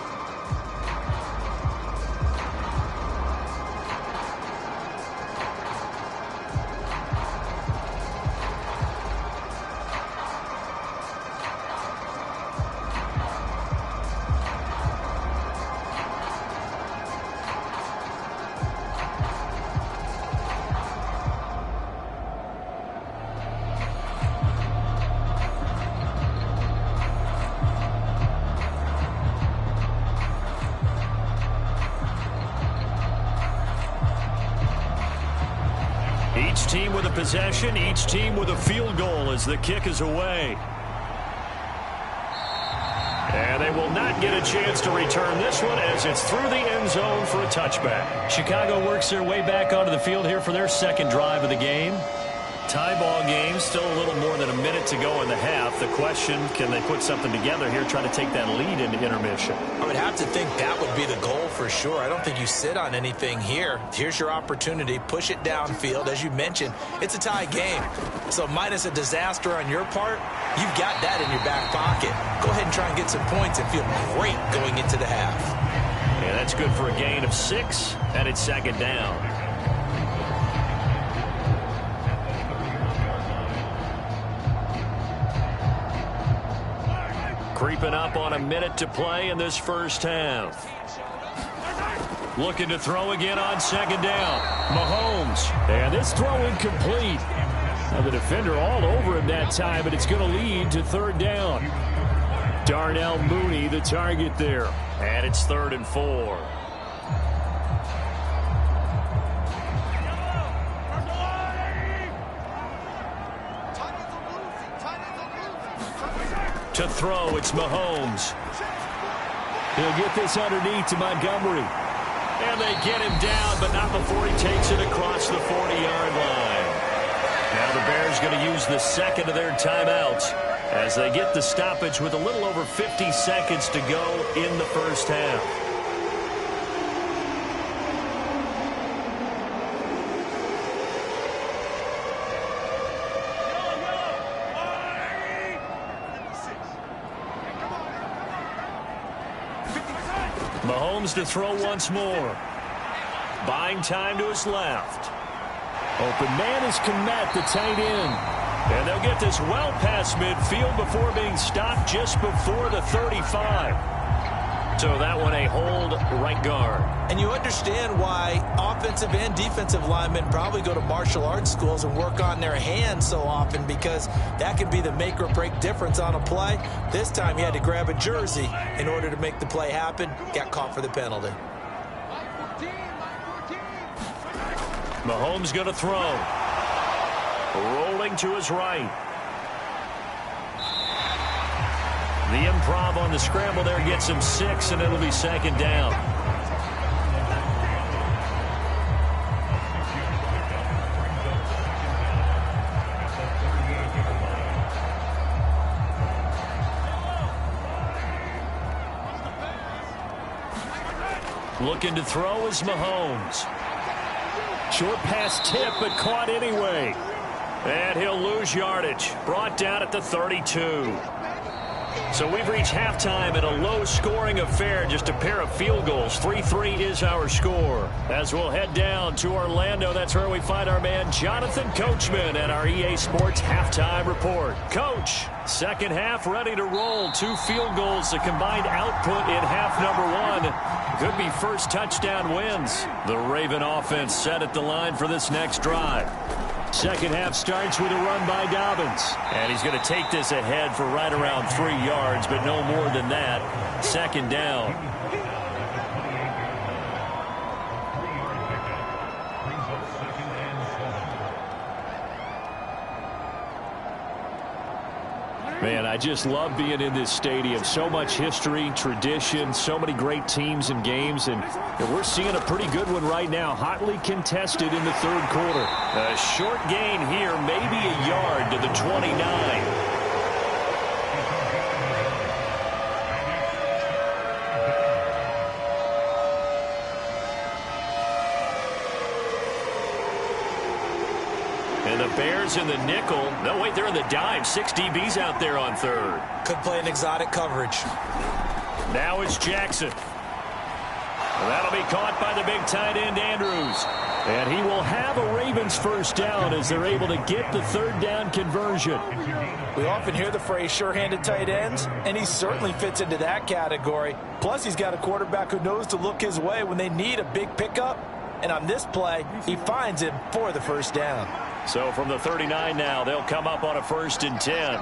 Each team with a possession, each team with a field goal as the kick is away. And they will not get a chance to return this one as it's through the end zone for a touchback. Chicago works their way back onto the field here for their second drive of the game. Tie ball game, still a little more than a minute to go in the half. The question, can they put something together here, try to take that lead into intermission? I would have to think that would be the goal for sure. I don't think you sit on anything here. Here's your opportunity. Push it downfield. As you mentioned, it's a tie game. So minus a disaster on your part, you've got that in your back pocket. Go ahead and try and get some points and feel great going into the half. Yeah, that's good for a gain of 6, and it's second down. Creeping up on a minute to play in this first half. Looking to throw again on second down. Mahomes. And this throw incomplete. Now the defender all over him that time, but it's going to lead to third down. Darnell Mooney, the target there. And it's 3rd and 4. To throw, it's Mahomes. He'll get this underneath to Montgomery. And they get him down, but not before he takes it across the 40-yard line. Now the Bears going to use the second of their timeouts as they get the stoppage with a little over 50 seconds to go in the first half. Mahomes to throw once more. Buying time to his left. Open man is Kmet, the tight end. And they'll get this well past midfield before being stopped just before the 35. So that one a hold right guard. And you understand why offensive and defensive linemen probably go to martial arts schools and work on their hands so often, because that can be the make or break difference on a play. This time he had to grab a jersey in order to make the play happen. Got caught for the penalty. Mahomes going to throw. Rolling to his right. The improv on the scramble there gets him 6, and it'll be second down. Looking to throw is Mahomes. Short pass tip, but caught anyway. And he'll lose yardage. Brought down at the 32. So we've reached halftime in a low-scoring affair, just a pair of field goals. 3-3 is our score. As we'll head down to Orlando, that's where we find our man Jonathan Coachman at our EA Sports Halftime Report. Coach, second half ready to roll. 2 field goals, the combined output in half number 1. Could be first touchdown wins. The Raven offense set at the line for this next drive. Second half starts with a run by Dobbins. And he's going to take this ahead for right around 3 yards, but no more than that. Second down. Man, I just love being in this stadium. So much history, tradition, so many great teams and games, and we're seeing a pretty good one right now, hotly contested in the third quarter. A short gain here, maybe a yard to the 29. And the Bears in the nickel. No, wait, they're in the dime. 6 DBs out there on third. Could play an exotic coverage. Now it's Jackson. That'll be caught by the big tight end, Andrews. And he will have a Ravens first down as they're able to get the third down conversion. We often hear the phrase sure-handed tight ends, and he certainly fits into that category. Plus, he's got a quarterback who knows to look his way when they need a big pickup. And on this play, he finds him for the first down. So from the 39 now, they'll come up on a 1st and 10.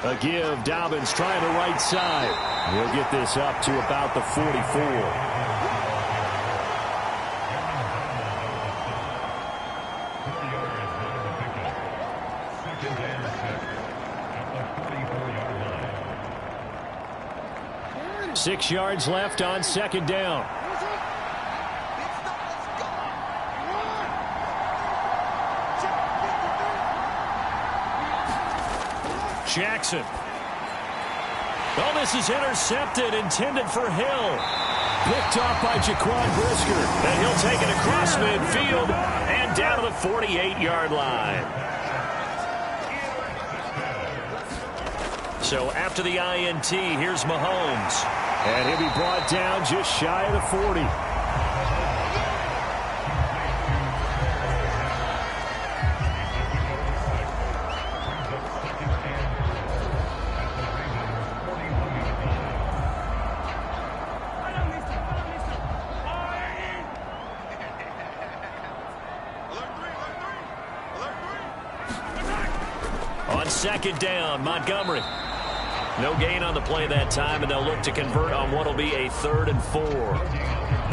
A give, Dobbins trying the right side. He'll get this up to about the 44. Six yards left on second down. Jackson. Oh, this is intercepted, intended for Hill. Picked off by Jaquan Brisker. And he'll take it across midfield and down to the 48-yard line. So after the INT, here's Mahomes. And he'll be brought down just shy of the 40. Second down, Montgomery. No gain on the play that time, and they'll look to convert on what will be a 3rd and 4.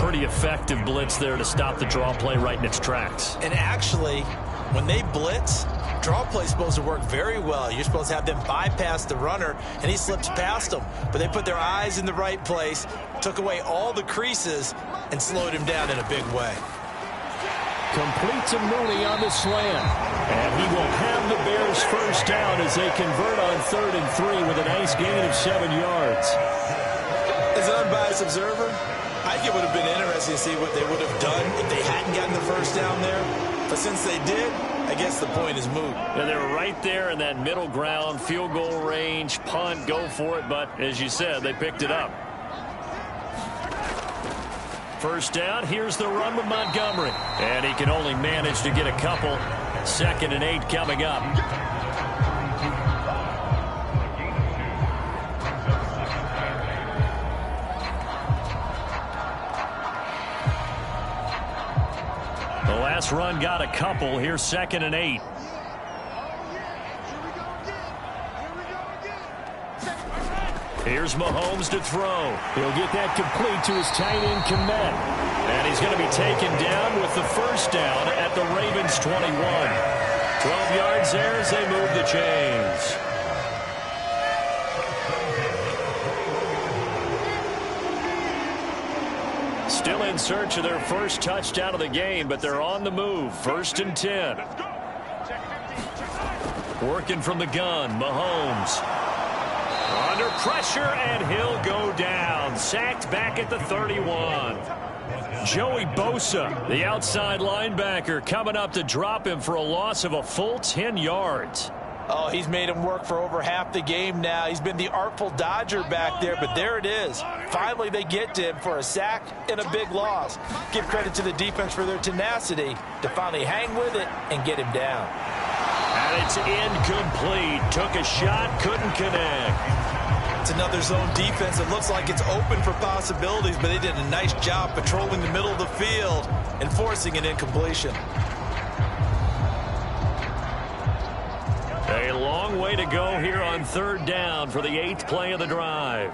Pretty effective blitz there to stop the draw play right in its tracks. And actually, when they blitz, draw play is supposed to work very well. You're supposed to have them bypass the runner, and he slips past them. But they put their eyes in the right place, took away all the creases, and slowed him down in a big way. Complete to Mooney on the slant. And he will have the Bears first down as they convert on 3rd and 3 with a nice gain of 7 yards. As an unbiased observer, I think it would have been interesting to see what they would have done if they hadn't gotten the first down there. But since they did, I guess the point is moot. And they were right there in that middle ground, field goal range, punt, go for it. But as you said, they picked it up. First down, here's the run with Montgomery. And he can only manage to get a couple. 2nd and 8 coming up. The last run got a couple. Here's 2nd and 8. Here's Mahomes to throw. He'll get that complete to his tight end, Kmet. And he's going to be taken down with the first down at the Ravens 21. 12 yards there as they move the chains. Still in search of their first touchdown of the game, but they're on the move. 1st and 10. Working from the gun, Mahomes. Under pressure, and he'll go down. Sacked back at the 31. Joey Bosa, the outside linebacker, coming up to drop him for a loss of a full 10 yards. Oh, he's made him work for over half the game now. He's been the artful dodger back there, but there it is. Finally, they get to him for a sack and a big loss. Give credit to the defense for their tenacity to finally hang with it and get him down. And it's incomplete. Took a shot, couldn't connect. It's another zone defense. It looks like it's open for possibilities, but they did a nice job patrolling the middle of the field and forcing an incompletion. A long way to go here on third down for the 8th play of the drive.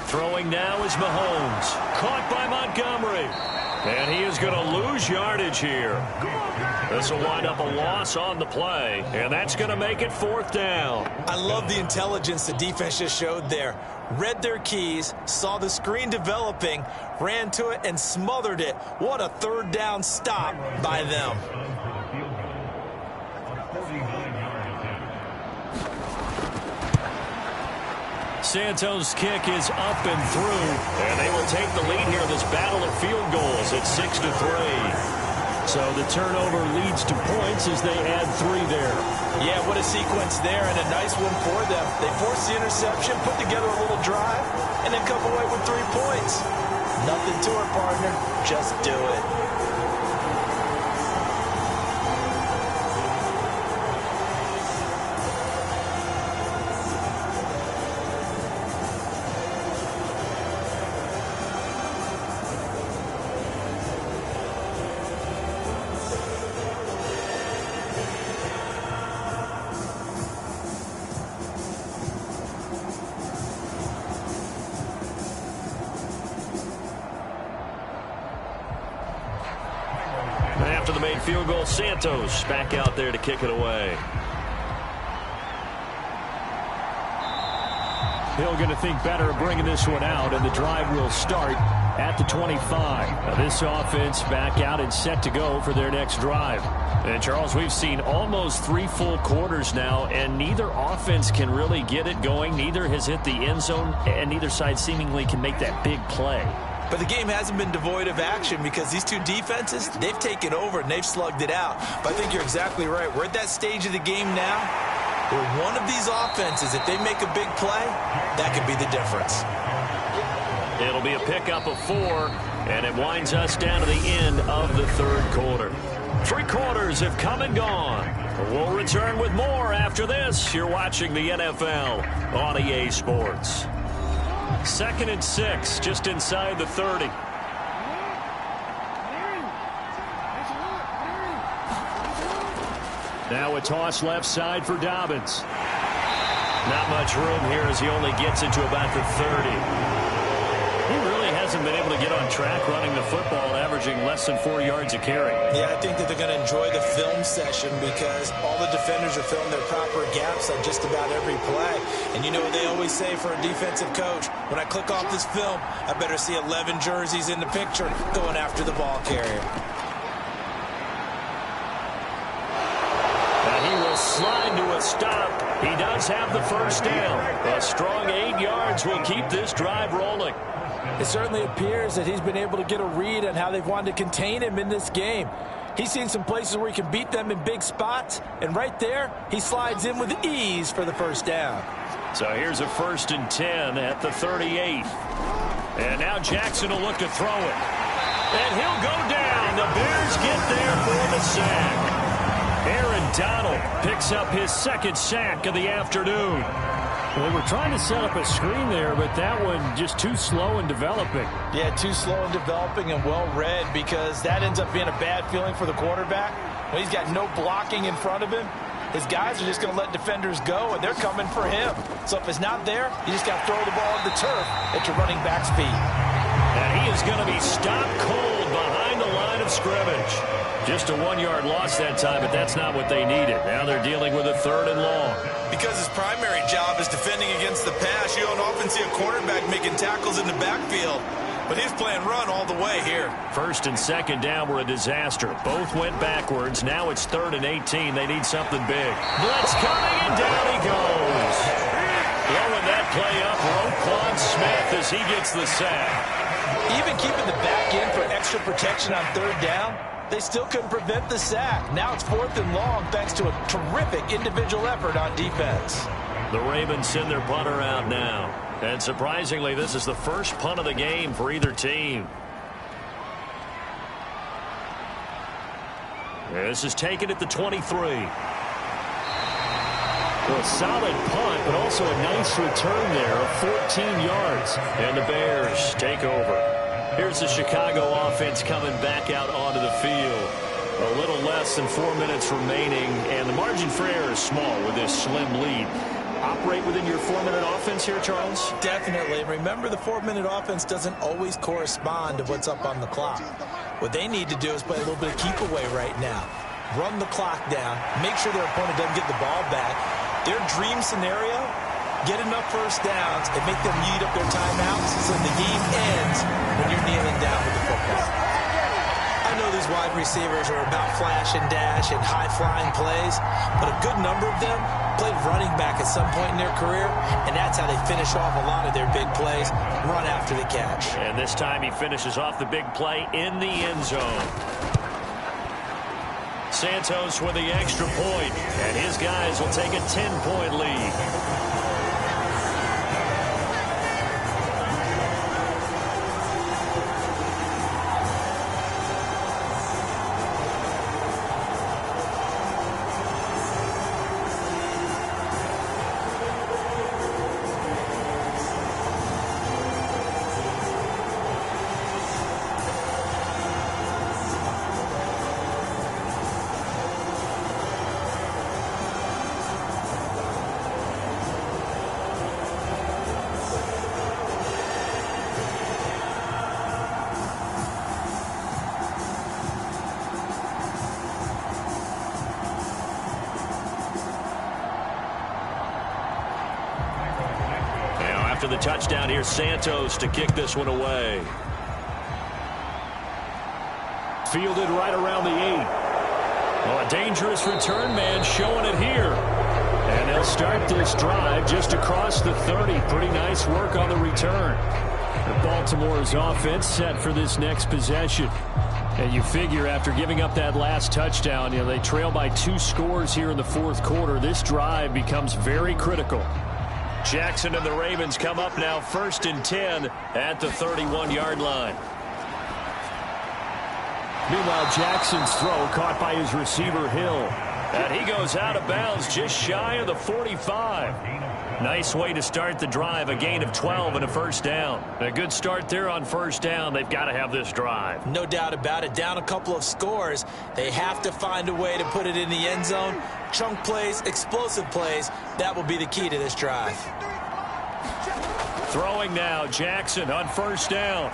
Throwing now is Mahomes. Caught by Montgomery. And he is going to lose yardage here. This will wind up a loss on the play, and that's going to make it 4th down. I love the intelligence the defense just showed there. Read their keys, saw the screen developing, ran to it, and smothered it. What a third down stop by them. Santos' kick is up and through, and they will take the lead here in this battle of field goals at 6-3. So the turnover leads to points as they add 3 there. Yeah, what a sequence there, and a nice one for them. They forced the interception, put together a little drive, and then come away with 3 points. Nothing to it, partner. Just do it. After the made field goal, Santos back out there to kick it away. Hill going to think better of bringing this one out, and the drive will start at the 25. Now this offense back out and set to go for their next drive. And Charles, we've seen almost 3 full quarters now, and neither offense can really get it going. Neither has hit the end zone, and neither side seemingly can make that big play. But the game hasn't been devoid of action because these two defenses, they've taken over and they've slugged it out. But I think you're exactly right. We're at that stage of the game now where one of these offenses, if they make a big play, that could be the difference. It'll be a pickup of 4, and it winds us down to the end of the 3rd quarter. 3 quarters have come and gone. We'll return with more after this. You're watching the NFL on EA Sports. 2nd and 6, just inside the 30. Now a toss left side for Dobbins. Not much room here as he only gets into about the 30. He really hasn't been able to get on track running the football, averaging less than 4 yards a carry. Yeah, I think that they're going to enjoy the film session because all the defenders are filling their proper gaps on just about every play. And you know what they always say for a defensive coach? When I click off this film, I better see 11 jerseys in the picture going after the ball carrier. And he will slide to a stop. He does have the first down. A strong 8 yards will keep this drive rolling. It certainly appears that he's been able to get a read on how they've wanted to contain him in this game. He's seen some places where he can beat them in big spots, and right there, he slides in with ease for the first down. So here's a 1st and 10 at the 38. And now Jackson will look to throw it. And he'll go down. The Bears get there for the sack. Aaron Donald picks up his 2nd sack of the afternoon. Well, they were trying to set up a screen there, but that one just too slow in developing. Yeah, too slow in developing and well read because that ends up being a bad feeling for the quarterback. When he's got no blocking in front of him, his guys are just going to let defenders go, and they're coming for him. So if it's not there, you just got to throw the ball at the turf at your running back's feet. And he is going to be stopped cold behind the line of scrimmage. Just a 1-yard loss that time, but that's not what they needed. Now they're dealing with a 3rd and long. Because his primary job is defending against the pass, you don't often see a quarterback making tackles in the backfield. But he's playing run all the way here. 1st and 2nd down were a disaster. Both went backwards. Now it's 3rd and 18. They need something big. Blitz coming, and down he goes. Blowing that play up, Roquan Smith as he gets the sack. Even keeping the back end for extra protection on 3rd down, They still couldn't prevent the sack. Now it's 4th and long thanks to a terrific individual effort on defense. The Ravens send their punter out now. And surprisingly, this is the first punt of the game for either team. This is taken at the 23. A solid punt, but also a nice return there of 14 yards. And the Bears take over. Here's the Chicago offense coming back out onto the field. A little less than 4 minutes remaining, and the margin for error is small with this slim lead. Operate within your 4-minute offense here, Charles? Definitely. Remember, the 4-minute offense doesn't always correspond to what's up on the clock. What they need to do is play a little bit of keep away right now. Run the clock down. Make sure their opponent doesn't get the ball back. Their dream scenario, get enough first downs and make them eat up their timeouts so the game ends when you're kneeling down with the football. I know these wide receivers are about flash and dash and high-flying plays, but a good number of them played running back at some point in their career, and that's how they finish off a lot of their big plays, run after the catch. And this time he finishes off the big play in the end zone. Santos with the extra point, and his guys will take a 10-point lead. After the touchdown, here's Santos to kick this one away. Fielded right around the 8. Well, a dangerous return man showing it here. And they'll start this drive just across the 30. Pretty nice work on the return. Baltimore's offense set for this next possession. And you figure after giving up that last touchdown, they trail by 2 scores here in the fourth quarter. This drive becomes very critical. Jackson and the Ravens come up now 1st and 10 at the 31-yard line. Meanwhile, Jackson's throw caught by his receiver Hill. And he goes out of bounds just shy of the 45. Nice way to start the drive, a gain of 12 and a first down. A good start there on first down. They've got to have this drive. No doubt about it. Down a couple of scores. They have to find a way to put it in the end zone. Chunk plays, explosive plays. That will be the key to this drive. Throwing now, Jackson on first down.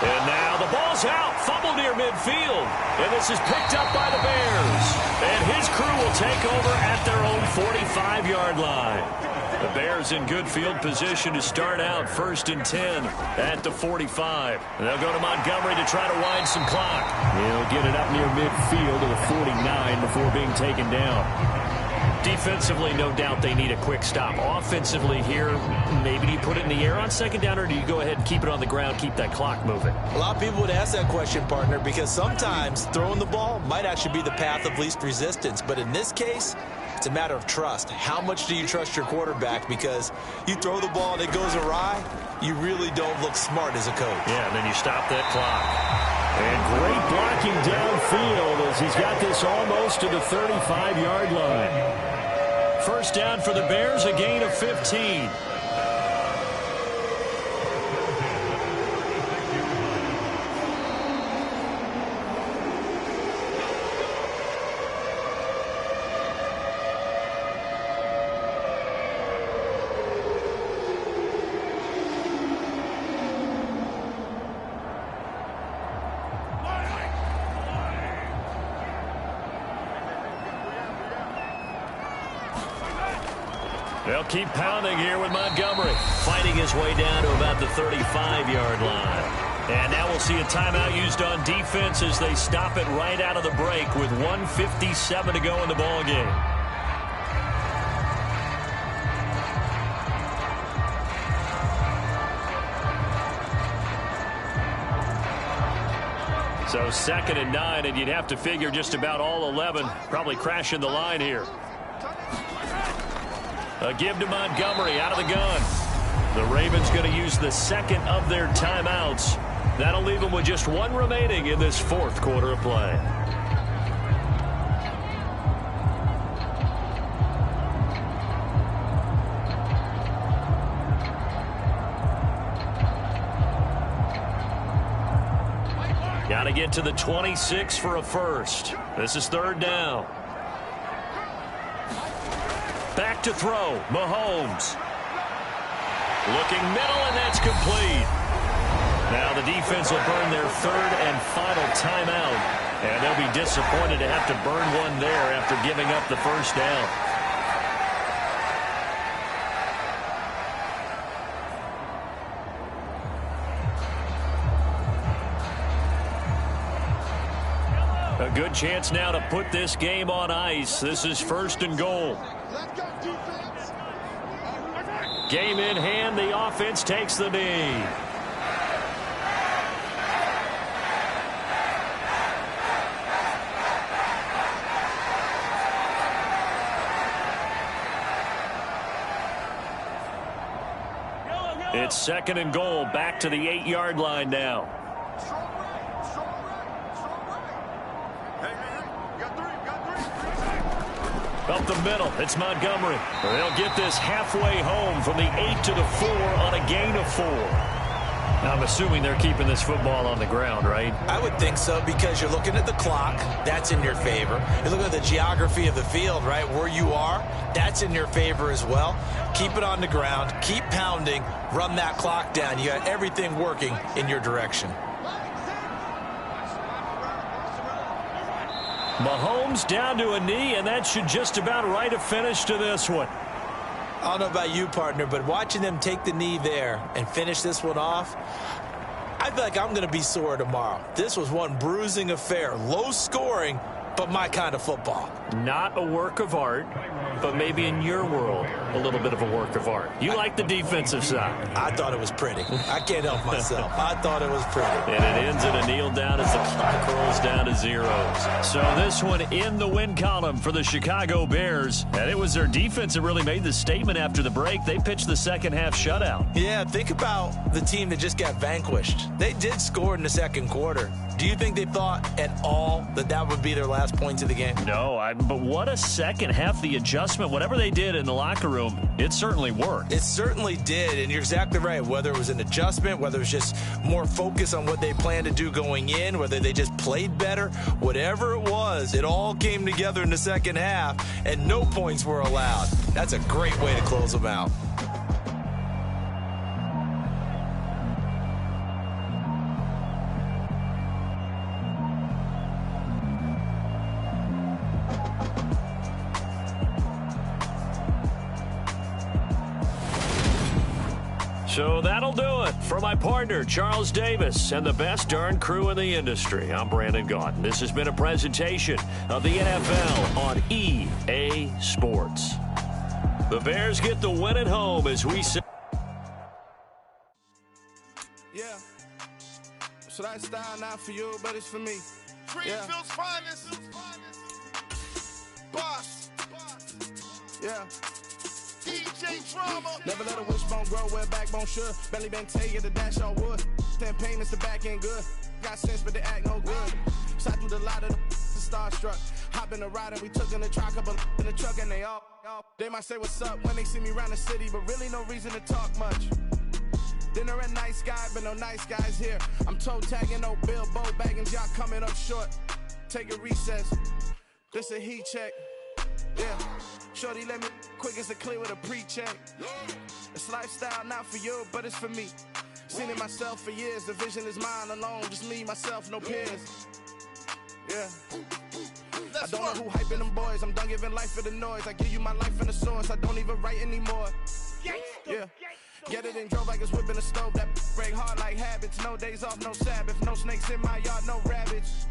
And now the ball's out. Fumble near midfield. And this is picked up by the Bears. And his crew will take over at their own 45-yard line. The Bears in good field position to start out 1st and 10 at the 45. And they'll go to Montgomery to try to wind some clock. He'll get it up near midfield to the 49 before being taken down. Defensively, no doubt they need a quick stop. Offensively here, maybe do you put it in the air on second down, or do you go ahead and keep it on the ground, keep that clock moving? A lot of people would ask that question, partner, because sometimes throwing the ball might actually be the path of least resistance. But in this case, it's a matter of trust. How much do you trust your quarterback? Because you throw the ball and it goes awry, you really don't look smart as a coach. Yeah, and then you stop that clock. And great blocking downfield as he's got this almost to the 35-yard line. First down for the Bears, a gain of 15. They'll keep pounding here with Montgomery, fighting his way down to about the 35-yard line. And now we'll see a timeout used on defense as they stop it right out of the break with 1:57 to go in the ballgame. So 2nd and 9, and you'd have to figure just about all 11 probably crashing the line here. A give to Montgomery out of the gun. The Ravens going to use the second of their timeouts. That'll leave them with just one remaining in this fourth quarter of play. Got to get to the 26 for a first. This is 3rd down. Back to throw. Mahomes. Looking middle, and that's complete. Now the defense will burn their 3rd and final timeout. And they'll be disappointed to have to burn one there after giving up the first down. A good chance now to put this game on ice. This is 1st and goal. Game in hand. The offense takes the knee. It's 2nd and goal. Back to the 8-yard line now. Up the middle, it's Montgomery. They'll get this halfway home from the 8 to the 4 on a gain of 4. Now, I'm assuming they're keeping this football on the ground, right? I would think so, because you're looking at the clock. That's in your favor. You're looking at the geography of the field, right? Where you are, that's in your favor as well. Keep it on the ground. Keep pounding. Run that clock down. You got everything working in your direction. Mahomes down to a knee, and that should just about write a finish to this one. I don't know about you, partner, but watching them take the knee there and finish this one off, I feel like I'm going to be sore tomorrow. This was one bruising affair. Low scoring, but my kind of football. Not a work of art, but maybe in your world, a little bit of a work of art. You like the defensive side. I thought it was pretty. I can't help myself. I thought it was pretty. And it ends in a kneel down as the clock rolls down to zeros. So this one in the win column for the Chicago Bears. And it was their defense that really made the statement after the break. They pitched the second half shutout. Yeah, think about the team that just got vanquished. They did score in the second quarter. Do you think they thought at all that that would be their last points of the game? No, but what a second half. The adjustment, whatever they did in the locker room, it certainly worked. It certainly did, and you're exactly right. Whether it was an adjustment, whether it was just more focus on what they planned to do going in, whether they just played better, whatever it was, it all came together in the second half, and no points were allowed. That's a great way to close them out. So that'll do it for my partner, Charles Davis, and the best darn crew in the industry. I'm Brandon Gaudin. This has been a presentation of the NFL on EA Sports. The Bears get the win at home as we say. Yeah. So that style not for you, but it's for me. Greenfield's finest. Boss. Yeah. DJ Drama. Never let a wishbone grow where backbone should. Belly been take it, the dash all wood. 10 payments, the back end good. Got sense, but they act no good. Shot through the lot of the starstruck. Hop in the ride and we took in the truck, couple in the truck, and they all. They might say what's up when they see me around the city, but really no reason to talk much. Dinner a nice guy, but no nice guys here. I'm toe tagging, no Bilbo baggins, y'all coming up short. Take a recess. This a heat check. Yeah. Shorty let me quick as a clear with a pre-check. It's lifestyle not for you, but it's for me. Seen it myself for years. The vision is mine alone. Just me, myself, no peers. Yeah. I don't know who hyping them boys. I'm done giving life for the noise. I give you my life in the source. I don't even write anymore. Yeah. Get it and drove like it's whipping a stove. That break hard like habits. No days off, no Sabbath. No snakes in my yard, no rabbits.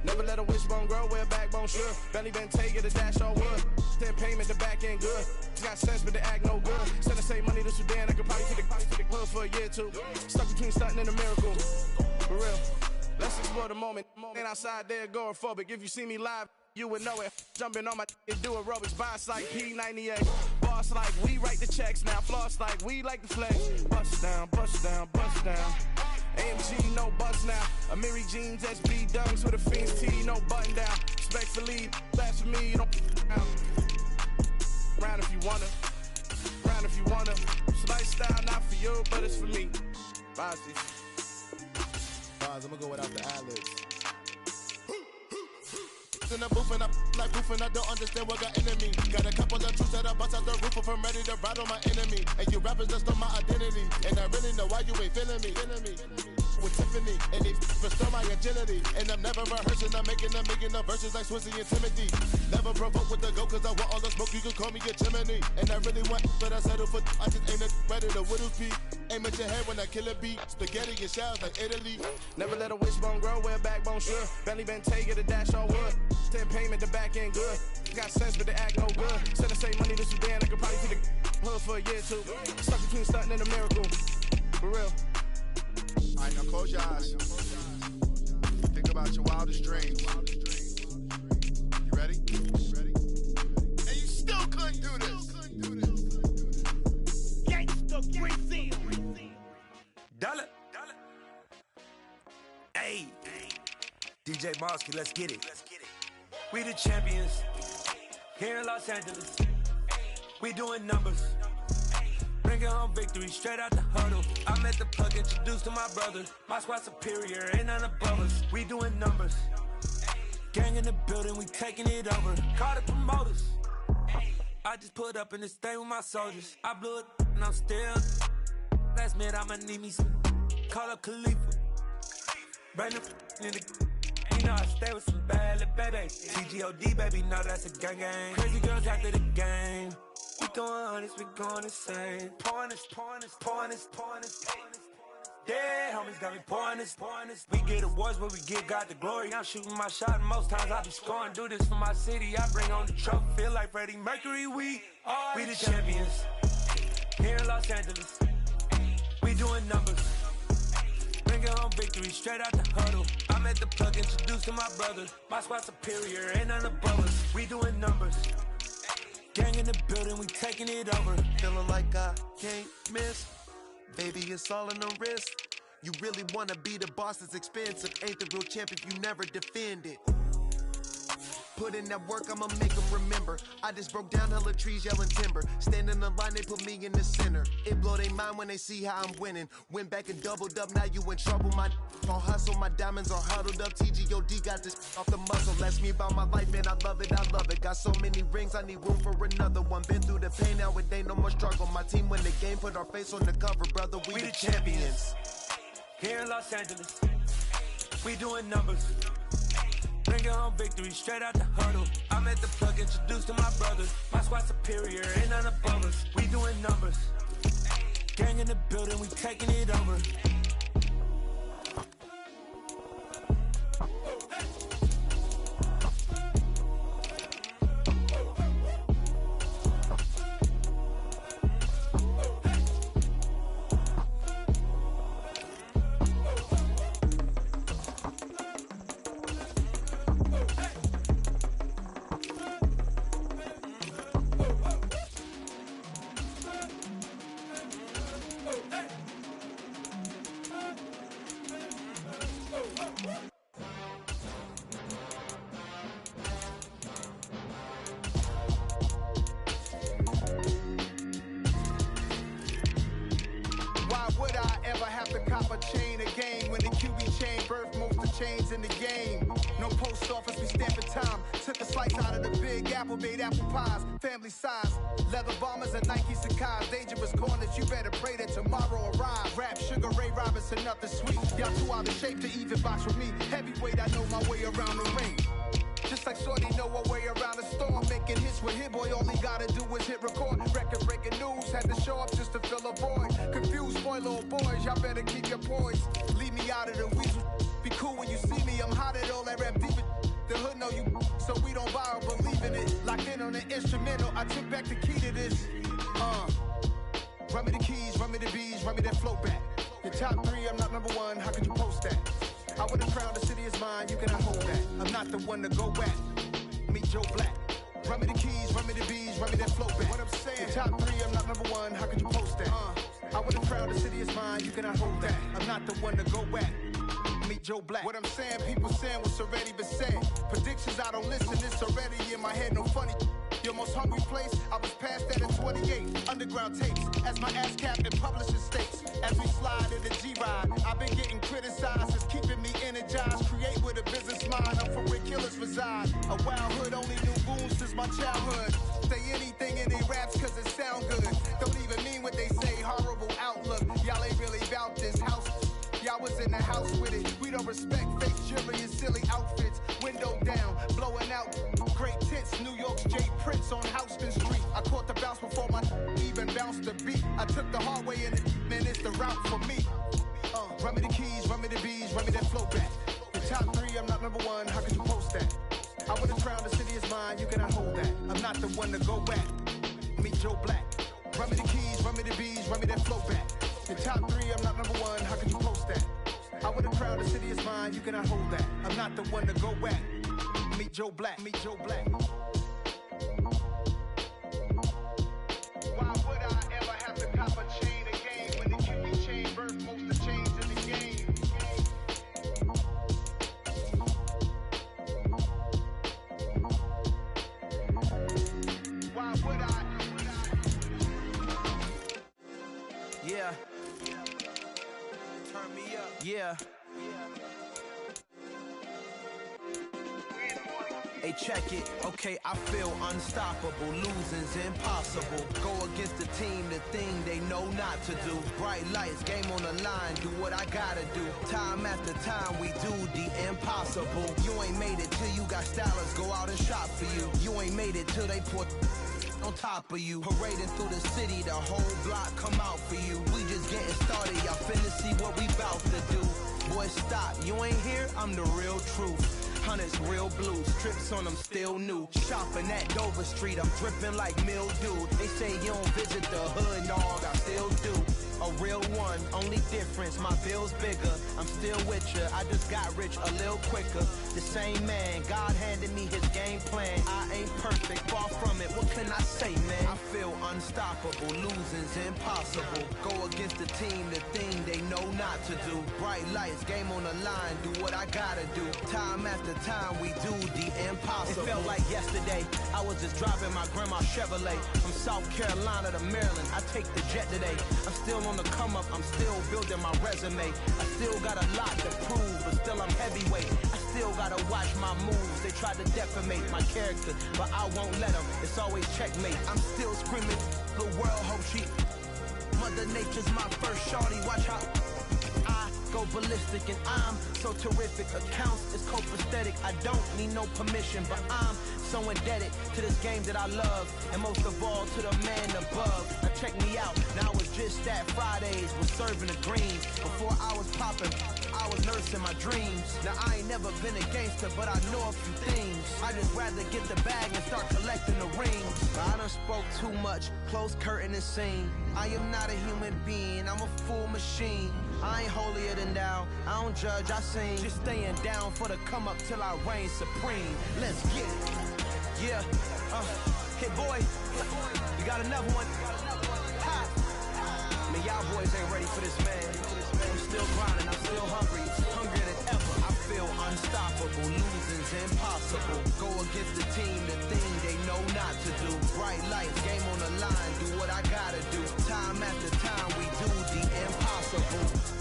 Never let a wishbone grow where a backbone should. Belly been taking the dash all wood. 10 payment, the back end good. Got sense, but they act no good. Send the same money to Sudan. I could probably take the hood for a year or two. Stuck between stunting and a miracle. For real. Let's explore the moment. Ain't outside there agoraphobic. If you see me live, you would know it. Jumping on my and do aerobics. Boss like P98. Boss like we write the checks now. Floss like we like the flex. Bust down, bust down, bust down. AMG, no bust now. Amiri jeans, SB dunks with a Fiends T, no button down. Respectfully, that's for me, you don't down. Round if you wanna. Round if you wanna. It's lifestyle, not for you, but it's for me. Bossy. Bars, I'm gonna go without the ad-libs. In the booth and I like roof and I don't understand what got into me. Got a couple of truths that I bust out the roof if I'm ready to ride on my enemy. And you rappers just on my identity. And I really know why you ain't feeling me. With Tiffany, and they restore my agility. And I'm never rehearsing, I'm making a million of verses like Swizzy and Timothy. Never provoke with the go, cause I want all the smoke, you can call me a chimney. And I really want, but I settle for, I just ain't ready to whittle pea. Aim at your head when I kill a beat. Spaghetti and shells like Italy. Never let a wishbone grow where a backbone should. Belly been take a dash all wood. 10 payment, the back end good. Got sense, but they act no good. Said I save money, this was Dan, I could probably see the hood for a year or two. Stuck between stunting and a miracle. For real. Alright, now close your eyes. Think about your wildest dreams. You ready? And you still couldn't do this. Gangsta Brazil. Dollar. Hey. DJ Mosky, let's get it. We the champions. Here in Los Angeles. We doing numbers. Bringing home victory straight out the huddle. I met the plug, introduced to my brother. My squad superior, ain't none above us. We doing numbers. Gang in the building, we taking it over. Call the promoters. I just put up in this thing with my soldiers. I blew it and I'm still. Last minute I'ma need me some. Call up Khalifa. Bring them in the. You know I stay with some bad little babies. TGOD baby, no that's a gang gang. Crazy girls after the game. We going honest, we going insane. Pouring this. Dead homies got me pouring this. We get awards where we give God the glory. I'm shooting my shot and most times I be scoring. Do this for my city, I bring on the trophy. Feel like Freddie Mercury, we the champions. Here in Los Angeles, we doing numbers. Bringing home victory straight out the huddle. I met the plug, introduced to my brother. My squad superior, ain't none above us. We doing numbers. Gang in the building, we taking it over. Feeling like I can't miss. Baby, it's all in the wrist. You really wanna be the boss, it's expensive. Ain't the real champ if you never defend it. Put in that work, I'ma make them remember. I just broke down hella trees, yelling timber. Stand in the line, they put me in the center. It blow they mind when they see how I'm winning. Went back and doubled up, now you in trouble. My all hustle, my diamonds are huddled up. TGOD got this off the muzzle. Ask me about my life, man, I love it. Got so many rings, I need room for another one. Been through the pain, now it ain't no more struggle. My team win the game, put our face on the cover, brother. We the champions. Here in Los Angeles, we doing numbers. Bringing home victory straight out the huddle. I met the plug, introduced to my brother. My squad superior, ain't none above us. We doing numbers. Gang in the building, we taking it over. Why would I ever have to cop a chain again when the QB chain birthed most of the chains in the game? No post office, we stamping time. Took a slice out of the big apple, made apple pies, family size. Leather bombers and Nike Sacai's. Dangerous corners, you better pray that tomorrow arrives. Rap Sugar Ray Robinson, nothing sweet. Y'all too out of shape to even box with me. Heavyweight, I know my way around the ring. Just like Shorty know her way around the storm. Making hits with Hit Boy, all he gotta do is hit record. Record breaking news, had to show up just to fill a void. Confused boy, little boys, y'all better keep your poise. Leave me out of the weasel. Be cool when you see me, I'm hot at all that rap deep. The hood know you, so we don't borrow, believe in it. Locked in on the instrumental, I took back the key to this. Run me the keys, run me the bees, run me that flow back. Your top three, I'm not number one, how could you post that? I would've crowned the mine, you cannot hold that. I'm not the one to go back. Meet Joe Black. Run me the keys, run me the bees, run me that flow back. What I'm saying, the top 3, I'm not number 1, how could you post that? I would have crowned the city is mine, you cannot hold that. I'm not the one to go back. Meet Joe Black. What I'm saying, people saying what's already been said. Predictions, I don't listen, it's already in my head, no funny. Your most hungry place, I was past that at 28. Underground tapes, as my ass cap in publishing states. As we slide in the G-Ride, I've been getting criticized, it's keeping me energized. Create with a business mind, I'm from where killers reside. A wild hood, only knew goons since my childhood. Say anything in they raps cause it sound good. Don't even mean what they say, horrible outlook. Y'all ain't really about this house. Y'all was in the house with it. We don't respect fake jewelry and silly outfits. Window down, blowing out great tits. New York's J. Prince on Houston Street. I caught the bounce before my even bounced the beat. I took the hard way in it, man, it's the route for me. Run me the keys, run me the bees, run me that flow back. The top 3, I'm not number 1, how could you post that? I would have crowned the city is mine, you cannot hold that. I'm not the one to go back. Meet Joe Black. Run me the keys, run me the bees, run me that flow back. The top 3, I'm not number 1, how could you post that? I would have crowned the city is mine, you cannot hold that. I'm not the one to go back. Meet Joe Black, meet Joe Black. Why would I ever have to cop a chain again when the Cuban chain birthed most of the chains in the game? Why would I? Yeah. Turn me up. Yeah. Hey, check it. Okay, I feel unstoppable. Losing's impossible. Go against the team, the thing they know not to do. Bright lights, game on the line. Do what I gotta do. Time after time, we do the impossible. You ain't made it till you got stylers go out and shop for you. You ain't made it till they put on top of you. Parading through the city, the whole block come out for you. We just getting started, y'all finna see what we bout to do. Boy, stop, you ain't here, I'm the real truth. Hunters, real blue, strips on them still new. Shopping at Dover Street, I'm dripping like mildew. They say you don't visit the hood, dog, I still do. A real one, only difference, my bill's bigger. I'm still with ya, I just got rich a little quicker. The same man, God handed me his game plan. I ain't perfect, far from it, what can I say, man? I feel unstoppable, losing's impossible. Go against the team, the thing they know not to do. Bright lights, game on the line, do what I gotta do. Time after time, we do the impossible. It felt like yesterday, I was just driving my grandma's Chevrolet. From South Carolina to Maryland, I take the jet today. I'm still on the come up, I'm still building my resume. I still got a lot to prove, but still I'm heavyweight. I still gotta watch my moves. They try to defamate my character, but I won't let them. It's always checkmate. I'm still screaming, the world hope she. Mother Nature's my first shorty, watch how I go ballistic and I'm so terrific. Accounts is copacetic, I don't need no permission, but I'm so indebted to this game that I love, and most of all to the man above. Now check me out, now it's just that Fridays was serving the greens. Before I was popping, I was nursing my dreams. Now I ain't never been a gangster, but I know a few things. I just rather get the bag and start collecting the rings. I done spoke too much, close curtain and scene. I am not a human being, I'm a full machine. I ain't holier than thou, I don't judge, I sing. Just staying down for the come up till I reign supreme. Let's get it. Yeah, hit boy, we got another one. Ha! Man, y'all boys ain't ready for this, man. I'm still grinding, I'm still hungry, hungrier than ever. I feel unstoppable, losing's impossible. Go against the team, the thing they know not to do. Bright lights, game on the line, do what I gotta do. Time after time, we do the impossible.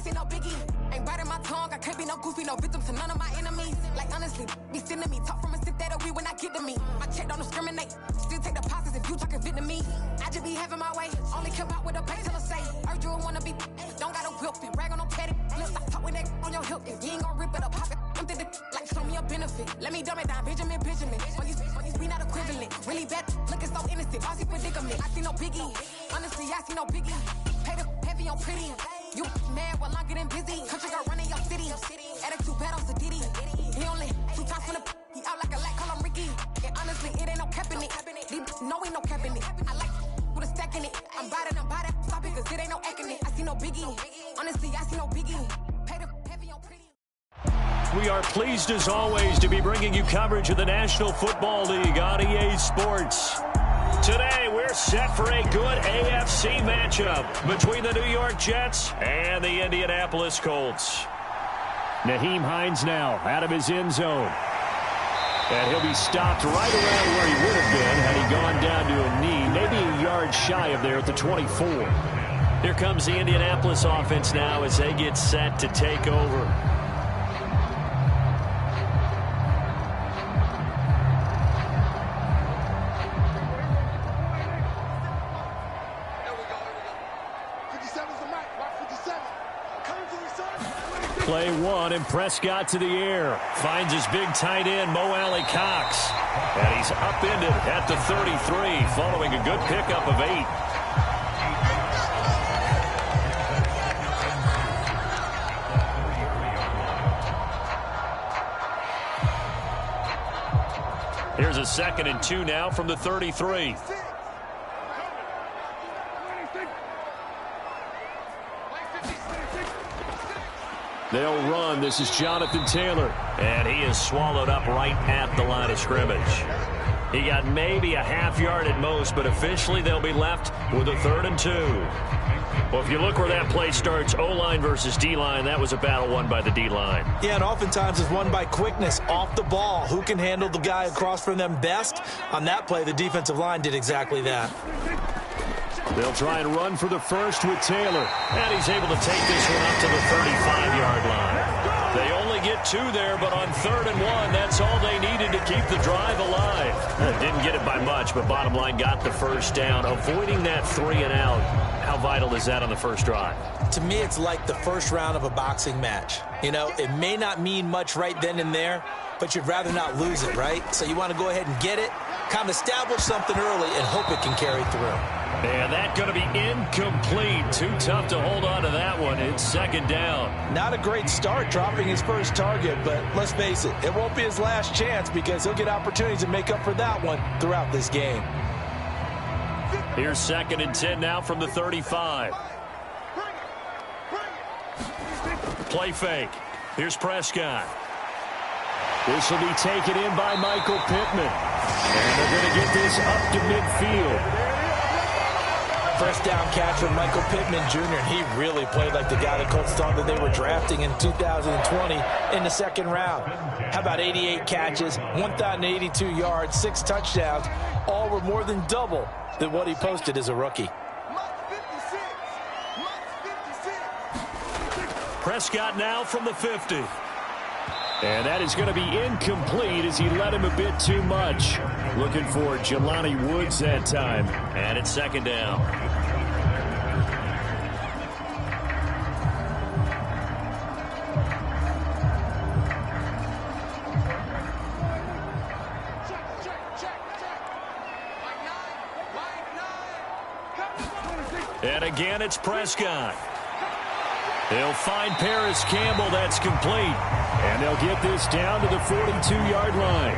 see no biggie. Ain't biting my tongue, I can't be no goofy, no victim to none of my enemies. Like honestly, be sending me talk from a sip that we when I get to me. My check don't discriminate, still take deposits if you talking Vietnamese. I just be having my way, only come out with a pay till I say. Urge you wanna be, don't got a whip and brag on no petty. Look, I talk with that on your hip, if you ain't gon' rip it up, pop it. Empty the like show me a benefit. Let me dumb it down, Benjamin. For you, we not equivalent. Really bad, looking so innocent. Bossy predicament. I see no biggie. Honestly, I see no biggie. Pay the heavy on pretty. You mad while I'm getting busy. Country girl running your city. Attitude bad on Diddy. He only 2 times from the he out like a light, call him Ricky. And honestly, it ain't no cap in it. No, ain't no cap in it. I like with a stack in it. I'm biting, stop it, cause it ain't no acting it. I see no biggie. Honestly, I see no biggie. Pay the heavy on pretty. We are pleased as always to be bringing you coverage of the National Football League on EA Sports. Today we're set for a good AFC matchup between the New York Jets and the Indianapolis Colts. Nyheim Hines now out of his end zone. And he'll be stopped right around where he would have been had he gone down to a knee, maybe a yard shy of there at the 24. Here comes the Indianapolis offense now as they get set to take over. Play one, and Prescott to the air. Finds his big tight end, Mo Alley Cox. And he's upended at the 33, following a good pickup of 8. Here's a 2nd and 2 now from the 33. They'll run. This is Jonathan Taylor. And he is swallowed up right at the line of scrimmage. He got maybe a half yard at most, but officially they'll be left with a 3rd and 2. Well, if you look where that play starts, O-line versus D-line, that was a battle won by the D-line. Yeah, and oftentimes it's won by quickness off the ball. Who can handle the guy across from them best? On that play, the defensive line did exactly that. They'll try and run for the first with Taylor. And he's able to take this one up to the 35-yard line. They only get 2 there, but on 3rd and 1, that's all they needed to keep the drive alive. Didn't get it by much, but bottom line got the first down. Avoiding that 3 and out. How vital is that on the first drive? To me, it's like the first round of a boxing match. You know, it may not mean much right then and there, but you'd rather not lose it, right? So you want to go ahead and get it, kind of establish something early, and hope it can carry through. And that's going to be incomplete. Too tough to hold on to that one. It's 2nd down. Not a great start dropping his first target, but let's face it, it won't be his last chance because he'll get opportunities to make up for that one throughout this game. Here's 2nd and 10 now from the 35. Play fake. Here's Prescott. This will be taken in by Michael Pittman. And they're going to get this up to midfield. First down catch from Michael Pittman Jr. And he really played like the guy the Colts thought that they were drafting in 2020 in the 2nd round. How about 88 catches, 1,082 yards, 6 touchdowns. All were more than double than what he posted as a rookie. Prescott now from the 50. And that is going to be incomplete as he led him a bit too much. Looking for Jelani Woods that time. And it's 2nd down. And again, it's Prescott. They'll find Paris Campbell. That's complete. And they'll get this down to the 42-yard line.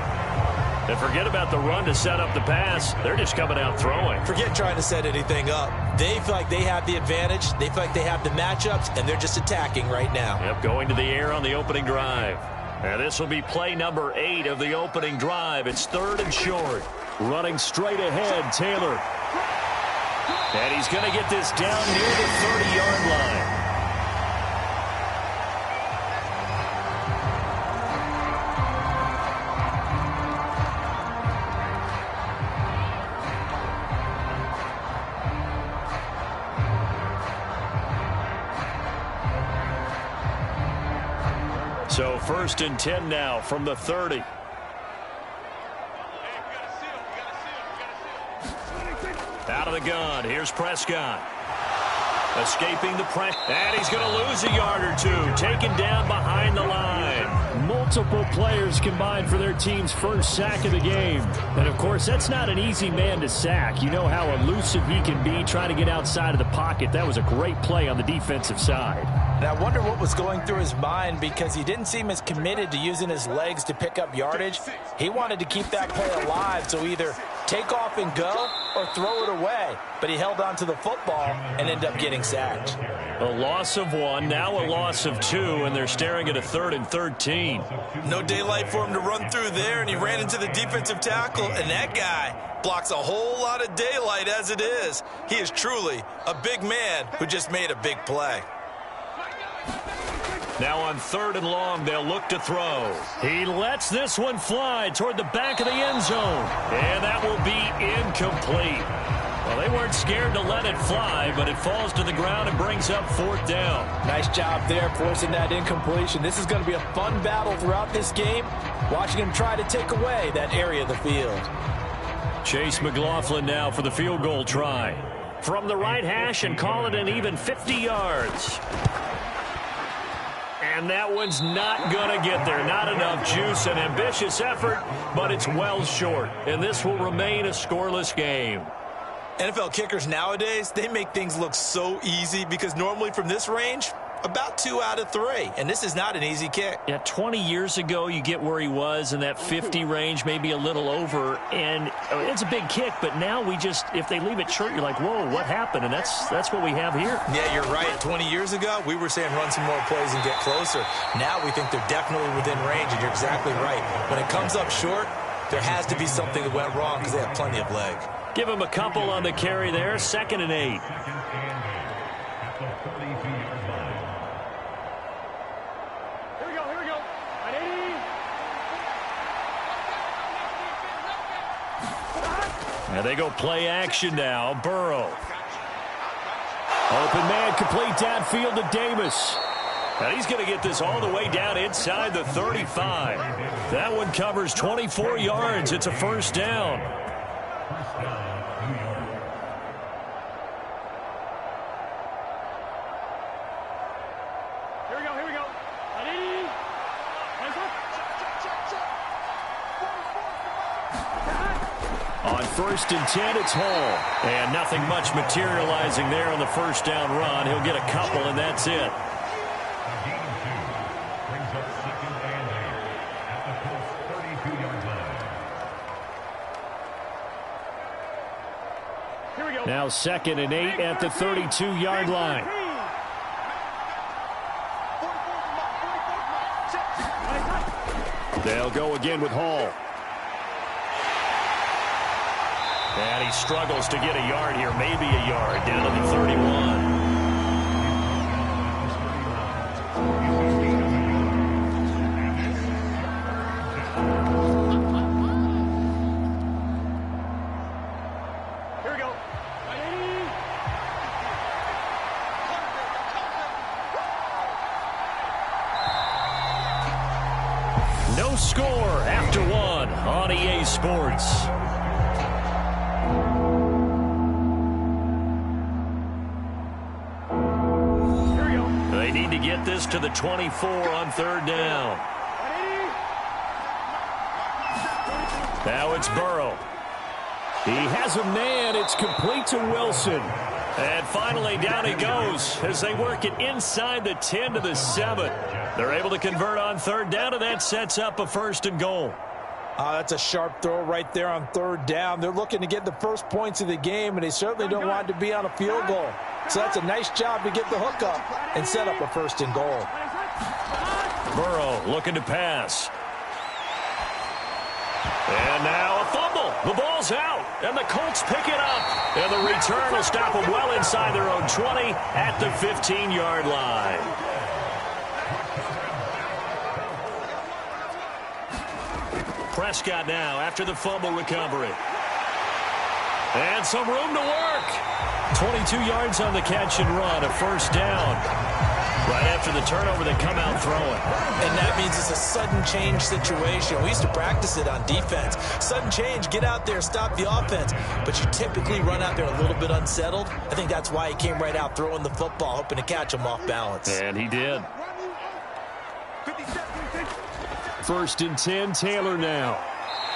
And forget about the run to set up the pass. They're just coming out throwing. Forget trying to set anything up. They feel like they have the advantage. They feel like they have the matchups, and they're just attacking right now. Yep, going to the air on the opening drive. And this will be play number 8 of the opening drive. It's 3rd and short. Running straight ahead, Taylor. And he's going to get this down near the 30-yard line. So 1st and 10 now from the 30. Out of the gun. Here's Prescott. Escaping the press. And he's going to lose a yard or two. Taken down behind the line. Multiple players combined for their team's first sack of the game. And, of course, that's not an easy man to sack. You know how elusive he can be trying to get outside of the pocket. That was a great play on the defensive side. And I wonder what was going through his mind, because he didn't seem as committed to using his legs to pick up yardage. He wanted to keep that play alive, so either take off and go or throw it away. But he held on to the football and ended up getting sacked. A loss of 1, now a loss of 2, and they're staring at a 3rd and 13. No daylight for him to run through there, and he ran into the defensive tackle, and that guy blocks a whole lot of daylight as it is. He is truly a big man who just made a big play. Now on 3rd and long, they'll look to throw. He lets this one fly toward the back of the end zone. And that will be incomplete. Well, they weren't scared to let it fly, but it falls to the ground and brings up 4th down. Nice job there forcing that incompletion. This is going to be a fun battle throughout this game, watching him try to take away that area of the field. Chase McLaughlin now for the field goal try. From the right hash, and call it an even 50 yards. And that one's not going to get there. Not enough juice. An ambitious effort, but it's well short. And this will remain a scoreless game. NFL kickers nowadays, they make things look so easy, because normally from this range, about 2 out of 3. And this is not an easy kick. Yeah, 20 years ago, you get where he was in that 50 range, maybe a little over. And it's a big kick, but now we just, if they leave it short, you're like, whoa, what happened? And that's what we have here. Yeah, you're right. 20 years ago, we were saying run some more plays and get closer. Now we think they're definitely within range, and you're exactly right. When it comes up short, there has to be something that went wrong, because they have plenty of leg. Give him a couple on the carry there. 2nd and 8. And they go play action now. Burrow. Open man, complete downfield to Davis. And he's going to get this all the way down inside the 35. That one covers 24 yards. It's a 1st down. Here we go. On 1st and 10, it's Hall. And nothing much materializing there on the 1st down run. He'll get a couple, and that's it. Now 2nd and 8 at the 32-yard line. They'll go again with Hall. And he struggles to get a yard here, maybe a yard, down to the 31. No score after 1 on EA Sports. They need to get this to the 24 on 3rd down. Now it's Burrow. He has a man. It's complete to Wilson. And finally, down he goes as they work it inside the 10 to the 7. They're able to convert on 3rd down, and that sets up a 1st and goal. That's a sharp throw right there on 3rd down. They're looking to get the first points of the game, and they certainly don't want it to be on a field goal. So that's a nice job to get the hook up and set up a 1st and goal. Burrow looking to pass. And now a fumble. The ball's out, and the Colts pick it up. And the return will stop them well inside their own 20 at the 15-yard line. Prescott now after the fumble recovery. And some room to work. 22 yards on the catch and run, a 1st down. Right after the turnover, they come out throwing. And that means it's a sudden change situation. We used to practice it on defense. Sudden change, get out there, stop the offense. But you typically run out there a little bit unsettled. I think that's why he came right out throwing the football, hoping to catch him off balance. And he did. 1st and 10, Taylor now.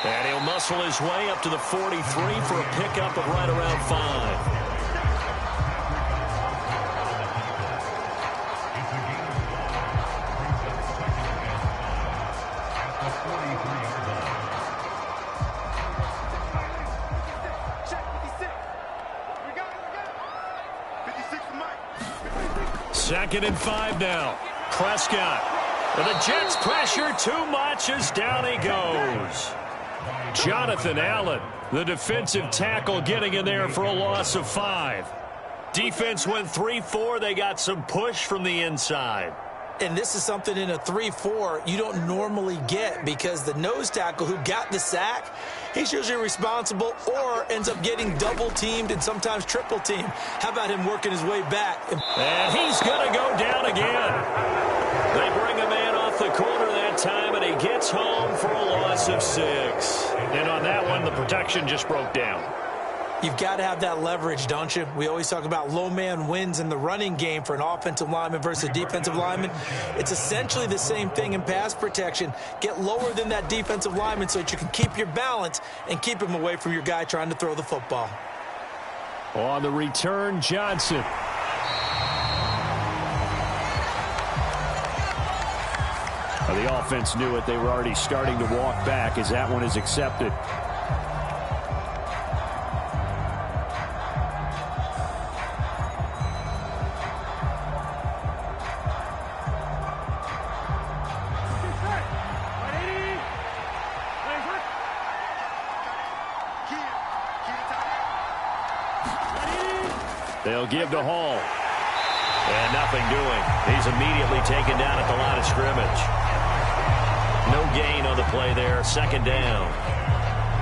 And he'll muscle his way up to the 43 for a pickup of right around 5. Second and 5 now. Prescott. And the Jets pressure too much as down he goes. Jonathan Allen, the defensive tackle, getting in there for a loss of 5. Defense went 3-4. They got some push from the inside. And this is something in a 3-4 you don't normally get because the nose tackle who got the sack, he's usually responsible or ends up getting double-teamed and sometimes triple-teamed. How about him working his way back? And he's going to go down again. They bring a man off the corner that time, and he gets home for a loss of 6. And on that one, the protection just broke down. You've got to have that leverage, don't you? We always talk about low man wins in the running game for an offensive lineman versus a defensive lineman. It's essentially the same thing in pass protection. Get lower than that defensive lineman so that you can keep your balance and keep him away from your guy trying to throw the football. On the return, Johnson. The offense knew it. They were already starting to walk back as that one is accepted. They'll give to Hall. And nothing doing. He's immediately taken down at the line of scrimmage. No gain on the play there. 2nd down.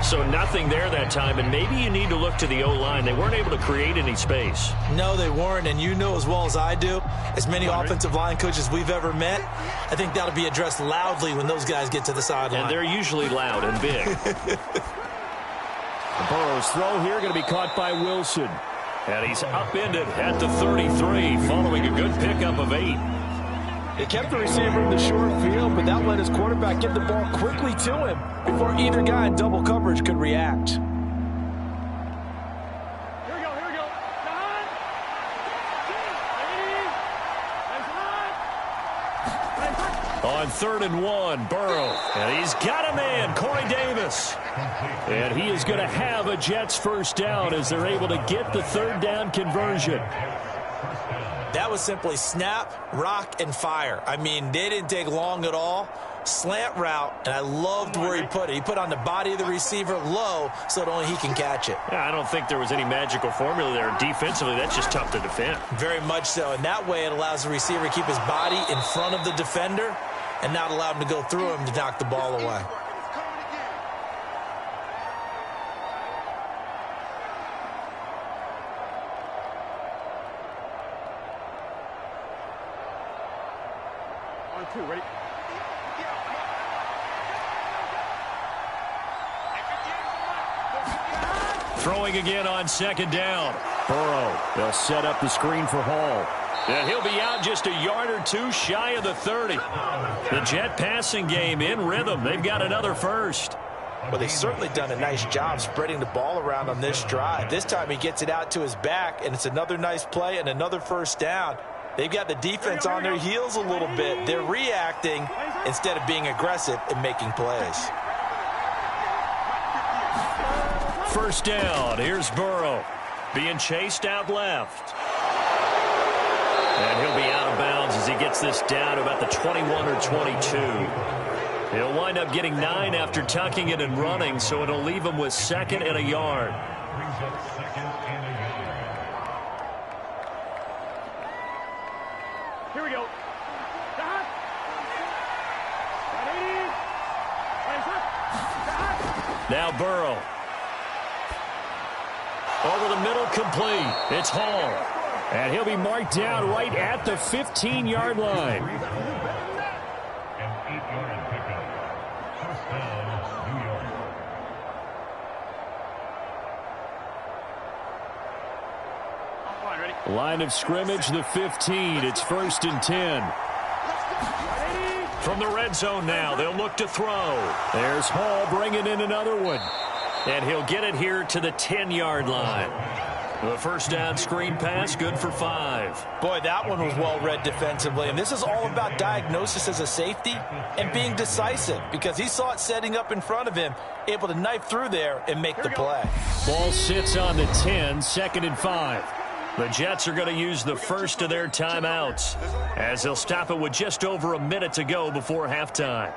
So nothing there that time, and maybe you need to look to the O-line. They weren't able to create any space. No, they weren't, and you know as well as I do, as many offensive line coaches we've ever met, I think that'll be addressed loudly when those guys get to the sideline. And they're usually loud and big. Burrow's throw here going to be caught by Wilson. And he's upended at the 33 following a good pickup of 8. They kept the receiver in the short field, but that let his quarterback get the ball quickly to him before either guy in double coverage could react. Here we go, here we go. On 3rd and 1, Burrow. And he's got a man, Corey Davis. And he is going to have a Jets first down as they're able to get the 3rd down conversion. That was simply snap, rock, and fire. I mean, they didn't take long at all. Slant route, and I loved where he put it. He put on the body of the receiver low so that only he can catch it. Yeah, I don't think there was any magical formula there. Defensively, that's just tough to defend. Very much so. And that way it allows the receiver to keep his body in front of the defender and not allow him to go through him to knock the ball away. On 2, ready? Throwing again on 2nd down. Burrow, they'll set up the screen for Hall. And he'll be out just a yard or two shy of the 30. The Jet passing game in rhythm. They've got another first. Well, they've certainly done a nice job spreading the ball around on this drive. This time he gets it out to his back, and it's another nice play and another first down. They've got the defense on their heels a little bit. They're reacting instead of being aggressive and making plays. First down. Here's Burrow being chased out left. And he'll be out of bounds as he gets this down to about the 21 or 22. He'll wind up getting 9 after tucking it and running, so it'll leave him with 2nd and a yard. Here we go. Now Burrow. Over the middle, complete. It's Hall. And he'll be marked down right at the 15-yard line. An 8-yard pickup. First down, New York. Line of scrimmage, the 15. It's 1st and 10. From the red zone now, they'll look to throw. There's Hall bringing in another one. And he'll get it here to the 10-yard line. The first down screen pass, good for 5. Boy, that one was well read defensively. And this is all about diagnosis as a safety and being decisive, because he saw it setting up in front of him, able to knife through there and make the play. Ball sits on the 10, 2nd and 5. The Jets are going to use the first of their timeouts, as they'll stop it with just over a minute to go before halftime.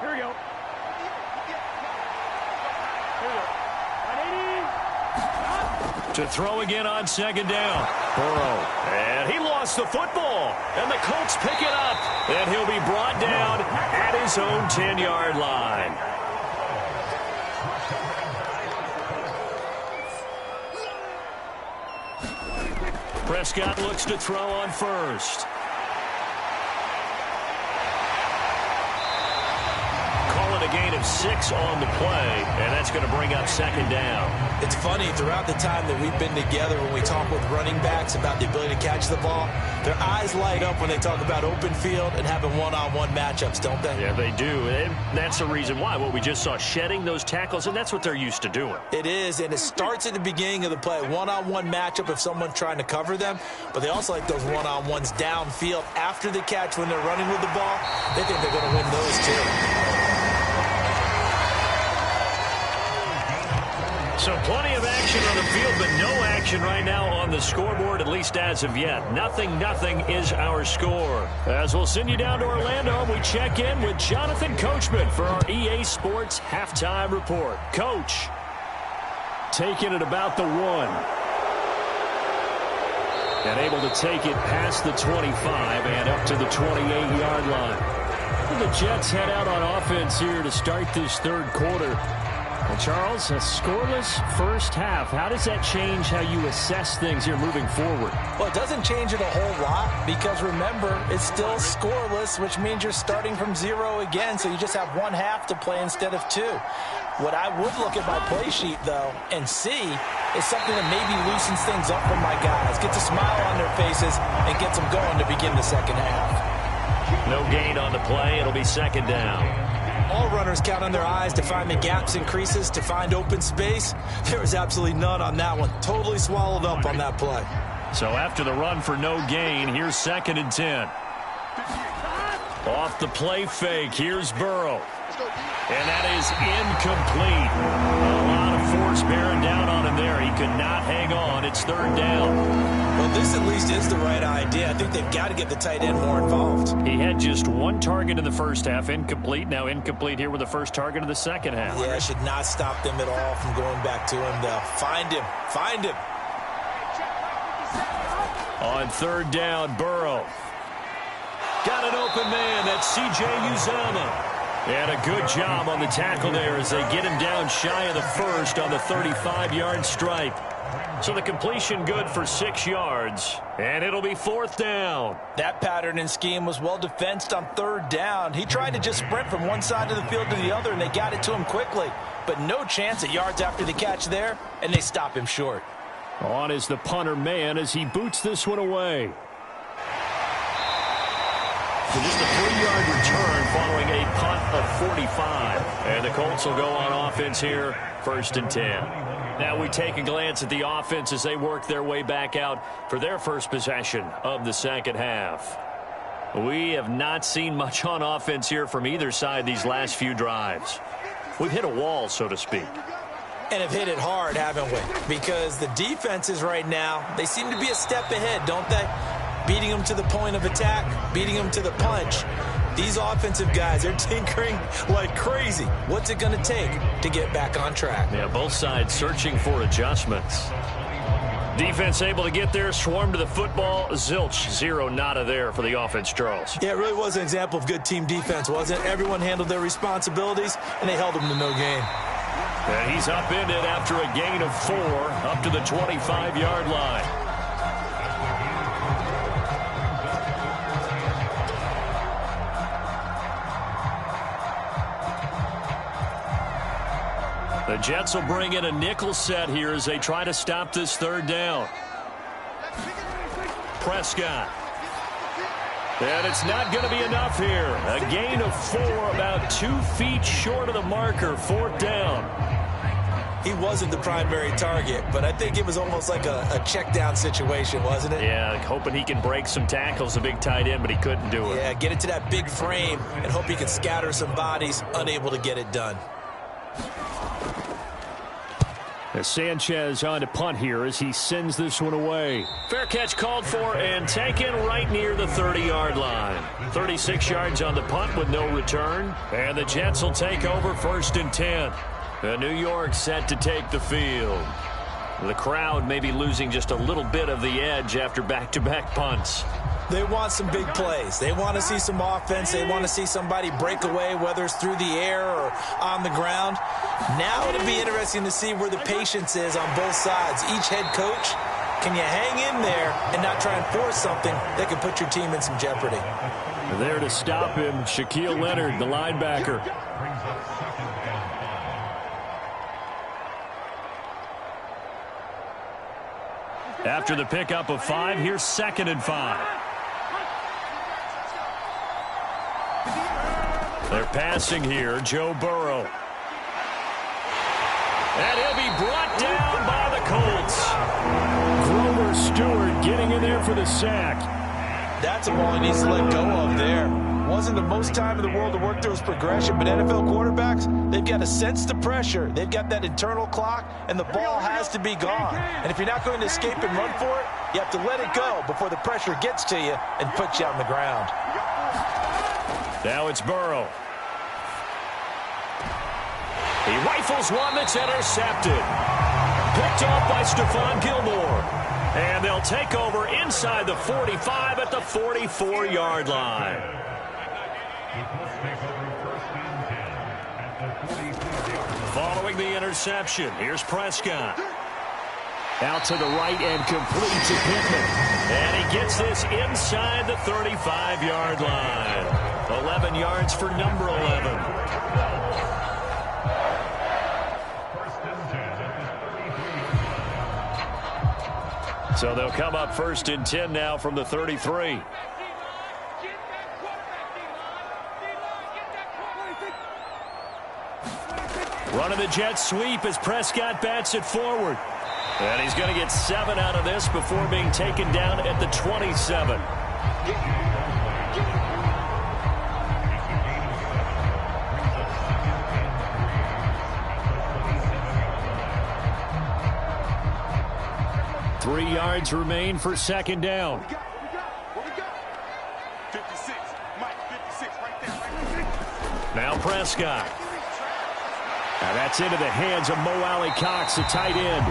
Here we go. To throw again on 2nd down. Burrow. And he lost the football. And the Colts pick it up. And he'll be brought down at his own 10-yard line. Prescott looks to throw on first. Call it a gain of 6 on the play, and that's going to bring up 2nd down. It's funny, throughout the time that we've been together, when we talk with running backs about the ability to catch the ball, their eyes light up when they talk about open field and having one-on-one matchups, don't they? Yeah, they do, and that's the reason why. What we just saw, shedding those tackles, and that's what they're used to doing. It is, and it starts at the beginning of the play. One-on-one matchup if someone's trying to cover them, but they also like those one-on-ones downfield after the catch when they're running with the ball. They think they're going to win those too. So plenty of action on the field, but no action right now on the scoreboard, at least as of yet. 0-0 is our score. As we'll send you down to Orlando, we check in with Jonathan Coachman for our EA Sports Halftime Report. Coach. Taking it about the 1. And able to take it past the 25 and up to the 28-yard line. The Jets head out on offense here to start this 3rd quarter. Well, Charles, a scoreless first half. How does that change how you assess things here moving forward? Well, it doesn't change it a whole lot because, remember, it's still scoreless, which means you're starting from 0 again, so you just have 1 half to play instead of 2. What I would look at my play sheet, though, and see is something that maybe loosens things up for my guys, gets a smile on their faces, and gets them going to begin the 2nd half. No gain on the play. It'll be 2nd down. All runners count on their eyes to find the gaps and creases, to find open space. There was absolutely none on that one. Totally swallowed up on that play. So after the run for no gain, here's 2nd and 10. Off the play fake, here's Burrow. And that is incomplete. A lot of force bearing down on him there. He could not hang on. It's 3rd down. Well, this at least is the right idea. I think they've got to get the tight end more involved. He had just 1 target in the first half, incomplete. Now incomplete here with the first target of the 2nd half. Yeah, should not stop them at all from going back to him, though. Find him. Find him. On 3rd down, Burrow. Got an open man. That's C.J. Uzomah. And a good job on the tackle there as they get him down shy of the first on the 35-yard stripe. So the completion good for 6 yards, and it'll be 4th down. That pattern and scheme was well defensed on 3rd down. He tried to just sprint from one side of the field to the other, and they got it to him quickly. But no chance at yards after the catch there, and they stop him short. On is the punter man as he boots this one away. So just a 3-yard return following a punt of 45. And the Colts will go on offense here, 1st and 10. Now we take a glance at the offense as they work their way back out for their first possession of the 2nd half. We have not seen much on offense here from either side these last few drives. We've hit a wall, so to speak. And have hit it hard, haven't we? Because the defenses right now, they seem to be a step ahead, don't they? Beating them to the point of attack, beating them to the punch. These offensive guys, they're tinkering like crazy. What's it going to take to get back on track? Yeah, both sides searching for adjustments. Defense able to get there, swarm to the football. Zilch, zero, nada there for the offense, Charles. Yeah, it really was an example of good team defense, wasn't it? Everyone handled their responsibilities, and they held them to no gain. And he's upended after a gain of 4 up to the 25-yard line. The Jets will bring in a nickel set here as they try to stop this third down. Prescott. And it's not going to be enough here. A gain of 4, about 2 feet short of the marker, 4th down. He wasn't the primary target, but I think it was almost like a check down situation, wasn't it? Yeah, hoping he can break some tackles, a big tight end, but he couldn't do it. Yeah, get it to that big frame and hope he can scatter some bodies, unable to get it done. As Sanchez on to punt here as he sends this one away. Fair catch called for and taken right near the 30-yard line. 36 yards on the punt with no return. And the Jets will take over 1st and 10. New York set to take the field. The crowd may be losing just a little bit of the edge after back-to-back punts. They want some big plays. They want to see some offense. They want to see somebody break away, whether it's through the air or on the ground. Now it'll be interesting to see where the patience is on both sides. Each head coach, can you hang in there and not try and force something that can put your team in some jeopardy? There to stop him, Shaquille Leonard, the linebacker. After the pickup of 5, here's 2nd and 5. They're passing here, Joe Burrow. And he'll be brought down by the Colts. Grover Stewart getting in there for the sack. That's a ball he needs to let go of there. Wasn't the most time in the world to work through his progression, but NFL quarterbacks, they've got to sense the pressure. They've got that internal clock, and the ball has to be gone. And if you're not going to escape and run for it, you have to let it go before the pressure gets to you and puts you on the ground. Now it's Burrow. He rifles one that's intercepted. Picked off by Stephon Gilmore. And they'll take over inside the 45 at the 44-yard line. Following the interception, here's Prescott. Out to the right and complete to Pittman. And he gets this inside the 35-yard line. 11 yards for number 11. So they'll come up 1st and 10 now from the 33. Running the jet sweep as Prescott bats it forward. And he's going to get 7 out of this before being taken down at the 27. Three yards remain for 2nd down. 56, Mike, 56, right there. Now Prescott. Now that's into the hands of Mo Alley-Cox, the tight end.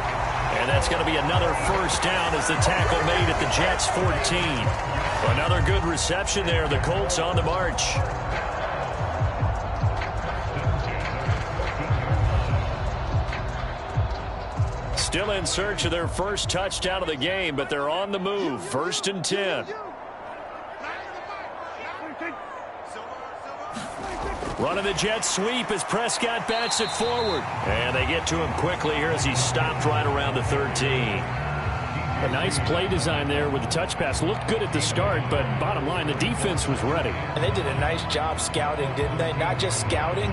And that's going to be another 1st down as the tackle made at the Jets' 14. Another good reception there. The Colts on the march. Still in search of their first touchdown of the game, but they're on the move. 1st and 10. Running the jet sweep as Prescott bats it forward. And they get to him quickly here as he stopped right around the 13. A nice play design there with the touch pass. Looked good at the start, but bottom line, the defense was ready. And they did a nice job scouting, didn't they? Not just scouting,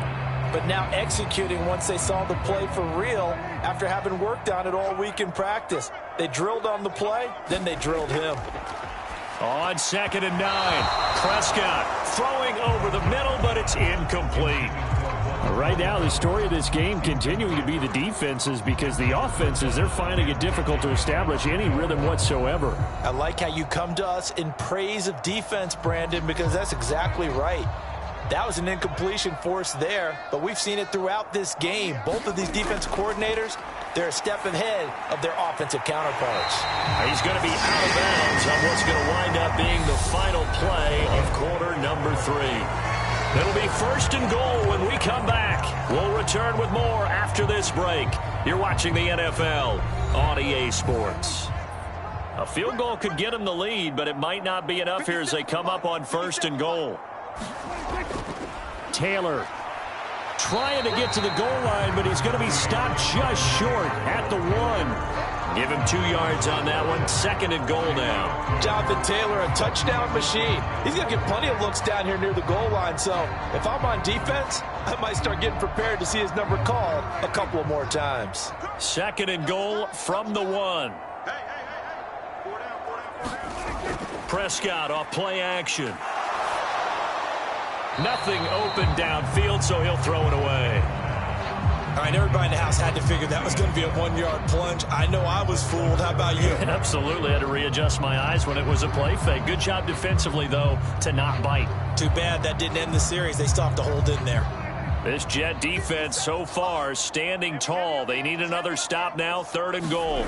but now executing once they saw the play for real after having worked on it all week in practice. They drilled on the play, then they drilled him. On 2nd and 9, Prescott throwing over the middle, but it's incomplete. Right now, the story of this game continuing to be the defenses, because the offenses, they're finding it difficult to establish any rhythm whatsoever. I like how you come to us in praise of defense, Brandon, because that's exactly right. That was an incompletion forced there, but we've seen it throughout this game. Both of these defense coordinators they're a step ahead of their offensive counterparts. He's going to be out of bounds on what's going to wind up being the final play of quarter number 3. It'll be 1st and goal when we come back. We'll return with more after this break. You're watching the NFL on EA Sports. A field goal could get them the lead, but it might not be enough here as they come up on 1st and goal. Taylor trying to get to the goal line, but he's going to be stopped just short at the 1. Give him 2 yards on that one. 2nd and goal now. Jonathan Taylor, a touchdown machine. He's going to get plenty of looks down here near the goal line. So if I'm on defense, I might start getting prepared to see his number called a couple of more times. 2nd and goal from the 1. Prescott off play action. Nothing open downfield, so he'll throw it away. All right, everybody in the house had to figure that was going to be a 1-yard plunge. I know I was fooled. How about you? Absolutely. Had to readjust my eyes when it was a play fake. Good job defensively, though, to not bite. Too bad that didn't end the series. They still have to hold in there. This Jet defense so far standing tall. They need another stop now. 3rd and goal.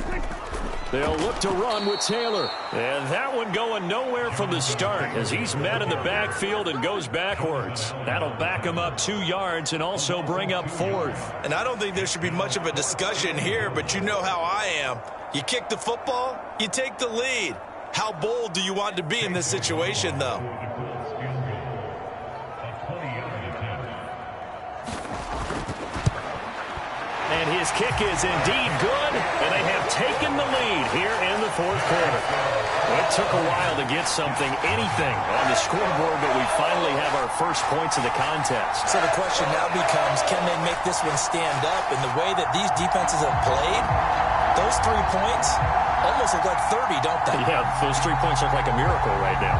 They'll look to run with Taylor. And that one going nowhere from the start as he's met in the backfield and goes backwards. That'll back him up 2 yards and also bring up 4th. And I don't think there should be much of a discussion here, but you know how I am. You kick the football, you take the lead. How bold do you want to be in this situation, though? And his kick is indeed good, and they have taken the lead here in the 4th quarter. Well, it took a while to get anything on the scoreboard, but we finally have our first points of the contest. So the question now becomes, can they make this one stand up? And the way that these defenses have played, those 3 points almost look like 30, don't they? Yeah, those 3 points look like a miracle right now.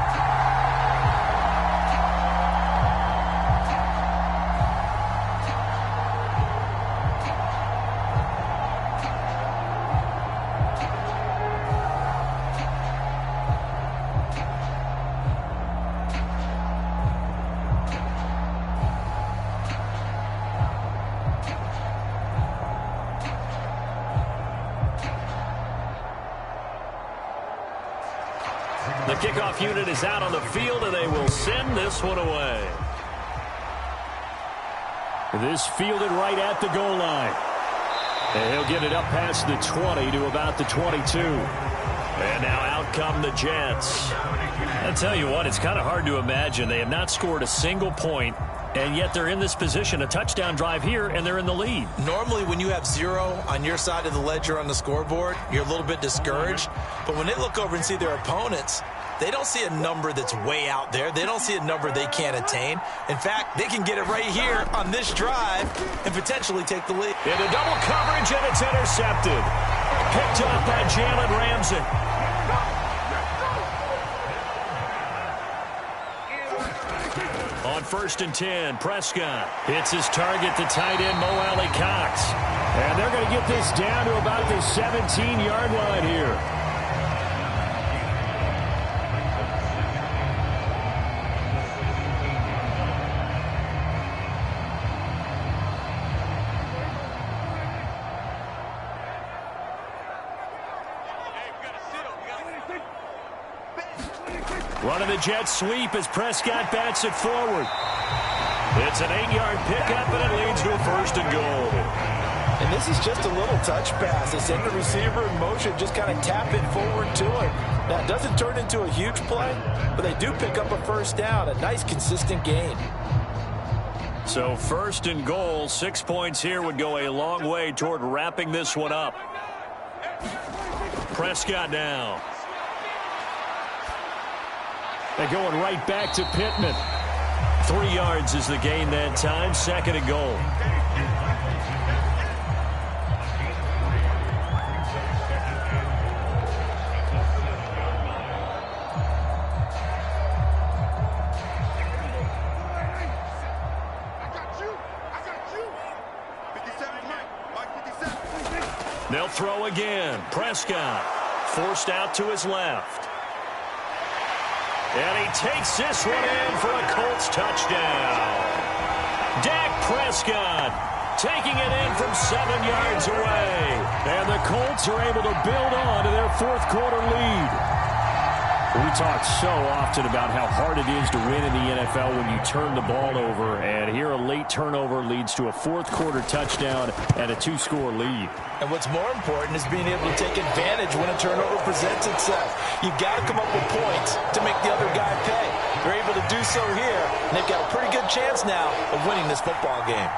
The kickoff unit is out on the field, and they will send this one away. This fielded right at the goal line. And he'll get it up past the 20 to about the 22. And now out come the Jets. I'll tell you what, it's kind of hard to imagine. They have not scored a single point, and yet they're in this position, a touchdown drive here, and they're in the lead. Normally, when you have 0 on your side of the ledger on the scoreboard, you're a little bit discouraged. But when they look over and see their opponents, they don't see a number that's way out there. They don't see a number they can't attain. In fact, they can get it right here on this drive and potentially take the lead. Into double coverage, and it's intercepted. Picked up by Jalen Ramsey. On 1st and 10, Prescott hits his target, the tight end, Mo Alley Cox. And they're going to get this down to about the 17-yard line here. Running the jet sweep as Prescott bats it forward. It's an 8-yard pickup, and it leads to a 1st and goal. And this is just a little touch pass. They send the receiver in motion, just kind of tap it forward to him. Now, it doesn't turn into a huge play, but they do pick up a 1st down, a nice, consistent gain. So 1st and goal, 6 points here would go a long way toward wrapping this one up. Prescott now. They're going right back to Pittman. 3 yards is the gain that time. 2nd and goal. They'll throw again. Prescott forced out to his left. And he takes this one in for a Colts touchdown. Dak Prescott taking it in from 7 yards away. And the Colts are able to build on to their fourth quarter lead. We talk so often about how hard it is to win in the NFL when you turn the ball over, and here a late turnover leads to a fourth quarter touchdown and a 2-score lead. And what's more important is being able to take advantage when a turnover presents itself. You've got to come up with points to make the other guy pay. They're able to do so here, and they've got a pretty good chance now of winning this football game.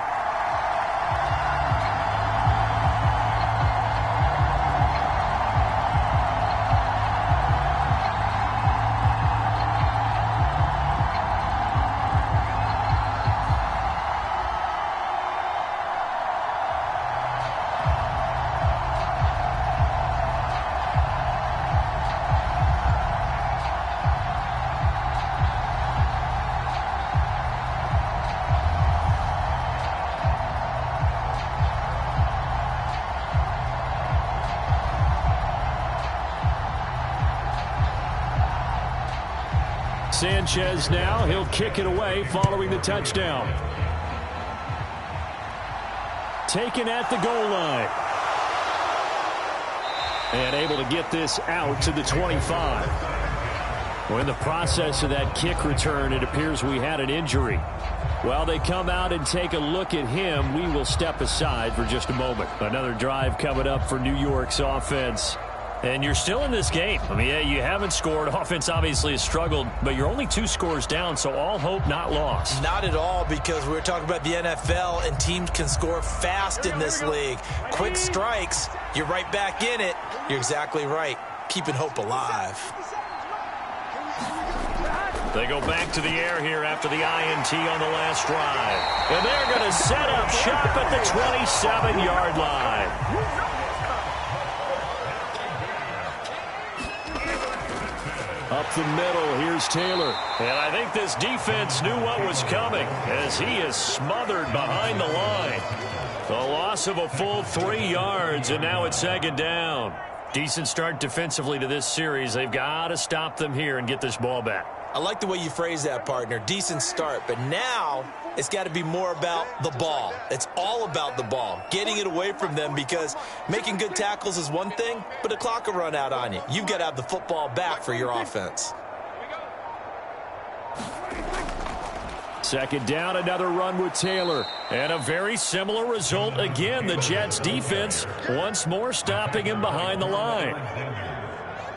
Sanchez now, he'll kick it away following the touchdown. Taken at the goal line. And able to get this out to the 25. Well, in the process of that kick return, it appears we had an injury. While they come out and take a look at him, we will step aside for just a moment. Another drive coming up for New York's offense. And you're still in this game. I mean, yeah, you haven't scored. Offense obviously has struggled, but you're only 2 scores down, so all hope not lost. Not at all, because we're talking about the NFL, and teams can score fast in this league. Quick strikes, you're right back in it. You're exactly right. Keeping hope alive. They go back to the air here after the INT on the last drive. And they're going to set up shop at the 27-yard line. Up the middle, here's Taylor. And I think this defense knew what was coming as he is smothered behind the line. The loss of a full 3 yards, and now it's second down. Decent start defensively to this series. They've got to stop them here and get this ball back. I like the way you phrase that, partner. Decent start, but now it's got to be more about the ball. It's all about the ball, getting it away from them, because making good tackles is one thing, but the clock will run out on you. You've got to have the football back for your offense. Second down, another run with Taylor. And a very similar result again. The Jets defense once more stopping him behind the line.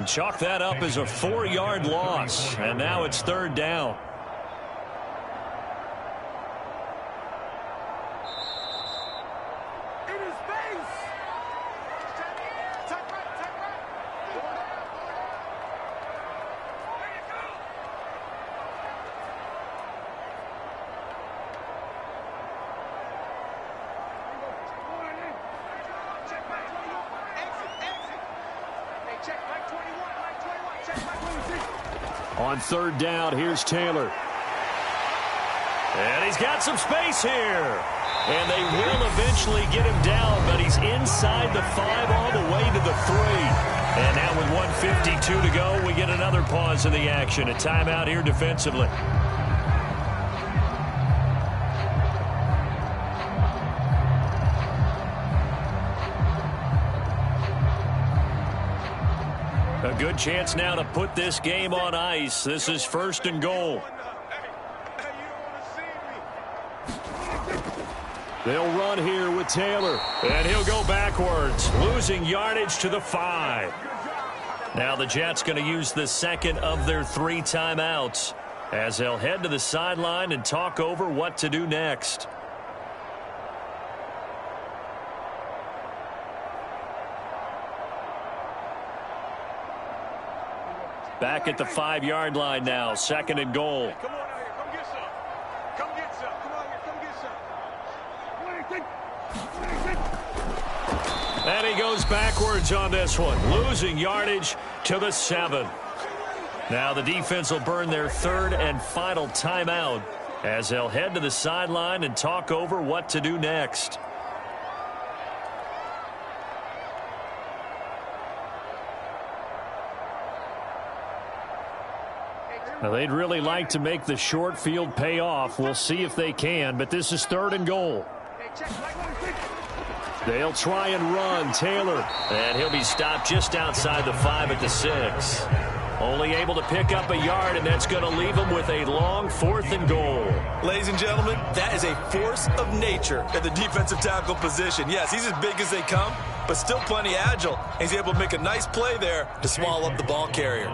Chalk that up as a 4-yard loss, and now it's third down. On third down, here's Taylor. And he's got some space here. And they will eventually get him down, but he's inside the 5 all the way to the 3. And now with 1:52 to go, we get another pause in the action. A timeout here defensively. A good chance now to put this game on ice. This is first and goal. They'll run here with Taylor, and he'll go backwards, losing yardage to the 5. Now the Jets going to use the second of their 3 timeouts as they'll head to the sideline and talk over what to do next. Back at the 5-yard line now, second and goal. Come on out here, come get some. Come get some. Come on here, come get some. And he goes backwards on this one, losing yardage to the 7. Now the defense will burn their third and final timeout as they'll head to the sideline and talk over what to do next. Now they'd really like to make the short field pay off. We'll see if they can, but this is third and goal. Hey, They'll try and run. Taylor. And he'll be stopped just outside the 5 at the 6. Only able to pick up a yard, and that's going to leave him with a long 4th and goal. Ladies and gentlemen, that is a force of nature at the defensive tackle position. Yes, he's as big as they come, but still plenty agile. He's able to make a nice play there to swallow up the ball carrier.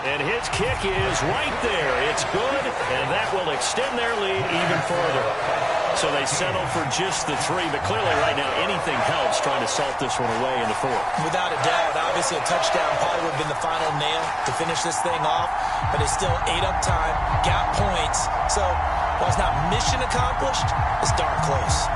And his kick is right there. It's good, and that will extend their lead even further. So they settle for just the 3, but clearly right now anything helps trying to salt this one away in the 4th. Without a doubt, obviously a touchdown probably would have been the final nail to finish this thing off, but they still ate up time, got points. So while it's not mission accomplished, it's darn close.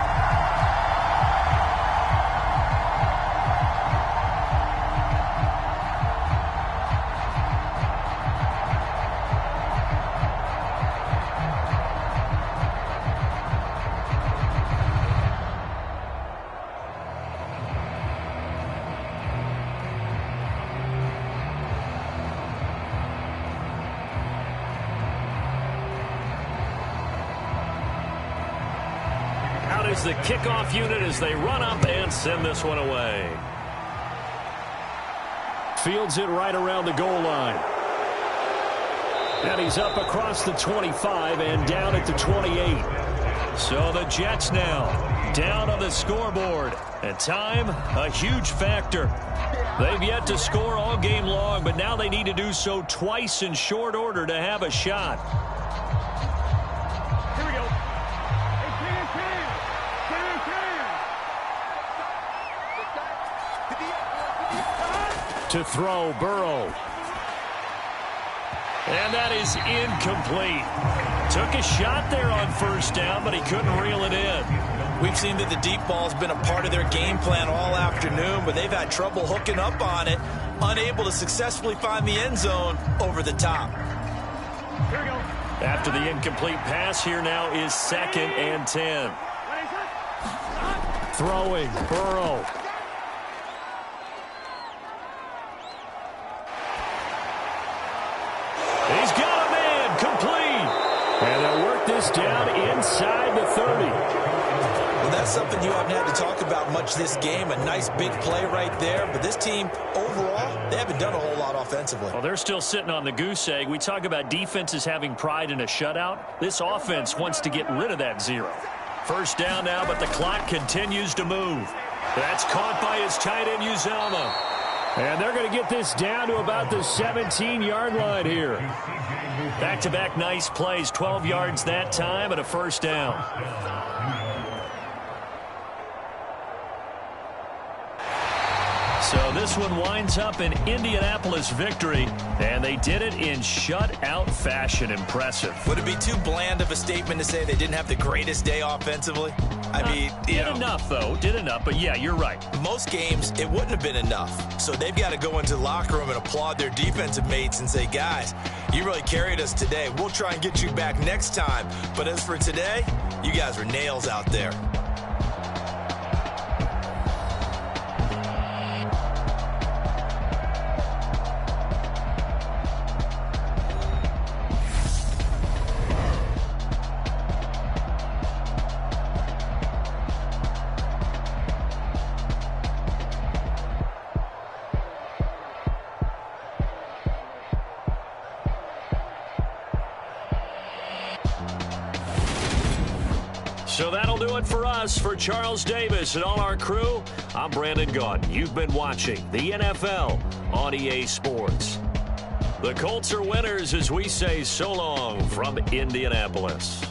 The kickoff unit as they run up and send this one away. Fields it right around the goal line. And he's up across the 25 and down at the 28. So the Jets now down on the scoreboard. And time, a huge factor. They've yet to score all game long, but now they need to do so twice in short order to have a shot. To throw, Burrow. And that is incomplete. Took a shot there on 1st down, but he couldn't reel it in. We've seen that the deep ball has been a part of their game plan all afternoon, but they've had trouble hooking up on it, unable to successfully find the end zone over the top. Here we go. After the incomplete pass, here now is 2nd and 10. Throwing, Burrow. He's got a man, complete. And they'll work this down inside the 30. Well, that's something you haven't had to talk about much this game. A nice big play right there. But this team, overall, they haven't done a whole lot offensively. Well, they're still sitting on the goose egg. We talk about defenses having pride in a shutout. This offense wants to get rid of that 0. 1st down now, but the clock continues to move. That's caught by his tight end, Uzama. And they're going to get this down to about the 17-yard line here. Back-to-back nice plays, 12 yards that time and a 1st down. So this one winds up an Indianapolis victory, and they did it in shutout fashion. Impressive. Would it be too bland of a statement to say they didn't have the greatest day offensively? I mean, did enough, though. Did enough, but yeah, you're right. Most games, it wouldn't have been enough. So they've got to go into the locker room and applaud their defensive mates and say, guys, you really carried us today. We'll try and get you back next time. But as for today, you guys were nails out there. So that'll do it for us. For Charles Davis and all our crew, I'm Brandon Gaudin. You've been watching the NFL on EA Sports. The Colts are winners as we say so long from Indianapolis.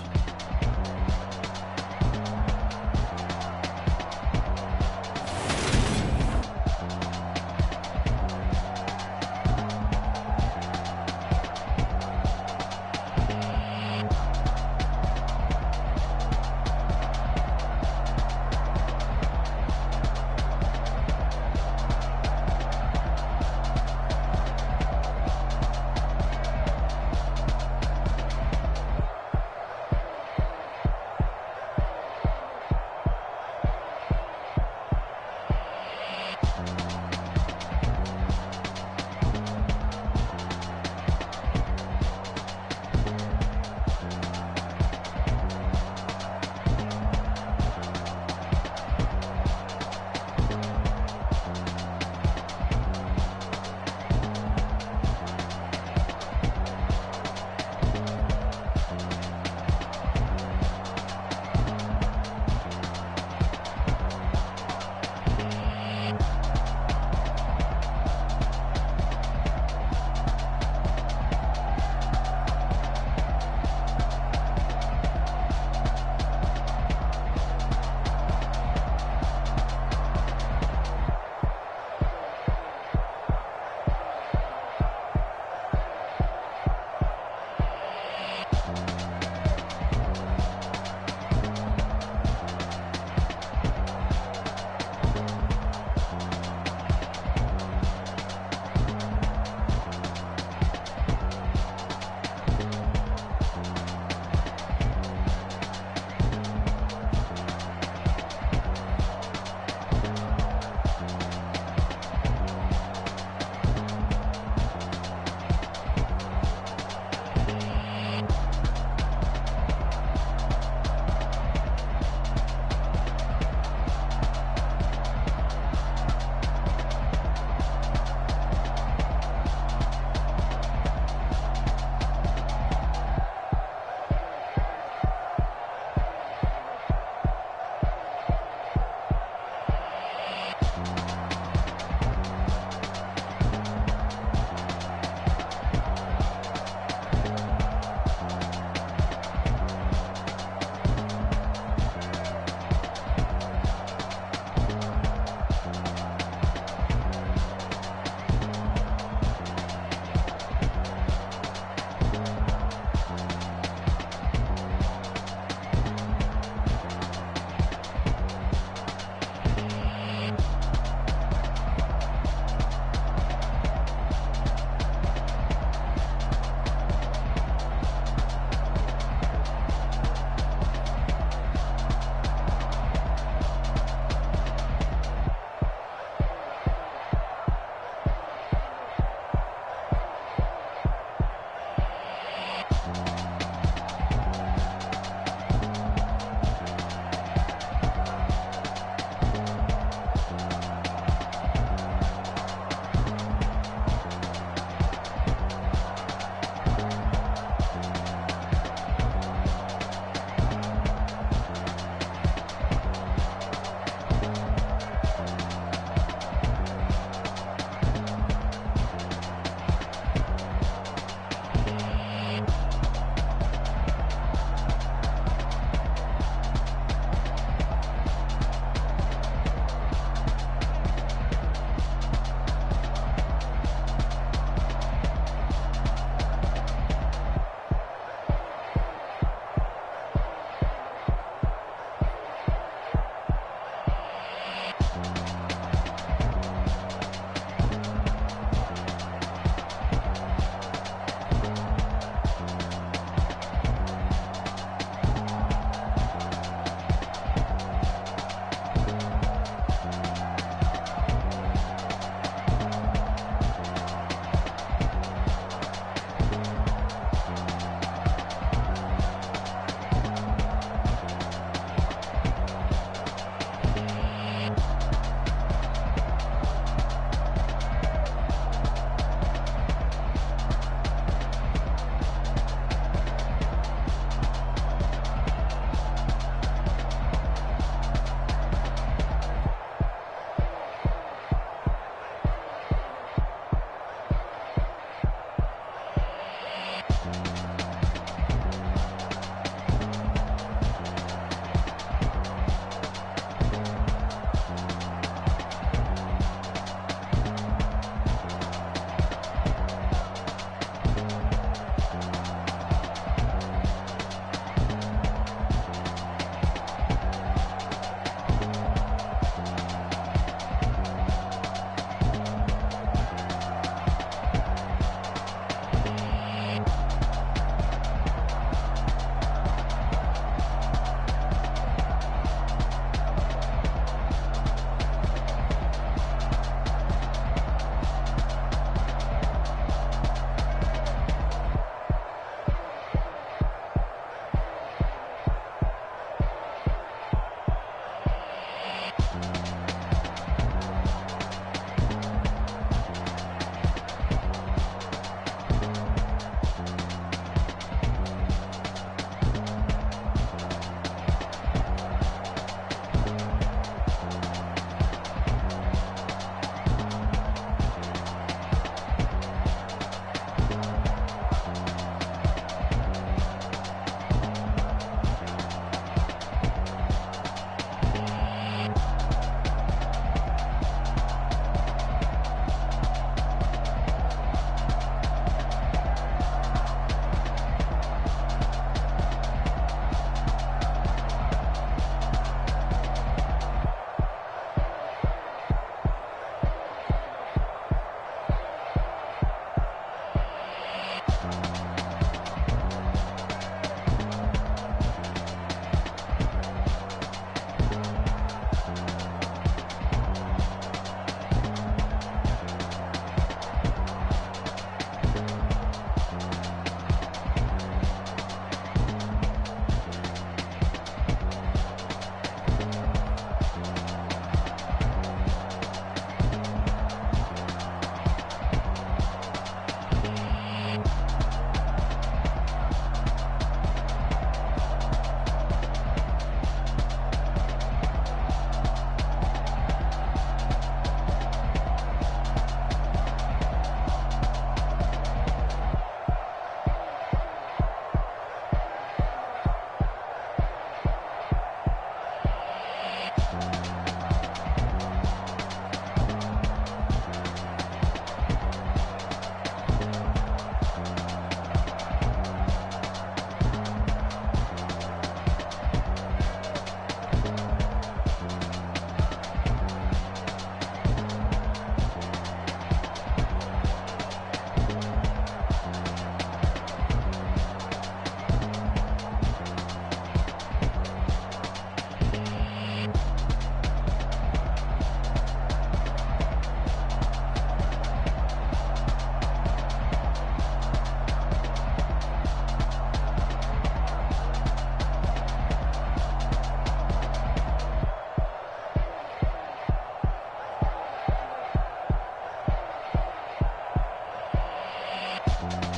Bye.